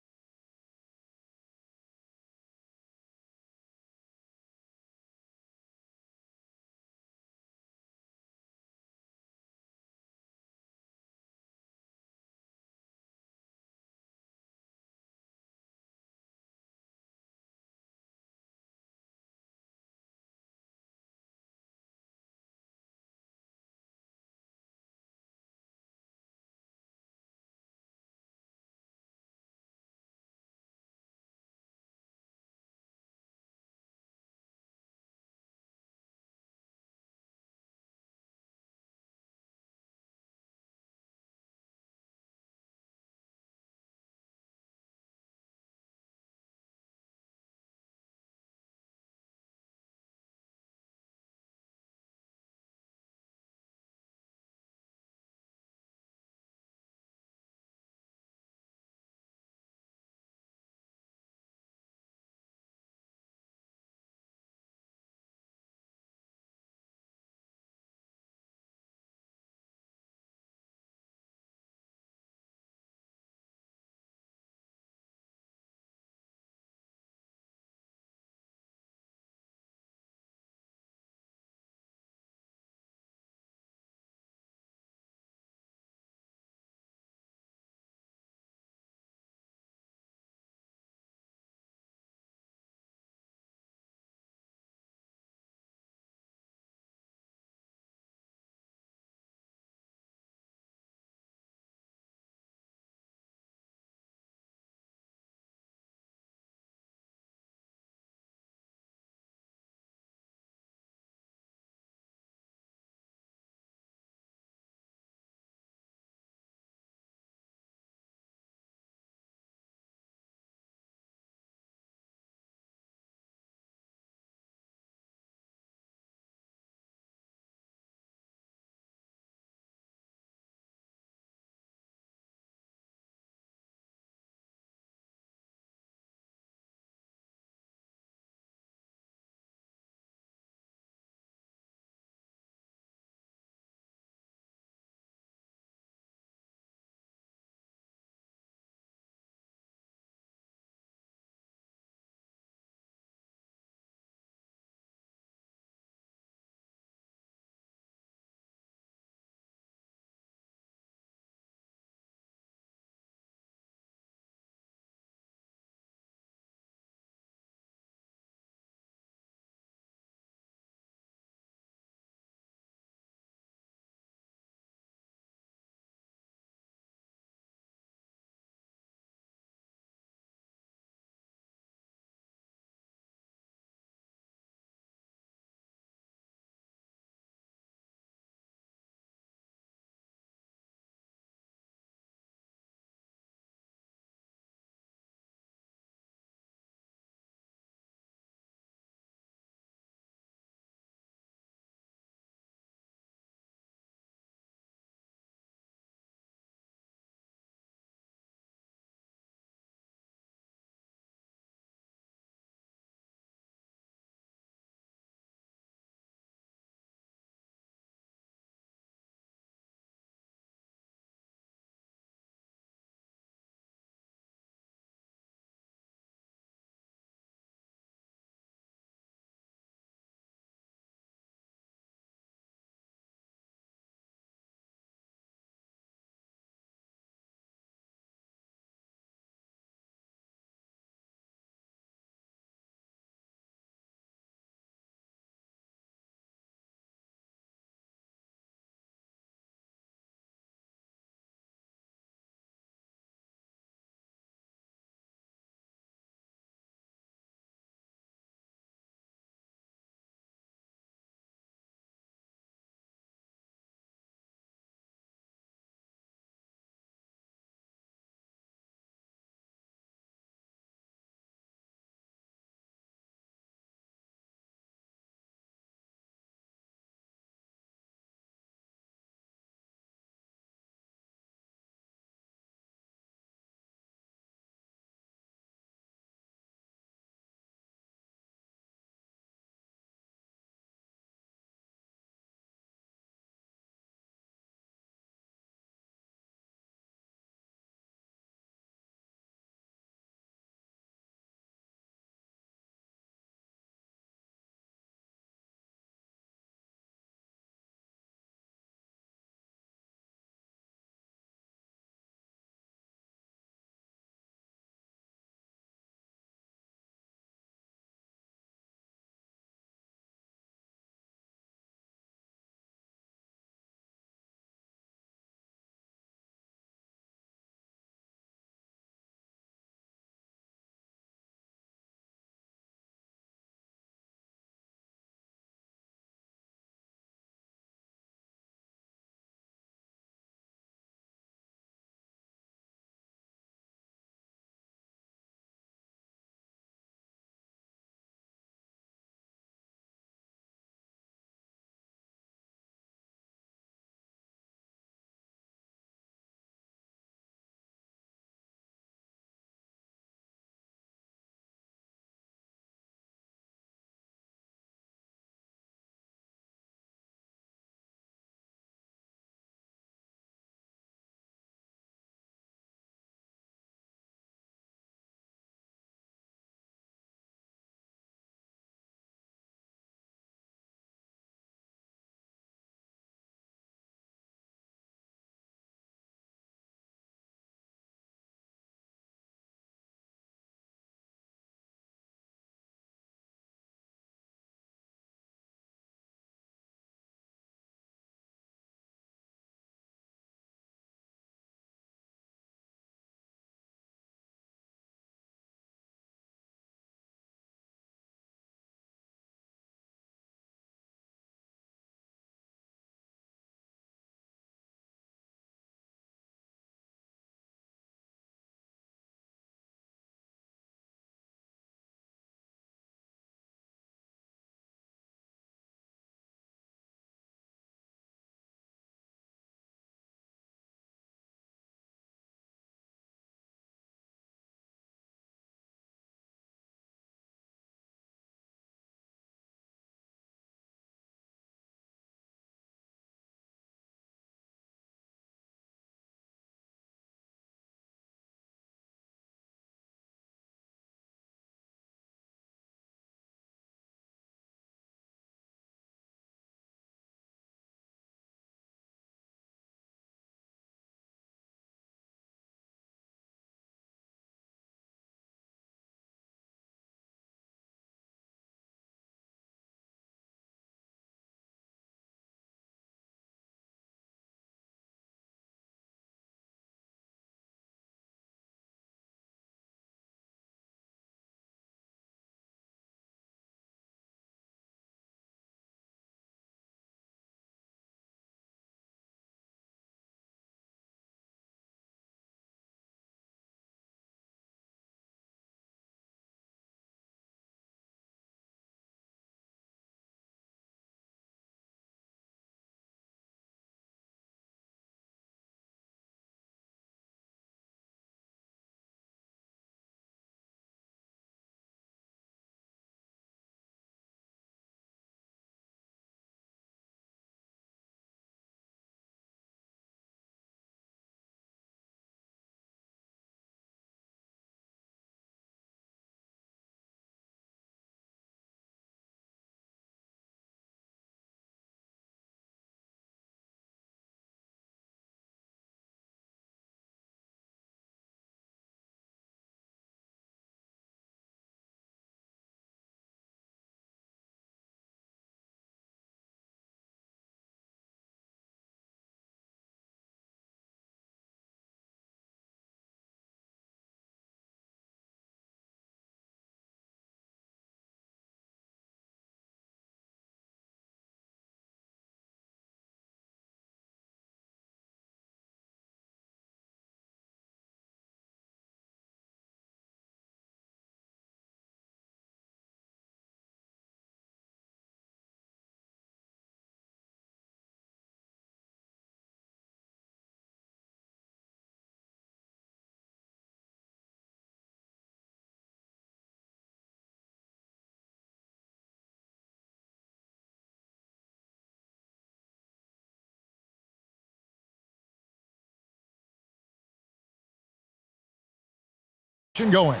Speaker 5: action going.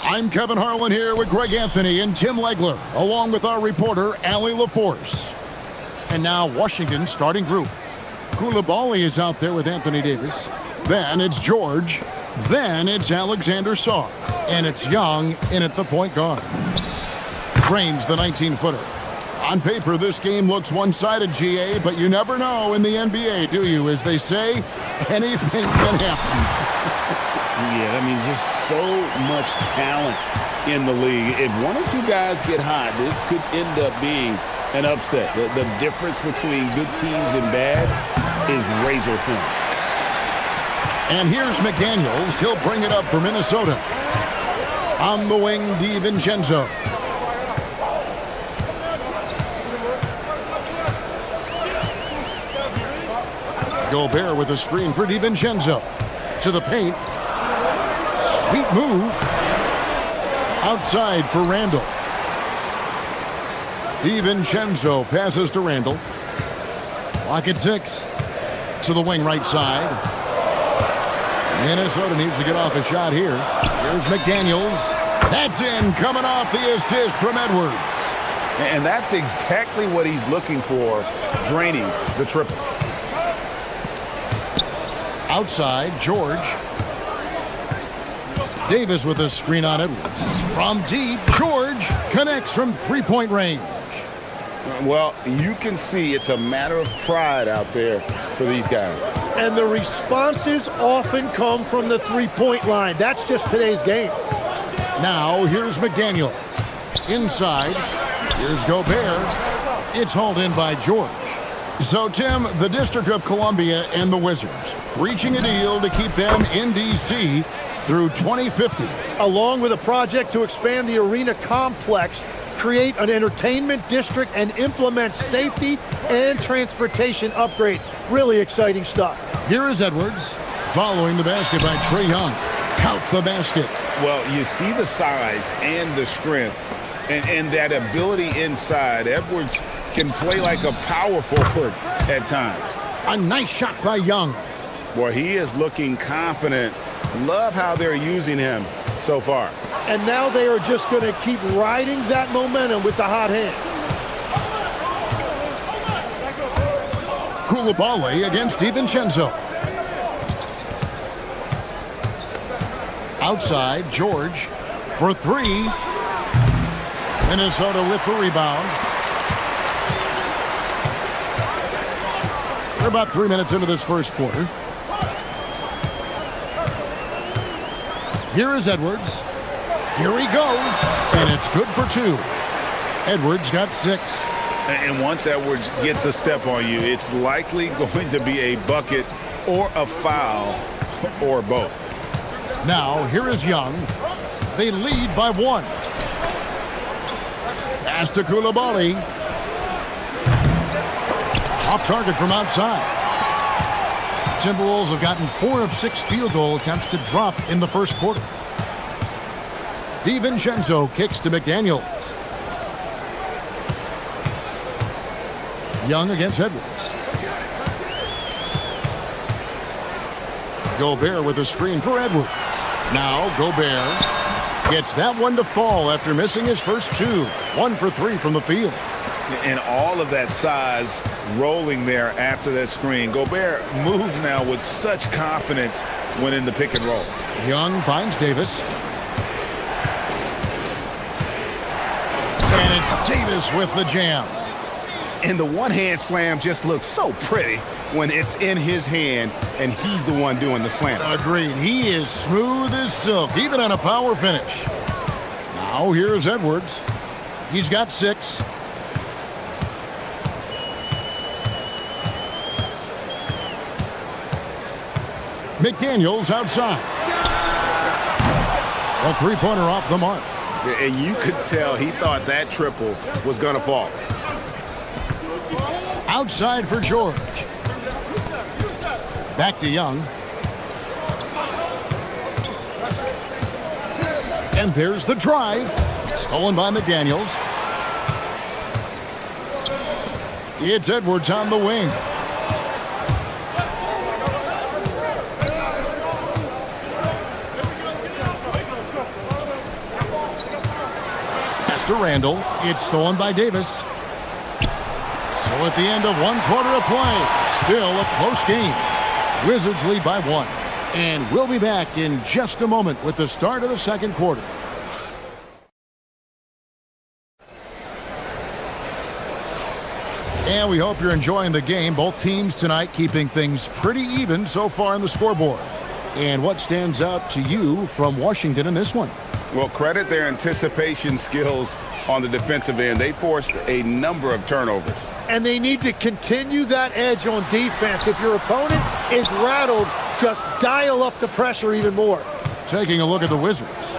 Speaker 5: I'm Kevin Harlan here with Greg Anthony and Tim Legler, along with our reporter, Allie LaForce. And now Washington's starting group. Koulibaly is out there with Anthony Davis. Then it's George. Then it's Alexander Saw. And it's Young in at the point guard. Crane's the 19-footer. On paper, this game looks one-sided, GA, but you never know in the NBA, do you? As they say, anything can happen.
Speaker 7: Yeah, I mean, just so much talent in the league. If one or two guys get hot, this could end up being an upset. The difference between good teams and bad is razor thin.
Speaker 5: And here's McDaniels. He'll bring it up for Minnesota. On the wing, DiVincenzo. Gobert with a screen for DiVincenzo. To the paint. Sweet move. Outside for Randall. DiVincenzo passes to Randall. Clock at 6. To the wing right side. Minnesota needs to get off a shot here. Here's McDaniels. That's in, coming off the assist from Edwards.
Speaker 8: And that's exactly what he's looking for, draining the triple.
Speaker 5: Outside, George. Davis with a screen on Edwards. From deep, George connects from three-point range.
Speaker 7: Well, you can see it's a matter of pride out there for these guys.
Speaker 9: And the responses often come from the three-point line. That's just today's game.
Speaker 5: Now, here's McDaniels. Inside, here's Gobert. It's hauled in by George. So, Tim, the District of Columbia and the Wizards reaching a deal to keep them in D.C. through 2050.
Speaker 9: Along with a project to expand the arena complex, create an entertainment district, and implement safety and transportation upgrades. Really exciting stuff.
Speaker 5: Here is Edwards, following the basket by Trae Young. Count the basket.
Speaker 8: Well, you see the size and the strength and that ability inside. Edwards can play like a power forward at times.
Speaker 5: A nice shot by Young.
Speaker 8: Boy, he is looking confident. Love how they're using him so far.
Speaker 9: And now they are just going to keep riding that momentum with the hot hand.
Speaker 5: Koulibaly against DiVincenzo. Outside, George for three. Minnesota with the rebound. We're about 3 minutes into this first quarter. Here is Edwards. Here he goes. And it's good for two. Edwards got 6.
Speaker 8: And once Edwards gets a step on you, it's likely going to be a bucket or a foul or both.
Speaker 5: Now, here is Young. They lead by 1. Pass to Koulibaly. Off target from outside. Timberwolves have gotten 4 of 6 field goal attempts to drop in the first quarter. DiVincenzo kicks to McDaniels. Young against Edwards. Gobert with a screen for Edwards. Now Gobert gets that one to fall after missing his first 2. 1 for 3 from the field.
Speaker 8: And all of that size rolling there after that screen. Gobert moves now with such confidence when in the pick and roll.
Speaker 5: Young finds Davis. And it's Davis with the jam.
Speaker 8: And the one-hand slam just looks so pretty when it's in his hand and he's the one doing the slam.
Speaker 5: Agreed. He is smooth as silk, even on a power finish. Now here's Edwards. He's got 6. McDaniels outside. A three-pointer off the mark.
Speaker 8: And you could tell he thought that triple was going to fall.
Speaker 5: Outside for George. Back to Young. And there's the drive. Stolen by McDaniels. It's Edwards on the wing. to Randall. It's stolen by Davis. So at the end of one quarter of play, still a close game. Wizards lead by 1. And we'll be back in just a moment with the start of the second quarter. And we hope you're enjoying the game. Both teams tonight keeping things pretty even so far on the scoreboard. And what stands out to you from Washington in this one?
Speaker 8: Well, credit their anticipation skills on the defensive end. They forced a number of turnovers.
Speaker 9: And they need to continue that edge on defense. If your opponent is rattled, just dial up the pressure even more.
Speaker 5: Taking a look at the Wizards.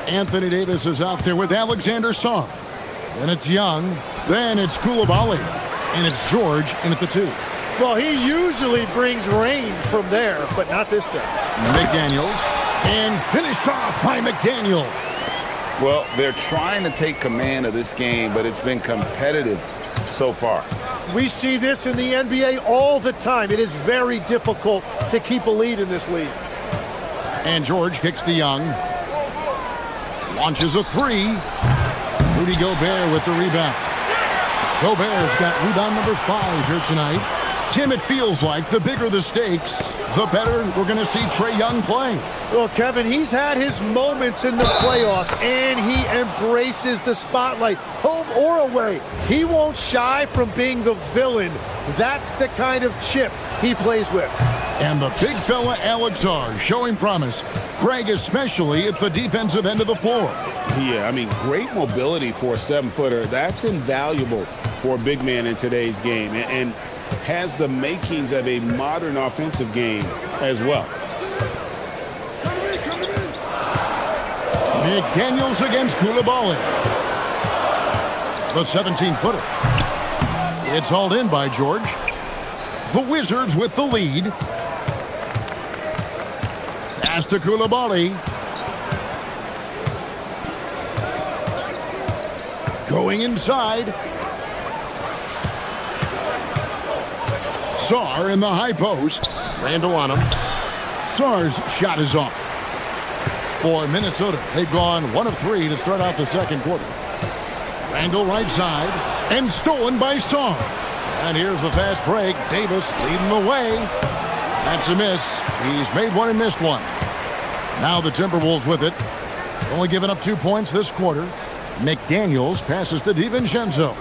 Speaker 5: Anthony Davis is out there with Alexander Song. Then it's Young. Then it's Koulibaly. And it's George in at the 2.
Speaker 9: Well, he usually brings rain from there, but not this time.
Speaker 5: McDaniels. And finished off by McDaniel.
Speaker 8: Well, they're trying to take command of this game, but it's been competitive so far.
Speaker 9: We see this in the NBA all the time. It is very difficult to keep a lead in this league.
Speaker 5: And George kicks to Young. Launches a 3. Rudy Gobert with the rebound. Gobert's got rebound number 5 here tonight. Tim, it feels like the bigger the stakes, the better we're going to see Trae Young play.
Speaker 9: Well, Kevin, he's had his moments in the playoffs, and he embraces the spotlight, home or away. He won't shy from being the villain. That's the kind of chip he plays with.
Speaker 5: And the big fella Alex R showing promise. Craig especially at the defensive end of the floor.
Speaker 7: Yeah, I mean, great mobility for a 7-footer. That's invaluable for a big man in today's game. And has the makings of a modern offensive game as well.
Speaker 5: McDaniels against Koulibaly. The 17-footer. It's hauled in by George. The Wizards with the lead. Pass to Koulibaly. Going inside. Sarr in the high post. Randall on him. Sarr's shot is off. For Minnesota, they've gone 1 of 3 to start out the second quarter. Randall right side. And stolen by Sarr. And here's the fast break. Davis leading the way. That's a miss. He's made one and missed one. Now the Timberwolves with it. Only giving up 2 points this quarter. McDaniels passes to DiVincenzo.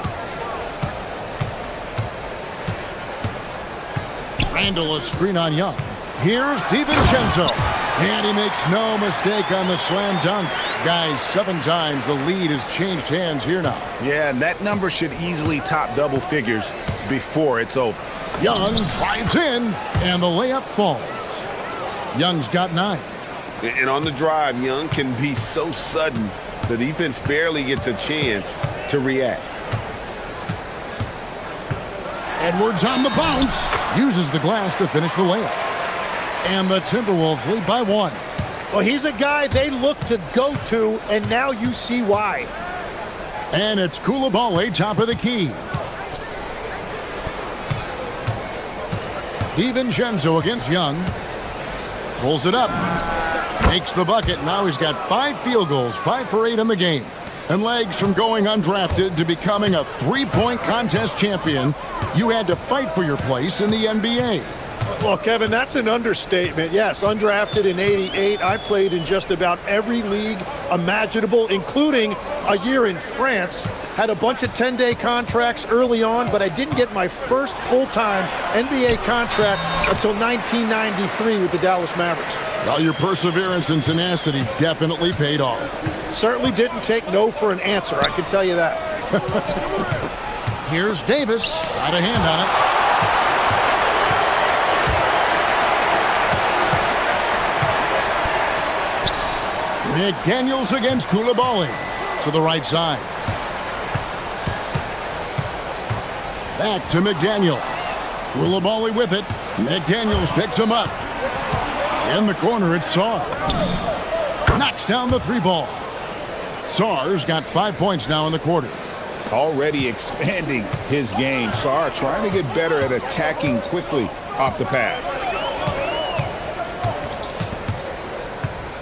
Speaker 5: Randall a screen on Young. Here's DiVincenzo. And he makes no mistake on the slam dunk. Guys, 7 times the lead has changed hands here now.
Speaker 8: Yeah, and that number should easily top double figures before it's over.
Speaker 5: Young drives in, and the layup falls. Young's got 9.
Speaker 7: And on the drive, Young can be so sudden, the defense barely gets a chance to react.
Speaker 5: Edwards on the bounce. Uses the glass to finish the layup. And the Timberwolves lead by 1.
Speaker 9: Well, he's a guy they look to go to, and now you see why.
Speaker 5: And it's Koulibaly, top of the key. DiVincenzo against Young. Pulls it up. Makes the bucket. Now he's got 5 field goals, 5 for 8 in the game. And legs from going undrafted to becoming a 3-point contest champion, you had to fight for your place in the NBA.
Speaker 9: Well, Kevin, that's an understatement. Yes, undrafted in '88. I played in just about every league imaginable, including a year in France. Had a bunch of 10-day contracts early on, but I didn't get my first full-time NBA contract until 1993 with the Dallas Mavericks.
Speaker 5: Well, your perseverance and tenacity definitely paid off.
Speaker 9: Certainly didn't take no for an answer, I can tell you that.
Speaker 5: Here's Davis. Got a hand on it. McDaniels against Koulibaly. To the right side. Back to McDaniels. Koulibaly with it. McDaniels picks him up. In the corner, it's Sarr. Knocks down the 3-ball. Sarr's got 5 points now in the quarter.
Speaker 7: Already expanding his game. Sarr trying to get better at attacking quickly off the pass.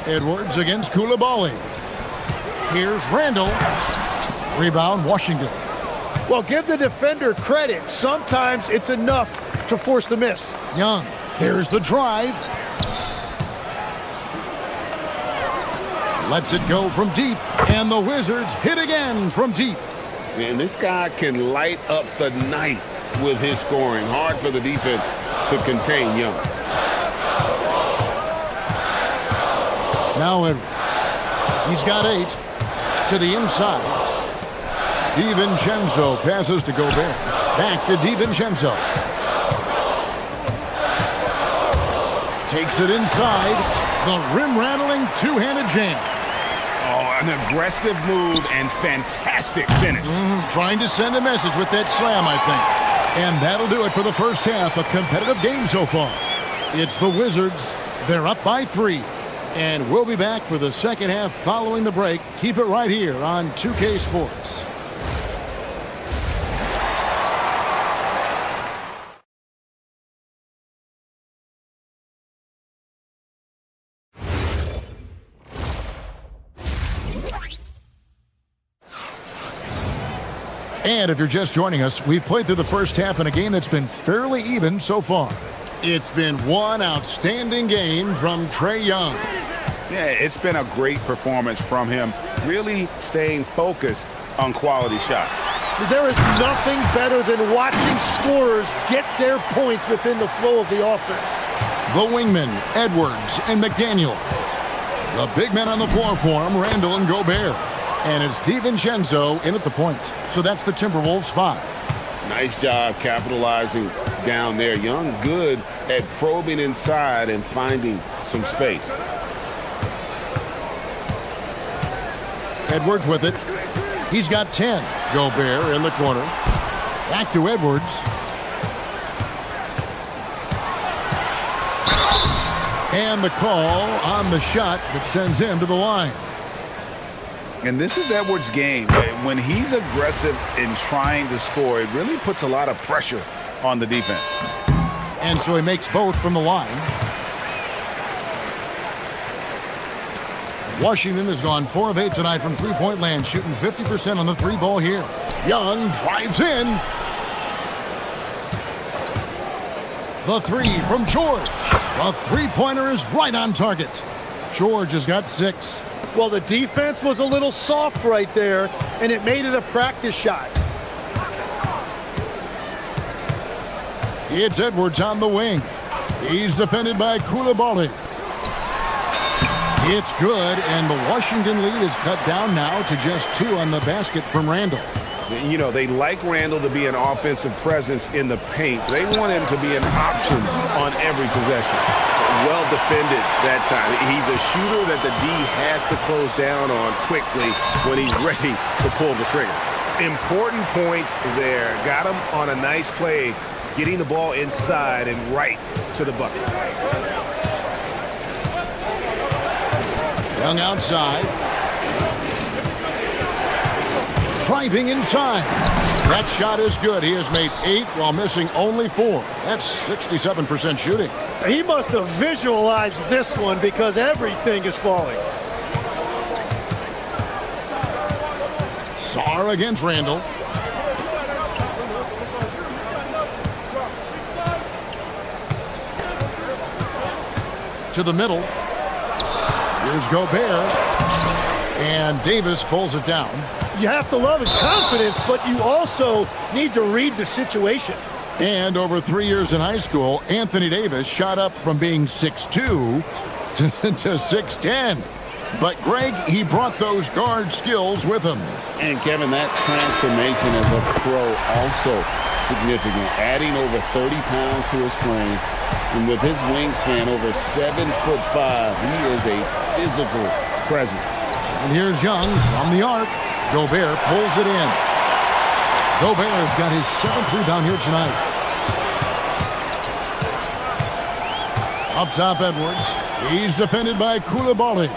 Speaker 5: Edwards against Koulibaly. Here's Randall. Rebound, Washington.
Speaker 9: Well, give the defender credit. Sometimes it's enough to force the miss.
Speaker 5: Young, there's the drive. Lets it go from deep, and the Wizards hit again from deep.
Speaker 7: And this guy can light up the night with his scoring. Hard for the defense to contain Young.
Speaker 5: Now Edwards. He's got 8 to the inside. DiVincenzo passes to Gobert. Back to DiVincenzo. Takes it inside. The rim-rattling two-handed jam.
Speaker 8: Oh, an aggressive move and fantastic finish.
Speaker 5: Trying to send a message with that slam, I think. And that'll do it for the first half. A competitive game so far. It's the Wizards. They're up by 3. And we'll be back for the second half following the break. Keep it right here on 2K Sports. And if you're just joining us, we've played through the first half in a game that's been fairly even so far. It's been one outstanding game from Trae Young.
Speaker 8: Yeah, it's been a great performance from him, really staying focused on quality shots.
Speaker 9: There is nothing better than watching scorers get their points within the flow of the offense.
Speaker 5: The wingmen, Edwards and McDaniel. The big men on the floor for him, Randall and Gobert. And it's DiVincenzo in at the point. So that's the Timberwolves 5.
Speaker 7: Nice job capitalizing down there. Young good at probing inside and finding some space.
Speaker 5: Edwards with it. He's got 10. Gobert in the corner. Back to Edwards. And the call on the shot that sends him to the line.
Speaker 8: And this is Edwards' game. When he's aggressive in trying to score, it really puts a lot of pressure on the defense.
Speaker 5: And so he makes both from the line. Washington has gone 4 of 8 tonight from three-point land, shooting 50% on the 3-ball here. Young drives in. The 3 from George. The three-pointer is right on target. George has got 6.
Speaker 9: Well, the defense was a little soft right there, and it made it a practice shot.
Speaker 5: It's Edwards on the wing. He's defended by Koulibaly. It's good, and the Washington lead is cut down now to just 2 on the basket from Randall.
Speaker 8: You know, they like Randall to be an offensive presence in the paint. They want him to be an option on every possession. Well defended that time. He's a shooter that the D has to close down on quickly when he's ready to pull the trigger. Important points there. Got him on a nice play, getting the ball inside and right to the bucket.
Speaker 5: Young outside. Driving inside. That shot is good. He has made 8 while missing only 4. That's 67% shooting.
Speaker 9: He must have visualized this one because everything is falling.
Speaker 5: Sarr against Randall. To the middle. Here's Gobert. And Davis pulls it down.
Speaker 9: You have to love his confidence, but you also need to read the situation.
Speaker 5: And over 3 years in high school, Anthony Davis shot up from being 6'2" to 6'10". But Greg, he brought those guard skills with him.
Speaker 7: And Kevin, that transformation as a pro also significant. Adding over 30 pounds to his frame. And with his wingspan over 7'5", he is a physical presence.
Speaker 5: And here's Young from the arc. Gobert pulls it in. Gobert's got his 7th rebound here tonight. Up top, Edwards. He's defended by Koulibaly.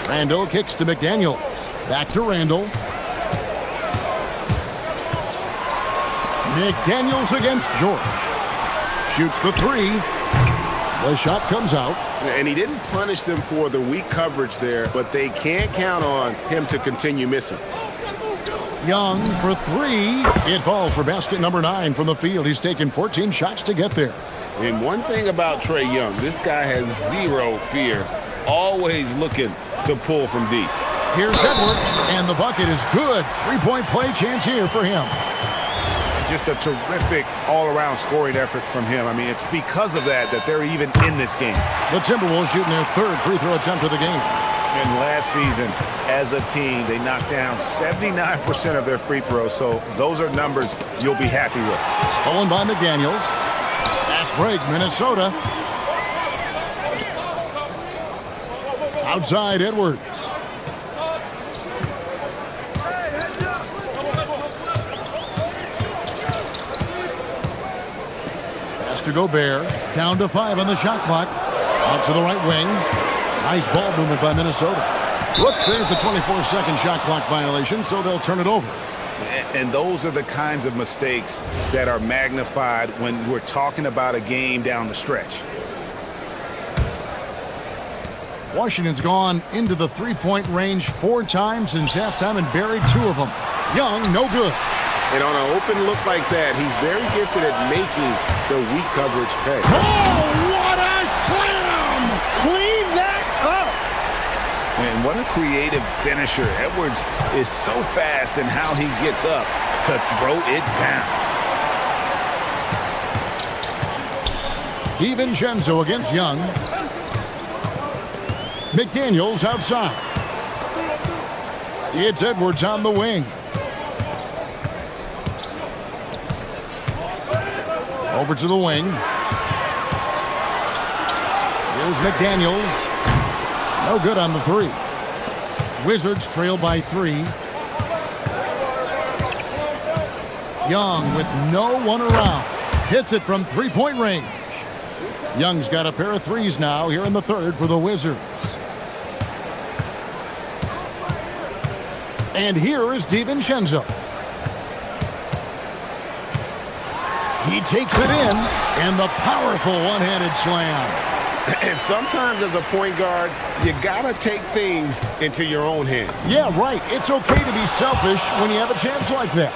Speaker 5: Randall kicks to McDaniels. Back to Randall. McDaniels against George. Shoots the 3. The shot comes out.
Speaker 12: And he didn't punish them for the weak coverage there, but they can't count on him to continue missing.
Speaker 5: Young for three. It falls for basket number 9 from the field. He's taken 14 shots to get there.
Speaker 7: And one thing about Trae Young, this guy has zero fear, always looking to pull from deep.
Speaker 5: Here's Edwards, and the bucket is good. 3-point play chance here for him.
Speaker 8: Just a terrific all-around scoring effort from him. I mean, it's because of that they're even in this game.
Speaker 5: The Timberwolves shooting their 3rd free throw attempt of the game.
Speaker 8: And last season, as a team, they knocked down 79% of their free throws, so those are numbers you'll be happy with.
Speaker 5: Stolen by McDaniels. Fast break, Minnesota. Outside, Edwards. To Gobert, down to 5 on the shot clock. Out to the right wing. Nice ball movement by Minnesota. Whoops, there's the 24-second shot clock violation, so they'll turn it over.
Speaker 8: And those are the kinds of mistakes that are magnified when we're talking about a game down the stretch.
Speaker 5: Washington's gone into the 3-point range 4 times since halftime and buried 2 of them. Young, no good.
Speaker 12: And on an open look like that, he's very gifted at making the weak coverage pay.
Speaker 5: Oh, what a slam! Clean that up!
Speaker 8: And what a creative finisher. Edwards is so fast in how he gets up to throw it down.
Speaker 5: DiVincenzo against Young. McDaniels outside. It's Edwards on the wing. Over to the wing. Here's McDaniels. No good on the 3. Wizards trail by 3. Young with no one around. Hits it from 3-point range. Young's got a pair of 3s now here in the 3rd for the Wizards. And here is DiVincenzo. He takes it in, and the powerful one-handed slam.
Speaker 12: And sometimes as a point guard, you gotta take things into your own hands.
Speaker 5: Yeah, right. It's okay to be selfish when you have a chance like that.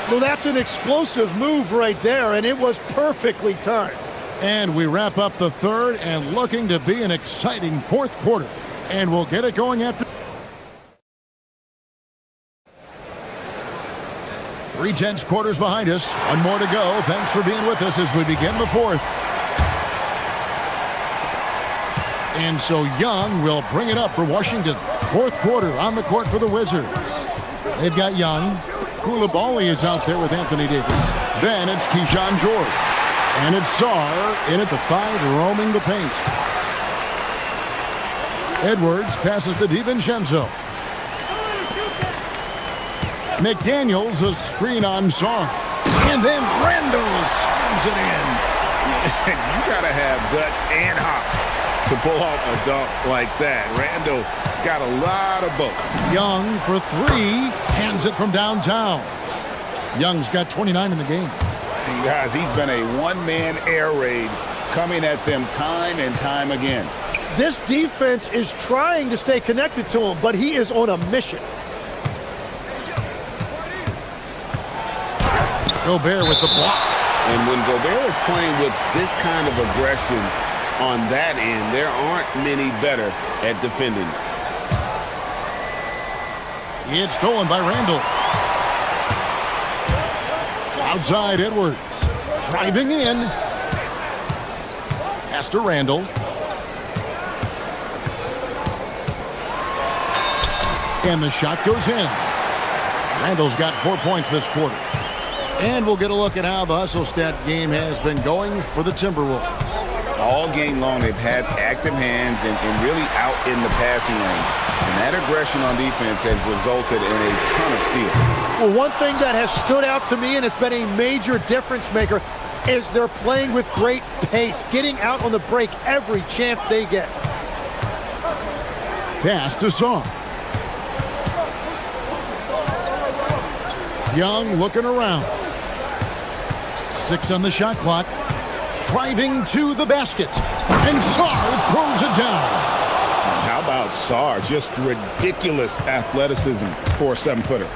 Speaker 9: Well, that's an explosive move right there, and it was perfectly timed.
Speaker 5: And we wrap up the 3rd and looking to be an exciting 4th quarter. And we'll get it going after 3 quarters behind us. 1 more to go. Thanks for being with us as we begin the 4th. And so Young will bring it up for Washington. 4th quarter on the court for the Wizards. They've got Young. Koulibaly is out there with Anthony Davis. Then it's Keyshawn George. And it's Sarr in at the 5, roaming the paint. Edwards passes to DiVincenzo. McDaniels, a screen on Sarr. And then Randall slams it in.
Speaker 8: You got to have guts and hops to pull off a dunk like that. Randall got a lot of both.
Speaker 5: Young for 3. Hands it from downtown. Young's got 29 in the game.
Speaker 8: And guys, he's been a one-man air raid coming at them time and time again.
Speaker 9: This defense is trying to stay connected to him, but he is on a mission.
Speaker 5: Gobert with the block.
Speaker 7: And when Gobert is playing with this kind of aggression on that end, there aren't many better at defending.
Speaker 5: It's stolen by Randall. Outside Edwards. Driving in. Pass to Randall. And the shot goes in. Randall's got 4 points this quarter. And we'll get a look at how the hustle stat game has been going for the Timberwolves.
Speaker 8: All game long, they've had active hands and really out in the passing lanes. And that aggression on defense has resulted in a ton of steals.
Speaker 9: Well, one thing that has stood out to me, and it's been a major difference maker, is they're playing with great pace, getting out on the break every chance they get.
Speaker 5: Pass to Sarr. Young looking around. 6 on the shot clock. driving to the basket. And Sarr throws it down.
Speaker 7: How about Sarr? Just ridiculous athleticism for a 7-footer.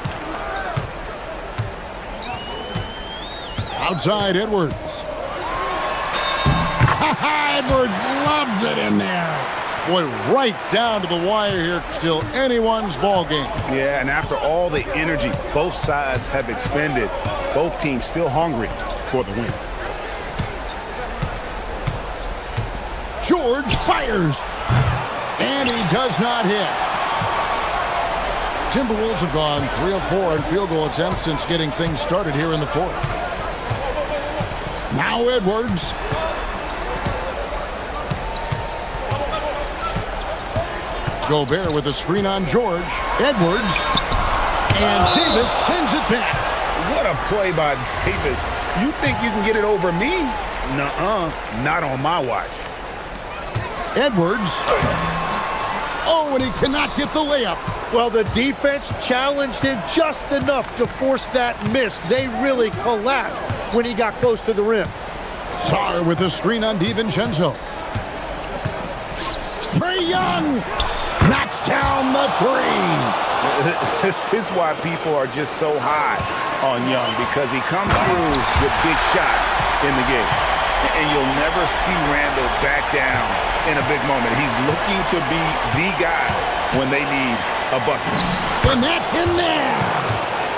Speaker 5: Outside Edwards. Edwards loves it in there. Boy, right down to the wire here. Still anyone's ball game.
Speaker 8: Yeah, and after all the energy both sides have expended, both teams still hungry for the win.
Speaker 5: George fires. And he does not hit. Timberwolves have gone 3 of 4 in field goal attempts since getting things started here in the fourth. Now Edwards. Gobert with a screen on George. Edwards. And Davis sends it back.
Speaker 8: What a play by Davis. You think you can get it over me? Nuh-uh. Not on my watch.
Speaker 5: Edwards. Oh, and he cannot get the layup.
Speaker 14: Well, the defense challenged him just enough to force that miss. They really collapsed when he got close to the rim.
Speaker 5: Sarr with a screen on DiVincenzo. Trae Young knocks down the three.
Speaker 8: This is why people are just so high on Young, because he comes through with big shots in the game. And you'll never see Randall back down in a big moment. He's looking to be the guy when they need a bucket.
Speaker 5: And that's in there.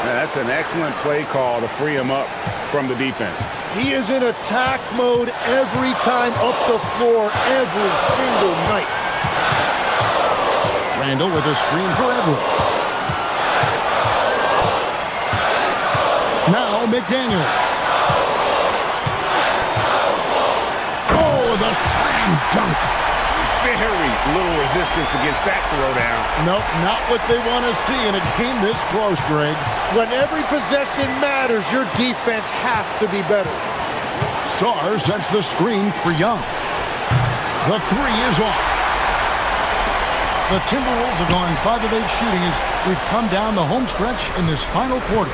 Speaker 8: Now, that's an excellent play call to free him up from the defense.
Speaker 14: He is in attack mode every time up the floor, every single night.
Speaker 5: Randall with a screen for Edwards. Now McDaniel. Oh, the slam dunk.
Speaker 8: Very little resistance against that throwdown.
Speaker 5: Nope, not what they want to see in a game this close, Greg.
Speaker 14: When every possession matters, your defense has to be better.
Speaker 5: Sarr sets the screen for Young. The three is off. The Timberwolves have gone 5 of 8 shooting as we've come down the home stretch in this final quarter.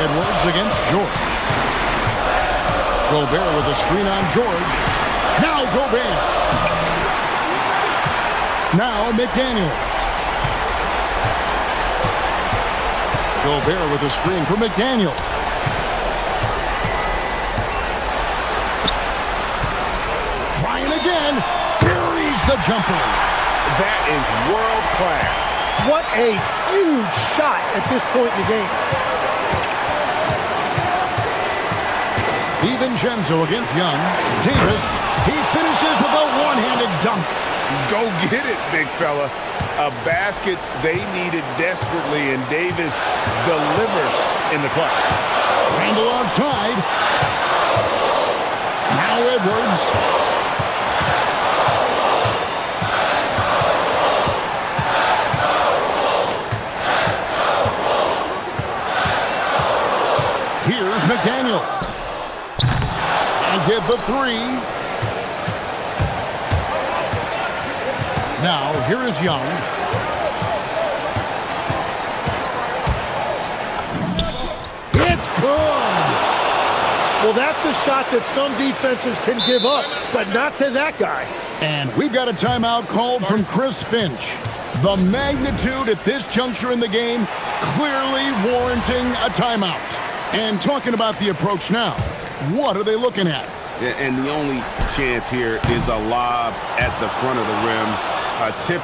Speaker 5: Edwards against George. Gobert with a screen on George. Now Gobert. Now McDaniel. Gobert with a screen for McDaniel. Trying again. Buries the jumper.
Speaker 8: That is world class.
Speaker 14: What a huge shot at this point in the game.
Speaker 5: DiVincenzo against Young. Davis, he finishes with a one-handed dunk.
Speaker 8: Go get it, big fella. A basket they needed desperately, and Davis delivers in the clutch.
Speaker 5: Randall outside. Now Edwards. Here's McDaniel. And get the three. Now, here is Young. It's good.
Speaker 14: Well, that's a shot that some defenses can give up, but not to that guy.
Speaker 5: And we've got a timeout called from Chris Finch. The magnitude at this juncture in the game clearly warranting a timeout. And talking about the approach now, what are they looking at?
Speaker 7: And the only chance here is a lob at the front of the rim. A tip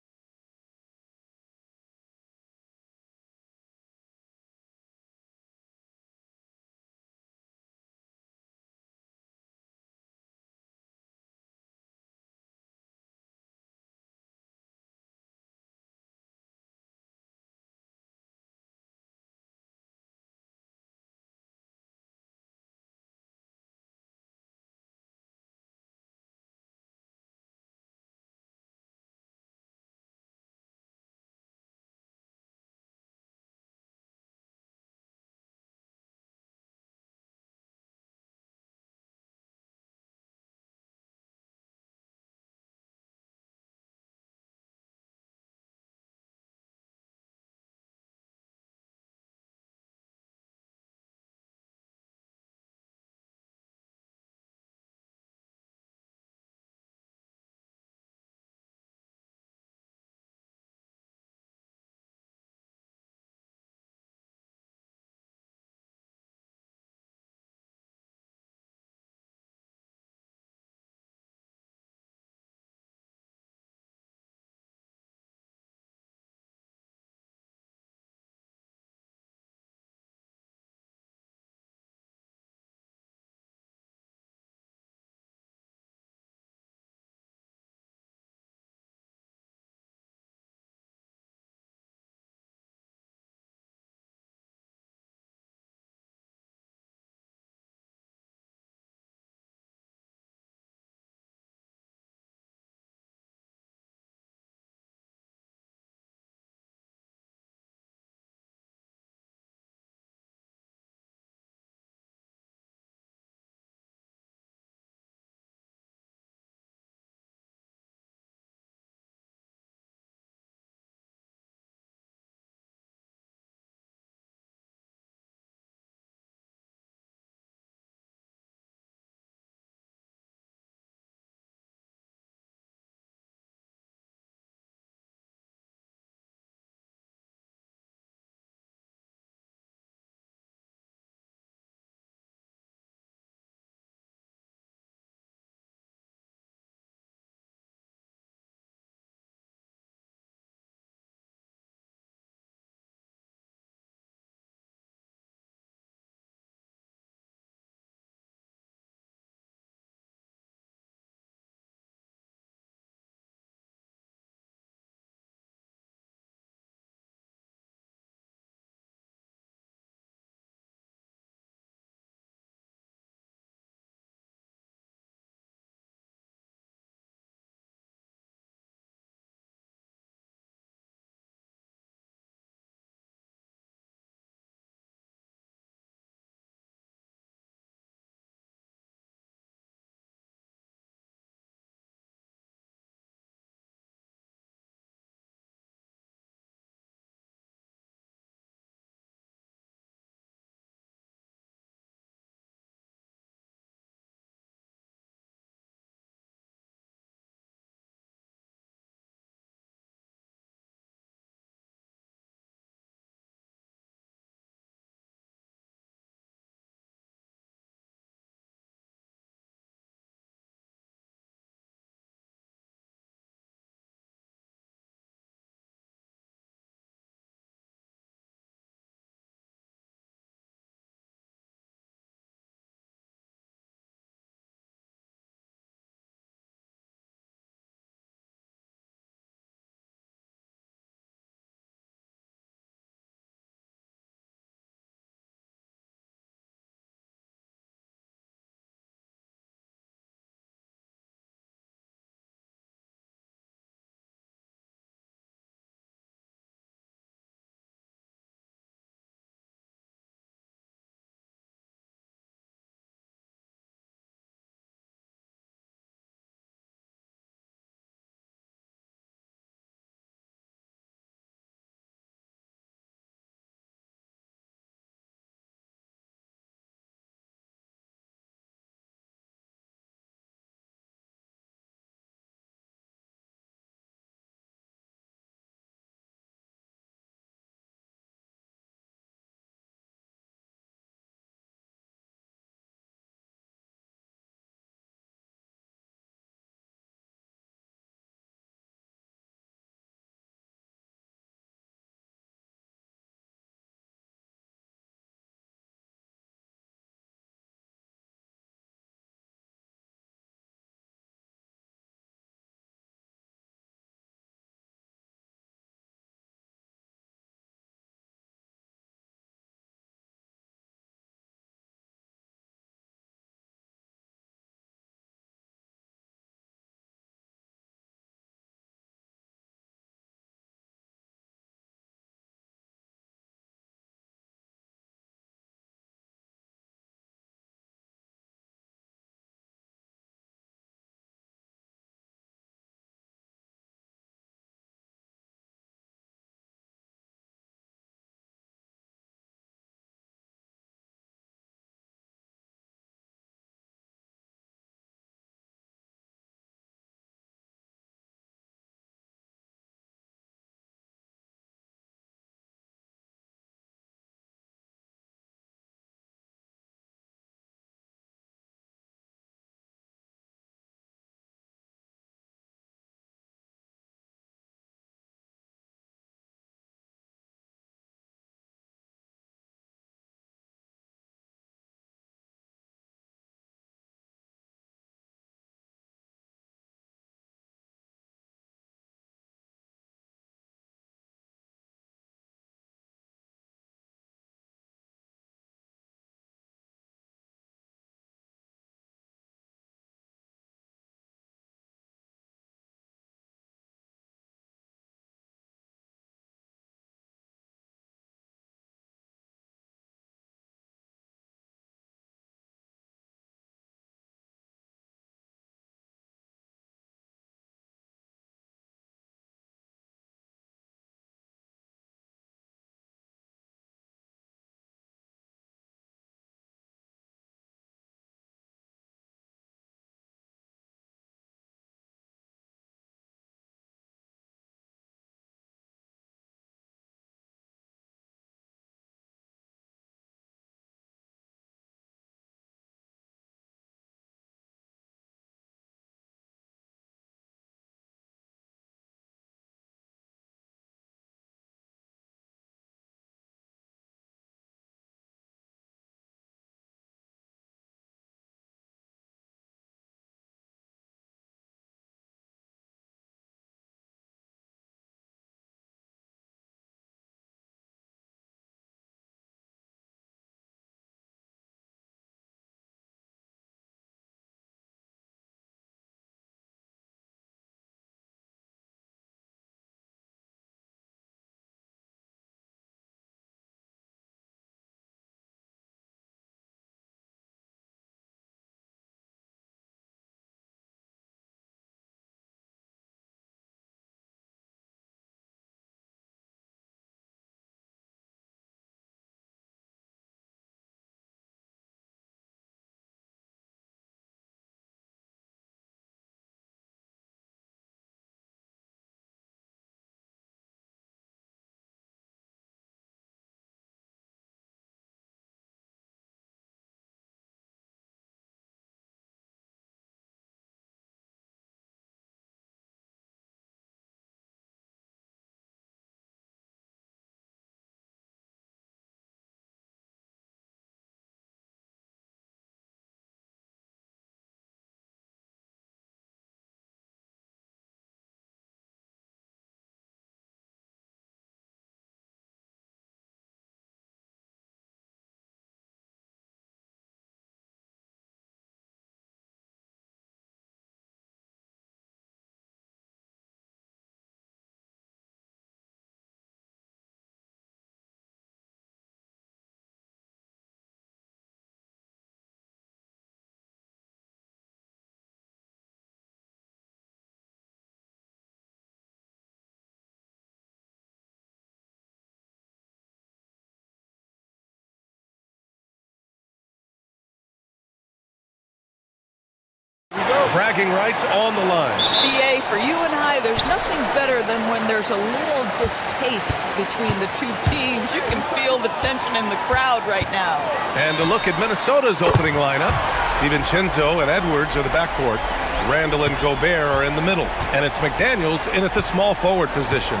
Speaker 1: Bragging rights on the line.
Speaker 6: BA, for you and I, there's nothing better than when there's a little distaste between the two teams. You can feel the tension in the crowd right now.
Speaker 1: And a look at Minnesota's opening lineup. DiVincenzo and Edwards are the backcourt. Randall and Gobert are in the middle. And it's McDaniels in at the small forward position.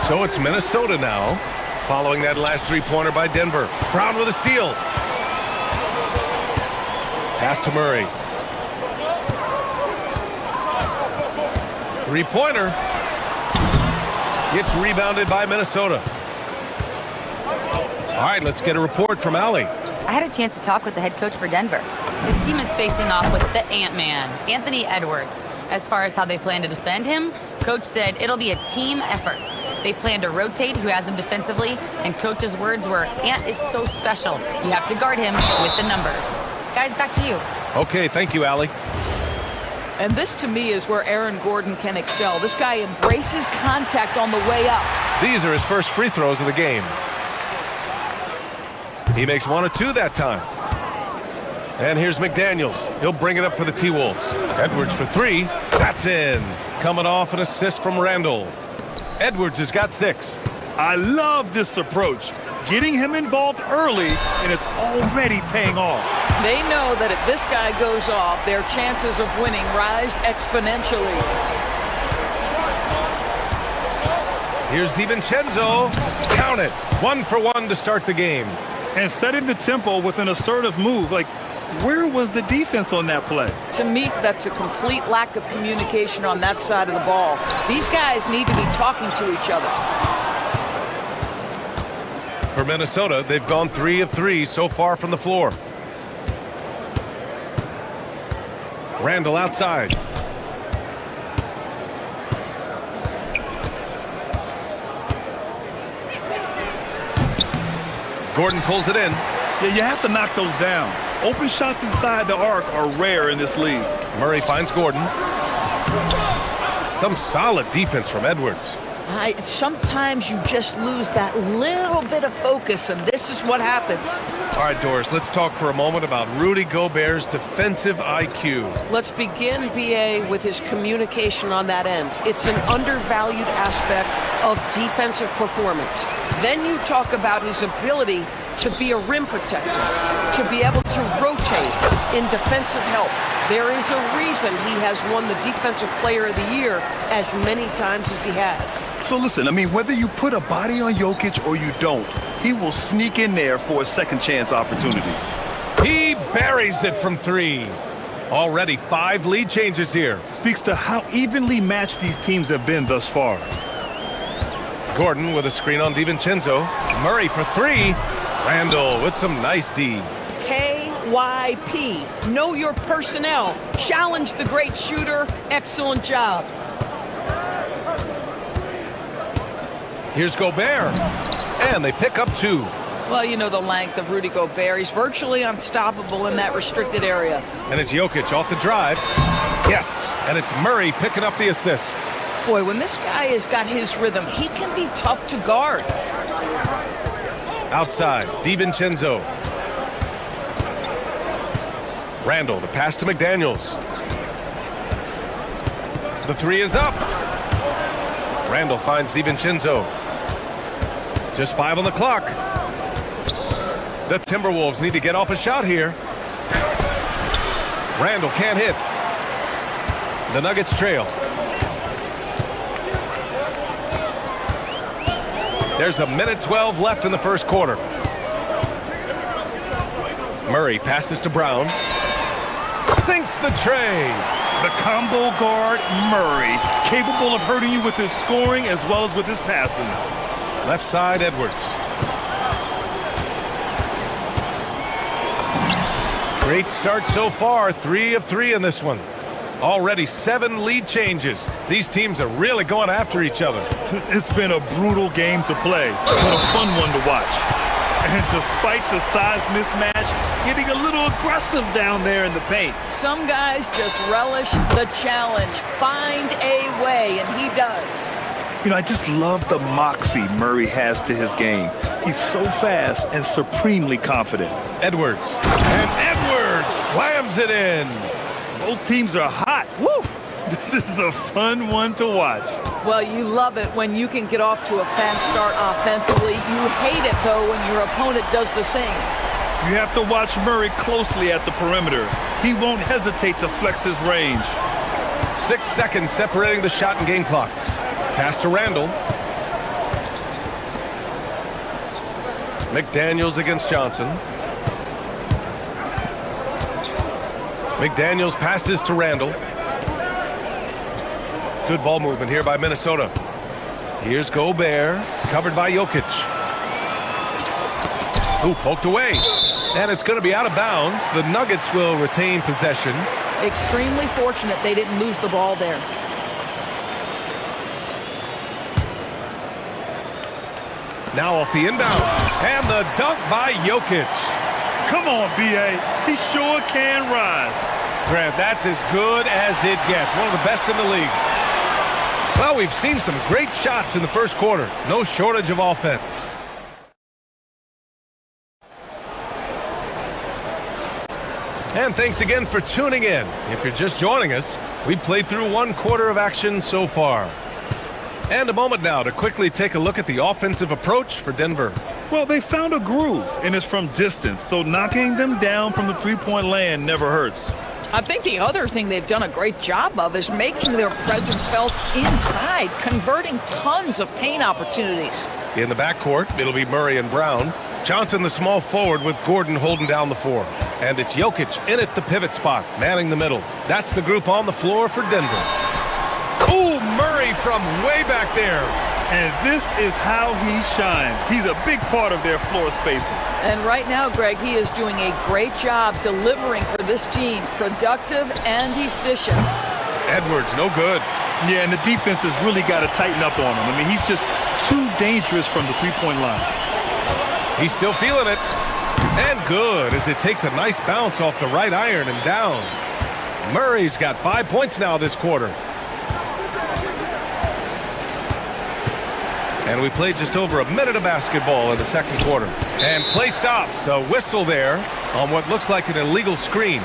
Speaker 1: So it's Minnesota now, following that last three-pointer by Denver. Brown with a steal. Pass to Murray. Three-pointer. It's rebounded by Minnesota. All right, let's get a report from Allie.
Speaker 4: I had a chance to talk with the head coach for Denver. His team is facing off with the Ant-Man, Anthony Edwards. As far as how they plan to defend him, coach said it'll be a team effort. They plan to rotate who has him defensively, and coach's words were, Ant is so special. You have to guard him with the numbers. Guys, back to you.
Speaker 1: Okay, thank you, Allie.
Speaker 6: And this, to me, is where Aaron Gordon can excel. This guy embraces contact on the way up.
Speaker 1: These are his first free throws of the game. He makes 1 of 2 that time. And here's McDaniels. He'll bring it up for the T-Wolves. Edwards for 3. That's in. Coming off an assist from Randall. Edwards has got 6.
Speaker 3: I love this approach. Getting him involved early, and it's already paying off.
Speaker 6: They know that if this guy goes off, their chances of winning rise exponentially.
Speaker 1: Here's DiVincenzo. Count it. 1 for 1 to start the game.
Speaker 3: And setting the tempo with an assertive move. Like, where was the defense on that play?
Speaker 6: To me, that's a complete lack of communication on that side of the ball. These guys need to be talking to each other.
Speaker 1: For Minnesota, they've gone 3 of 3 so far from the floor. Randall outside. Gordon pulls it in.
Speaker 3: Yeah, you have to knock those down. Open shots inside the arc are rare in this league.
Speaker 1: Murray finds Gordon. Some solid defense from Edwards.
Speaker 6: Sometimes you just lose that little bit of focus, and this is what happens.
Speaker 1: All right, Doris, let's talk for a moment about Rudy Gobert's defensive IQ.
Speaker 13: Let's begin, BA, with his communication on that end. It's an undervalued aspect of defensive performance. Then you talk about his ability to be a rim protector, to be able to rotate in defensive help. There is a reason he has won the Defensive Player of the Year as many times as he has.
Speaker 3: So listen, I mean, whether you put a body on Jokic or you don't, he will sneak in there for a second chance opportunity.
Speaker 1: He buries it from 3. Already 5 lead changes here.
Speaker 3: Speaks to how evenly matched these teams have been thus far.
Speaker 1: Gordon with a screen on DiVincenzo. Murray for 3. Randall with some nice D.
Speaker 6: KYP. Know your personnel. Challenge the great shooter. Excellent job.
Speaker 1: Here's Gobert. And they pick up 2.
Speaker 6: Well, you know the length of Rudy Gobert. He's virtually unstoppable in that restricted area.
Speaker 1: And it's Jokic off the drive. Yes. And it's Murray picking up the assist.
Speaker 6: Boy, when this guy has got his rhythm, he can be tough to guard.
Speaker 1: Outside, DiVincenzo. Randall, the pass to McDaniels. The 3 is up. Randall finds DiVincenzo. Just 5 on the clock. The Timberwolves need to get off a shot here. Randall can't hit. The Nuggets trail. There's a minute 12 left in the first quarter. Murray passes to Brown. Sinks the tray.
Speaker 3: The combo guard, Murray, capable of hurting you with his scoring as well as with his passing.
Speaker 1: Left side, Edwards. Great start so far. 3 of 3 in this one. Already 7 lead changes. These teams are really going after each other.
Speaker 3: It's been a brutal game to play, but a fun one to watch. And despite the size mismatch, getting a little aggressive down there in the paint.
Speaker 6: Some guys just relish the challenge. Find a way, and he does.
Speaker 3: You know, I just love the moxie Murray has to his game. He's so fast and supremely confident.
Speaker 1: Edwards. And Edwards slams it in.
Speaker 3: Both teams are hot. Woo! This is a fun one to watch.
Speaker 6: Well, you love it when you can get off to a fast start offensively. You hate it, though, when your opponent does the same.
Speaker 3: You have to watch Murray closely at the perimeter. He won't hesitate to flex his range.
Speaker 1: 6 seconds separating the shot and game clocks. Pass to Randall. McDaniels against Johnson. McDaniels passes to Randall. Good ball movement here by Minnesota. Here's Gobert, covered by Jokic. Ooh, poked away. And it's going to be out of bounds. The Nuggets will retain possession.
Speaker 6: Extremely fortunate they didn't lose the ball there.
Speaker 1: Now off the inbound. And the dunk by Jokic.
Speaker 3: Come on, B.A. He sure can rise.
Speaker 1: Grant, that's as good as it gets. One of the best in the league. Well, we've seen some great shots in the first quarter. No shortage of offense. And thanks again for tuning in. If you're just joining us, we played through 1 quarter of action so far. And a moment now to quickly take a look at the offensive approach for Denver.
Speaker 3: Well, they found a groove, and it's from distance, so knocking them down from the three-point land never hurts.
Speaker 6: I think the other thing they've done a great job of is making their presence felt inside, converting tons of paint opportunities.
Speaker 1: In the backcourt, it'll be Murray and Brown. Johnson, the small forward, with Gordon holding down the 4. And it's Jokic in at the pivot spot, manning the middle. That's the group on the floor for Denver. Ooh, Murray from way back there.
Speaker 3: And this is how he shines. He's a big part of their floor spacing.
Speaker 6: And right now, Greg, he is doing a great job delivering for this team. Productive and efficient.
Speaker 1: Edwards, no good.
Speaker 3: Yeah, and the defense has really got to tighten up on him. I mean, he's just too dangerous from the three-point line.
Speaker 1: He's still feeling it. And good, as it takes a nice bounce off the right iron and down. Murray's got 5 points now this quarter. And we played just over a minute of basketball in the second quarter. And play stops. A whistle there on what looks like an illegal screen.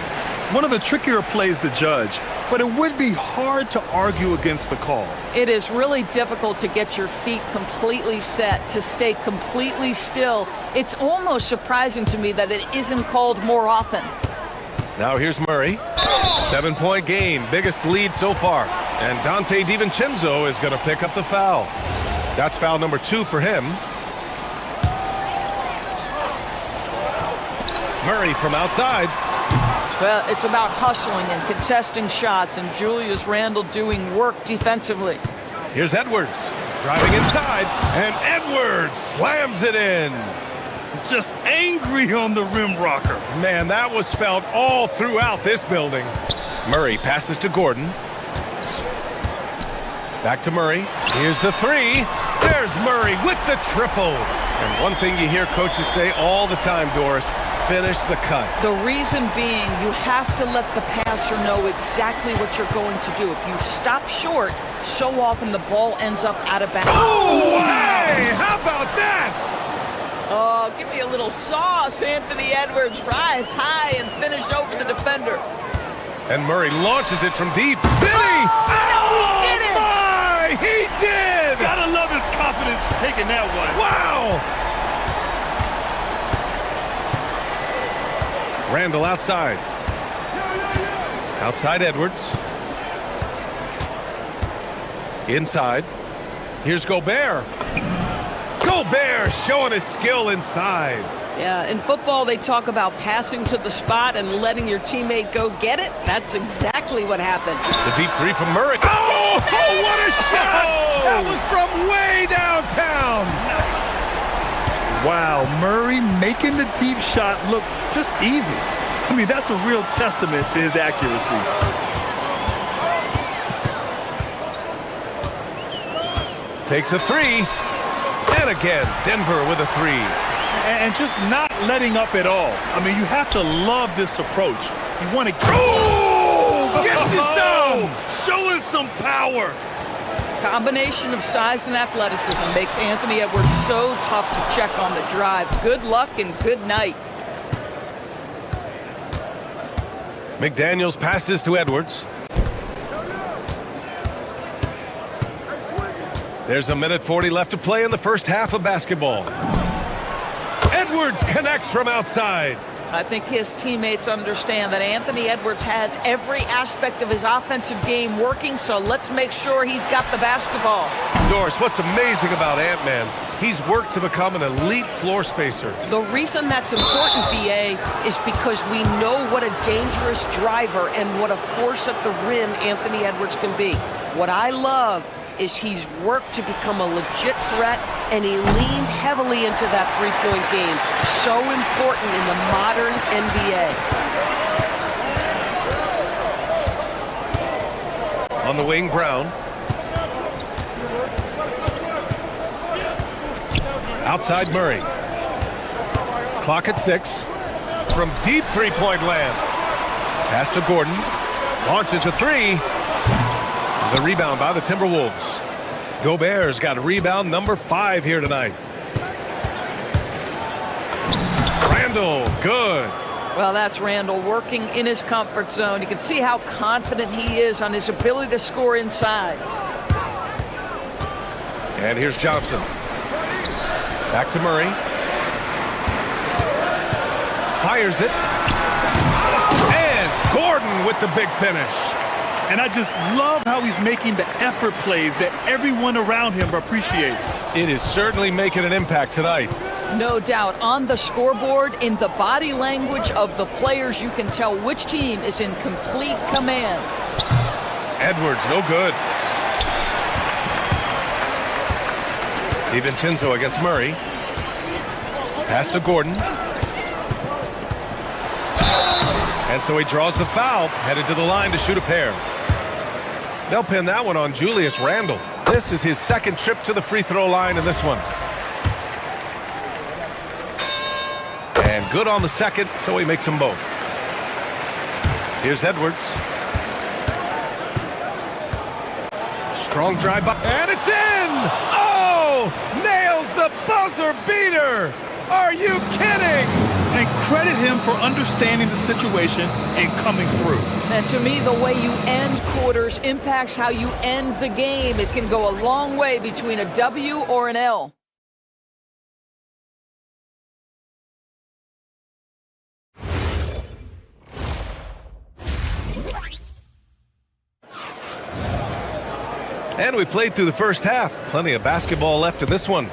Speaker 3: One of the trickier plays to judge, but it would be hard to argue against the call.
Speaker 6: It is really difficult to get your feet completely set, to stay completely still. It's almost surprising to me that it isn't called more often.
Speaker 1: Now here's Murray. 7-point game, biggest lead so far. And Dante DiVincenzo is going to pick up the foul. That's foul number 2 for him. Murray from outside.
Speaker 6: Well, it's about hustling and contesting shots, and Julius Randle doing work defensively.
Speaker 1: Here's Edwards driving inside, and Edwards slams it in.
Speaker 3: Just angry on the rim rocker.
Speaker 1: Man, that was felt all throughout this building. Murray passes to Gordon. Back to Murray. Here's the 3. There's Murray with the triple. And one thing you hear coaches say all the time, Doris, finish the cut.
Speaker 6: The reason being, you have to let the passer know exactly what you're going to do. If you stop short, so often the ball ends up out of bounds.
Speaker 1: Oh, hey, how about that?
Speaker 6: Oh, give me a little sauce. Anthony Edwards rise high and finish over the defender.
Speaker 1: And Murray launches it from deep. Did he?
Speaker 6: Oh, he did it!
Speaker 1: My, he did!
Speaker 3: Gotta love his confidence taking that one.
Speaker 1: Wow! Randall outside. Outside Edwards. Inside. Here's Gobert. Gobert showing his skill inside.
Speaker 6: Yeah, in football they talk about passing to the spot and letting your teammate go get it. That's exactly what happened.
Speaker 1: The deep 3 from Murray. Oh, what a shot! That was from way downtown.
Speaker 3: Nice. Wow, Murray making the deep shot look just easy. I mean, that's a real testament to his accuracy.
Speaker 1: Takes a 3. And again, Denver with a 3.
Speaker 3: And just not letting up at all. I mean, you have to love this approach. You want to
Speaker 1: get you some!
Speaker 3: Show us some power.
Speaker 6: Combination of size and athleticism makes Anthony Edwards so tough to check on the drive. Good luck and good night.
Speaker 1: McDaniels passes to Edwards. There's 1:40 left to play in the first half of basketball. Edwards connects from outside.
Speaker 6: I think his teammates understand that Anthony Edwards has every aspect of his offensive game working, so let's make sure he's got the basketball.
Speaker 1: Doris, what's amazing about Ant-Man, he's worked to become an elite floor spacer.
Speaker 6: The reason that's important, BA, is because we know what a dangerous driver and what a force at the rim Anthony Edwards can be. What I love is he's worked to become a legit threat, and he leaned heavily into that three-point game. So important in the modern NBA.
Speaker 1: On the wing, Brown. Outside Murray. Clock at 6. From deep three-point land. Pass to Gordon. Launches a three. The rebound by the Timberwolves. Gobert's got rebound number 5 here tonight. Randall, good.
Speaker 6: Well, that's Randall working in his comfort zone. You can see how confident he is on his ability to score inside.
Speaker 1: And here's Johnson. Back to Murray. Fires it. And Gordon with the big finish.
Speaker 3: And I just love how he's making the effort plays that everyone around him appreciates.
Speaker 1: It is certainly making an impact tonight.
Speaker 6: No doubt. On the scoreboard, in the body language of the players, you can tell which team is in complete command.
Speaker 1: Edwards, no good. DiVincenzo against Murray. Pass to Gordon. And so he draws the foul, headed to the line to shoot a pair. They'll pin that one on Julius Randle. This is his second trip to the free throw line in this one. And good on the second, so he makes them both. Here's Edwards. Strong drive by, and it's in! Oh! Nails the buzzer beater! Are you kidding?
Speaker 3: And credit him for understanding the situation and coming through.
Speaker 6: And to me, the way you end quarters impacts how you end the game. It can go a long way between a W or an L.
Speaker 1: And we played through the first half. Plenty of basketball left in this one.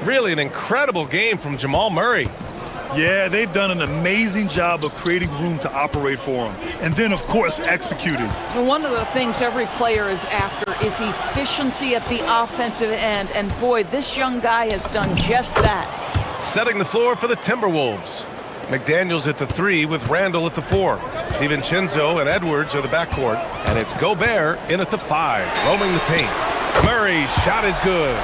Speaker 1: Really an incredible game from Jamal Murray.
Speaker 3: Yeah, they've done an amazing job of creating room to operate for him. And then, of course, executing.
Speaker 6: Well, one of the things every player is after is efficiency at the offensive end. And boy, this young guy has done just that.
Speaker 1: Setting the floor for the Timberwolves. McDaniels at the 3 with Randall at the 4. DiVincenzo and Edwards are the backcourt. And it's Gobert in at the 5, roaming the paint. Murray's shot is good.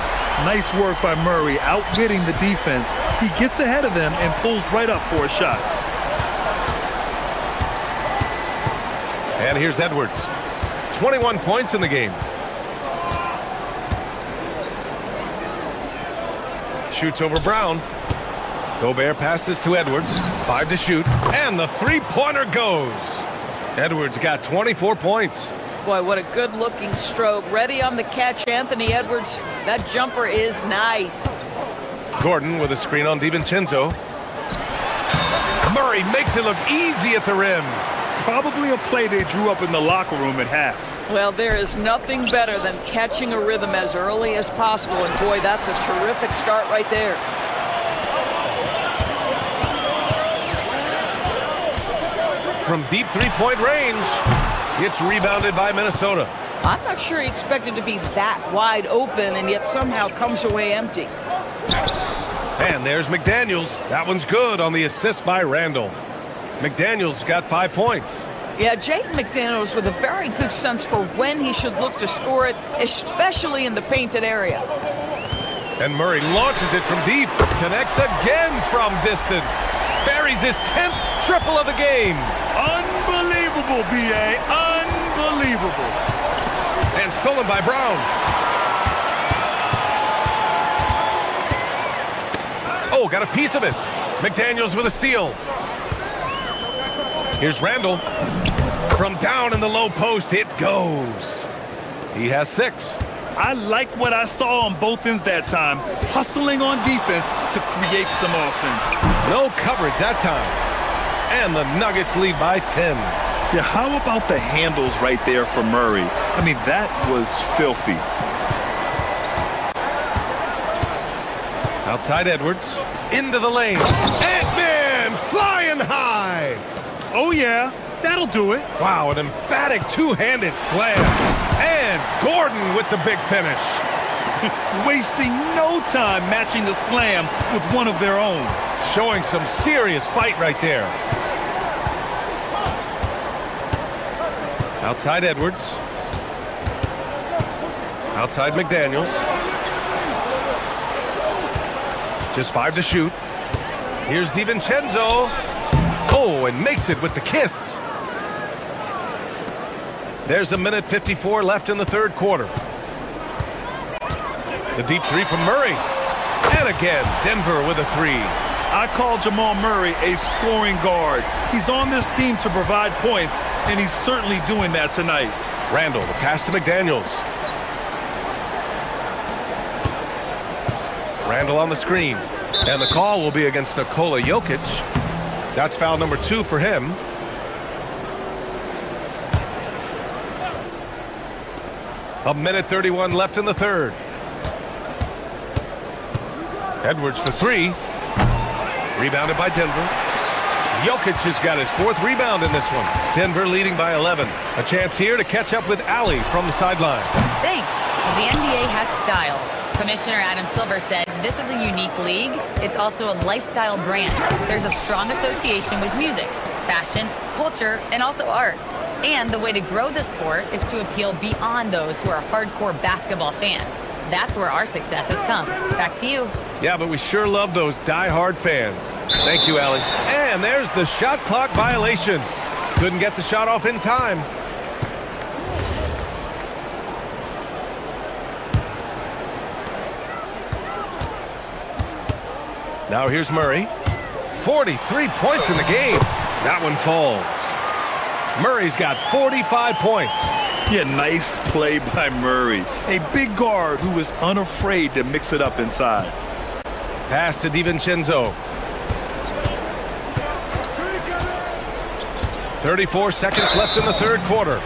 Speaker 3: Nice work by Murray, outwitting the defense. He gets ahead of them and pulls right up for a shot.
Speaker 1: And here's Edwards. 21 points in the game. Shoots over Brown. Gobert passes to Edwards. 5 to shoot. And the three-pointer goes. Edwards got 24 points.
Speaker 6: Boy, what a good-looking stroke. Ready on the catch, Anthony Edwards. That jumper is nice.
Speaker 1: Gordon with a screen on DiVincenzo. Murray makes it look easy at the rim.
Speaker 3: Probably a play they drew up in the locker room at half.
Speaker 6: Well, there is nothing better than catching a rhythm as early as possible. And boy, that's a terrific start right there.
Speaker 1: From deep three-point range, it's rebounded by Minnesota.
Speaker 6: I'm not sure he expected to be that wide open and yet somehow comes away empty.
Speaker 1: And there's McDaniels. That one's good on the assist by Randall. McDaniels got 5 points.
Speaker 6: Yeah, Jaden McDaniels with a very good sense for when he should look to score it, especially in the painted area.
Speaker 1: And Murray launches it from deep. Connects again from distance. Buries his 10th triple of the game.
Speaker 3: Unbelievable, B.A. Unbelievable.
Speaker 1: And stolen by Brown. Oh, got a piece of it. McDaniels with a steal. Here's Randall. From down in the low post, it goes. He has 6.
Speaker 3: I like what I saw on both ends that time, hustling on defense to create some offense.
Speaker 1: No coverage that time. And the Nuggets lead by 10.
Speaker 3: Yeah, how about the handles right there for Murray? I mean, that was filthy.
Speaker 1: Outside Edwards, into the lane. Ant-Man flying high.
Speaker 3: Oh, yeah, that'll do it.
Speaker 1: Wow, an emphatic two-handed slam. And Gordon with the big finish.
Speaker 3: Wasting no time matching the slam with one of their own.
Speaker 1: Showing some serious fight right there. Outside Edwards. Outside McDaniels. Just 5 to shoot. Here's DiVincenzo. Oh, and makes it with the kiss. There's 1:54 left in the third quarter. The deep 3 from Murray. And again, Denver with a 3.
Speaker 3: I call Jamal Murray a scoring guard. He's on this team to provide points, and he's certainly doing that tonight.
Speaker 1: Randall, the pass to McDaniels. Randall on the screen. And the call will be against Nikola Jokic. That's foul number 2 for him. A 1:31 left in the third. Edwards for 3. Rebounded by Denver. Jokic has got his 4th rebound in this one. Denver leading by 11. A chance here to catch up with Ali from the sideline.
Speaker 4: Thanks. The NBA has style. Commissioner Adam Silver said, this is a unique league. It's also a lifestyle brand. There's a strong association with music, fashion, culture, and also art. And the way to grow the sport is to appeal beyond those who are hardcore basketball fans. That's where our success has come. Back to you.
Speaker 1: Yeah, but we sure love those die-hard fans. Thank you, Allie. And there's the shot clock violation. Couldn't get the shot off in time. Now here's Murray. 43 points in the game. That one falls. Murray's got 45 points.
Speaker 3: Yeah, nice play by Murray. A big guard who was unafraid to mix it up inside.
Speaker 1: Pass to DiVincenzo. 34 seconds left in the third quarter.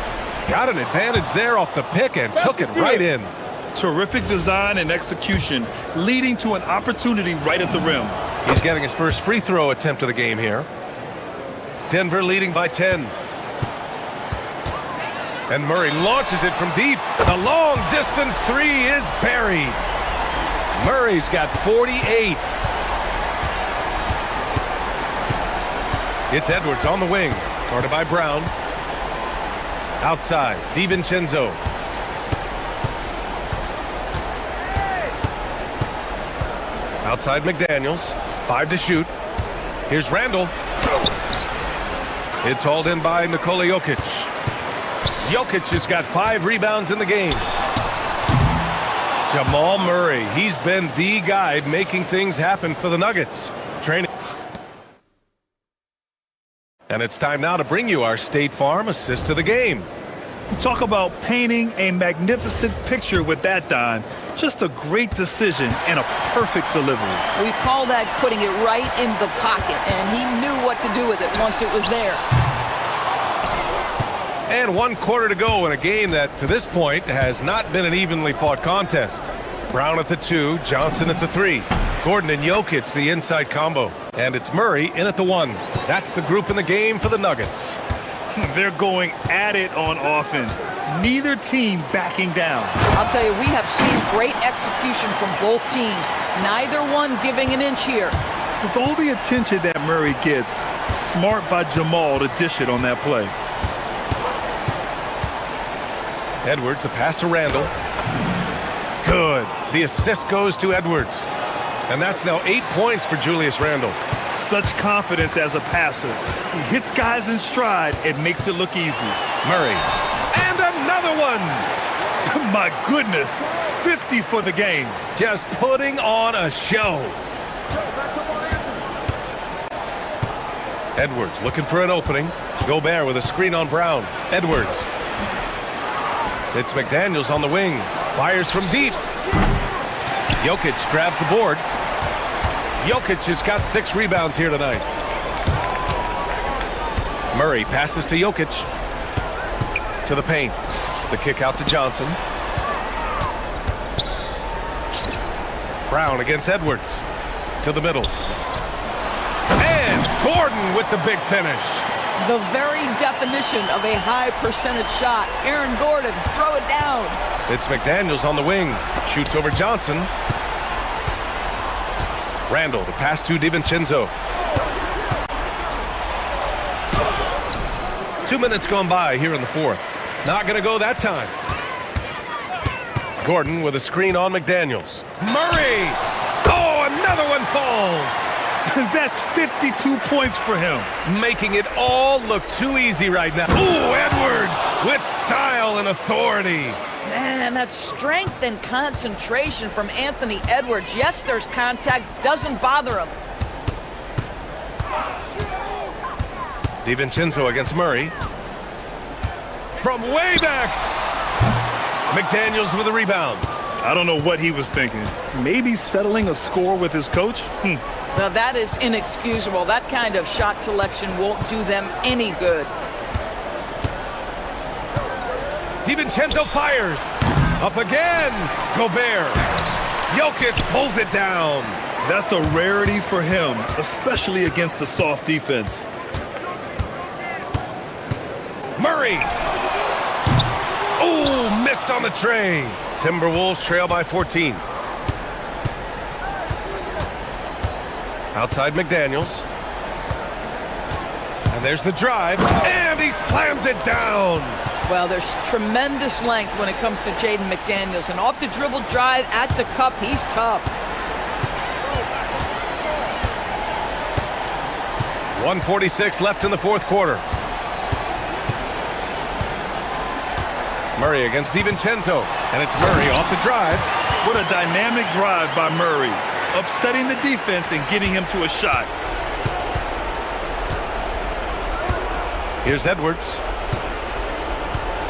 Speaker 1: Got an advantage there off the pick and took it right in.
Speaker 3: Terrific design and execution, leading to an opportunity right at the rim.
Speaker 1: He's getting his first free throw attempt of the game here. Denver leading by 10. And Murray launches it from deep. The long distance 3 is buried. Murray's got 48. It's Edwards on the wing. Guarded by Brown. Outside, DiVincenzo. Outside McDaniels. 5 to shoot. Here's Randall. It's hauled in by Nikola Jokic. Jokic has got 5 rebounds in the game. Jamal Murray, he's been the guy making things happen for the Nuggets. Training. And it's time now to bring you our State Farm assist of the game.
Speaker 3: Talk about painting a magnificent picture with that, Don. Just a great decision and a perfect delivery.
Speaker 6: We call that putting it right in the pocket, and he knew what to do with it once it was there.
Speaker 1: And 1 quarter to go in a game that, to this point, has not been an evenly fought contest. Brown at the 2, Johnson at the 3. Gordon and Jokic, the inside combo. And it's Murray in at the 1. That's the group in the game for the Nuggets.
Speaker 3: They're going at it on offense. Neither team backing down.
Speaker 6: I'll tell you, we have seen great execution from both teams. Neither one giving an inch here.
Speaker 3: With all the attention that Murray gets, smart by Jamal to dish it on that play.
Speaker 1: Edwards, the pass to Randall. Good. The assist goes to Edwards. And that's now 8 points for Julius Randle.
Speaker 3: Such confidence as a passer. He hits guys in stride and makes it look easy.
Speaker 1: Murray. And another one.
Speaker 3: My goodness. 50 for the game.
Speaker 1: Just putting on a show. Edwards looking for an opening. Gobert with a screen on Brown. Edwards. It's McDaniels on the wing. Fires from deep. Jokic grabs the board. Jokic has got 6 rebounds here tonight. Murray passes to Jokic. To the paint. The kick out to Johnson. Brown against Edwards. To the middle. And Gordon with the big finish.
Speaker 6: The very definition of a high percentage shot. Aaron Gordon, throw it down.
Speaker 1: It's McDaniels on the wing. Shoots over Johnson. Randall to pass to DiVincenzo. 2 minutes gone by here in the fourth. Not going to go that time. Gordon with a screen on McDaniels. Murray! Oh, another one falls!
Speaker 3: That's 52 points for him.
Speaker 1: Making it all look too easy right now. Ooh, Edwards with style and authority.
Speaker 6: Man, that's strength and concentration from Anthony Edwards. Yes, there's contact, doesn't bother him.
Speaker 1: DiVincenzo against Murray. From way back. McDaniels with a rebound.
Speaker 3: I don't know what he was thinking. Maybe settling a score with his coach?
Speaker 6: Now that is inexcusable. That kind of shot selection won't do them any good.
Speaker 1: DiVincenzo fires. Up again. Gobert. Jokic pulls it down.
Speaker 3: That's a rarity for him, especially against the soft defense.
Speaker 1: Murray. Oh, missed on the tray. Timberwolves trail by 14. Outside McDaniels. And there's the drive. And he slams it down.
Speaker 6: Well, there's tremendous length when it comes to Jaden McDaniels. And off the dribble drive at the cup, he's tough.
Speaker 1: 1:46 left in the fourth quarter. Murray against DiVincenzo. And it's Murray off the drive.
Speaker 3: What a dynamic drive by Murray. Upsetting the defense and getting him to a shot.
Speaker 1: Here's Edwards.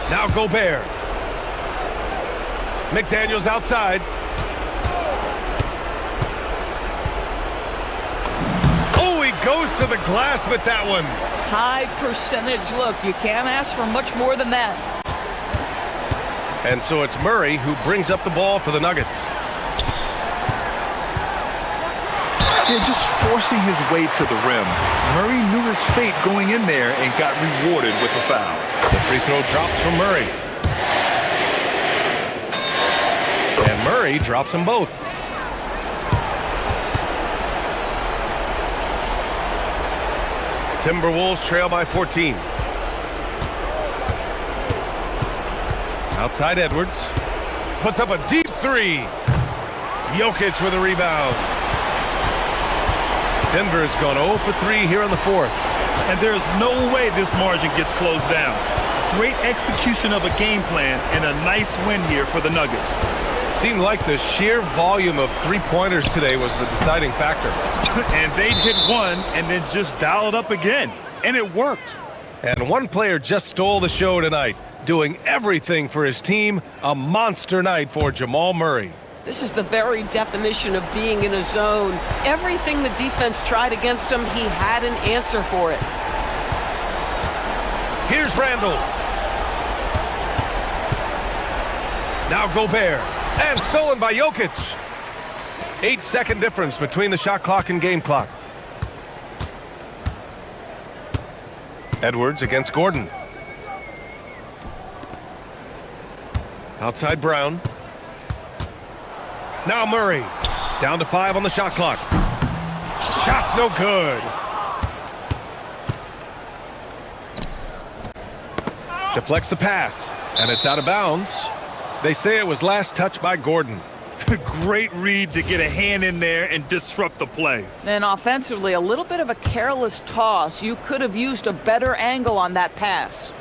Speaker 1: Now Gobert. McDaniels outside. Oh, he goes to the glass with that one.
Speaker 6: High percentage look. You can't ask for much more than that.
Speaker 1: And so it's Murray who brings up the ball for the Nuggets.
Speaker 3: Yeah, just forcing his way to the rim. Murray knew his fate going in there and got rewarded with a foul.
Speaker 1: The free throw drops from Murray. And Murray drops them both. Timberwolves trail by 14. Outside Edwards. Puts up a deep three. Jokic with a rebound. Denver's gone 0 for 3 here in the fourth.
Speaker 3: And there's no way this margin gets closed down. Great execution of a game plan and a nice win here for the Nuggets.
Speaker 1: Seemed like the sheer volume of three-pointers today was the deciding factor.
Speaker 3: And they'd hit one and then just dial it up again. And it worked.
Speaker 1: And one player just stole the show tonight, doing everything for his team. A monster night for Jamal Murray.
Speaker 13: This is the very definition of being in a zone. Everything the defense tried against him, he had an answer for it.
Speaker 1: Here's Randall. Now Gobert. And stolen by Jokic. 8-second difference between the shot clock and game clock. Edwards against Gordon. Outside Brown. Now Murray. Down to 5 on the shot clock. Shot's no good. Deflects the pass. And it's out of bounds. They say it was last touched by Gordon.
Speaker 3: Great read to get a hand in there and disrupt the play.
Speaker 6: And offensively, a little bit of a careless toss. You could have used a better angle on that pass.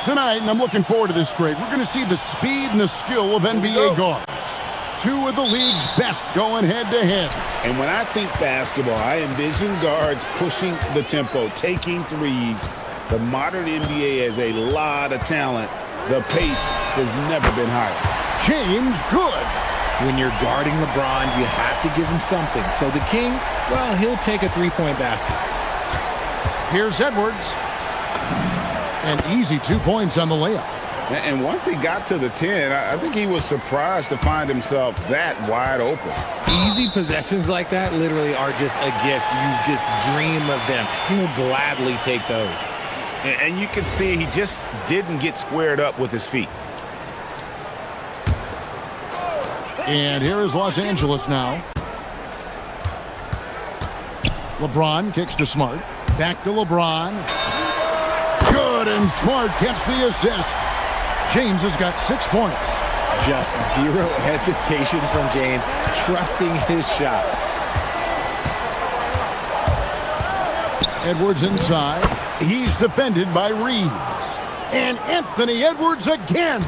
Speaker 5: Tonight, and I'm looking forward to this grade, we're going to see the speed and the skill of NBA guards. Two of the league's best going head-to-head.
Speaker 7: And when I think basketball, I envision guards pushing the tempo, taking threes. The modern NBA has a lot of talent. The pace has never been higher.
Speaker 5: James, good.
Speaker 11: When you're guarding LeBron, you have to give him something. So the King, well, he'll take a three-point basket.
Speaker 5: Here's Edwards. An easy 2 points on the layup.
Speaker 7: And once he got to the 10, I think he was surprised to find himself that wide open.
Speaker 11: Easy possessions like that literally are just a gift. You just dream of them. He'll gladly take those.
Speaker 8: And you can see he just didn't get squared up with his feet.
Speaker 5: And here is Los Angeles now. LeBron kicks to Smart. Back to LeBron. Good, and Smart gets the assist. James has got 6 points.
Speaker 11: Just zero hesitation from James, trusting his shot.
Speaker 5: Edwards inside. He's defended by Reeves. And Anthony Edwards again.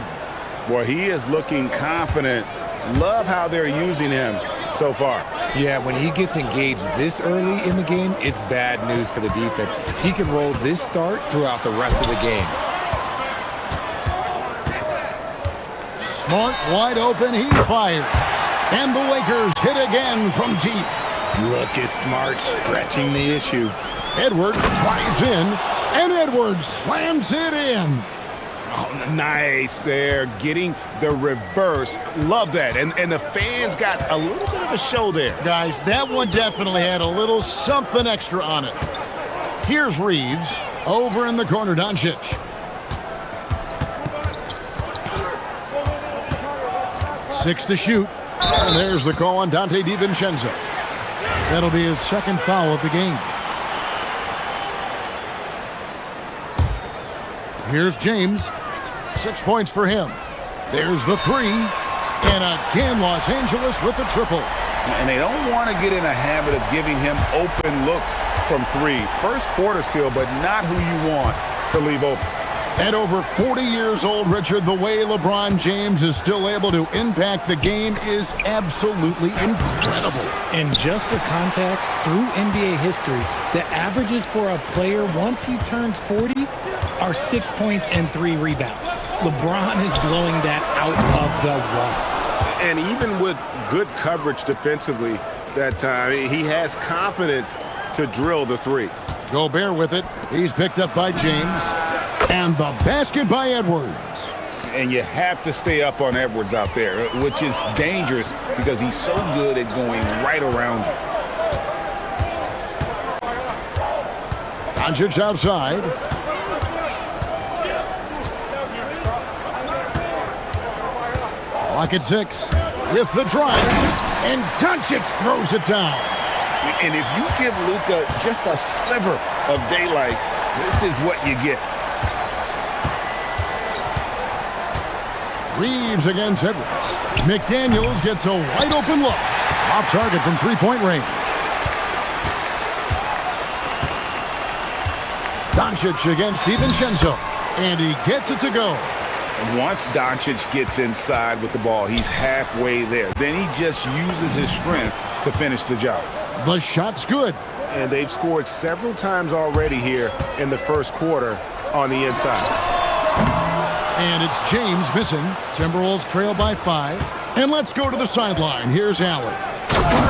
Speaker 7: Boy, he is looking confident. Love how they're using him so far.
Speaker 11: Yeah, when he gets engaged this early in the game, it's bad news for the defense. He can roll this start throughout the rest of the game.
Speaker 5: Smart wide open, he fires. And the Lakers hit again from deep.
Speaker 11: Look at Smart stretching the issue.
Speaker 5: Edwards drives in, and Edwards slams it in.
Speaker 7: Oh, nice there, getting the reverse. Love that. And the fans got a little bit of a show there.
Speaker 5: Guys, that one definitely had a little something extra on it. Here's Reeves. Over in the corner, Doncic. Six to shoot. And there's the call on Dante DiVincenzo. That'll be his second foul of the game. Here's James. 6 points for him. There's the three. And again, Los Angeles with the triple.
Speaker 8: And they don't want to get in a habit of giving him open looks from three. First quarter still, but not who you want to leave open.
Speaker 5: At over 40 years old, Richard, the way LeBron James is still able to impact the game is absolutely incredible.
Speaker 11: And just for context, through NBA history, the averages for a player once he turns 40 are 6 points and 3 rebounds. LeBron is blowing that out of the water.
Speaker 8: And even with good coverage defensively that time, he has confidence to drill the three.
Speaker 5: Gobert with it. He's picked up by James. And the basket by Edwards.
Speaker 8: And you have to stay up on Edwards out there, which is dangerous because he's so good at going right around you.
Speaker 5: Doncic outside. Clock at 6 with the drive. And Doncic throws it down.
Speaker 7: And if you give Luka just a sliver of daylight, this is what you get.
Speaker 5: Reeves against Edwards. McDaniels gets a wide open look. Off target from three-point range. Doncic against DiVincenzo. And he gets it to go.
Speaker 8: Once Doncic gets inside with the ball, he's halfway there. Then he just uses his strength to finish the job.
Speaker 5: The shot's good.
Speaker 8: And they've scored several times already here in the first quarter on the inside.
Speaker 5: And it's James missing. Timberwolves trail by 5. And let's go to the sideline. Here's Allen.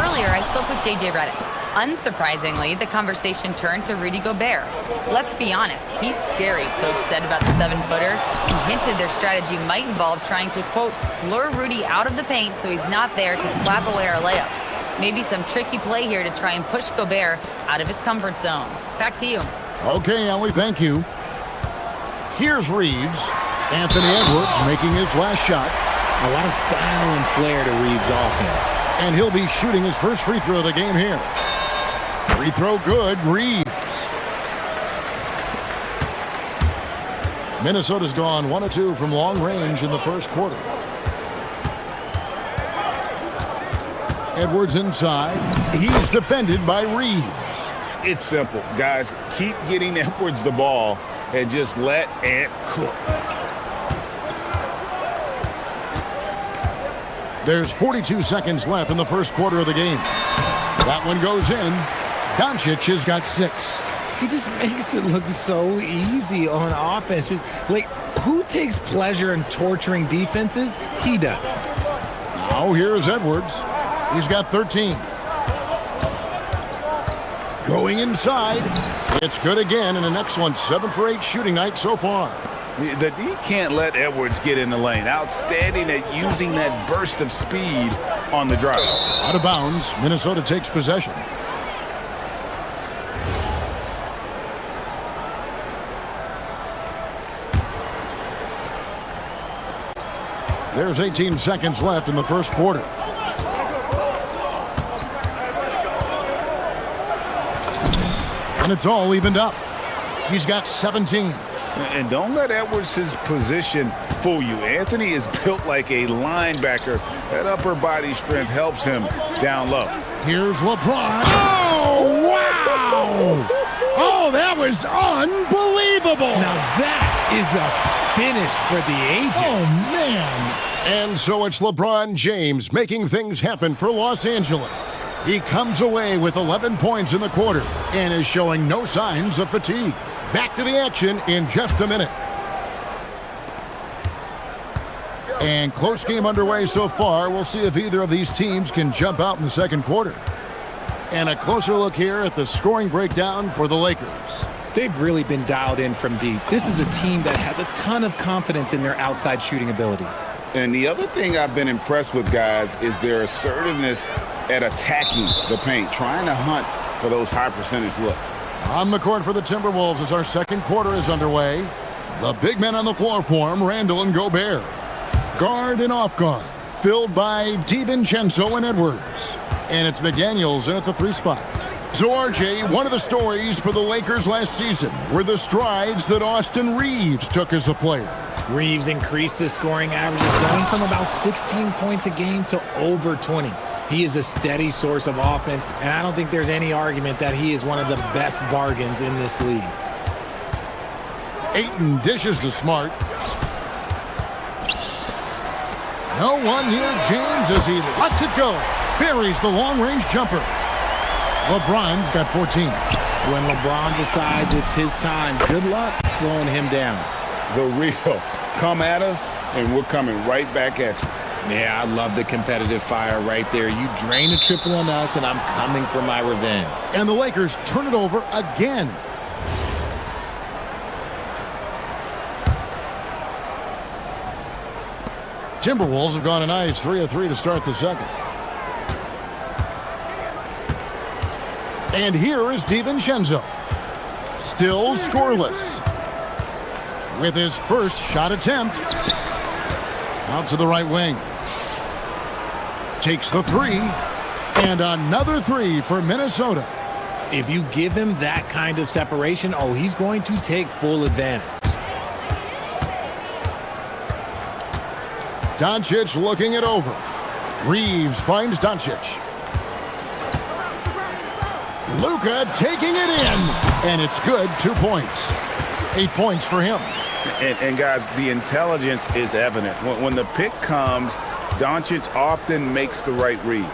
Speaker 4: Earlier, I spoke with J.J. Redick. Unsurprisingly, the conversation turned to Rudy Gobert. Let's be honest, he's scary, Coach said about the 7-footer. He hinted their strategy might involve trying to, quote, lure Rudy out of the paint so he's not there to slap away our layups. Maybe some tricky play here to try and push Gobert out of his comfort zone. Back to you.
Speaker 5: Okay, Ellie, thank you. Here's Reeves. Anthony Edwards making his last shot.
Speaker 11: A lot of style and flair to Reeves' offense.
Speaker 5: And he'll be shooting his first free throw of the game here. Free throw good, Reeves. Minnesota's gone 1 of 2 from long range in the first quarter. Edwards inside. He's defended by Reeves.
Speaker 8: It's simple, guys. Keep getting Edwards the ball and just let Ant cook.
Speaker 5: There's 42 seconds left in the first quarter of the game. That one goes in. Doncic has got 6.
Speaker 11: He just makes it look so easy on offense. Like, who takes pleasure in torturing defenses? He does.
Speaker 5: Now here's Edwards. He's got 13. Going inside. It's good again, and an excellent 7 for 8 shooting night so far.
Speaker 8: The D can't let Edwards get in the lane. Outstanding at using that burst of speed on the drive.
Speaker 5: Out of bounds, Minnesota takes possession. There's 18 seconds left in the first quarter. And it's all evened up. He's got 17.
Speaker 8: And don't let Edwards' position fool you. Anthony is built like a linebacker. That upper body strength helps him down low.
Speaker 5: Here's LeBron. Oh, wow! Oh, that was unbelievable!
Speaker 11: Now that is a finish for the ages.
Speaker 5: Oh, man. And so it's LeBron James making things happen for Los Angeles. He comes away with 11 points in the quarter and is showing no signs of fatigue. Back to the action in just a minute. And close game underway so far. We'll see if either of these teams can jump out in the second quarter. And a closer look here at the scoring breakdown for the Lakers.
Speaker 11: They've really been dialed in from deep. This is a team that has a ton of confidence in their outside shooting ability.
Speaker 8: And the other thing I've been impressed with, guys, is their assertiveness at attacking the paint, trying to hunt for those high percentage looks.
Speaker 5: On the court for the Timberwolves as our second quarter is underway. The big men on the floor for him, Randall and Gobert. Guard and off guard, filled by DiVincenzo and Edwards. And it's McDaniels in at the 3 spot. So RJ, one of the stories for the Lakers last season were the strides that Austin Reeves took as a player.
Speaker 11: Reeves increased his scoring averages, going from about 16 points a game to over 20. He is a steady source of offense, and I don't think there's any argument that he is one of the best bargains in this league.
Speaker 5: Ayton dishes to Smart. No one near James as he lets it go. Buries the long-range jumper. LeBron's got 14.
Speaker 11: When LeBron decides it's his time, good luck slowing him down.
Speaker 8: The real come at us, and we're coming right back at you.
Speaker 11: Yeah, I love the competitive fire right there. You drain a triple on us, and I'm coming for my revenge.
Speaker 5: And the Lakers turn it over again. Timberwolves have gone a nice 3 of 3 to start the second. And here is DiVincenzo. Still scoreless. With his first shot attempt. Out to the right wing. Takes the 3. And another 3 for Minnesota.
Speaker 11: If you give him that kind of separation, oh, he's going to take full advantage.
Speaker 5: Doncic looking it over. Reeves finds Doncic. Luka taking it in. And it's good. 2 points. 8 points for him.
Speaker 8: And guys, the intelligence is evident. When the pick comes, Doncic often makes the right read.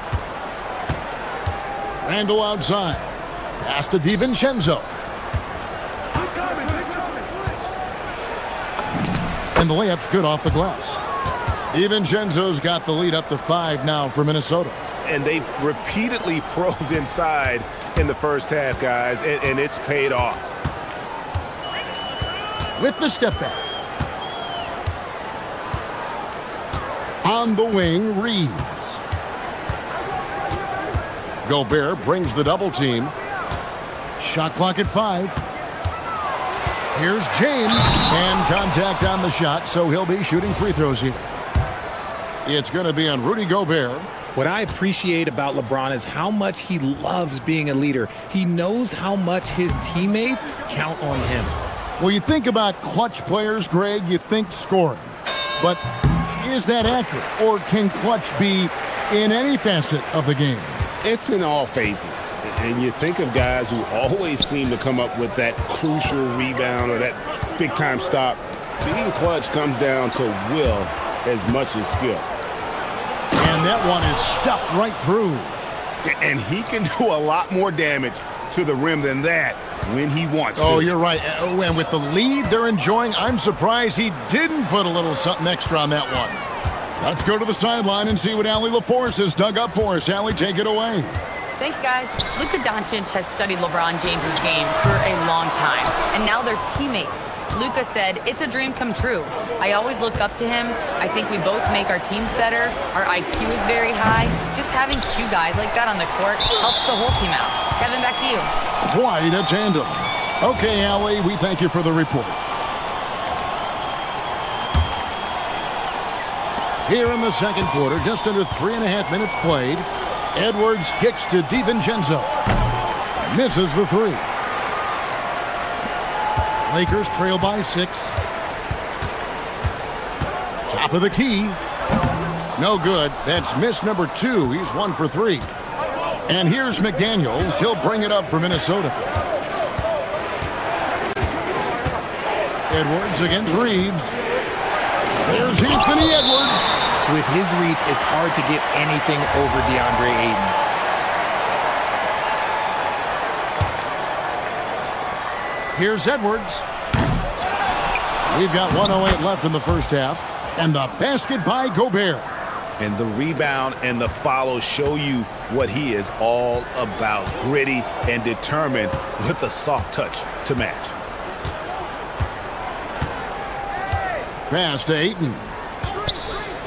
Speaker 5: Randall outside. Pass to DiVincenzo. And the layup's good off the glass. DiVincenzo's got the lead up to 5 now for Minnesota.
Speaker 8: And they've repeatedly probed inside in the first half, guys, and it's paid off.
Speaker 5: With the step back. On the wing, Reeves. Gobert brings the double team. Shot clock at 5. Here's James. And contact on the shot, so he'll be shooting free throws here. It's going to be on Rudy Gobert.
Speaker 11: What I appreciate about LeBron is how much he loves being a leader. He knows how much his teammates count on him.
Speaker 5: Well, you think about clutch players, Greg, you think scoring. But is that accurate? Or can clutch be in any facet of the game?
Speaker 7: It's in all phases. And you think of guys who always seem to come up with that crucial rebound or that big-time stop. Being clutch comes down to will as much as skill.
Speaker 5: And that one is stuffed right through.
Speaker 8: And he can do a lot more damage to the rim than that when he wants to.
Speaker 5: Oh, you're right. And with the lead they're enjoying, I'm surprised he didn't put a little something extra on that one. Let's go to the sideline and see what Allie LaForce has dug up for us. Allie, take it away.
Speaker 4: Thanks, guys. Luka Doncic has studied LeBron James's game for a long time, and now they're teammates. Luka said, "It's a dream come true. I always look up to him. I think we both make our teams better. Our IQ is very high. Just having two guys like that on the court helps the whole team out." Kevin, back to you.
Speaker 5: Quite a tandem. Okay, Allie, we thank you for the report. Here in the second quarter, just under 3.5 minutes played, Edwards kicks to DiVincenzo. Misses the three. Lakers trail by 6. Top of the key. No good. That's miss number 2. He's 1 for 3. And here's McDaniels. He'll bring it up for Minnesota. Edwards against Reeves. There's Anthony Edwards.
Speaker 15: With his reach, it's hard to get anything over DeAndre Ayton.
Speaker 5: Here's Edwards. We've got 1:08 left in the first half. And the basket by Gobert.
Speaker 8: And the rebound and the follow show you what he is all about. Gritty and determined with a soft touch to match.
Speaker 5: Pass to Ayton.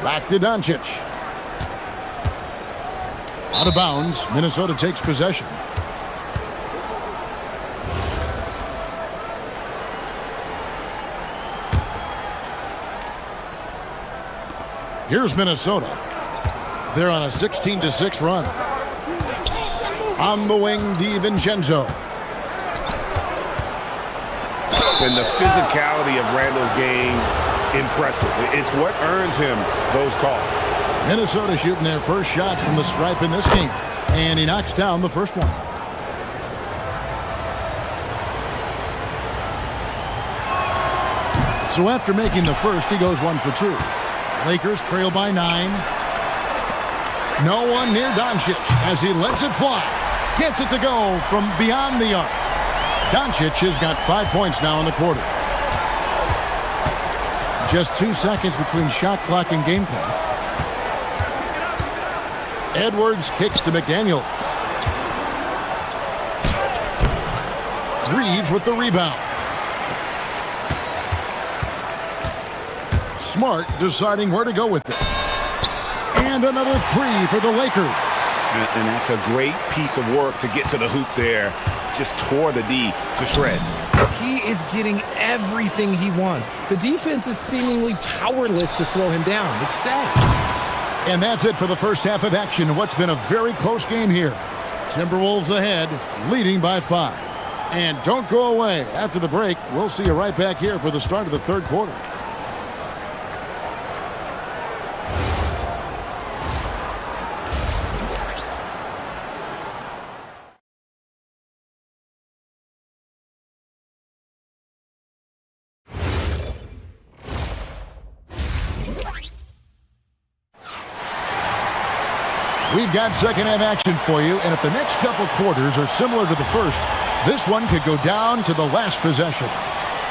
Speaker 5: Back to Doncic. Out of bounds. Minnesota takes possession. Here's Minnesota. They're on a 16-6 run. On the wing, DiVincenzo.
Speaker 8: And the physicality of Randle's game, impressive. It's what earns him those calls.
Speaker 5: Minnesota shooting their first shots from the stripe in this game. And he knocks down the first one. So after making the first, he goes 1 for 2. Lakers trail by 9. No one near Doncic as he lets it fly. Gets it to go from beyond the arc. Doncic has got 5 points now in the quarter. Just 2 seconds between shot clock and game clock. Edwards kicks to McDaniels. Reeves with the rebound. Smart deciding where to go with it. And another 3 for the Lakers.
Speaker 8: And that's a great piece of work to get to the hoop there. Just tore the D to shreds.
Speaker 11: He is getting everything he wants. The defense is seemingly powerless to slow him down. It's sad.
Speaker 5: And that's it for the first half of action in what's been a very close game here. Timberwolves ahead, leading by 5. And don't go away. After the break, we'll see you right back here for the start of the third quarter. We've got second half action for you, and if the next couple quarters are similar to the first, this one could go down to the last possession.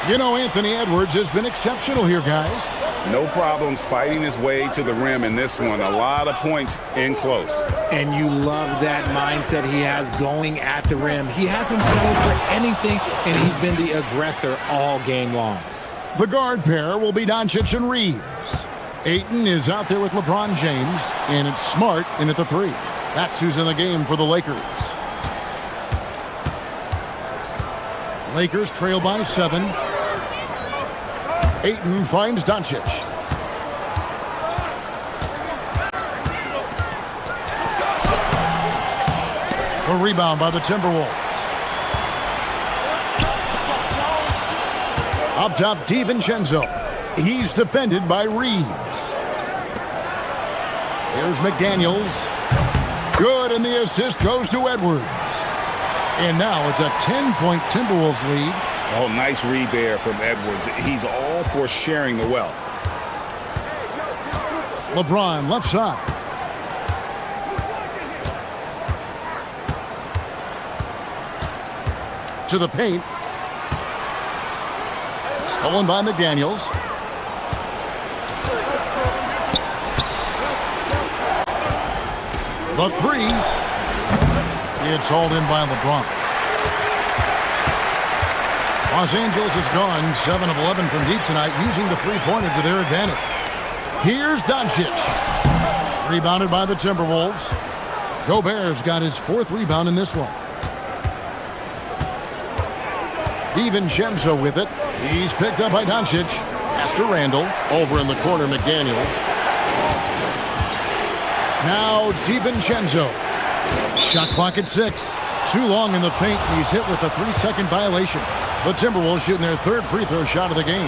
Speaker 5: You know, Anthony Edwards has been exceptional here, guys.
Speaker 8: No problems fighting his way to the rim in this one. A lot of points in close.
Speaker 15: And you love that mindset he has going at the rim. He hasn't settled for anything, and he's been the aggressor all game long.
Speaker 5: The guard pair will be Doncic and Reeves. Ayton is out there with LeBron James, and it's Smart in at the 3. That's who's in the game for the Lakers. Lakers trail by 7. Ayton finds Doncic. A rebound by the Timberwolves. Up top, DiVincenzo. He's defended by Reeves. Here's McDaniels. Good, and the assist goes to Edwards. And now it's a 10-point Timberwolves lead.
Speaker 8: Oh, nice read there from Edwards. He's all for sharing the wealth.
Speaker 5: LeBron left side. to the paint. Stolen by McDaniels. The three. It's hauled in by LeBron. Los Angeles has gone 7 of 11 from deep tonight, using the three-pointer to their advantage. Here's Doncic. Rebounded by the Timberwolves. Gobert's got his 4th rebound in this one. DiVincenzo with it. He's picked up by Doncic. Pass to Randall. Over in the corner, McDaniels. Now DiVincenzo. Shot clock at 6. Too long in the paint. He's hit with a 3-second violation. The Timberwolves shooting their 3rd free throw shot of the game.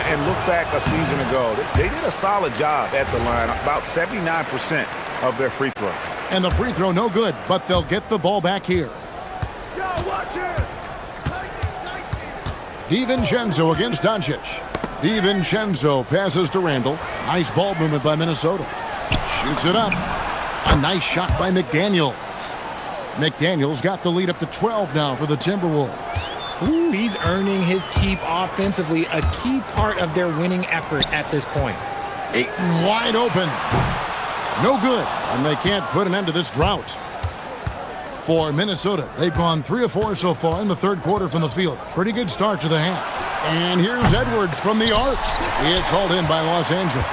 Speaker 8: And look back a season ago. They did a solid job at the line. About 79% of their free throws.
Speaker 5: And the free throw no good, but they'll get the ball back here. DiVincenzo against Doncic. DiVincenzo passes to Randall. Nice ball movement by Minnesota. Shoots it up. A nice shot by McDaniels. McDaniels got the lead up to 12 now for the Timberwolves.
Speaker 11: Ooh, he's earning his keep offensively, a key part of their winning effort at this point.
Speaker 5: Ayton wide open. No good, and they can't put an end to this drought. For Minnesota, they've gone 3 of 4 so far in the 3rd quarter from the field. Pretty good start to the half. And here's Edwards from the arc. It's hauled in by Los Angeles.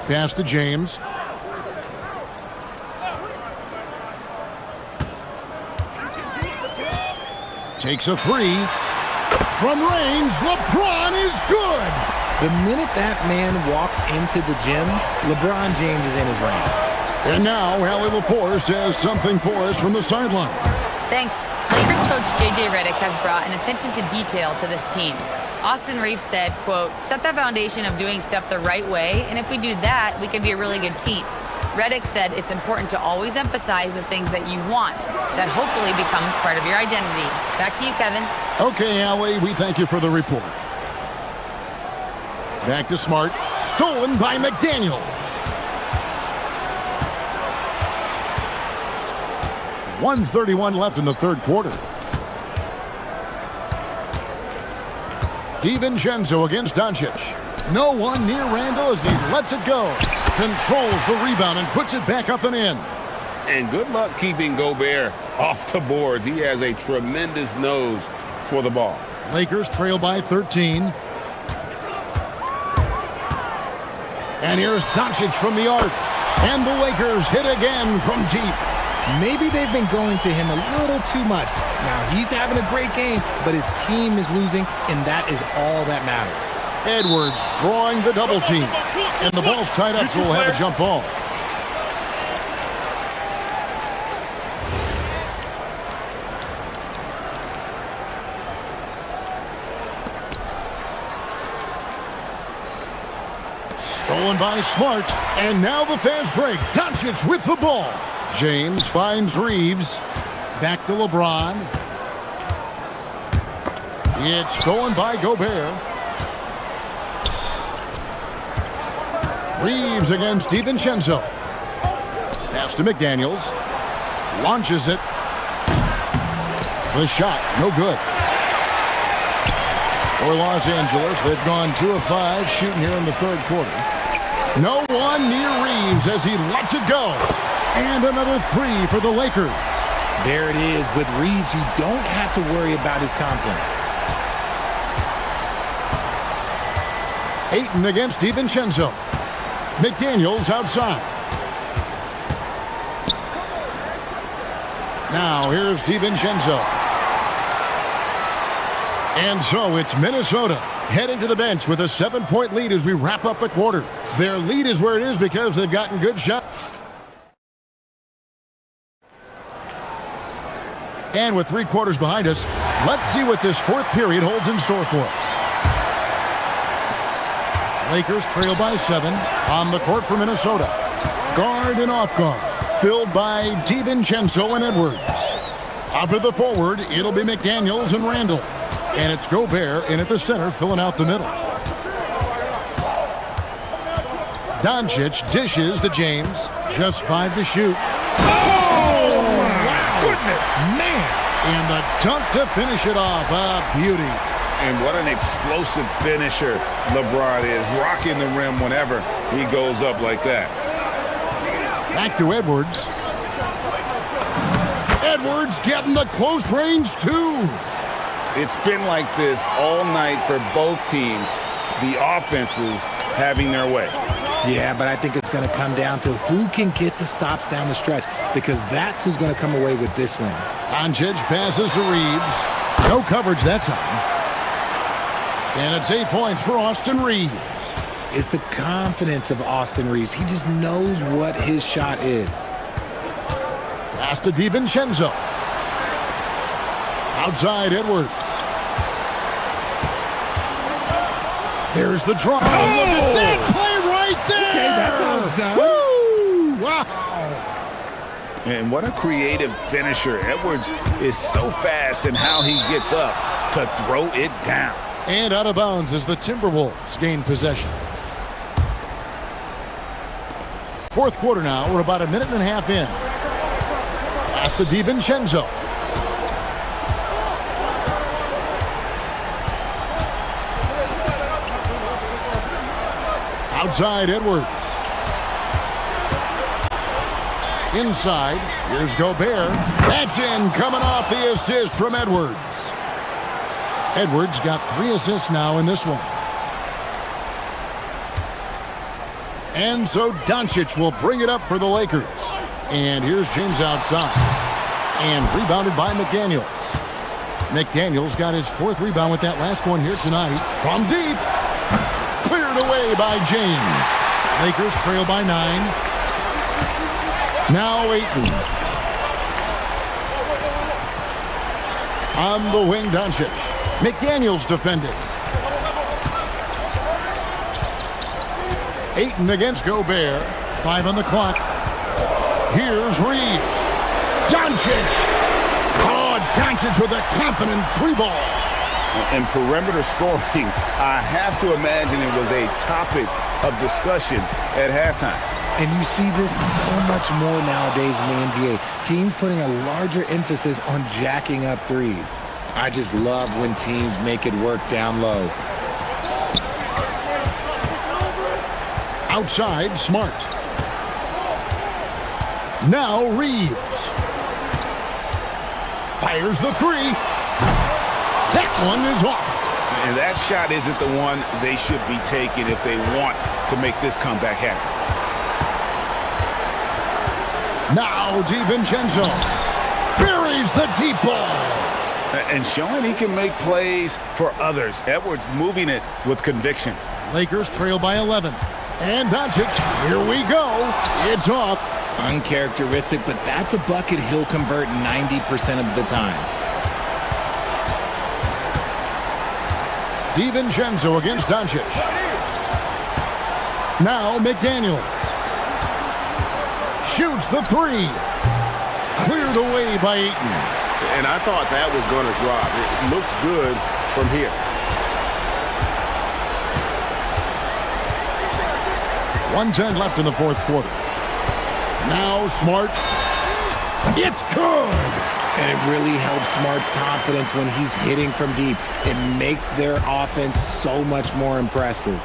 Speaker 5: Pass to James. Takes a 3. From range, LeBron is good.
Speaker 11: The minute that man walks into the gym, LeBron James is in his range.
Speaker 5: And now, Hallie LaForce has something for us from the sideline.
Speaker 4: Thanks. Lakers coach J.J. Redick has brought an attention to detail to this team. Austin Reeves said, quote, set the foundation of doing stuff the right way, and if we do that, we can be a really good team. Redick said it's important to always emphasize the things that you want. That hopefully becomes part of your identity. Back to you, Kevin.
Speaker 5: Okay, Hallie, we thank you for the report. Back to Smart. Stolen by McDaniels. 1:31 left in the 3rd quarter. DiVincenzo against Doncic. No one near Randall as he lets it go. Controls the rebound and puts it back up and in.
Speaker 7: And good luck keeping Gobert off the boards. He has a tremendous nose for the ball.
Speaker 5: Lakers trail by 13. And here's Doncic from the arc. And the Lakers hit again from deep.
Speaker 11: Maybe they've been going to him a little too much. Now, he's having a great game, but his team is losing, and that is all that matters.
Speaker 5: Edwards drawing the double team. And the ball's tied up, so we'll have a jump ball. Stolen by Smart. And now the fast break. Doncic with the ball. James finds Reeves. Back to LeBron. It's stolen by Gobert. Reeves against DiVincenzo. Pass to McDaniels. Launches it. The shot, no good. For Los Angeles, they've gone 2 of 5 shooting here in the 3rd quarter. No one near Reeves as he lets it go. And another 3 for the Lakers.
Speaker 11: There it is. With Reeves, you don't have to worry about his confidence.
Speaker 5: Ayton against DiVincenzo. McDaniels outside. Now here's DiVincenzo. And so it's Minnesota heading to the bench with a 7-point lead as we wrap up the quarter. Their lead is where it is because they've gotten good shots. And with 3 quarters behind us, let's see what this 4th period holds in store for us. Lakers trail by 7 on the court for Minnesota. Guard and off guard, filled by DiVincenzo and Edwards. Up at the forward, it'll be McDaniels and Randall. And it's Gobert in at the center, filling out the middle. Doncic dishes to James. Just 5 to shoot.
Speaker 1: Oh, my goodness.
Speaker 5: Man. And the dunk to finish it off. A beauty.
Speaker 8: And what an explosive finisher LeBron is, rocking the rim whenever he goes up like that.
Speaker 5: Back to Edwards. Edwards getting the close range, too.
Speaker 8: It's been like this all night for both teams. The offenses having their way.
Speaker 15: Yeah, but I think it's going to come down to who can get the stops down the stretch, because that's who's going to come away with this win.
Speaker 5: Doncic passes to Reeves. No coverage that time. And it's 8 points for Austin Reeves.
Speaker 15: It's the confidence of Austin Reeves. He just knows what his shot is.
Speaker 5: Pass to DiVincenzo. Outside Edwards. There's the draw. Oh, look at that play right there.
Speaker 15: Okay, that's how it's done.
Speaker 5: Woo! Wow.
Speaker 8: And what a creative finisher. Edwards is so fast in how he gets up to throw it down.
Speaker 5: And out of bounds as the Timberwolves gain possession. Fourth quarter now. We're about a minute and a half in. Pass to DiVincenzo. Outside Edwards. Inside. Here's Gobert. That's in, coming off the assist from Edwards. Edwards got 3 assists now in this one. And so Doncic will bring it up for the Lakers. And here's James outside. And rebounded by McDaniels. McDaniels got his 4th rebound with that last one here tonight. From deep. Cleared away by James. Lakers trail by 9. Now Ayton. On the wing, Doncic. McDaniels defending. Ayton against Gobert. 5 on the clock. Here's Reeves. Doncic. Oh, Doncic with a confident 3-ball.
Speaker 8: And perimeter scoring, I have to imagine it was a topic of discussion at halftime.
Speaker 15: And you see this so much more nowadays in the NBA. Teams putting a larger emphasis on jacking up threes. I just love when teams make it work down low.
Speaker 5: Outside, Smart. Now Reeves. Fires the 3. That one is off.
Speaker 8: And that shot isn't the one they should be taking if they want to make this comeback happen.
Speaker 5: Now DiVincenzo buries the deep ball.
Speaker 8: And showing he can make plays for others. Edwards moving it with conviction.
Speaker 5: Lakers trail by 11. And Doncic, here we go. It's off.
Speaker 15: Uncharacteristic, but that's a bucket he'll convert 90% of the time.
Speaker 5: DiVincenzo against Doncic. Now McDaniels. Shoots the 3. Cleared away by Ayton.
Speaker 12: And I thought that was going to drop. It looked good from here.
Speaker 5: 1:10 left in the fourth quarter. Now Smart. It's good.
Speaker 15: And it really helps Smart's confidence when he's hitting from deep. It makes their offense so much more impressive.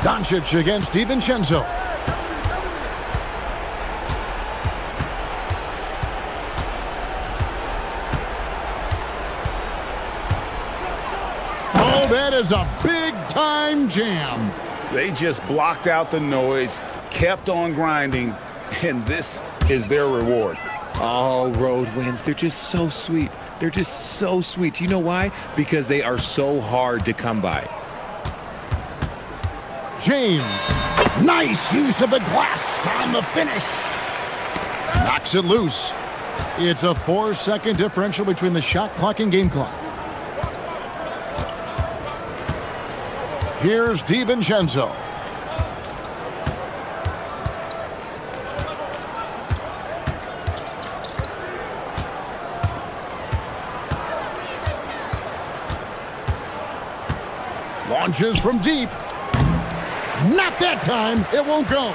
Speaker 5: Doncic against DiVincenzo. Oh, that is a big-time jam.
Speaker 8: They just blocked out the noise, kept on grinding, and this is their reward.
Speaker 15: All road wins, they're just so sweet. They're just so sweet. You know why? Because they are so hard to come by.
Speaker 5: James, nice use of the glass on the finish. Knocks it loose. It's a 4-second differential between the shot clock and game clock. Here's DiVincenzo. Launches from deep. Not that time. It won't go.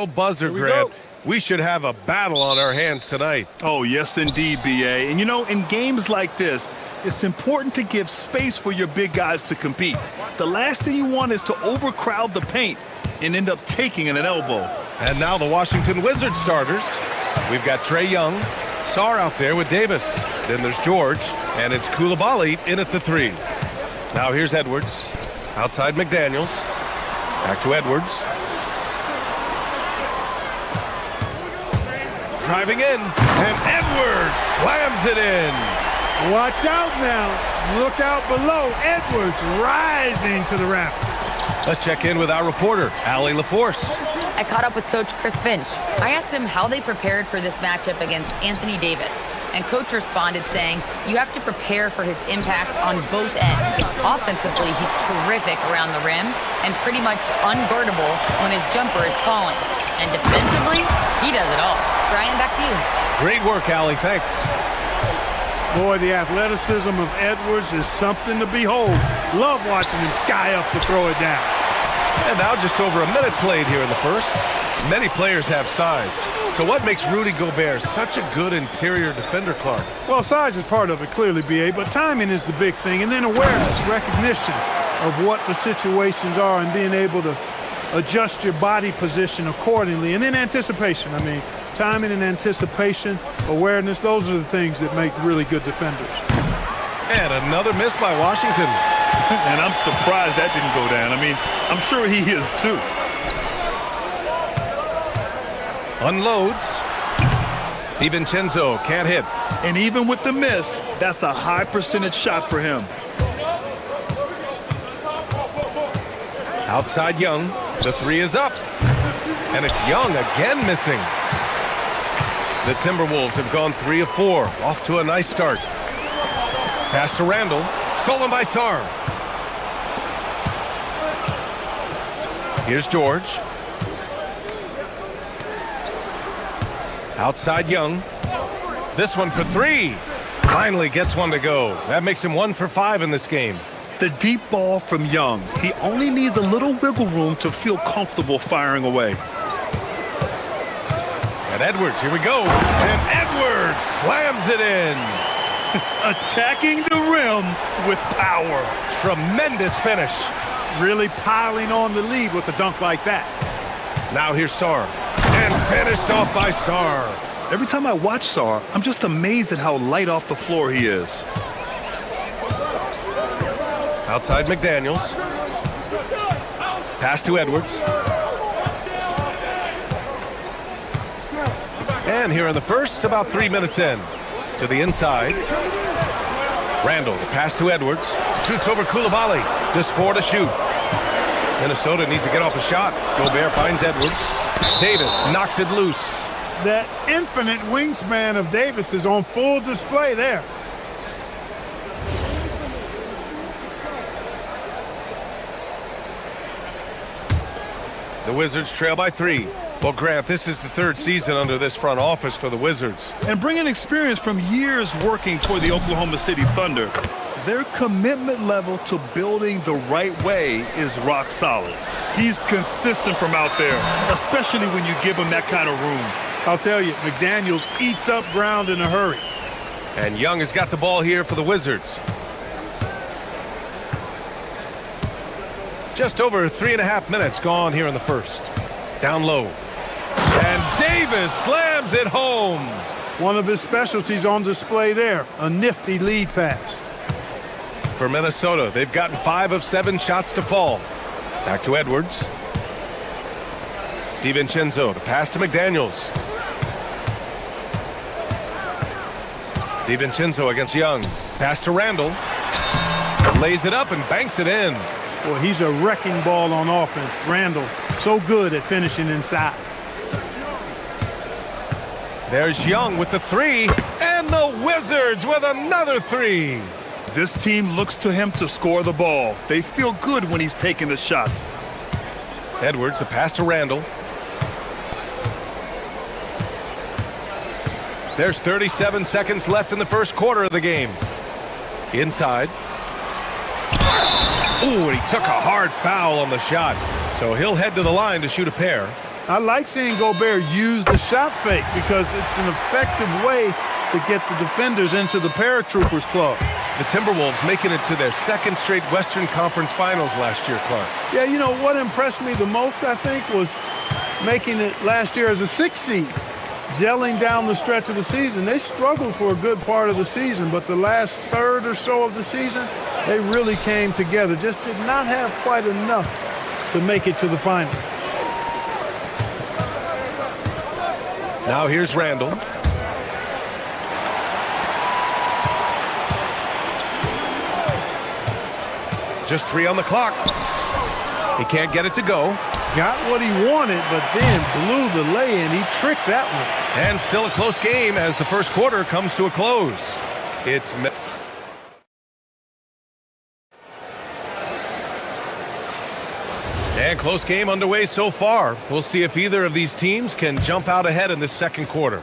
Speaker 1: Buzzer grab. We should have a battle on our hands tonight.
Speaker 3: Oh, yes, indeed, BA. And, you know, in games like this, it's important to give space for your big guys to compete. The last thing you want is to overcrowd the paint and end up taking an elbow.
Speaker 1: And now the Washington Wizards starters. We've got Trae Young, Sarr out there with Davis. Then there's George, and it's Coulibaly in at the 3. Now here's Edwards. Outside McDaniels. Back to Edwards. Driving in, and Edwards slams it in.
Speaker 9: Watch out now. Look out below. Edwards rising to the rafters.
Speaker 1: Let's check in with our reporter, Allie LaForce.
Speaker 4: I caught up with Coach Chris Finch. I asked him how they prepared for this matchup against Anthony Davis. And Coach responded saying, you have to prepare for his impact on both ends. Offensively, he's terrific around the rim and pretty much unguardable when his jumper is falling. And defensively, he does it all. Brian, back to you.
Speaker 1: Great work, Allie. Thanks.
Speaker 9: Boy, the athleticism of Edwards is something to behold. Love watching him sky up to throw it down.
Speaker 1: And now just over a minute played here in the first. Many players have size. So what makes Rudy Gobert such a good interior defender, Clark?
Speaker 9: Well, size is part of it, clearly, B.A., but timing is the big thing. And then awareness, recognition of what the situations are and being able to adjust your body position accordingly. And then anticipation. I mean, timing and anticipation, awareness, those are the things that make really good defenders.
Speaker 1: And another miss by Washington.
Speaker 3: And I'm surprised that didn't go down. I mean, I'm sure he is too.
Speaker 1: Unloads. DiVincenzo can't hit.
Speaker 3: And even with the miss, that's a high percentage shot for him.
Speaker 1: Outside Young. The 3 is up. And it's Young again missing. The Timberwolves have gone 3 of 4. Off to a nice start. Pass to Randall. Stolen by Sarr. Here's George. Outside Young. This one for 3. Finally gets one to go. That makes him 1 for 5 in this game.
Speaker 3: The deep ball from Young. He only needs a little wiggle room to feel comfortable firing away.
Speaker 1: And Edwards, here we go. And Edwards slams it in.
Speaker 3: Attacking the rim with power.
Speaker 1: Tremendous finish.
Speaker 9: Really piling on the lead with a dunk like that.
Speaker 1: Now here's Sarr. And finished off by Sarr.
Speaker 3: Every time I watch Sarr, I'm just amazed at how light off the floor he is.
Speaker 1: Outside McDaniels. Pass to Edwards. And here in the first, about 3 minutes in. To the inside. Randall, the pass to Edwards. Shoots over Coulibaly. Just 4 to shoot. Minnesota needs to get off a shot. Gobert finds Edwards. Davis knocks it loose.
Speaker 9: That infinite wingspan of Davis is on full display there.
Speaker 1: The Wizards trail by 3. Well, Grant, this is the 3rd season under this front office for the Wizards.
Speaker 3: And bringing experience from years working for the Oklahoma City Thunder, their commitment level to building the right way is rock solid. He's consistent from out there, especially when you give him that kind of room.
Speaker 9: I'll tell you, McDaniels eats up ground in a hurry.
Speaker 1: And Young has got the ball here for the Wizards. Just over 3.5 minutes gone here in the first. Down low. And Davis slams it home.
Speaker 9: One of his specialties on display there, a nifty lead pass.
Speaker 1: For Minnesota, they've gotten 5 of 7 shots to fall. Back to Edwards. DiVincenzo, the pass to McDaniels. DiVincenzo against Young. Pass to Randall. Lays it up and banks it in.
Speaker 9: Well, he's a wrecking ball on offense. Randall, so good at finishing inside.
Speaker 1: There's Young with the 3, and the Wizards with another 3.
Speaker 3: This team looks to him to score the ball. They feel good when he's taking the shots.
Speaker 1: Edwards, the pass to Randall. There's 37 seconds left in the first quarter of the game. Inside. Ooh, and he took a hard foul on the shot. So he'll head to the line to shoot a pair.
Speaker 9: I like seeing Gobert use the shot fake because it's an effective way to get the defenders into the paratroopers club.
Speaker 1: The Timberwolves making it to their second straight Western Conference Finals last year, Clark.
Speaker 9: Yeah, you know, what impressed me the most, I think, was making it last year as a 6th seed, gelling down the stretch of the season. They struggled for a good part of the season, but the last third or so of the season, they really came together. Just did not have quite enough to make it to the final.
Speaker 1: Now here's Randall. Just 3 on the clock. He can't get it to go.
Speaker 9: Got what he wanted, but then blew the lay-in. He tricked that one.
Speaker 1: And still a close game as the first quarter comes to a close. It's... And close game underway so far. We'll see if either of these teams can jump out ahead in this second quarter.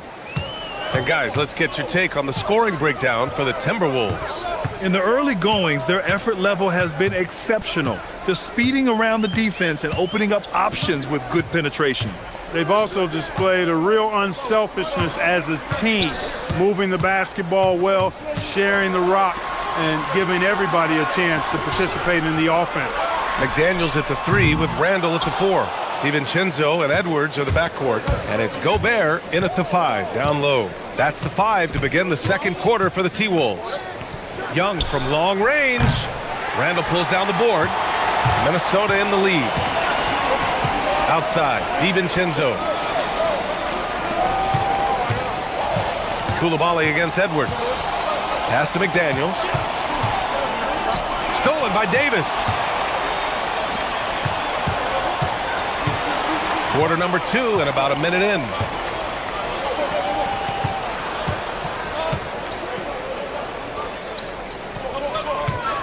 Speaker 1: And guys, let's get your take on the scoring breakdown for the Timberwolves.
Speaker 3: In the early goings, their effort level has been exceptional. They're speeding around the defense and opening up options with good penetration.
Speaker 9: They've also displayed a real unselfishness as a team, moving the basketball well, sharing the rock, and giving everybody a chance to participate in the offense.
Speaker 1: McDaniels at the 3 with Randall at the 4. DiVincenzo and Edwards are the backcourt, and it's Gobert in at the 5, down low. That's the 5 to begin the second quarter for the T-Wolves. Young from long range. Randall pulls down the board. Minnesota in the lead. Outside, DiVincenzo. Coulibaly against Edwards. Pass to McDaniels. Stolen by Davis. Quarter number 2 and about a minute in.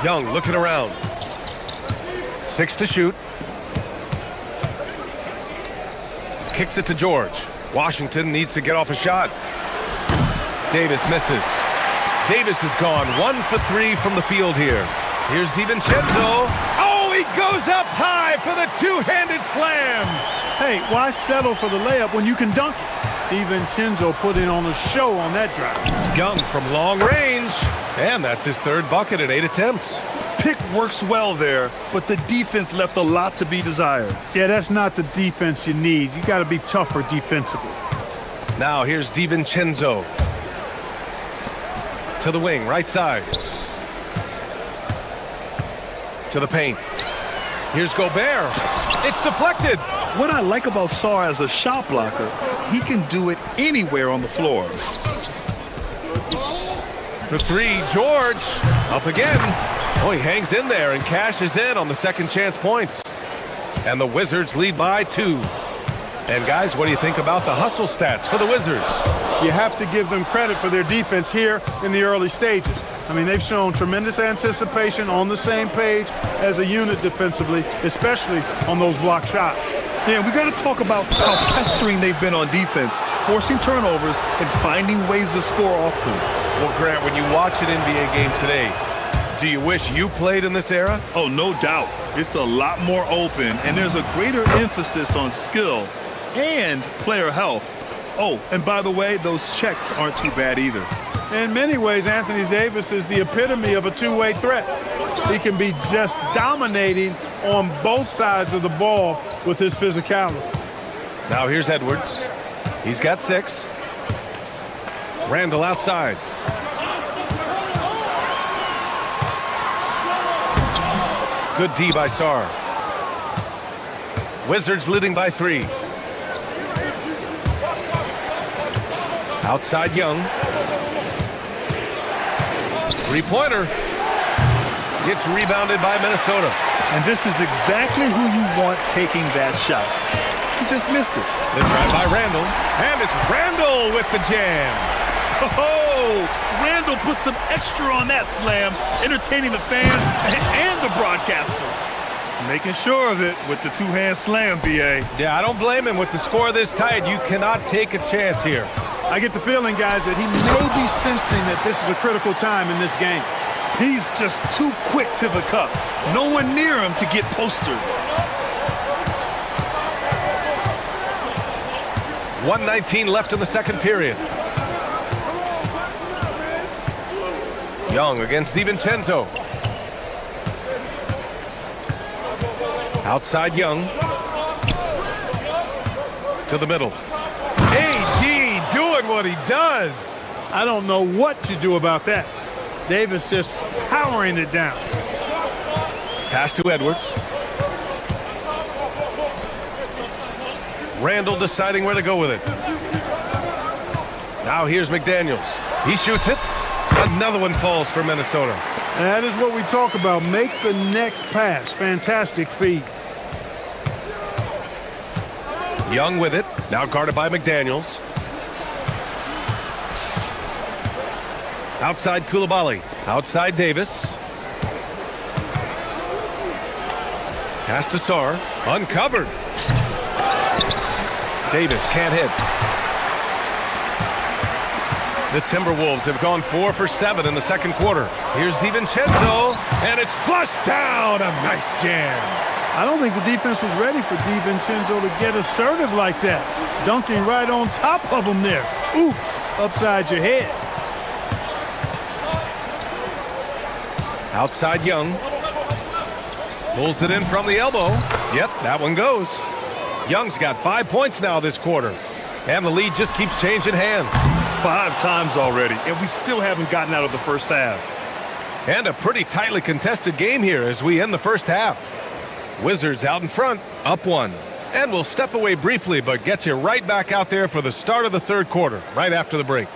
Speaker 1: Young looking around. 6 to shoot. Kicks it to George. Washington needs to get off a shot. Davis misses. Davis is gone 1 for 3 from the field here. Here's DiVincenzo. Oh, he goes up high for the two-handed slam.
Speaker 9: Hey, why settle for the layup when you can dunk it? DiVincenzo put in on a show on that drive.
Speaker 1: Young from long range. And that's his 3rd bucket in 8 attempts.
Speaker 3: Pick works well there, but the defense left a lot to be desired.
Speaker 9: Yeah, that's not the defense you need. You got to be tougher defensively.
Speaker 1: Now here's DiVincenzo. To the wing, right side. To the paint. Here's Gobert. It's deflected.
Speaker 3: What I like about Sarr as a shot blocker, he can do it anywhere on the floor.
Speaker 1: For 3, George. Up again. Oh, he hangs in there and cashes in on the second chance points. And the Wizards lead by 2. And guys, what do you think about the hustle stats for the Wizards?
Speaker 9: You have to give them credit for their defense here in the early stages. I mean, they've shown tremendous anticipation, on the same page as a unit defensively, especially on those block shots.
Speaker 3: Yeah, we got to talk about how pestering they've been on defense, forcing turnovers and finding ways to score off them.
Speaker 1: Well, Grant, when you watch an NBA game today, do you wish you played in this era?
Speaker 3: Oh, no doubt. It's a lot more open, and there's a greater emphasis on skill and player health. Oh, and by the way, those checks aren't too bad either.
Speaker 9: In many ways, Anthony Davis is the epitome of a two-way threat. He can be just dominating on both sides of the ball with his physicality.
Speaker 1: Now here's Edwards. He's got 6. Randall outside. Good D by Sarr. Wizards leading by 3. Outside Young. 3-pointer. Gets rebounded by Minnesota.
Speaker 3: And this is exactly who you want taking that shot. He just missed it.
Speaker 1: The drive by Randall. And it's Randall with the jam.
Speaker 3: Oh, Randall put some extra on that slam, entertaining the fans and the broadcasters. Making sure of it with the two-hand slam, B.A.
Speaker 1: Yeah, I don't blame him. With the score this tight, you cannot take a chance here.
Speaker 9: I get the feeling, guys, that he may be sensing that this is a critical time in this game.
Speaker 3: He's just too quick to the cup. No one near him to get postered.
Speaker 1: 1:19 left in the second period. Young against DiVincenzo. Outside Young. To the middle. AD doing what he does.
Speaker 9: I don't know what you do about that. Davis just powering it down.
Speaker 1: Pass to Edwards. Randall deciding where to go with it. Now here's McDaniels. He shoots it. Another one falls for Minnesota.
Speaker 9: And that is what we talk about. Make the next pass. Fantastic feed.
Speaker 1: Young with it. Now guarded by McDaniels. Outside Koulibaly. Outside Davis. Pass to Sarr. Uncovered. Davis can't hit. The Timberwolves have gone 4 for 7 in the second quarter. Here's DiVincenzo, and it's flushed down. A nice jam.
Speaker 9: I don't think the defense was ready for DiVincenzo to get assertive like that. Dunking right on top of him there. Oops, upside your head.
Speaker 1: Outside Young. Pulls it in from the elbow. Yep, that one goes. Young's got 5 points now this quarter. And the lead just keeps changing hands.
Speaker 3: 5 times already, and we still haven't gotten out of the first half.
Speaker 1: And a pretty tightly contested game here as we end the first half. Wizards out in front, up 1. And we'll step away briefly, but get you right back out there for the start of the third quarter, right after the break.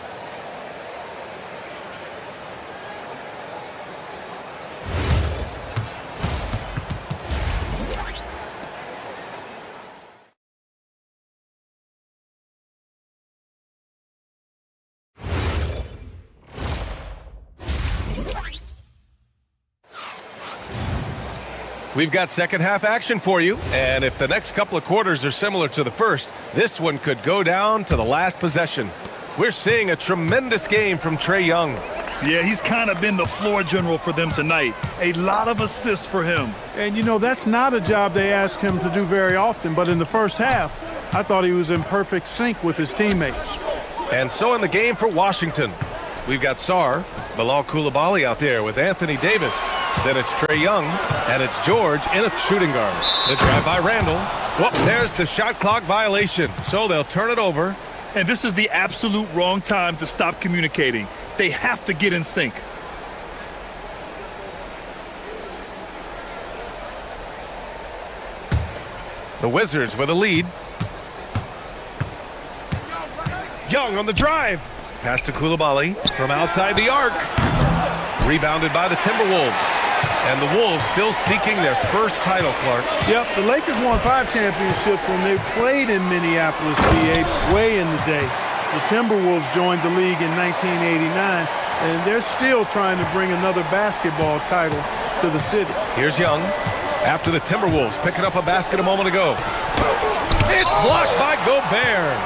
Speaker 1: We've got second half action for you, and if the next couple of quarters are similar to the first, this one could go down to the last possession. We're seeing a tremendous game from Trae Young.
Speaker 3: Yeah, he's kind of been the floor general for them tonight. A lot of assists for him.
Speaker 9: And you know, that's not a job they ask him to do very often, but in the first half, I thought he was in perfect sync with his teammates.
Speaker 1: And so in the game for Washington, we've got Sarr, Bilal Koulibaly out there with Anthony Davis. Then it's Trae Young, and it's George in a shooting guard. The drive by Randall. Well, there's the shot clock violation, so they'll turn it over.
Speaker 3: And this is the absolute wrong time to stop communicating. They have to get in sync.
Speaker 1: The Wizards with a lead. Young on the drive. Pass to Koulibaly from outside the arc. Rebounded by the Timberwolves. And the Wolves still seeking their first title, Clark.
Speaker 9: Yep, the Lakers won 5 championships when they played in Minneapolis, VA, way in the day. The Timberwolves joined the league in 1989, and they're still trying to bring another basketball title to the city.
Speaker 1: Here's Young. After the Timberwolves picking up a basket a moment ago. It's blocked by Gobert.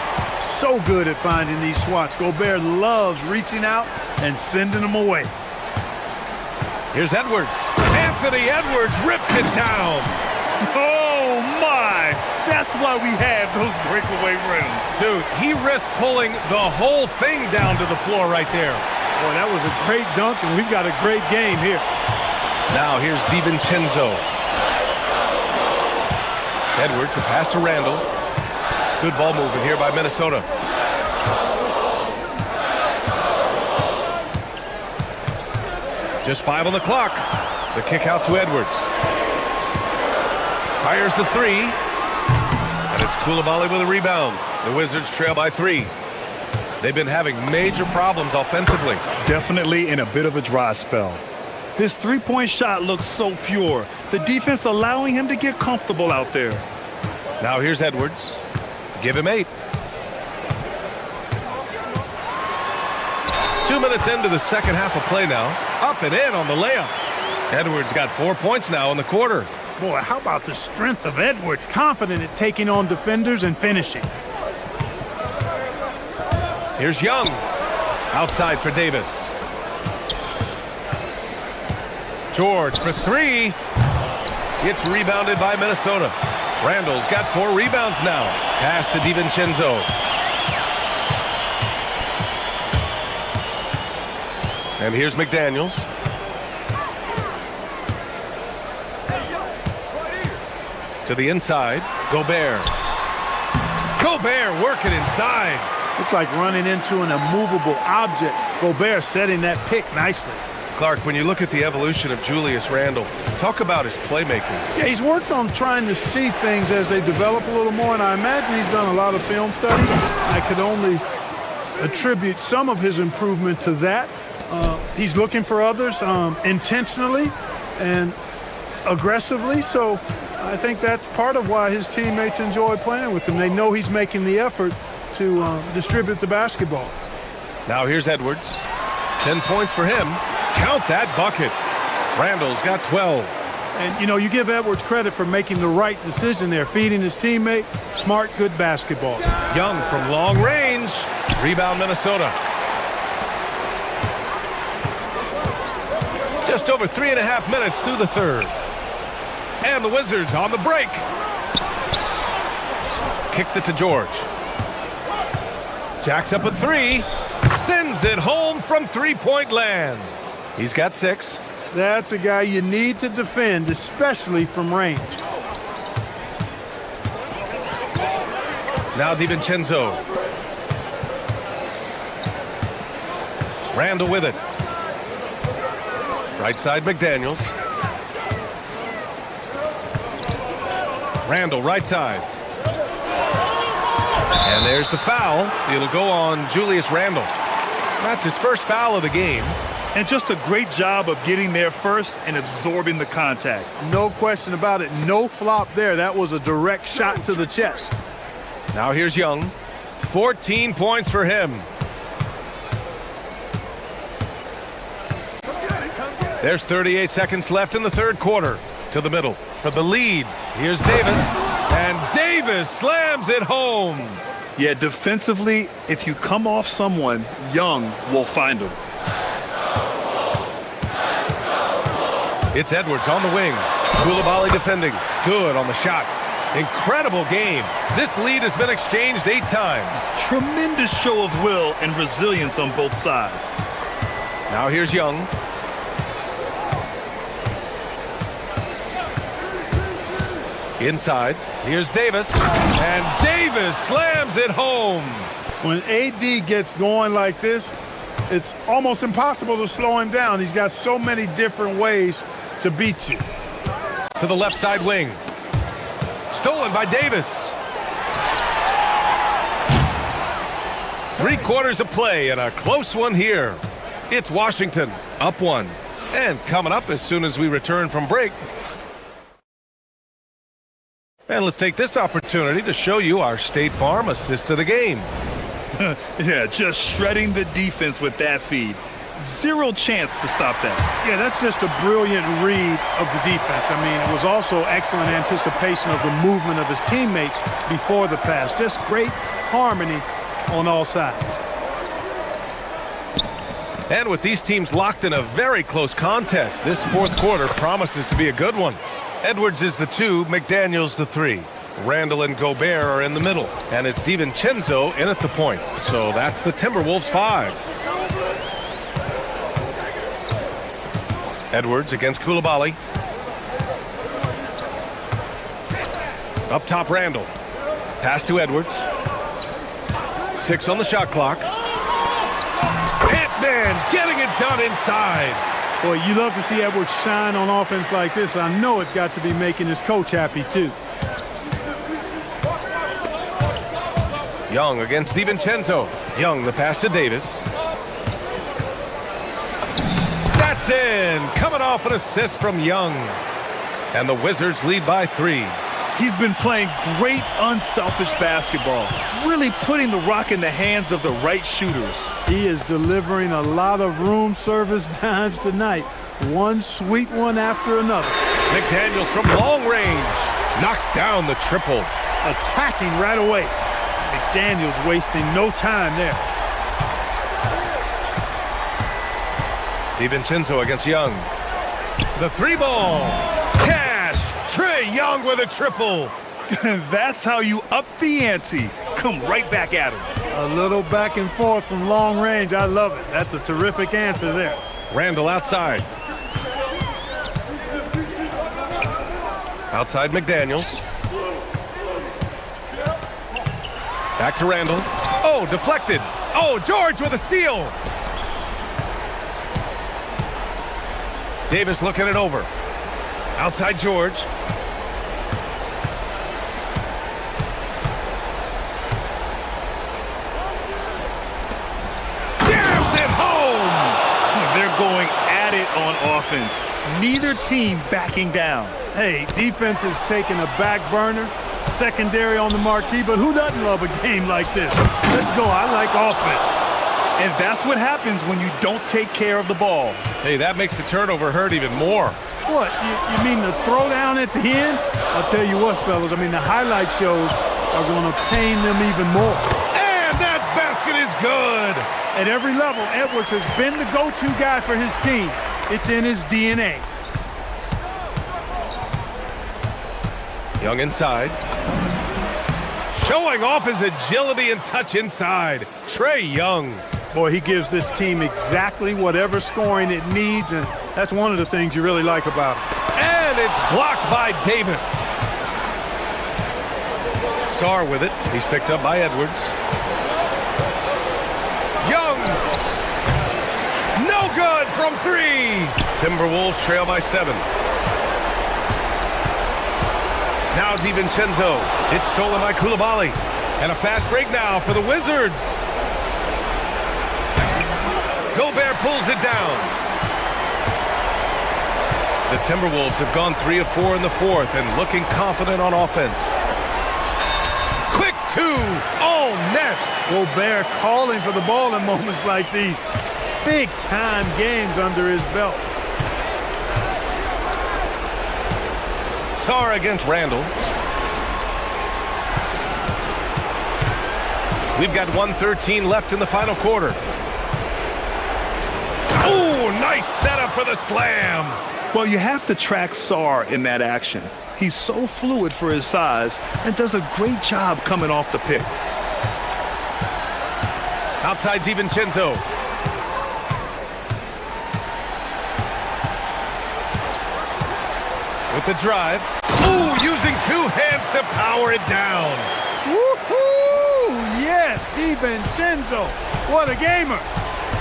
Speaker 9: So good at finding these swats. Gobert loves reaching out and sending them away.
Speaker 1: Here's Edwards. Anthony Edwards rips it down.
Speaker 3: Oh, my. That's why we have those breakaway rims.
Speaker 1: Dude, he risked pulling the whole thing down to the floor right there.
Speaker 9: Boy, that was a great dunk, and we've got a great game here.
Speaker 1: Now here's DiVincenzo. Edwards, the pass to Randall. Good ball movement here by Minnesota. Just 5 on the clock. The kick out to Edwards. Fires the 3. And it's Koulibaly with a rebound. The Wizards trail by 3. They've been having major problems offensively.
Speaker 3: Definitely in a bit of a dry spell. His three-point shot looks so pure. The defense allowing him to get comfortable out there.
Speaker 1: Now here's Edwards. Give him 8. 2 minutes into the second half of play now. Up and in on the layup. Edwards got 4 points now in the quarter.
Speaker 9: Boy, how about the strength of Edwards? Confident at taking on defenders and finishing.
Speaker 1: Here's Young. Outside for Davis. George for 3. It's rebounded by Minnesota. Randall's got 4 rebounds now. Pass to DiVincenzo. And here's McDaniels. To the inside, Gobert. Gobert working inside.
Speaker 9: It's like running into an immovable object. Gobert setting that pick nicely.
Speaker 1: Clark, when you look at the evolution of Julius Randle, talk about his playmaking.
Speaker 9: Yeah, he's worked on trying to see things as they develop a little more, and I imagine he's done a lot of film study. I could only attribute some of his improvement to that. He's looking for others intentionally and aggressively, so I think that's part of why his teammates enjoy playing with him. They know he's making the effort to distribute the basketball.
Speaker 1: Now here's Edwards. 10 points for him. Count that bucket. Randall's got 12.
Speaker 9: And, you know, you give Edwards credit for making the right decision there, feeding his teammate. Smart, good basketball.
Speaker 1: Young from long range. Rebound, Minnesota. Just over 3.5 minutes through the third. And the Wizards on the break. Kicks it to George. Jacks up a three. Sends it home from three-point land. He's got 6.
Speaker 9: That's a guy you need to defend, especially from range.
Speaker 1: Now DiVincenzo. Randall with it. Right side, McDaniels. Randall, right side. And there's the foul. It'll go on Julius Randle. That's his first foul of the game.
Speaker 3: And just a great job of getting there first and absorbing the contact.
Speaker 9: No question about it. No flop there. That was a direct shot to the chest.
Speaker 1: Now here's Young. 14 points for him. There's 38 seconds left in the third quarter. To the middle for the lead. Here's Davis. And Davis slams it home.
Speaker 3: Yeah, defensively, if you come off someone, Young will find him.
Speaker 1: It's Edwards on the wing. Koulibaly defending. Good on the shot. Incredible game. This lead has been exchanged 8 times.
Speaker 3: Tremendous show of will and resilience on both sides.
Speaker 1: Now here's Young. Inside. Here's Davis. And Davis slams it home.
Speaker 9: When AD gets going like this, it's almost impossible to slow him down. He's got so many different ways to beat you.
Speaker 1: To the left side wing. Stolen by Davis. 3 quarters of play and a close one here. It's Washington up 1. And coming up as soon as we return from break. And let's take this opportunity to show you our State Farm assist of the game.
Speaker 3: Yeah, just shredding the defense with that feed. Zero chance to stop that.
Speaker 9: Yeah, that's just a brilliant read of the defense. I mean, it was also excellent anticipation of the movement of his teammates before the pass. Just great harmony on all sides.
Speaker 1: And with these teams locked in a very close contest, this fourth quarter promises to be a good one. Edwards is the 2, McDaniels the 3. Randall and Gobert are in the middle. And it's DiVincenzo in at the point. So that's the Timberwolves 5. Edwards against Koulibaly. Up top, Randall. Pass to Edwards. 6 on the shot clock. Ant-Man getting it done inside.
Speaker 9: Boy, you love to see Edwards shine on offense like this. I know it's got to be making his coach happy, too.
Speaker 1: Young against DiVincenzo. Young, the pass to Davis. That's in. Coming off an assist from Young. And the Wizards lead by 3.
Speaker 3: He's been playing great unselfish basketball, really putting the rock in the hands of the right shooters.
Speaker 9: He is delivering a lot of room service dimes tonight. One sweet one after another.
Speaker 1: McDaniels from long range knocks down the triple.
Speaker 9: Attacking right away. McDaniels wasting no time there.
Speaker 1: DiVincenzo against Young. The 3-ball. Cash. Trae Young with a triple.
Speaker 3: That's how you up the ante. Come right back at him.
Speaker 9: A little back and forth from long range. I love it. That's a terrific answer there.
Speaker 1: Randall outside. Outside McDaniels. Back to Randall. Oh, deflected. Oh, George with a steal. Davis looking it over. Outside George. Jams it home.
Speaker 3: They're going at it on offense. Neither team backing down.
Speaker 9: Hey, defense is taking a back burner, secondary on the marquee, but who doesn't love a game like this? Let's go. I like offense.
Speaker 3: And that's what happens when you don't take care of the ball.
Speaker 1: Hey, that makes the turnover hurt even more.
Speaker 9: What, you mean the throwdown at the end? I'll tell you what, fellas, I mean, the highlight shows are going to pain them even more.
Speaker 1: And that basket is good.
Speaker 9: At every level, Edwards has been the go-to guy for his team. It's in his DNA.
Speaker 1: Young inside. Showing off his agility and touch inside. Trae Young.
Speaker 9: Boy, he gives this team exactly whatever scoring it needs, and that's one of the things you really like about him.
Speaker 1: And it's blocked by Davis. Sarr with it. He's picked up by Edwards. Young. No good from three. Timberwolves trail by 7. Now DiVincenzo. It's stolen by Coulibaly. And a fast break now for the Wizards. Gobert pulls it down. The Timberwolves have gone 3 of 4 in the fourth and looking confident on offense. Quick 2. Oh, net.
Speaker 9: Gobert calling for the ball in moments like these. Big-time games under his belt.
Speaker 1: Sarr against Randall. We've got 1:13 left in the final quarter. Oh, nice setup for the slam.
Speaker 3: Well, you have to track Sarr in that action. He's so fluid for his size and does a great job coming off the pick.
Speaker 1: Outside DiVincenzo. With the drive. Ooh, using 2 hands to power it down.
Speaker 9: Woohoo! Yes, DiVincenzo. What a gamer.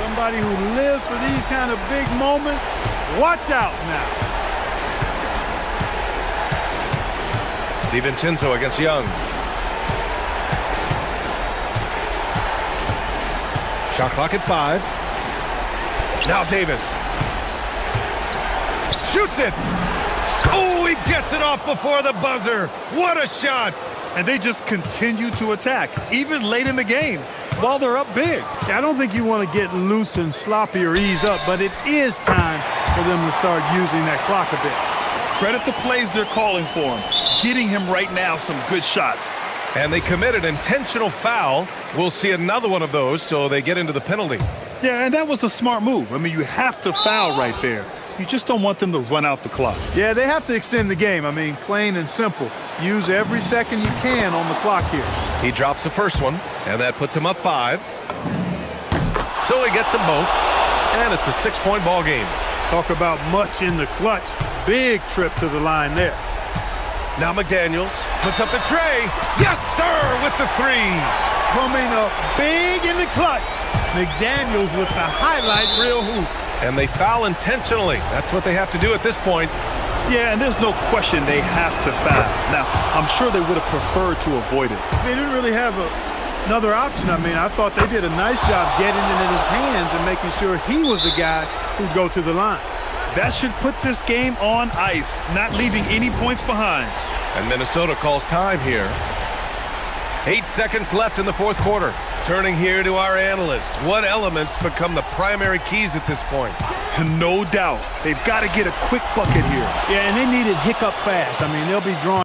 Speaker 9: Somebody who lives for these kind of big moments. Watch out now.
Speaker 1: DiVincenzo against Young. Shot clock at 5. Now Davis. Shoots it. Oh, he gets it off before the buzzer. What a shot.
Speaker 3: And they just continue to attack, even late in the game, while they're up big.
Speaker 9: Yeah, I don't think you want to get loose and sloppy or ease up, but it is time for them to start using that clock a bit.
Speaker 3: Credit the plays they're calling for him. Getting him right now some good shots.
Speaker 1: And they committed intentional foul. We'll see another one of those, so they get into the penalty.
Speaker 3: Yeah, and that was a smart move. I mean, you have to foul right there. You just don't want them to run out the clock.
Speaker 9: Yeah, they have to extend the game. I mean, plain and simple. Use every second you can on the clock here.
Speaker 1: He drops the first one, and that puts him up 5. So he gets them both, and it's a 6-point ball game.
Speaker 9: Talk about much in the clutch. Big trip to the line there.
Speaker 1: Now McDaniels puts up the tray. Yes, sir, with the 3.
Speaker 9: Coming up big in the clutch. McDaniels with the highlight reel hoop.
Speaker 1: And they foul intentionally. That's what they have to do at this point.
Speaker 3: Yeah, and there's no question they have to foul. Now, I'm sure they would have preferred to avoid it.
Speaker 9: They didn't really have another option. I mean, I thought they did a nice job getting it in his hands and making sure he was the guy who'd go to the line.
Speaker 3: That should put this game on ice, not leaving any points behind.
Speaker 1: And Minnesota calls time here. 8 seconds left in the fourth quarter. Turning here to our analyst. What elements become the primary keys at this point?
Speaker 3: No doubt. They've got to get a quick bucket here.
Speaker 9: Yeah, and they need it hiccup fast. I mean, they'll be drawing.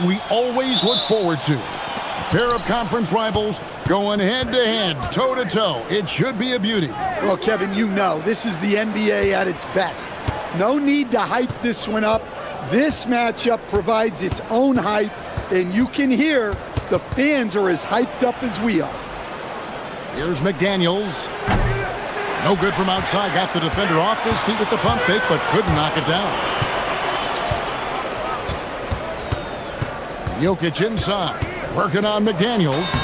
Speaker 5: we always look forward to. A pair of conference rivals going head-to-head, toe-to-toe. It should be a beauty.
Speaker 2: Well, Kevin, you know, this is the NBA at its best. No need to hype this one up. This matchup provides its own hype, and you can hear the fans are as hyped up as we are.
Speaker 5: Here's McDaniels. No good from outside. Got the defender off his feet with the pump fake, but couldn't knock it down. Jokic inside. Working on McDaniels.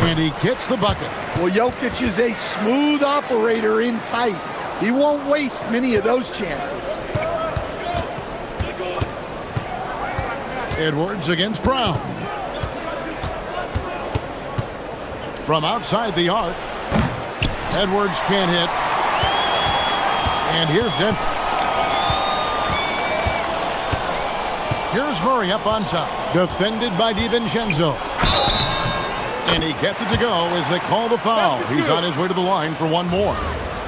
Speaker 5: And he gets the bucket.
Speaker 2: Well, Jokic is a smooth operator in tight. He won't waste many of those chances.
Speaker 5: Edwards against Brown. From outside the arc. Edwards can't hit. And here's Denver. Here's Murray up on top. Defended by DiVincenzo. And he gets it to go as they call the foul. He's on his way to the line for one more.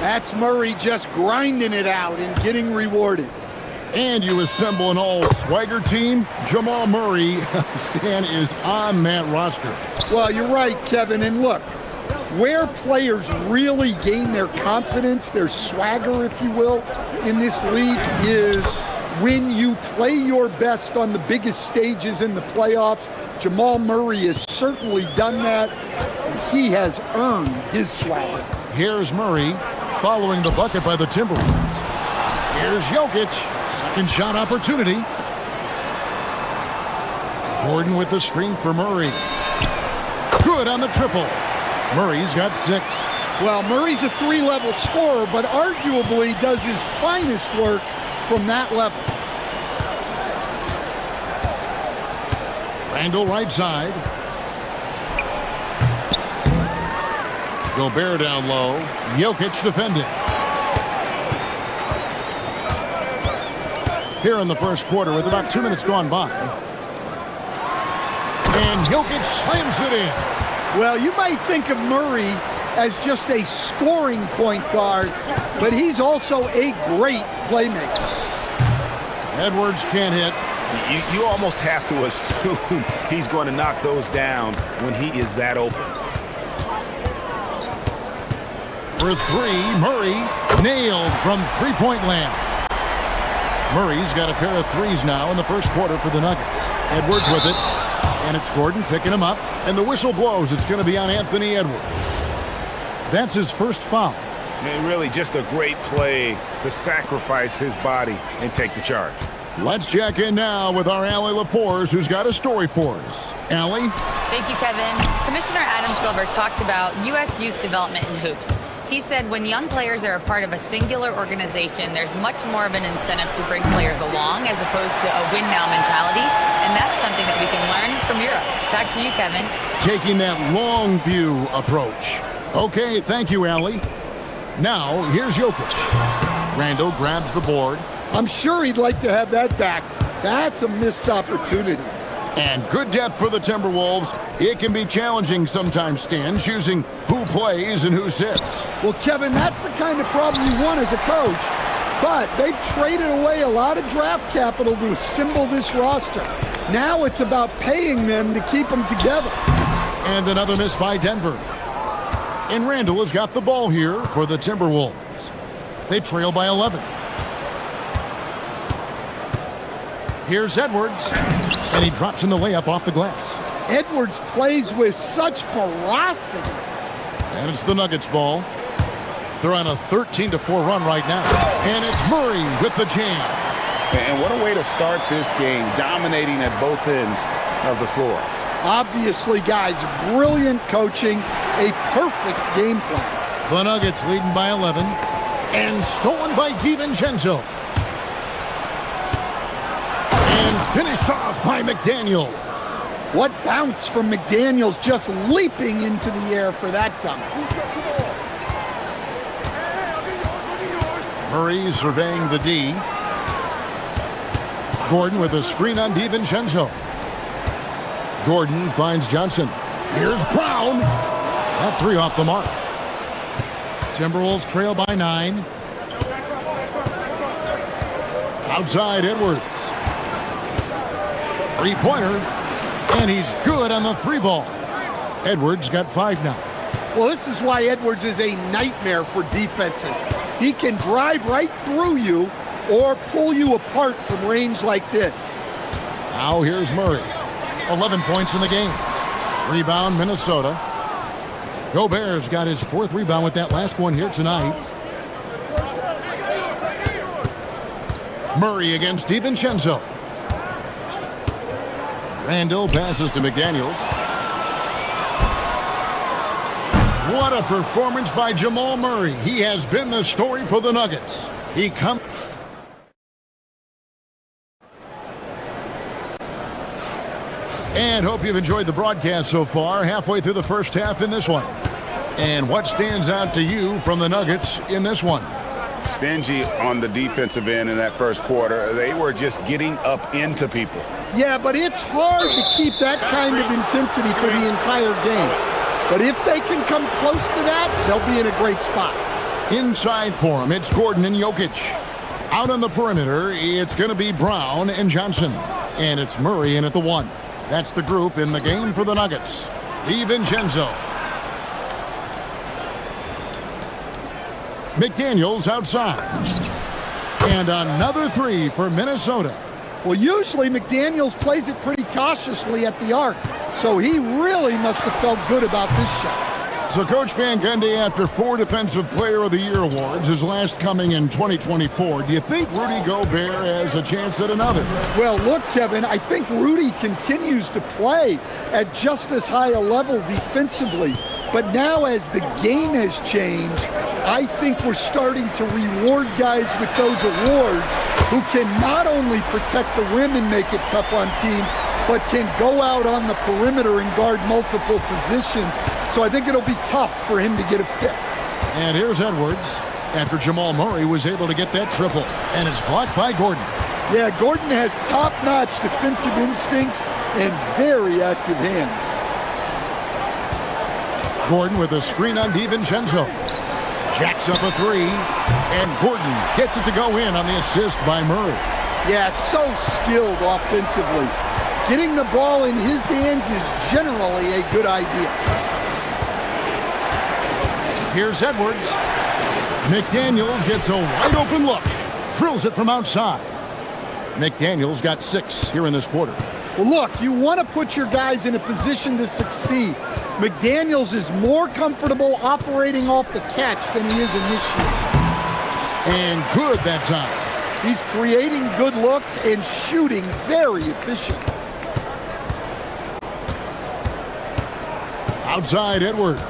Speaker 2: That's Murray just grinding it out and getting rewarded.
Speaker 5: And you assemble an all-swagger team. Jamal Murray, Stan, is on that roster.
Speaker 2: Well, you're right, Kevin. And look, where players really gain their confidence, their swagger, if you will, in this league is when you play your best on the biggest stages in the playoffs. Jamal Murray has certainly done that. He has earned his swagger.
Speaker 5: Here's Murray following the bucket by the Timberwolves. Here's Jokic. Second shot opportunity. Gordon with the screen for Murray. Good on the triple. Murray's got 6.
Speaker 2: Well, Murray's a 3-level scorer, but arguably does his finest work from that level.
Speaker 5: Randall right side. Gobert down low. Jokic defending. Here in the first quarter with about 2 minutes gone by. And Jokic slams it in.
Speaker 2: Well, you might think of Murray as just a scoring point guard, but he's also a great playmaker.
Speaker 5: Edwards can't hit.
Speaker 8: You almost have to assume he's going to knock those down when he is that open.
Speaker 5: For 3, Murray nailed from three-point land. Murray's got a pair of threes now in the first quarter for the Nuggets. Edwards with it. And it's Gordon picking him up. And the whistle blows. It's going to be on Anthony Edwards. That's his first foul.
Speaker 8: And really just a great play to sacrifice his body and take the charge.
Speaker 5: Let's check in now with our Allie LaForce, who's got a story for us. Allie?
Speaker 4: Thank you, Kevin. Commissioner Adam Silver talked about U.S. youth development in hoops. He said when young players are a part of a singular organization, there's much more of an incentive to bring players along as opposed to a win-now mentality, and that's something that we can learn from Europe. Back to you, Kevin.
Speaker 5: Taking that long view approach. Okay, thank you, Allie. Now, here's Jokic. Randall grabs the board.
Speaker 2: I'm sure he'd like to have that back. That's a missed opportunity.
Speaker 5: And good depth for the Timberwolves. It can be challenging sometimes, Stan, choosing who plays and who sits.
Speaker 2: Well, Kevin, that's the kind of problem you want as a coach. But they've traded away a lot of draft capital to assemble this roster. Now it's about paying them to keep them together.
Speaker 5: And another miss by Denver. And Randall has got the ball here for the Timberwolves. They trail by 11. Here's Edwards, and he drops in the layup off the glass.
Speaker 2: Edwards plays with such ferocity.
Speaker 5: And it's the Nuggets ball. They're on a 13-4 run right now. And it's Murray with the jam.
Speaker 8: And what a way to start this game, dominating at both ends of the floor.
Speaker 2: Obviously, guys, brilliant coaching, a perfect game plan.
Speaker 5: The Nuggets leading by 11. And stolen by DiVincenzo. And finished off by McDaniels.
Speaker 2: What bounce from McDaniels, just leaping into the air for that dunk.
Speaker 5: Murray surveying the D. Gordon with a screen on DiVincenzo. Gordon finds Johnson. Here's Brown. That 3 off the mark. Timberwolves trail by 9. Outside Edwards. 3-pointer. And he's good on the 3-ball. Edwards got 5 now.
Speaker 2: Well, this is why Edwards is a nightmare for defenses. He can drive right through you or pull you apart from range like this.
Speaker 5: Now here's Murray. 11 points in the game. Rebound, Minnesota. Gobert's got his 4th rebound with that last one here tonight. Murray against DiVincenzo. Randall passes to McDaniels. What a performance by Jamal Murray. He has been the story for the Nuggets. He comes... And hope you've enjoyed the broadcast so far. Halfway through the first half in this one. And what stands out to you from the Nuggets in this one?
Speaker 8: Stingy on the defensive end in that first quarter. They were just getting up into people.
Speaker 2: Yeah, but it's hard to keep that kind of intensity for the entire game. But if they can come close to that, they'll be in a great spot.
Speaker 5: Inside for him, it's Gordon and Jokic. Out on the perimeter, it's going to be Brown and Johnson. And it's Murray in at the 1. That's the group in the game for the Nuggets. DiVincenzo. McDaniels outside. And another 3 for Minnesota.
Speaker 2: Well, usually McDaniels plays it pretty cautiously at the arc. So he really must have felt good about this shot.
Speaker 5: So Coach Van Gundy, after 4 Defensive Player of the Year awards, his last coming in 2024, do you think Rudy Gobert has a chance at another?
Speaker 2: Well, look, Kevin, I think Rudy continues to play at just as high a level defensively. But now as the game has changed, I think we're starting to reward guys with those awards who can not only protect the rim and make it tough on teams, but can go out on the perimeter and guard multiple positions. So I think it'll be tough for him to get a 5th.
Speaker 5: And here's Edwards after Jamal Murray was able to get that triple. And it's blocked by Gordon.
Speaker 2: Yeah, Gordon has top-notch defensive instincts and very active hands.
Speaker 5: Gordon with a screen on DiVincenzo. Jacks up a 3. And Gordon gets it to go in on the assist by Murray.
Speaker 2: Yeah, so skilled offensively. Getting the ball in his hands is generally a good idea.
Speaker 5: Here's Edwards. McDaniels gets a wide open look. Drills it from outside. McDaniels got 6 here in this quarter.
Speaker 2: Well, look, you want to put your guys in a position to succeed. McDaniels is more comfortable operating off the catch than he is initiating.
Speaker 5: And good that time.
Speaker 2: He's creating good looks and shooting very efficient.
Speaker 5: Outside Edwards.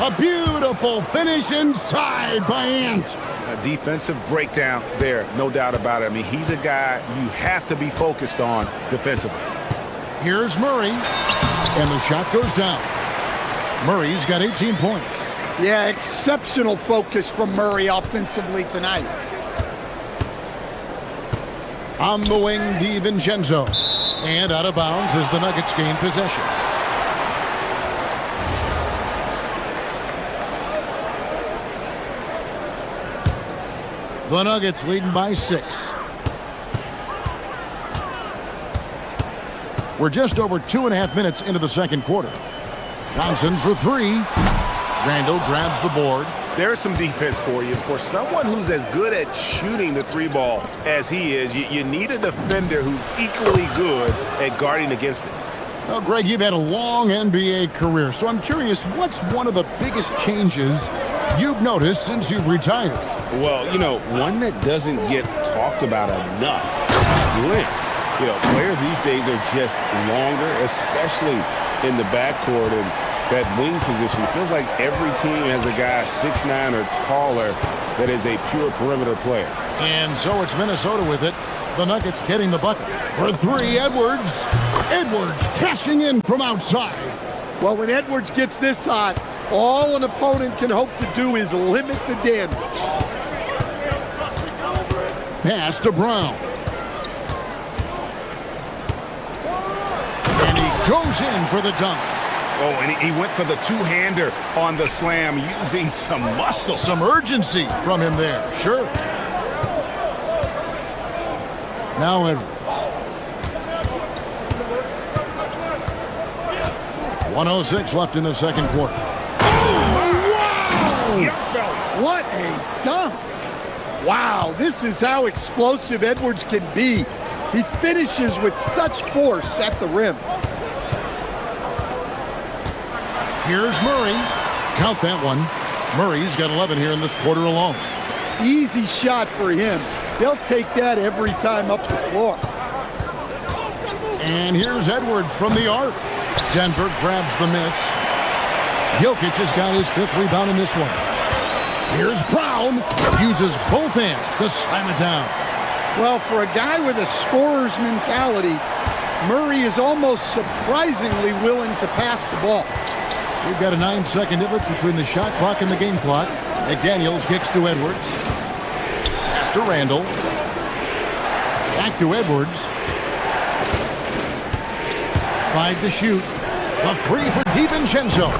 Speaker 5: A beautiful finish inside by Ant.
Speaker 8: A defensive breakdown there, no doubt about it. I mean, he's a guy you have to be focused on defensively.
Speaker 5: Here's Murray. And the shot goes down. Murray's got 18 points.
Speaker 2: Yeah, exceptional focus from Murray offensively tonight.
Speaker 5: On the wing, DiVincenzo. And out of bounds as the Nuggets gain possession. The Nuggets leading by 6. We're just over 2.5 minutes into the second quarter. Johnson for 3. Randall grabs the board.
Speaker 8: There's some defense for you. For someone who's as good at shooting the 3-ball as he is, you need a defender who's equally good at guarding against it.
Speaker 5: Well, Greg, you've had a long NBA career, so I'm curious, what's one of the biggest changes you've noticed since you've retired?
Speaker 7: Well, you know, one that doesn't get talked about enough, length. You know, players these days are just longer, especially in the backcourt and that wing position. It feels like every team has a guy 6'9" or taller that is a pure perimeter player.
Speaker 5: And so it's Minnesota with it. The Nuggets getting the bucket. For 3, Edwards. Edwards cashing in from outside.
Speaker 2: Well, when Edwards gets this hot, all an opponent can hope to do is limit the damage.
Speaker 5: Pass to Brown. And he goes in for the dunk.
Speaker 8: Oh, and he went for the two-hander on the slam, using some muscle.
Speaker 5: Some urgency from him there, sure. Now Edwards. 1:06 left in the second quarter.
Speaker 2: Wow! What a dunk! Wow, this is how explosive Edwards can be. He finishes with such force at the rim.
Speaker 5: Here's Murray. Count that one. Murray's got 11 here in this quarter alone.
Speaker 2: Easy shot for him. They'll take that every time up the floor.
Speaker 5: And here's Edwards from the arc. Denver grabs the miss. Jokic has got his 5th rebound in this one. Here's Brown. Uses both hands to slam it down.
Speaker 2: Well, for a guy with a scorer's mentality, Murray is almost surprisingly willing to pass the ball.
Speaker 5: We've got a 9-second difference between the shot clock and the game clock. McDaniels kicks to Edwards. Pass to Randall. Back to Edwards. 5 to shoot. The 3 for DiVincenzo.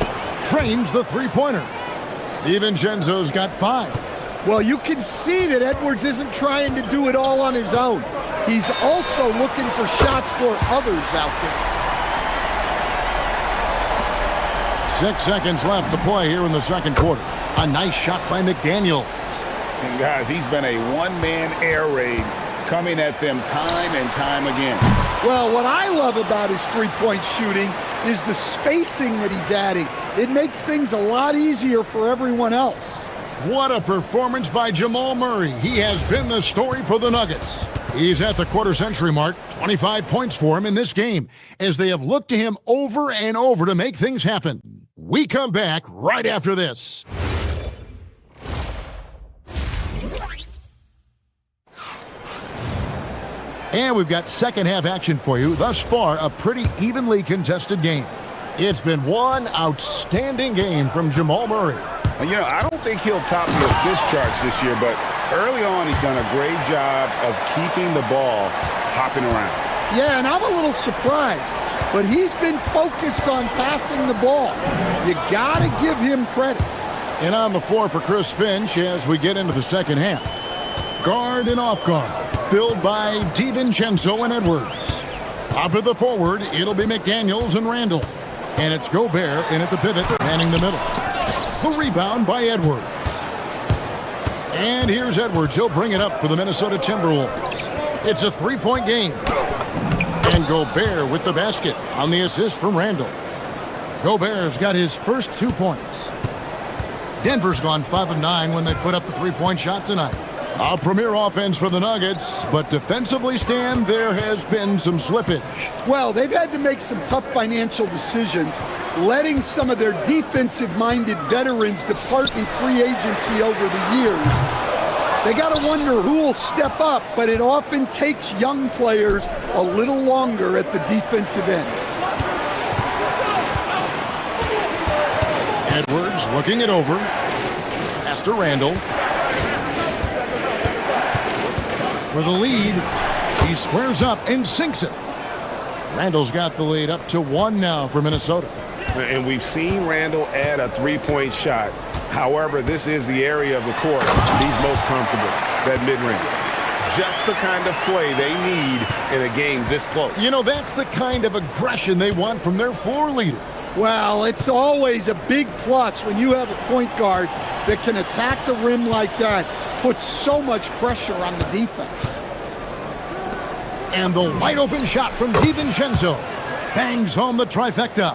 Speaker 5: Trains the three-pointer. DiVincenzo's got 5.
Speaker 2: Well, you can see that Edwards isn't trying to do it all on his own. He's also looking for shots for others out there.
Speaker 5: 6 seconds left to play here in the second quarter. A nice shot by McDaniels.
Speaker 8: And guys, he's been a one-man air raid coming at them time and time again.
Speaker 2: Well, what I love about his three-point shooting is the spacing that he's adding. It makes things a lot easier for everyone else.
Speaker 5: What a performance by Jamal Murray. He has been the story for the Nuggets. He's at the quarter-century mark, 25 points for him in this game, as they have looked to him over and over to make things happen. We come back right after this. And we've got second half action for you. Thus far, a pretty evenly contested game. It's been one outstanding game from Jamal Murray.
Speaker 8: And, you know, I don't think he'll top the assist charts this year, but early on he's done a great job of keeping the ball hopping around.
Speaker 2: Yeah, and I'm a little surprised, but he's been focused on passing the ball. You got to give him credit.
Speaker 5: And on the floor for Chris Finch as we get into the second half. Guard and off guard, filled by DiVincenzo and Edwards. Up at the forward, it'll be McDaniels and Randall. And it's Gobert in at the pivot, manning the middle. The rebound by Edwards. And here's Edwards. He'll bring it up for the Minnesota Timberwolves. It's a three-point game. And Gobert with the basket on the assist from Randall. Gobert's got his first 2 points. Denver's gone 5 of 9 when they put up the three-point shot tonight. A premier offense for the Nuggets, but defensively, Stan, there has been some slippage.
Speaker 2: Well, they've had to make some tough financial decisions, letting some of their defensive-minded veterans depart in free agency over the years. They got to wonder who will step up, but it often takes young players a little longer at the defensive end.
Speaker 5: Edwards looking it over. Pass to Randall. For the lead, he squares up and sinks it. Randall's got the lead up to 1 now for Minnesota.
Speaker 8: And we've seen Randall add a three-point shot. However, this is the area of the court he's most comfortable, that mid-range. Just the kind of play they need in a game this close.
Speaker 5: You know, that's the kind of aggression they want from their floor leader.
Speaker 2: Well, it's always a big plus when you have a point guard that can attack the rim like that, puts so much pressure on the defense.
Speaker 5: And the wide-open shot from DiVincenzo bangs home the trifecta.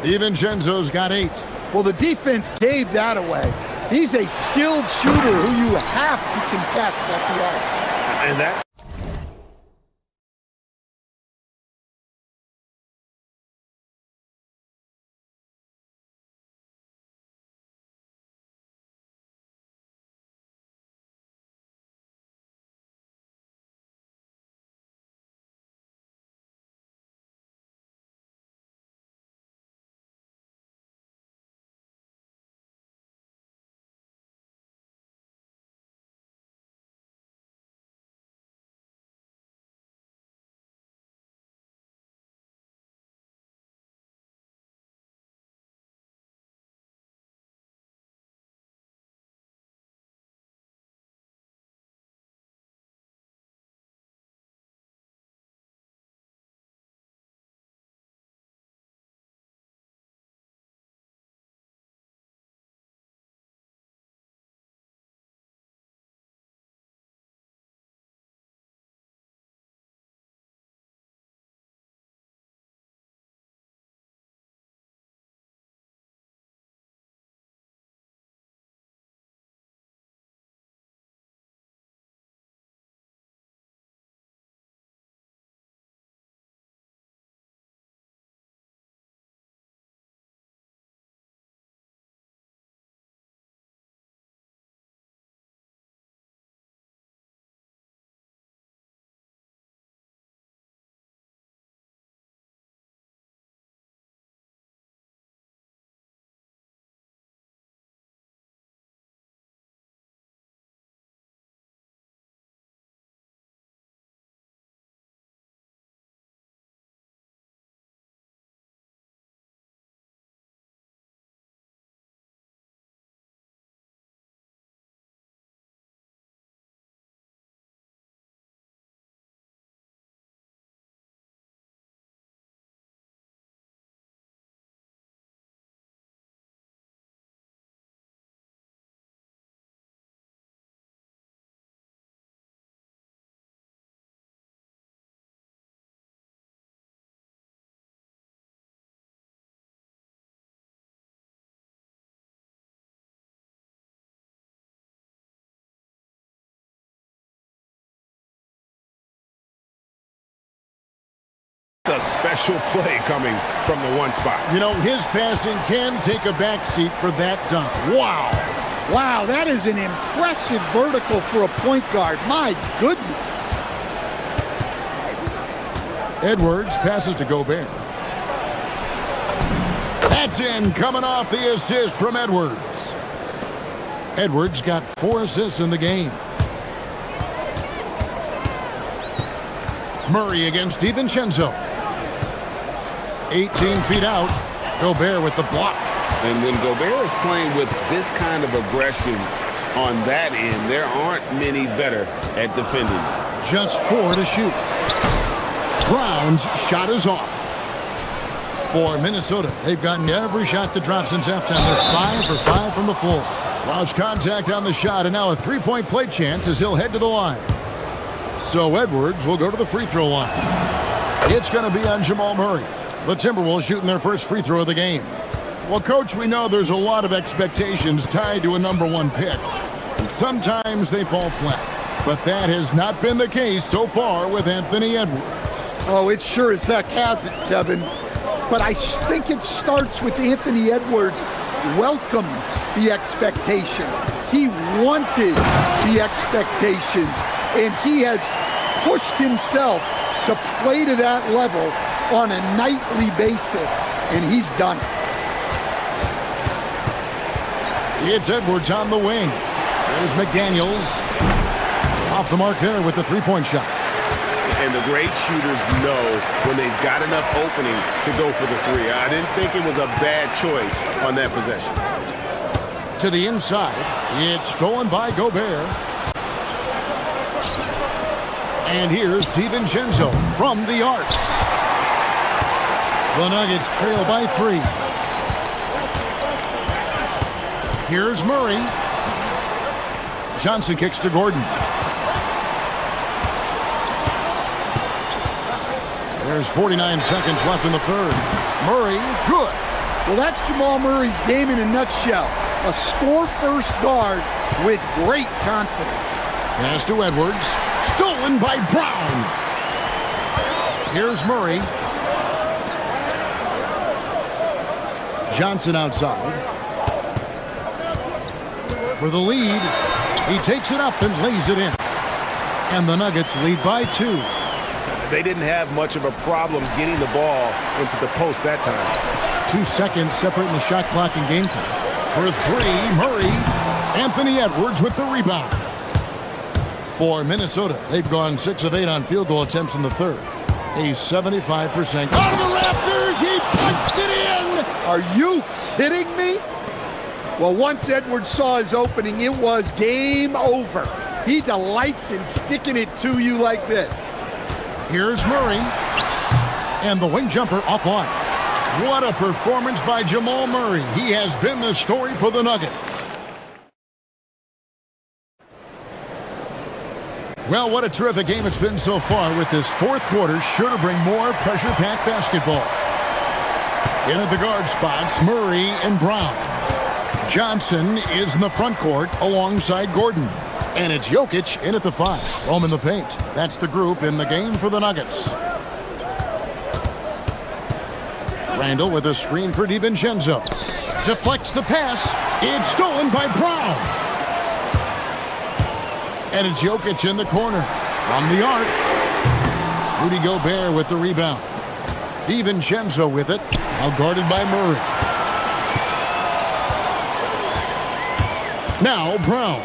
Speaker 5: DiVincenzo's got 8.
Speaker 2: Well, the defense gave that away. He's a skilled shooter who you have to contest at the arc.
Speaker 8: And that's
Speaker 12: A special play coming from the one spot.
Speaker 5: You know, his passing can take a backseat for that dunk. Wow.
Speaker 2: Wow, that is an impressive vertical for a point guard. My goodness.
Speaker 5: Edwards passes to Gobert. That's in, coming off the assist from Edwards. Edwards got 4 assists in the game. Murray against DiVincenzo. 18 feet out. Gobert with the block.
Speaker 7: And when Gobert is playing with this kind of aggression on that end, there aren't many better at defending.
Speaker 5: Just 4 to shoot. Brown's shot is off. For Minnesota, they've gotten every shot to drop since halftime. They're 5 for 5 from the floor. Lost contact on the shot, and now a three-point play chance as he'll head to the line. So Edwards will go to the free throw line. It's going to be on Jamal Murray. The Timberwolves shooting their first free throw of the game. Well, Coach, we know there's a lot of expectations tied to a #1 pick. And sometimes they fall flat. But that has not been the case so far with Anthony Edwards.
Speaker 2: Oh, it sure as heck hasn't, Kevin. But I think it starts with Anthony Edwards welcomed the expectations. He wanted the expectations. And he has pushed himself to play to that level on a nightly basis. And he's done it.
Speaker 5: It's Edwards on the wing. There's McDaniels. Off the mark there with the three-point shot.
Speaker 12: And the great shooters know when they've got enough opening to go for the three. I didn't think it was a bad choice on that possession.
Speaker 5: To the inside. It's stolen by Gobert. And here's DiVincenzo from the arc. The Nuggets trail by 3. Here's Murray. Johnson kicks to Gordon. There's 49 seconds left in the third. Murray, good.
Speaker 2: Well, that's Jamal Murray's game in a nutshell. A score-first guard with great confidence.
Speaker 5: Pass to Edwards. Stolen by Brown. Here's Murray. Johnson outside. For the lead, he takes it up and lays it in. And the Nuggets lead by 2.
Speaker 12: They didn't have much of a problem getting the ball into the post that time.
Speaker 5: 2 seconds separating the shot clock and game time. For 3, Murray. Anthony Edwards with the rebound. For Minnesota, they've gone 6 of 8 on field goal attempts in the third. A 75%. Out of the rafters, he punched it in!
Speaker 2: Are you kidding me? Well, once Edwards saw his opening, it was game over. He delights in sticking it to you like this.
Speaker 5: Here's Murray. And the wing jumper offline. What a performance by Jamal Murray. He has been the story for the Nuggets. Well, what a terrific game it's been so far, with this fourth quarter sure to bring more pressure-packed basketball. In at the guard spots, Murray and Brown. Johnson is in the front court alongside Gordon. And it's Jokic in at the 5. Roaming the paint. That's the group in the game for the Nuggets. Randall with a screen for DiVincenzo. Deflects the pass. It's stolen by Brown. And it's Jokic in the corner. From the arc. Rudy Gobert with the rebound. DiVincenzo with it. Now guarded by Murray. Now Brown.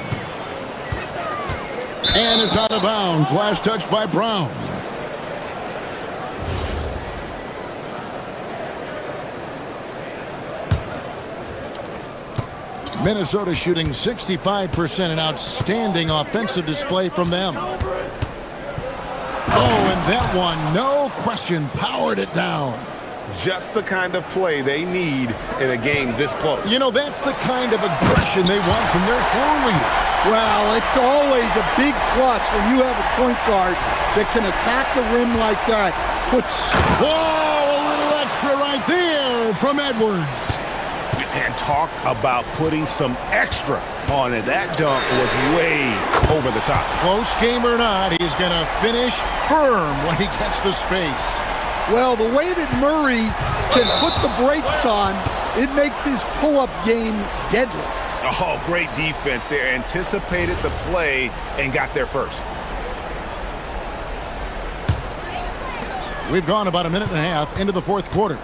Speaker 5: And it's out of bounds. Last touch by Brown. Minnesota shooting 65%, an outstanding offensive display from them. Oh, and that one, no question, powered it down.
Speaker 12: Just the kind of play they need in a game this close.
Speaker 5: You know, that's the kind of aggression they want from their floor leader.
Speaker 2: Well, it's always a big plus when you have a point guard that can attack the rim like that.
Speaker 5: Whoa, a little extra right there from Edwards.
Speaker 12: And talk about putting some extra on it. That dunk was way over the top.
Speaker 5: Close game or not, he's going to finish firm when he gets the space.
Speaker 2: Well, the way that Murray can put the brakes on, it makes his pull-up game deadly.
Speaker 8: Oh, great defense there. Anticipated the play and got there first.
Speaker 5: We've gone about a minute and a half into the fourth quarter.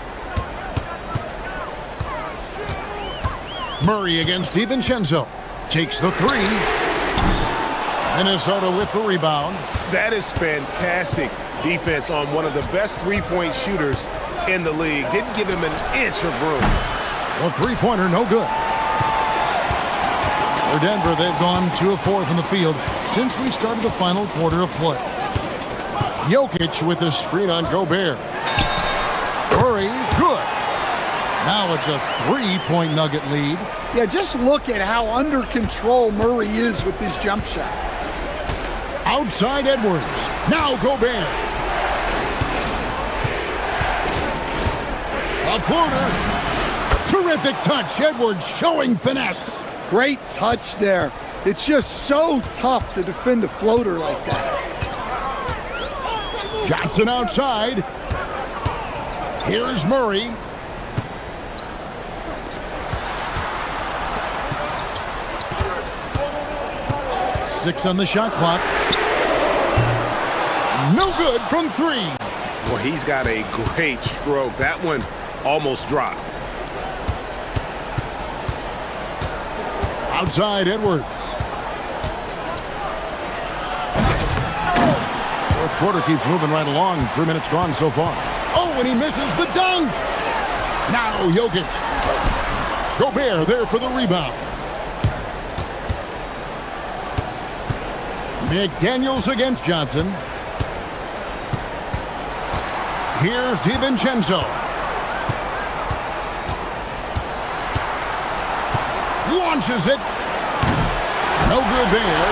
Speaker 5: Murray against DiVincenzo. Takes the three. Minnesota with the rebound.
Speaker 12: That is fantastic defense on one of the best three-point shooters in the league. Didn't give him an inch of room.
Speaker 5: The three-pointer, no good. For Denver, they've gone 2 of 4 from the field since we started the final quarter of play. Jokic with the screen on Gobert. Murray, good. Now it's a 3-point Nugget lead.
Speaker 2: Yeah, just look at how under control Murray is with his jump shot.
Speaker 5: Outside Edwards. Now Gobert. A floater. Terrific touch. Edwards showing finesse.
Speaker 2: Great touch there. It's just so tough to defend a floater like that.
Speaker 5: Johnson outside. Here's Murray. Six on the shot clock. No good from three.
Speaker 12: Well, he's got a great stroke. That one almost dropped.
Speaker 5: Outside Edwards. Fourth quarter keeps moving right along. 3 minutes gone so far. Oh, and he misses the dunk. Now Jokic. Gobert there for the rebound. McDaniels against Johnson. Here's DiVincenzo. Launches it. No good there.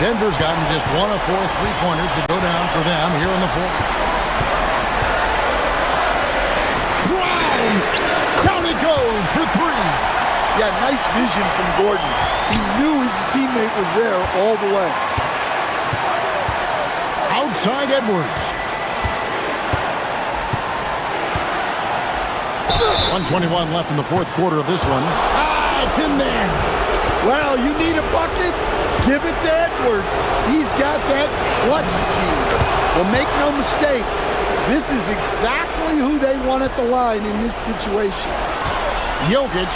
Speaker 5: Denver's gotten just 1 of 4 3-pointers to go down for them here in the fourth. Brown! Down it goes for 3.
Speaker 2: Yeah, nice vision from Gordon. He knew his teammate was there all the way.
Speaker 5: Outside Edwards. 1:21 left in the fourth quarter of this one. Ah, it's in there.
Speaker 2: Well, you need a bucket? Give it to Edwards. He's got that clutch gene. Well, make no mistake, this is exactly who they want at the line in this situation.
Speaker 5: Jokic.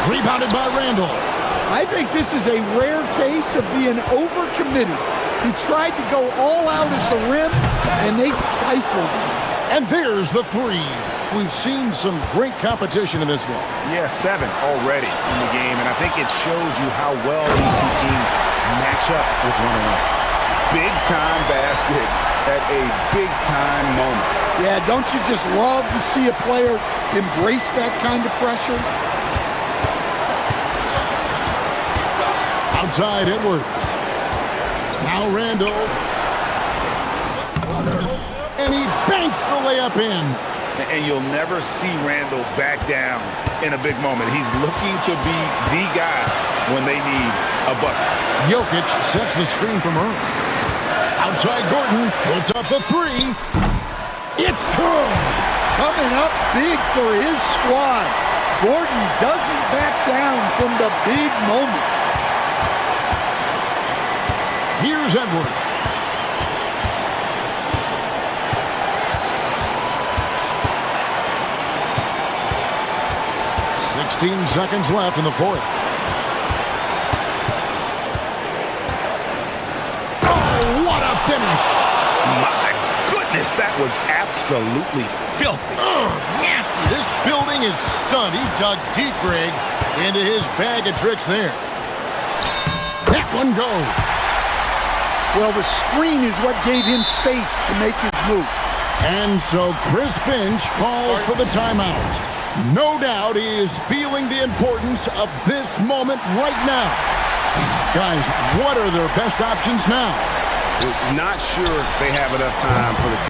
Speaker 5: Rebounded by Randall.
Speaker 2: I think this is a rare case of being overcommitted. He tried to go all out at the rim, and they stifled him.
Speaker 5: And there's the 3. We've seen some great competition in this one.
Speaker 8: Yeah, 7 already in the game, and I think it shows you how well these two teams match up with one another. Big-time basket at a big-time moment.
Speaker 2: Yeah, don't you just love to see a player embrace that kind of pressure?
Speaker 5: Outside Edwards. Now Randall. And he banks the layup in.
Speaker 8: And you'll never see Randall back down in a big moment. He's looking to be the guy when they need a bucket.
Speaker 5: Jokic sets the screen from Murray. Outside Gordon puts up the 3. It's good.
Speaker 2: Coming up big for his squad. Gordon doesn't back down from the big moment.
Speaker 5: Here's Edwards. Sixteen seconds left in the fourth. Oh, what a finish!
Speaker 8: My goodness, that was absolutely filthy.
Speaker 5: Nasty. This building is stunned. He dug deep, Greg, into his bag of tricks there. That one goes.
Speaker 2: Well, the screen is what gave him space to make his move.
Speaker 5: And so Chris Finch calls for the timeout. No doubt he is feeling the importance of this moment right now. Guys, what are their best options now?
Speaker 12: Not sure they have enough time for the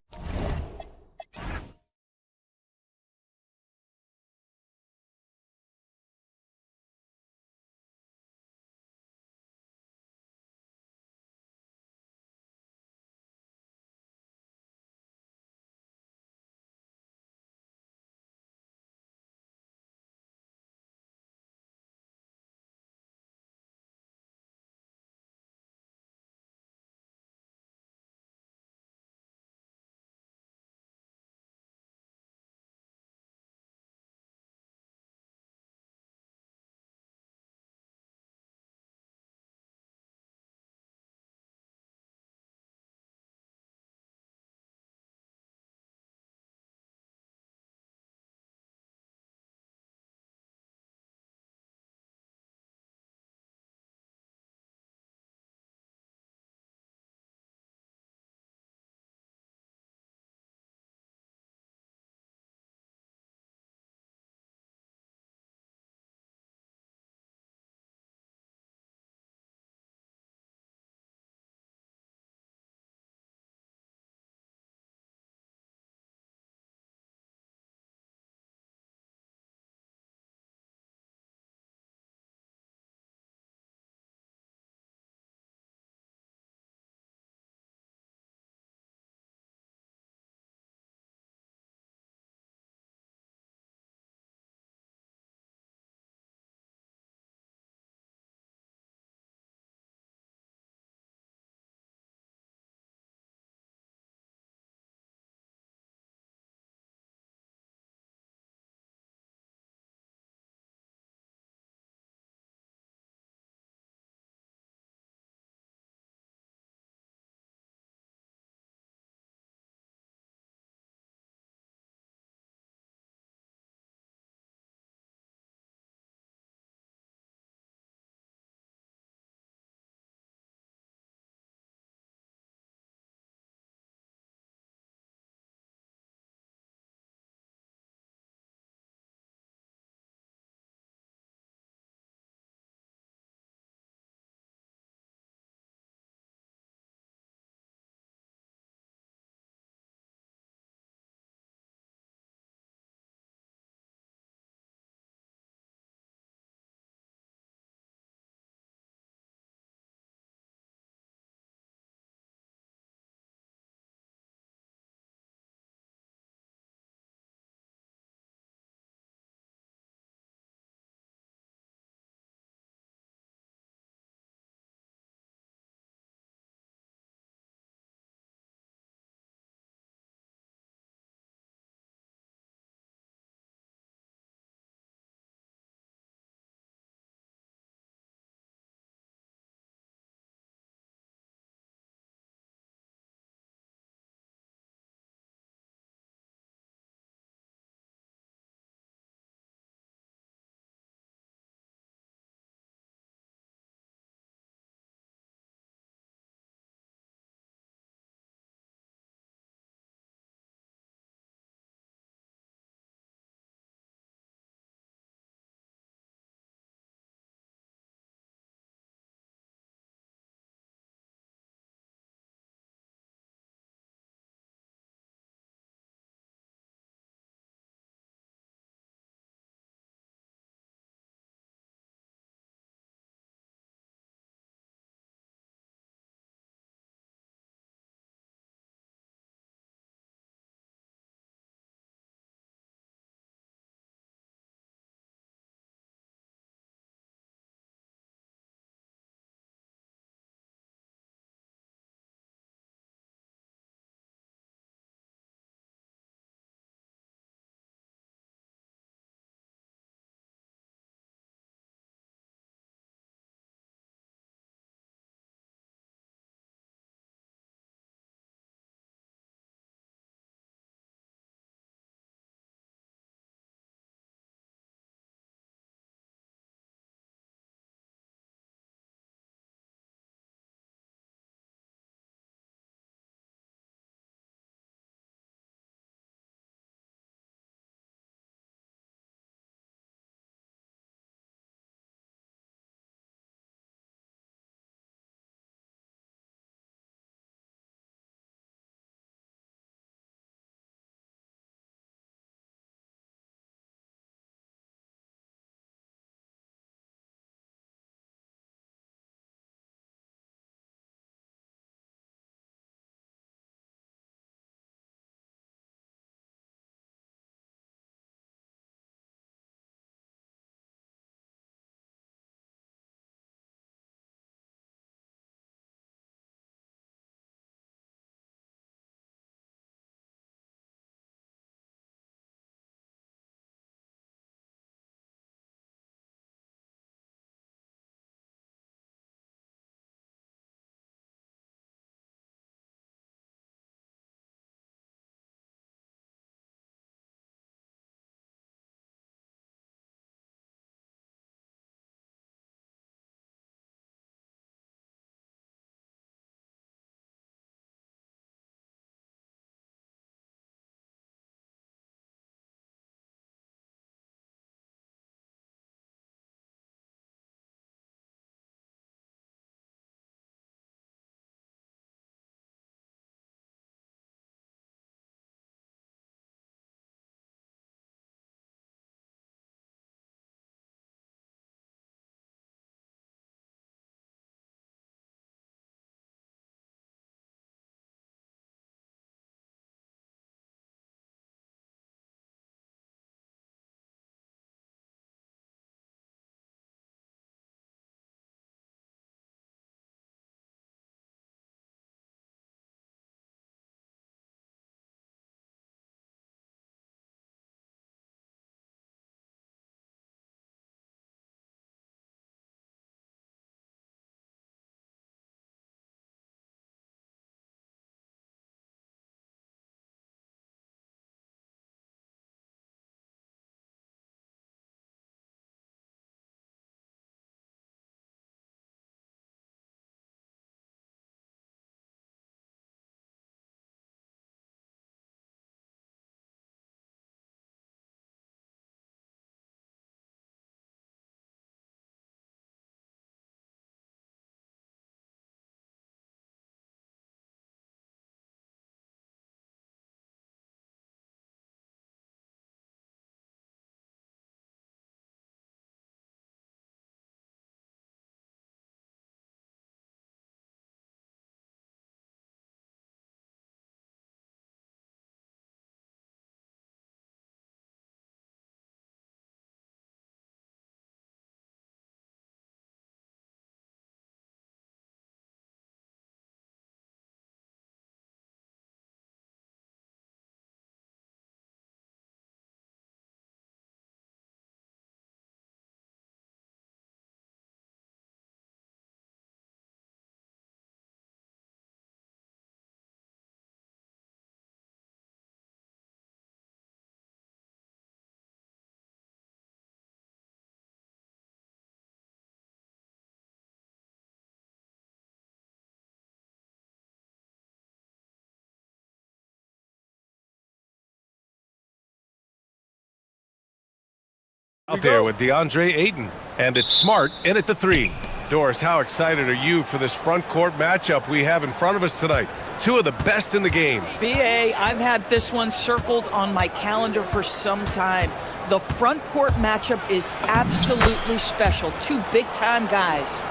Speaker 1: Out there with DeAndre Ayton, and it's Smart in at the 3. Doris, how excited are you for this front court matchup we have in front of us tonight? Two of the best in the game.
Speaker 6: BA, I've had this one circled on my calendar for some time. The front court matchup is absolutely special. Two big-time guys.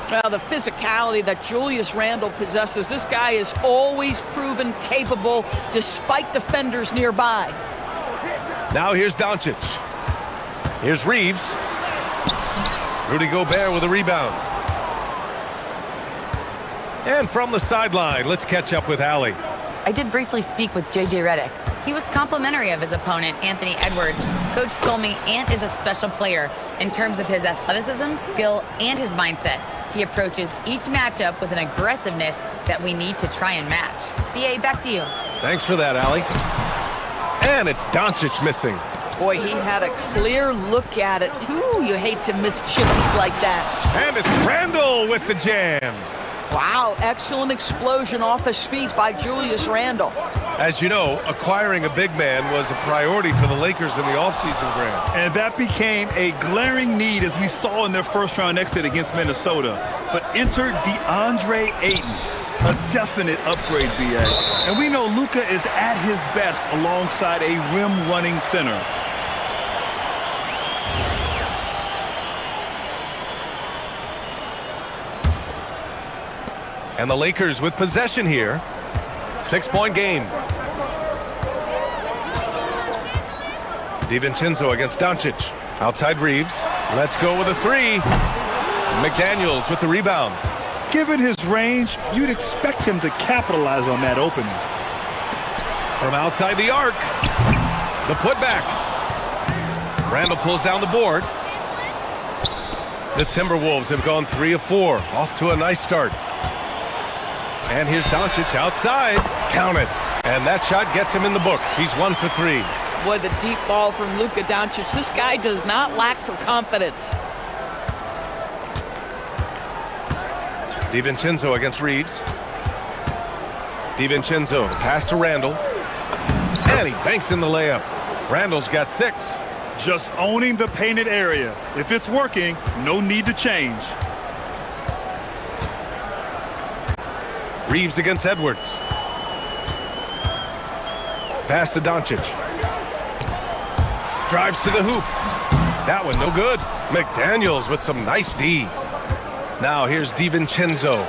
Speaker 6: Well, the physicality that Julius Randle possesses, this guy is always proven capable despite defenders nearby.
Speaker 1: Now here's Doncic. Here's Reeves. Rudy Gobert with a rebound. And from the sideline, let's catch up with Allie.
Speaker 4: I did briefly speak with J.J. Redick. He was complimentary of his opponent, Anthony Edwards. Coach told me Ant is a special player in terms of his athleticism, skill, and his mindset. He approaches each matchup with an aggressiveness that we need to try and match. B.A., back to you.
Speaker 1: Thanks for that, Allie. And it's Doncic missing.
Speaker 6: Boy, he had a clear look at it. Ooh, you hate to miss chippies like that.
Speaker 1: And it's Randle with the jam.
Speaker 6: Wow, excellent explosion off his feet by Julius Randle.
Speaker 1: As you know, acquiring a big man was a priority for the Lakers in the offseason, Grant.
Speaker 3: And that became a glaring need as we saw in their first-round exit against Minnesota. But enter DeAndre Ayton, a definite upgrade, BA. And we know Luka is at his best alongside a rim-running center.
Speaker 1: And the Lakers with possession here. 6-point game. DiVincenzo against Doncic. Outside Reeves. Let's go with a 3. McDaniels with the rebound.
Speaker 3: Given his range, you'd expect him to capitalize on that opening.
Speaker 1: From outside the arc. The putback. Randle pulls down the board. The Timberwolves have gone 3 of 4. Off to a nice start. And here's Doncic outside. Count it. And that shot gets him in the books. He's 1 for 3.
Speaker 6: Boy, the deep ball from Luka Doncic. This guy does not lack for confidence.
Speaker 1: DiVincenzo against Reeves. DiVincenzo, pass to Randle. And he banks in the layup. Randle's got 6.
Speaker 3: Just owning the painted area. If it's working, no need to change.
Speaker 1: Reeves against Edwards. Pass to Doncic. Drives to the hoop. That one no good. McDaniels with some nice D. Now here's DiVincenzo.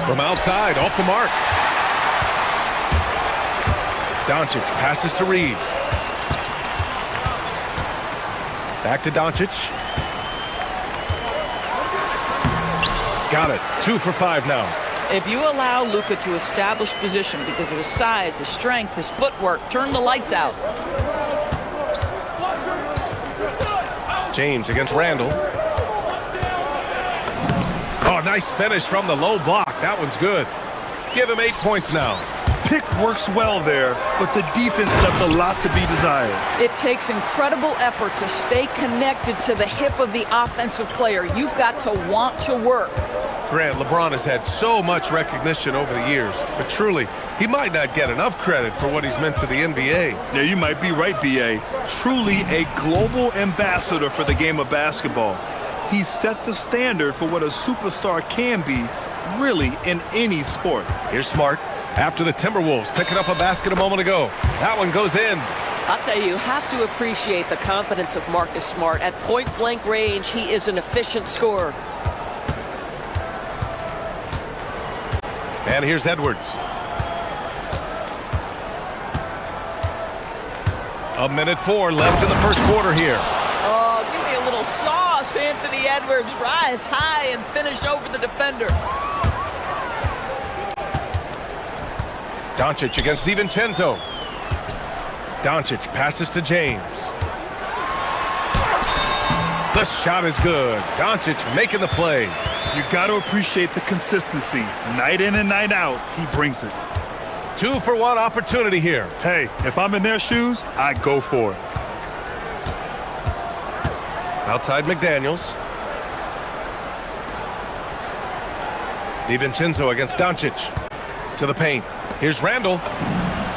Speaker 1: From outside, off the mark. Doncic passes to Reeves. Back to Doncic. Got it. 2 for 5 now.
Speaker 6: If you allow Luka to establish position because of his size, his strength, his footwork, turn the lights out.
Speaker 1: James against Randle. Oh, nice finish from the low block. That one's good. Give him 8 points now.
Speaker 3: Pick works well there, but the defense left a lot to be desired.
Speaker 6: It takes incredible effort to stay connected to the hip of the offensive player. You've got to want to work.
Speaker 1: Grant, LeBron has had so much recognition over the years, but truly, he might not get enough credit for what he's meant to the NBA.
Speaker 3: Yeah, you might be right, B.A. Truly a global ambassador for the game of basketball. He set the standard for what a superstar can be, really, in any sport.
Speaker 1: Here's Smart. After the Timberwolves picking up a basket a moment ago. That one goes in.
Speaker 13: I'll tell you have to appreciate the confidence of Marcus Smart. At point-blank range, he is an efficient scorer.
Speaker 1: And here's Edwards. A minute 4 left in the first quarter here.
Speaker 6: Oh, give me a little sauce, Anthony Edwards. Rise high and finish over the defender.
Speaker 1: Doncic against DiVincenzo. Doncic passes to James. The shot is good. Doncic making the play.
Speaker 3: You got to appreciate the consistency. Night in and night out, he brings it.
Speaker 1: 2 for 1 opportunity here.
Speaker 3: Hey, if I'm in their shoes, I go for it.
Speaker 1: Outside McDaniels. DiVincenzo against Doncic. To the paint. Here's Randle.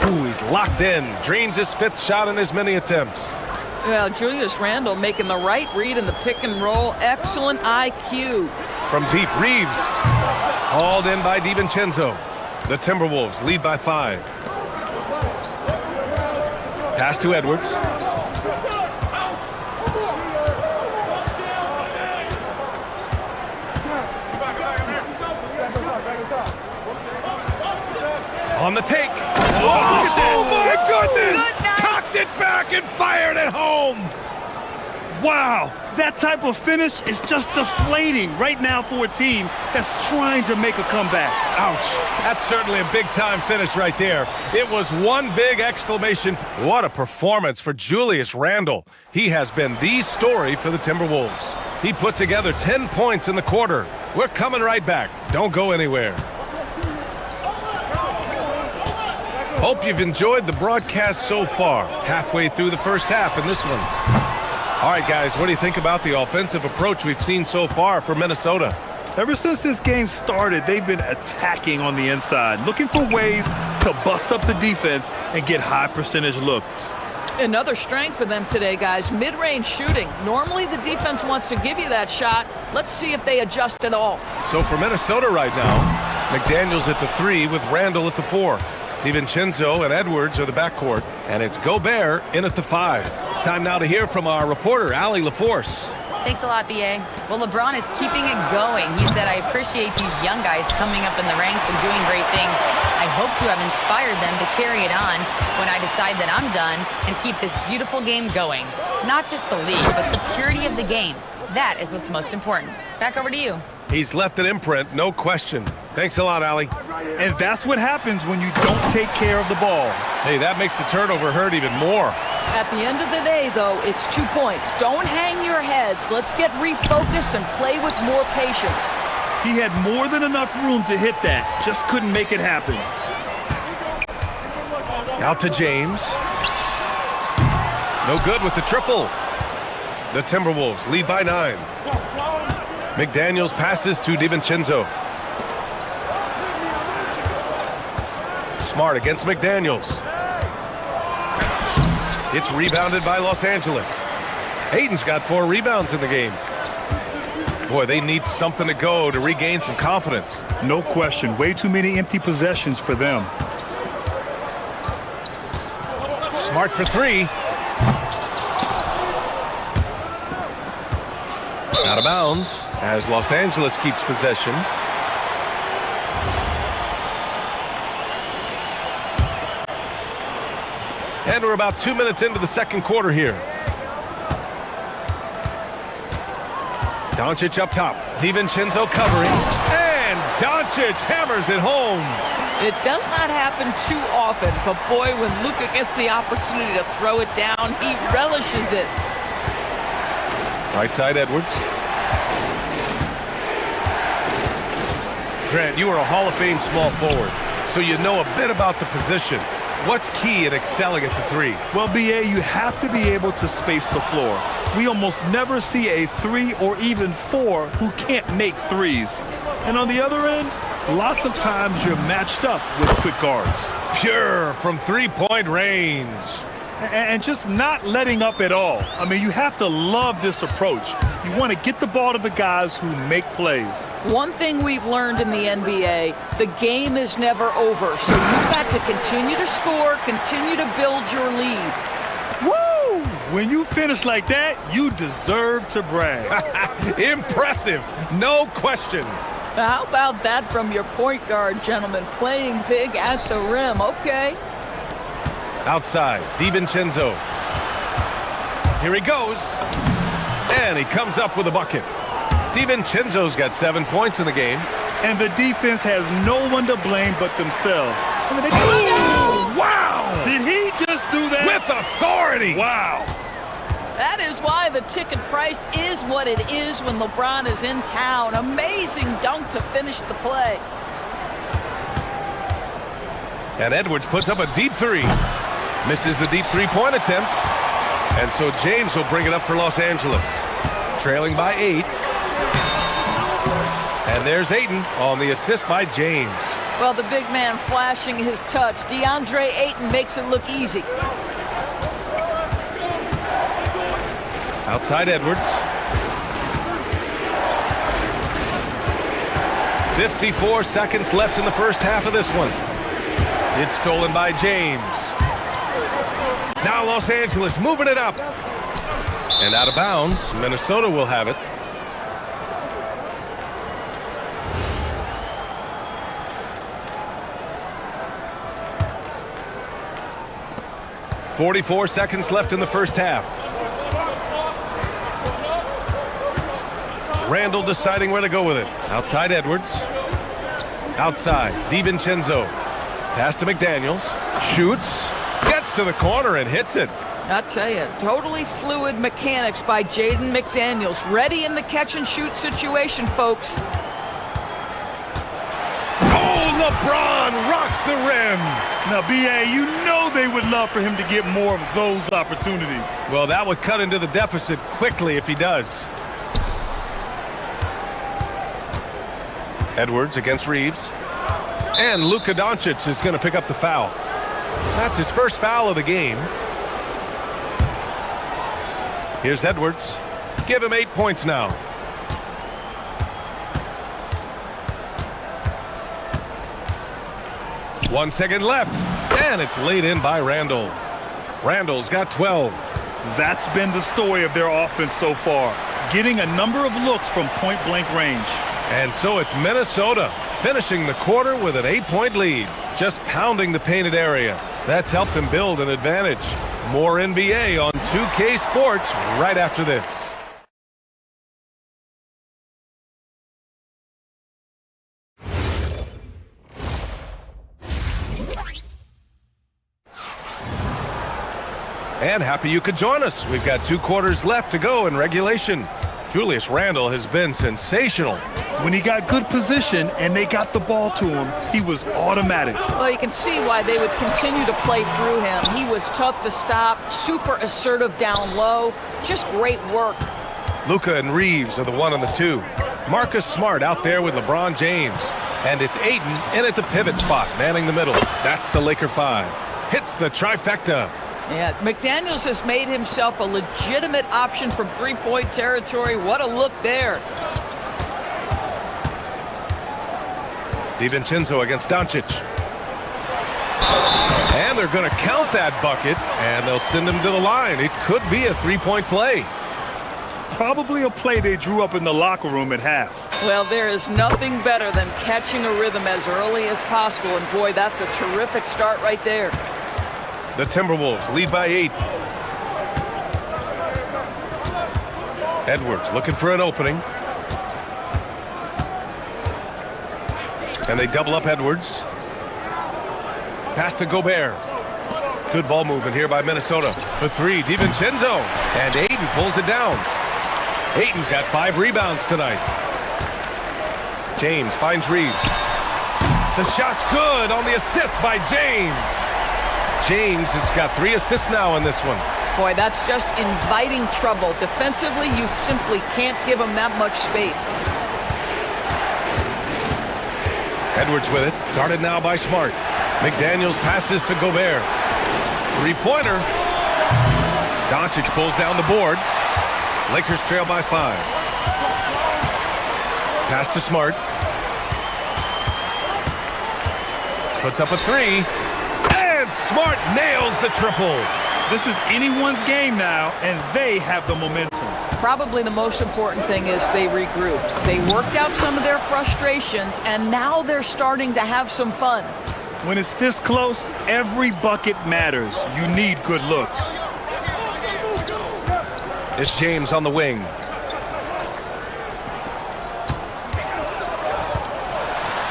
Speaker 1: Ooh, he's locked in. Drains his 5th shot in as many attempts.
Speaker 6: Well, Julius Randle making the right read in the pick and roll. Excellent IQ.
Speaker 1: From deep, Reeves. Hauled in by DiVincenzo. The Timberwolves lead by 5. Pass to Edwards. On the take. Oh my goodness! Cocked it back and fired it home.
Speaker 3: Wow, that type of finish is just deflating right now for a team that's trying to make a comeback.
Speaker 1: Ouch. That's certainly a big-time finish right there. It was one big exclamation. What a performance for Julius Randle. He has been the story for the Timberwolves. He put together 10 points in the quarter. We're coming right back. Don't go anywhere. Hope you've enjoyed the broadcast so far. Halfway through the first half in this one. All right, guys, what do you think about the offensive approach we've seen so far for Minnesota?
Speaker 3: Ever since this game started, they've been attacking on the inside, looking for ways to bust up the defense and get high percentage looks.
Speaker 6: Another strength for them today, guys, mid-range shooting. Normally the defense wants to give you that shot. Let's see if they adjust at all.
Speaker 1: So for Minnesota right now, McDaniels at the 3 with Randle at the 4. DiVincenzo and Edwards are the backcourt, and it's Gobert in at the 5. Time now to hear from our reporter, Allie LaForce.
Speaker 4: Thanks a lot, BA. Well, LeBron is keeping it going. He said, I appreciate these young guys coming up in the ranks and doing great things. I hope to have inspired them to carry it on when I decide that I'm done and keep this beautiful game going. Not just the league, but the purity of the game. That is what's most important. Back over to you.
Speaker 1: He's left an imprint, no question. Thanks a lot, Allie.
Speaker 3: And that's what happens when you don't take care of the ball.
Speaker 1: Hey, that makes the turnover hurt even more.
Speaker 6: At the end of the day, though, it's 2 points. Don't hang your heads. Let's get refocused and play with more patience.
Speaker 3: He had more than enough room to hit that. Just couldn't make it happen.
Speaker 1: Out to James. No good with the triple. The Timberwolves lead by 9. McDaniels passes to DiVincenzo. Smart against McDaniels. It's rebounded by Los Angeles. Hayden's got 4 rebounds in the game. Boy, they need something to go to regain some confidence.
Speaker 3: No question. Way too many empty possessions for them.
Speaker 1: Smart for 3. Out of bounds as Los Angeles keeps possession. And we're about 2 minutes into the second quarter here. Doncic up top. DiVincenzo covering. And Doncic hammers it home.
Speaker 6: It does not happen too often, but boy, when Luka gets the opportunity to throw it down, he relishes it.
Speaker 1: Right side, Edwards. Grant, you are a Hall of Fame small forward, so you know a bit about the position. What's key in excelling at the 3?
Speaker 3: Well, BA, you have to be able to space the floor. We almost never see a 3 or even 4 who can't make threes. And on the other end, lots of times you're matched up with quick guards.
Speaker 1: Pure from 3-point range.
Speaker 3: And just not letting up at all. I mean, you have to love this approach. You want to get the ball to the guys who make plays.
Speaker 6: One thing we've learned in the NBA, the game is never over. So you've got to continue to score, continue to build your lead.
Speaker 3: Woo! When you finish like that, you deserve to brag.
Speaker 1: Impressive, no question.
Speaker 6: How about that from your point guard, gentlemen? Playing big at the rim, okay.
Speaker 1: Outside, DiVincenzo. Here he goes. And he comes up with a bucket. DiVincenzo's got 7 points in the game.
Speaker 3: And the defense has no one to blame but themselves. I mean,
Speaker 1: oh, wow!
Speaker 3: Did he just do that?
Speaker 1: With authority!
Speaker 3: Wow.
Speaker 6: That is why the ticket price is what it is when LeBron is in town. Amazing dunk to finish the play.
Speaker 1: And Edwards puts up a deep 3. Misses the deep 3-point attempt. And so James will bring it up for Los Angeles. Trailing by 8. And there's Ayton on the assist by James.
Speaker 6: Well, the big man flashing his touch. DeAndre Ayton makes it look easy.
Speaker 1: Outside Edwards. 54 seconds left in the first half of this one. It's stolen by James. Now Los Angeles moving it up. And out of bounds. Minnesota will have it. .44 seconds left in the first half. Randall deciding where to go with it. Outside Edwards. Outside DiVincenzo. Pass to McDaniels. Shoots. Gets to the corner and hits it.
Speaker 6: I tell you, totally fluid mechanics by Jaden McDaniels. Ready in the catch and shoot situation, folks.
Speaker 1: Oh, LeBron rocks the rim.
Speaker 3: Now, B.A., you know they would love for him to get more of those opportunities.
Speaker 1: Well, that would cut into the deficit quickly if he does. Edwards against Reeves. And Luka Doncic is going to pick up the foul. That's his first foul of the game. Here's Edwards. Give him 8 points now. One second left. And it's laid in by Randall. Randall's got 12.
Speaker 3: That's been the story of their offense so far. Getting a number of looks from point-blank range.
Speaker 1: And so it's Minnesota finishing the quarter with an 8-point lead. Just pounding the painted area. That's helped them build an advantage. More NBA on 2K Sports right after this. And happy you could join us. We've got 2 quarters left to go in regulation. Julius Randle has been sensational.
Speaker 3: When he got good position and they got the ball to him, he was automatic.
Speaker 6: Well, you can see why they would continue to play through him. He was tough to stop, super assertive down low. Just great work.
Speaker 1: Luka and Reeves are the 1 and the 2. Marcus Smart out there with LeBron James. And it's Ayton in at the pivot spot, manning the middle. That's the Laker 5. Hits the trifecta.
Speaker 6: Yeah, McDaniels has made himself a legitimate option from three-point territory. What a look there.
Speaker 1: DiVincenzo against Doncic. And they're going to count that bucket, and they'll send him to the line. It could be a 3-point play.
Speaker 3: Probably a play they drew up in the locker room at half.
Speaker 6: Well, there is nothing better than catching a rhythm as early as possible, and boy, that's a terrific start right there.
Speaker 1: The Timberwolves lead by 8. Edwards looking for an opening. And they double up Edwards. Pass to Gobert. Good ball movement here by Minnesota. For 3, DiVincenzo. And Ayton pulls it down. Ayton's got 5 rebounds tonight. James finds Reeves. The shot's good on the assist by James. James has got 3 assists now in this one.
Speaker 6: Boy, that's just inviting trouble. Defensively, you simply can't give him that much space.
Speaker 1: Edwards with it. Guarded now by Smart. McDaniels passes to Gobert. 3-pointer. Doncic pulls down the board. Lakers trail by 5. Pass to Smart. Puts up a 3. Smart nails the triple.
Speaker 3: This is anyone's game now, and they have the momentum.
Speaker 6: Probably the most important thing is they regrouped. They worked out some of their frustrations, and now they're starting to have some fun.
Speaker 3: When it's this close, every bucket matters. You need good looks.
Speaker 1: It's James on the wing.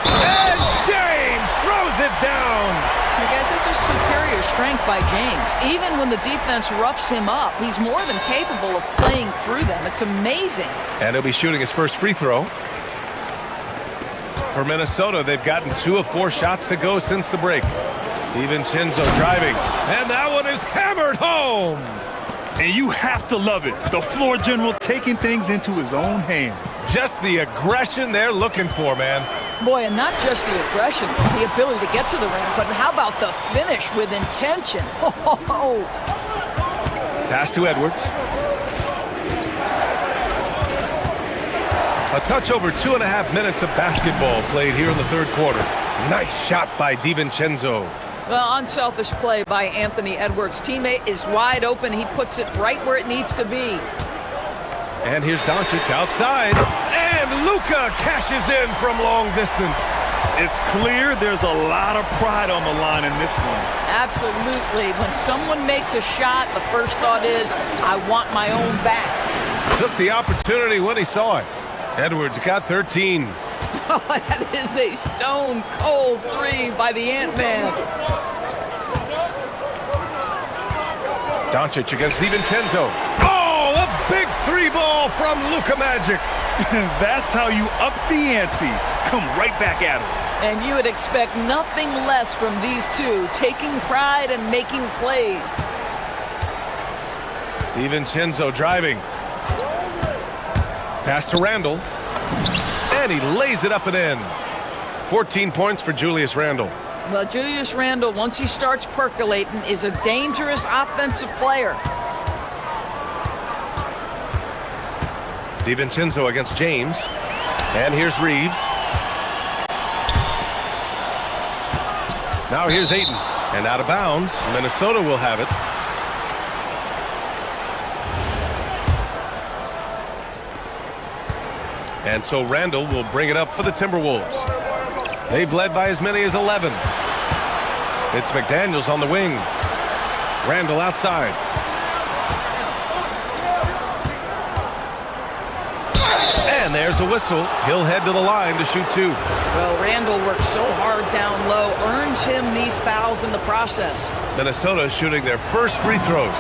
Speaker 1: And James throws it down.
Speaker 6: I guess this is superior strength by James. Even when the defense roughs him up, he's more than capable of playing through them. It's amazing.
Speaker 1: And he'll be shooting his first free throw. For Minnesota, they've gotten 2 of 4 shots to go since the break. DiVincenzo driving. And that one is hammered home.
Speaker 3: And you have to love it. The floor general taking things into his own hands.
Speaker 1: Just the aggression they're looking for, man.
Speaker 6: Boy, and not just the aggression, the ability to get to the rim, but how about the finish with intention?
Speaker 1: Pass to Edwards. A touch over 2.5 minutes of basketball played here in the third quarter. Nice shot by DiVincenzo.
Speaker 6: Well, unselfish play by Anthony Edwards. Teammate is wide open. He puts it right where it needs to be.
Speaker 1: And here's Doncic outside. And Luka cashes in from long distance.
Speaker 3: It's clear there's a lot of pride on the line in this one.
Speaker 6: Absolutely. When someone makes a shot, the first thought is, I want my own back.
Speaker 1: Took the opportunity when he saw it. Edwards got 13.
Speaker 6: Oh, that is a stone-cold three by the Ant-Man.
Speaker 1: Doncic against DiVincenzo. Oh, a big three ball from Luka Magic.
Speaker 3: That's how you up the ante. Come right back at him.
Speaker 6: And you would expect nothing less from these two, taking pride and making plays.
Speaker 1: DiVincenzo driving. Pass to Randle. And he lays it up and in. 14 points for Julius Randle.
Speaker 6: Well, Julius Randle, once he starts percolating, is a dangerous offensive player.
Speaker 1: DiVincenzo against James. And here's Reeves. Now here's Ayton. And out of bounds. Minnesota will have it. And so Randle will bring it up for the Timberwolves. They've led by as many as 11. It's McDaniels on the wing. Randle outside. And there's a whistle. He'll head to the line to shoot two.
Speaker 6: Well, Randle works so hard down low, earns him these fouls in the process.
Speaker 1: Minnesota shooting their first free throws.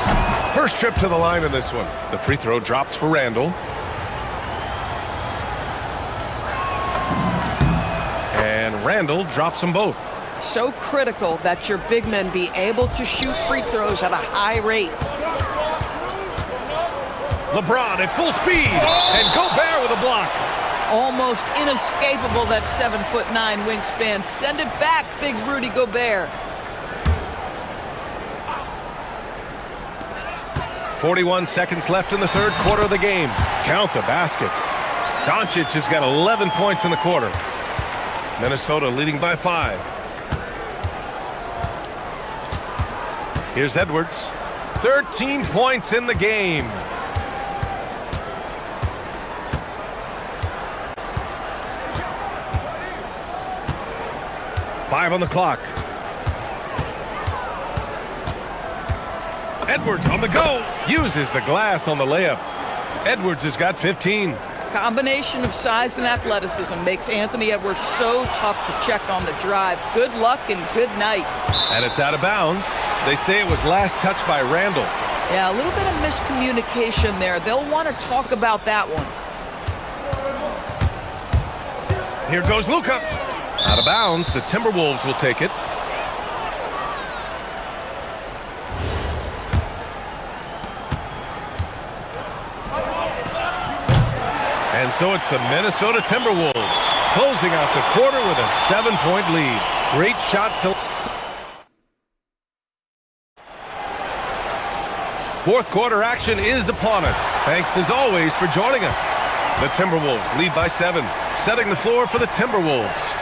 Speaker 1: First trip to the line in this one. The free throw drops for Randle. And Randle drops them both.
Speaker 6: So critical that your big men be able to shoot free throws at a high rate.
Speaker 1: LeBron at full speed, and Gobert with a block.
Speaker 6: Almost inescapable, that 7'9" wingspan. Send it back, big Rudy Gobert.
Speaker 1: 41 seconds left in the third quarter of the game. Count the basket. Doncic has got 11 points in the quarter. Minnesota leading by 5. Here's Edwards. 13 points in the game. Five on the clock. Edwards on the go. Uses the glass on the layup. Edwards has got 15.
Speaker 6: Combination of size and athleticism makes Anthony Edwards so tough to check on the drive. Good luck and good night.
Speaker 1: And it's out of bounds. They say it was last touched by Randle.
Speaker 6: Yeah, a little bit of miscommunication there. They'll want to talk about that one.
Speaker 1: Here goes Luka. Out of bounds. The Timberwolves will take it. And so it's the Minnesota Timberwolves closing out the quarter with a 7-point lead. Great shot. Fourth quarter action is upon us. Thanks as always for joining us. The Timberwolves lead by 7, setting the floor for the Timberwolves.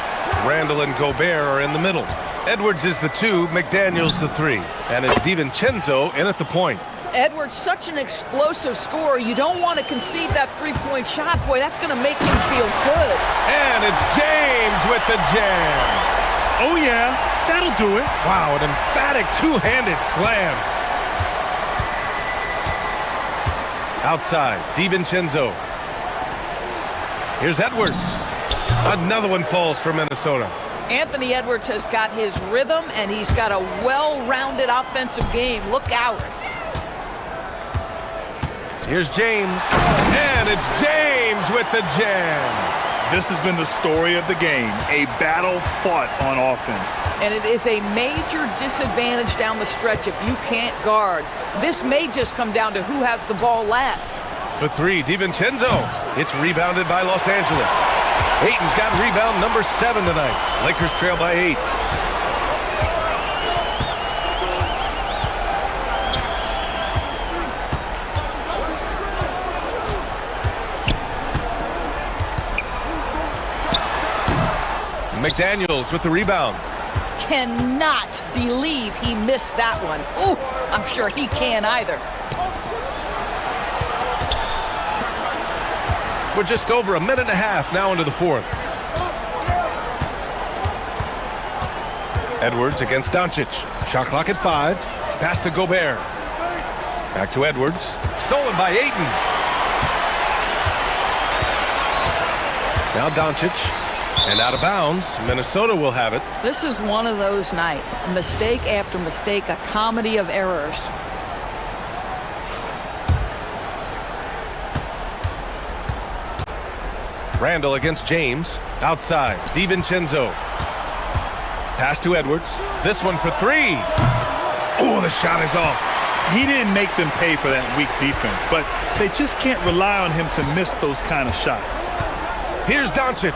Speaker 1: Randle and Gobert are in the middle. Edwards is the 2, McDaniels the 3, and it's DiVincenzo in at the point.
Speaker 6: Edwards, such an explosive scorer. You don't want to concede that three-point shot. Boy, that's going to make him feel good.
Speaker 1: And it's James with the jam.
Speaker 3: Oh, yeah, that'll do it.
Speaker 1: Wow, an emphatic two-handed slam. Outside, DiVincenzo. Here's Edwards. Another one falls for Minnesota.
Speaker 6: Anthony Edwards has got his rhythm, and he's got a well-rounded offensive game. Look out.
Speaker 1: Here's James, and it's James with the jam.
Speaker 3: This has been the story of the game, a battle fought on offense.
Speaker 6: And it is a major disadvantage down the stretch if you can't guard. This may just come down to who has the ball last.
Speaker 1: For 3, DiVincenzo. It's rebounded by Los Angeles. Ayton's got rebound number 7 tonight. Lakers trail by 8. McDaniels with the rebound.
Speaker 6: Cannot believe he missed that one. Ooh, I'm sure he can't either.
Speaker 1: We're just over a minute and a half now into the fourth. Edwards against Doncic. Shot clock at 5. Pass to Gobert. Back to Edwards. Stolen by Ayton. Now Doncic. And out of bounds. Minnesota will have it.
Speaker 6: This is one of those nights. Mistake after mistake, a comedy of errors.
Speaker 1: Randall against James. Outside. DiVincenzo. Pass to Edwards. This one for 3. Oh, the shot is off.
Speaker 3: He didn't make them pay for that weak defense, but they just can't rely on him to miss those kind of shots.
Speaker 1: Here's Doncic.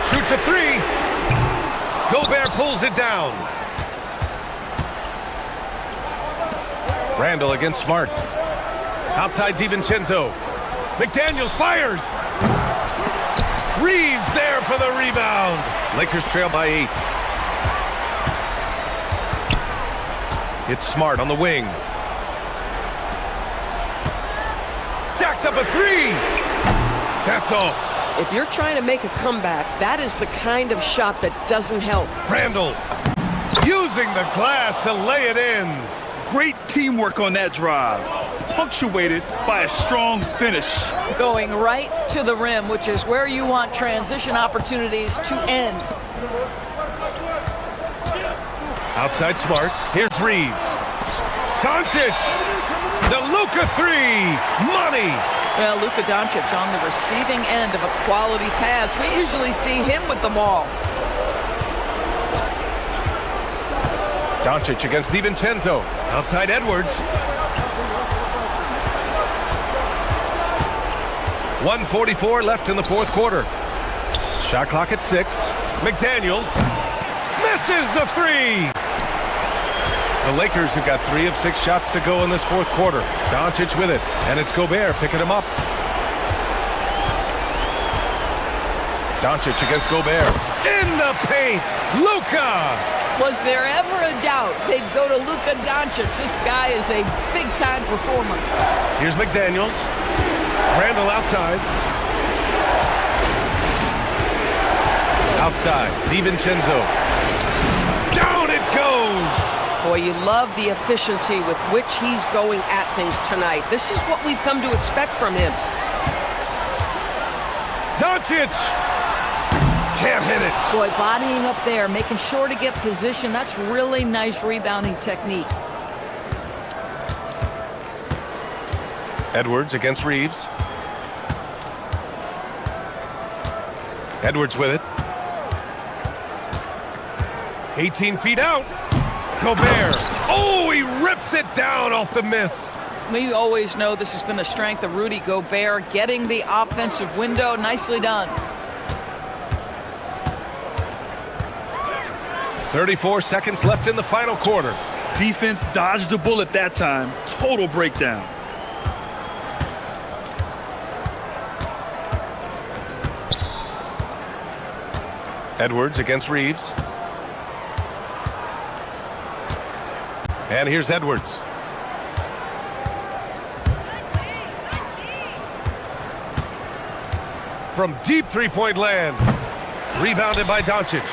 Speaker 1: Shoots a 3. Gobert pulls it down. Randall against Smart. Outside DiVincenzo. McDaniels fires. Reeves there for the rebound. Lakers trail by 8. It's Smart on the wing. Jacks up a 3. That's off.
Speaker 13: If you're trying to make a comeback, that is the kind of shot that doesn't help.
Speaker 1: Randall using the glass to lay it in.
Speaker 3: Great teamwork on that drive, punctuated by a strong finish.
Speaker 6: Going right to the rim, which is where you want transition opportunities to end.
Speaker 1: Outside Smart. Here's Reeves. Doncic. The Luka 3. Money.
Speaker 6: Well, Luka Doncic on the receiving end of a quality pass. We usually see him with the ball.
Speaker 1: Doncic against DiVincenzo. Outside Edwards. 1:44 left in the fourth quarter. Shot clock at 6. McDaniels misses the 3. The Lakers have got 3 of 6 shots to go in this fourth quarter. Doncic with it, and it's Gobert picking him up. Doncic against Gobert. In the paint, Luka!
Speaker 6: Was there ever a doubt they'd go to Luka Doncic? This guy is a big-time performer.
Speaker 1: Here's McDaniels. Randall outside. Outside, DiVincenzo. Down it goes!
Speaker 13: Boy, you love the efficiency with which he's going at things tonight. This is what we've come to expect from him.
Speaker 1: Doncic! Can't hit it.
Speaker 6: Boy, bodying up there, making sure to get position. That's really nice rebounding technique.
Speaker 1: Edwards against Reeves. Edwards with it. 18 feet out. Gobert. Oh, he rips it down off the miss.
Speaker 6: We always know this has been a strength of Rudy Gobert, getting the offensive window. Nicely done.
Speaker 1: 34 seconds left in the final quarter.
Speaker 3: Defense dodged a bullet that time. Total breakdown.
Speaker 1: Edwards against Reeves. And here's Edwards. From deep three-point land. Rebounded by Doncic.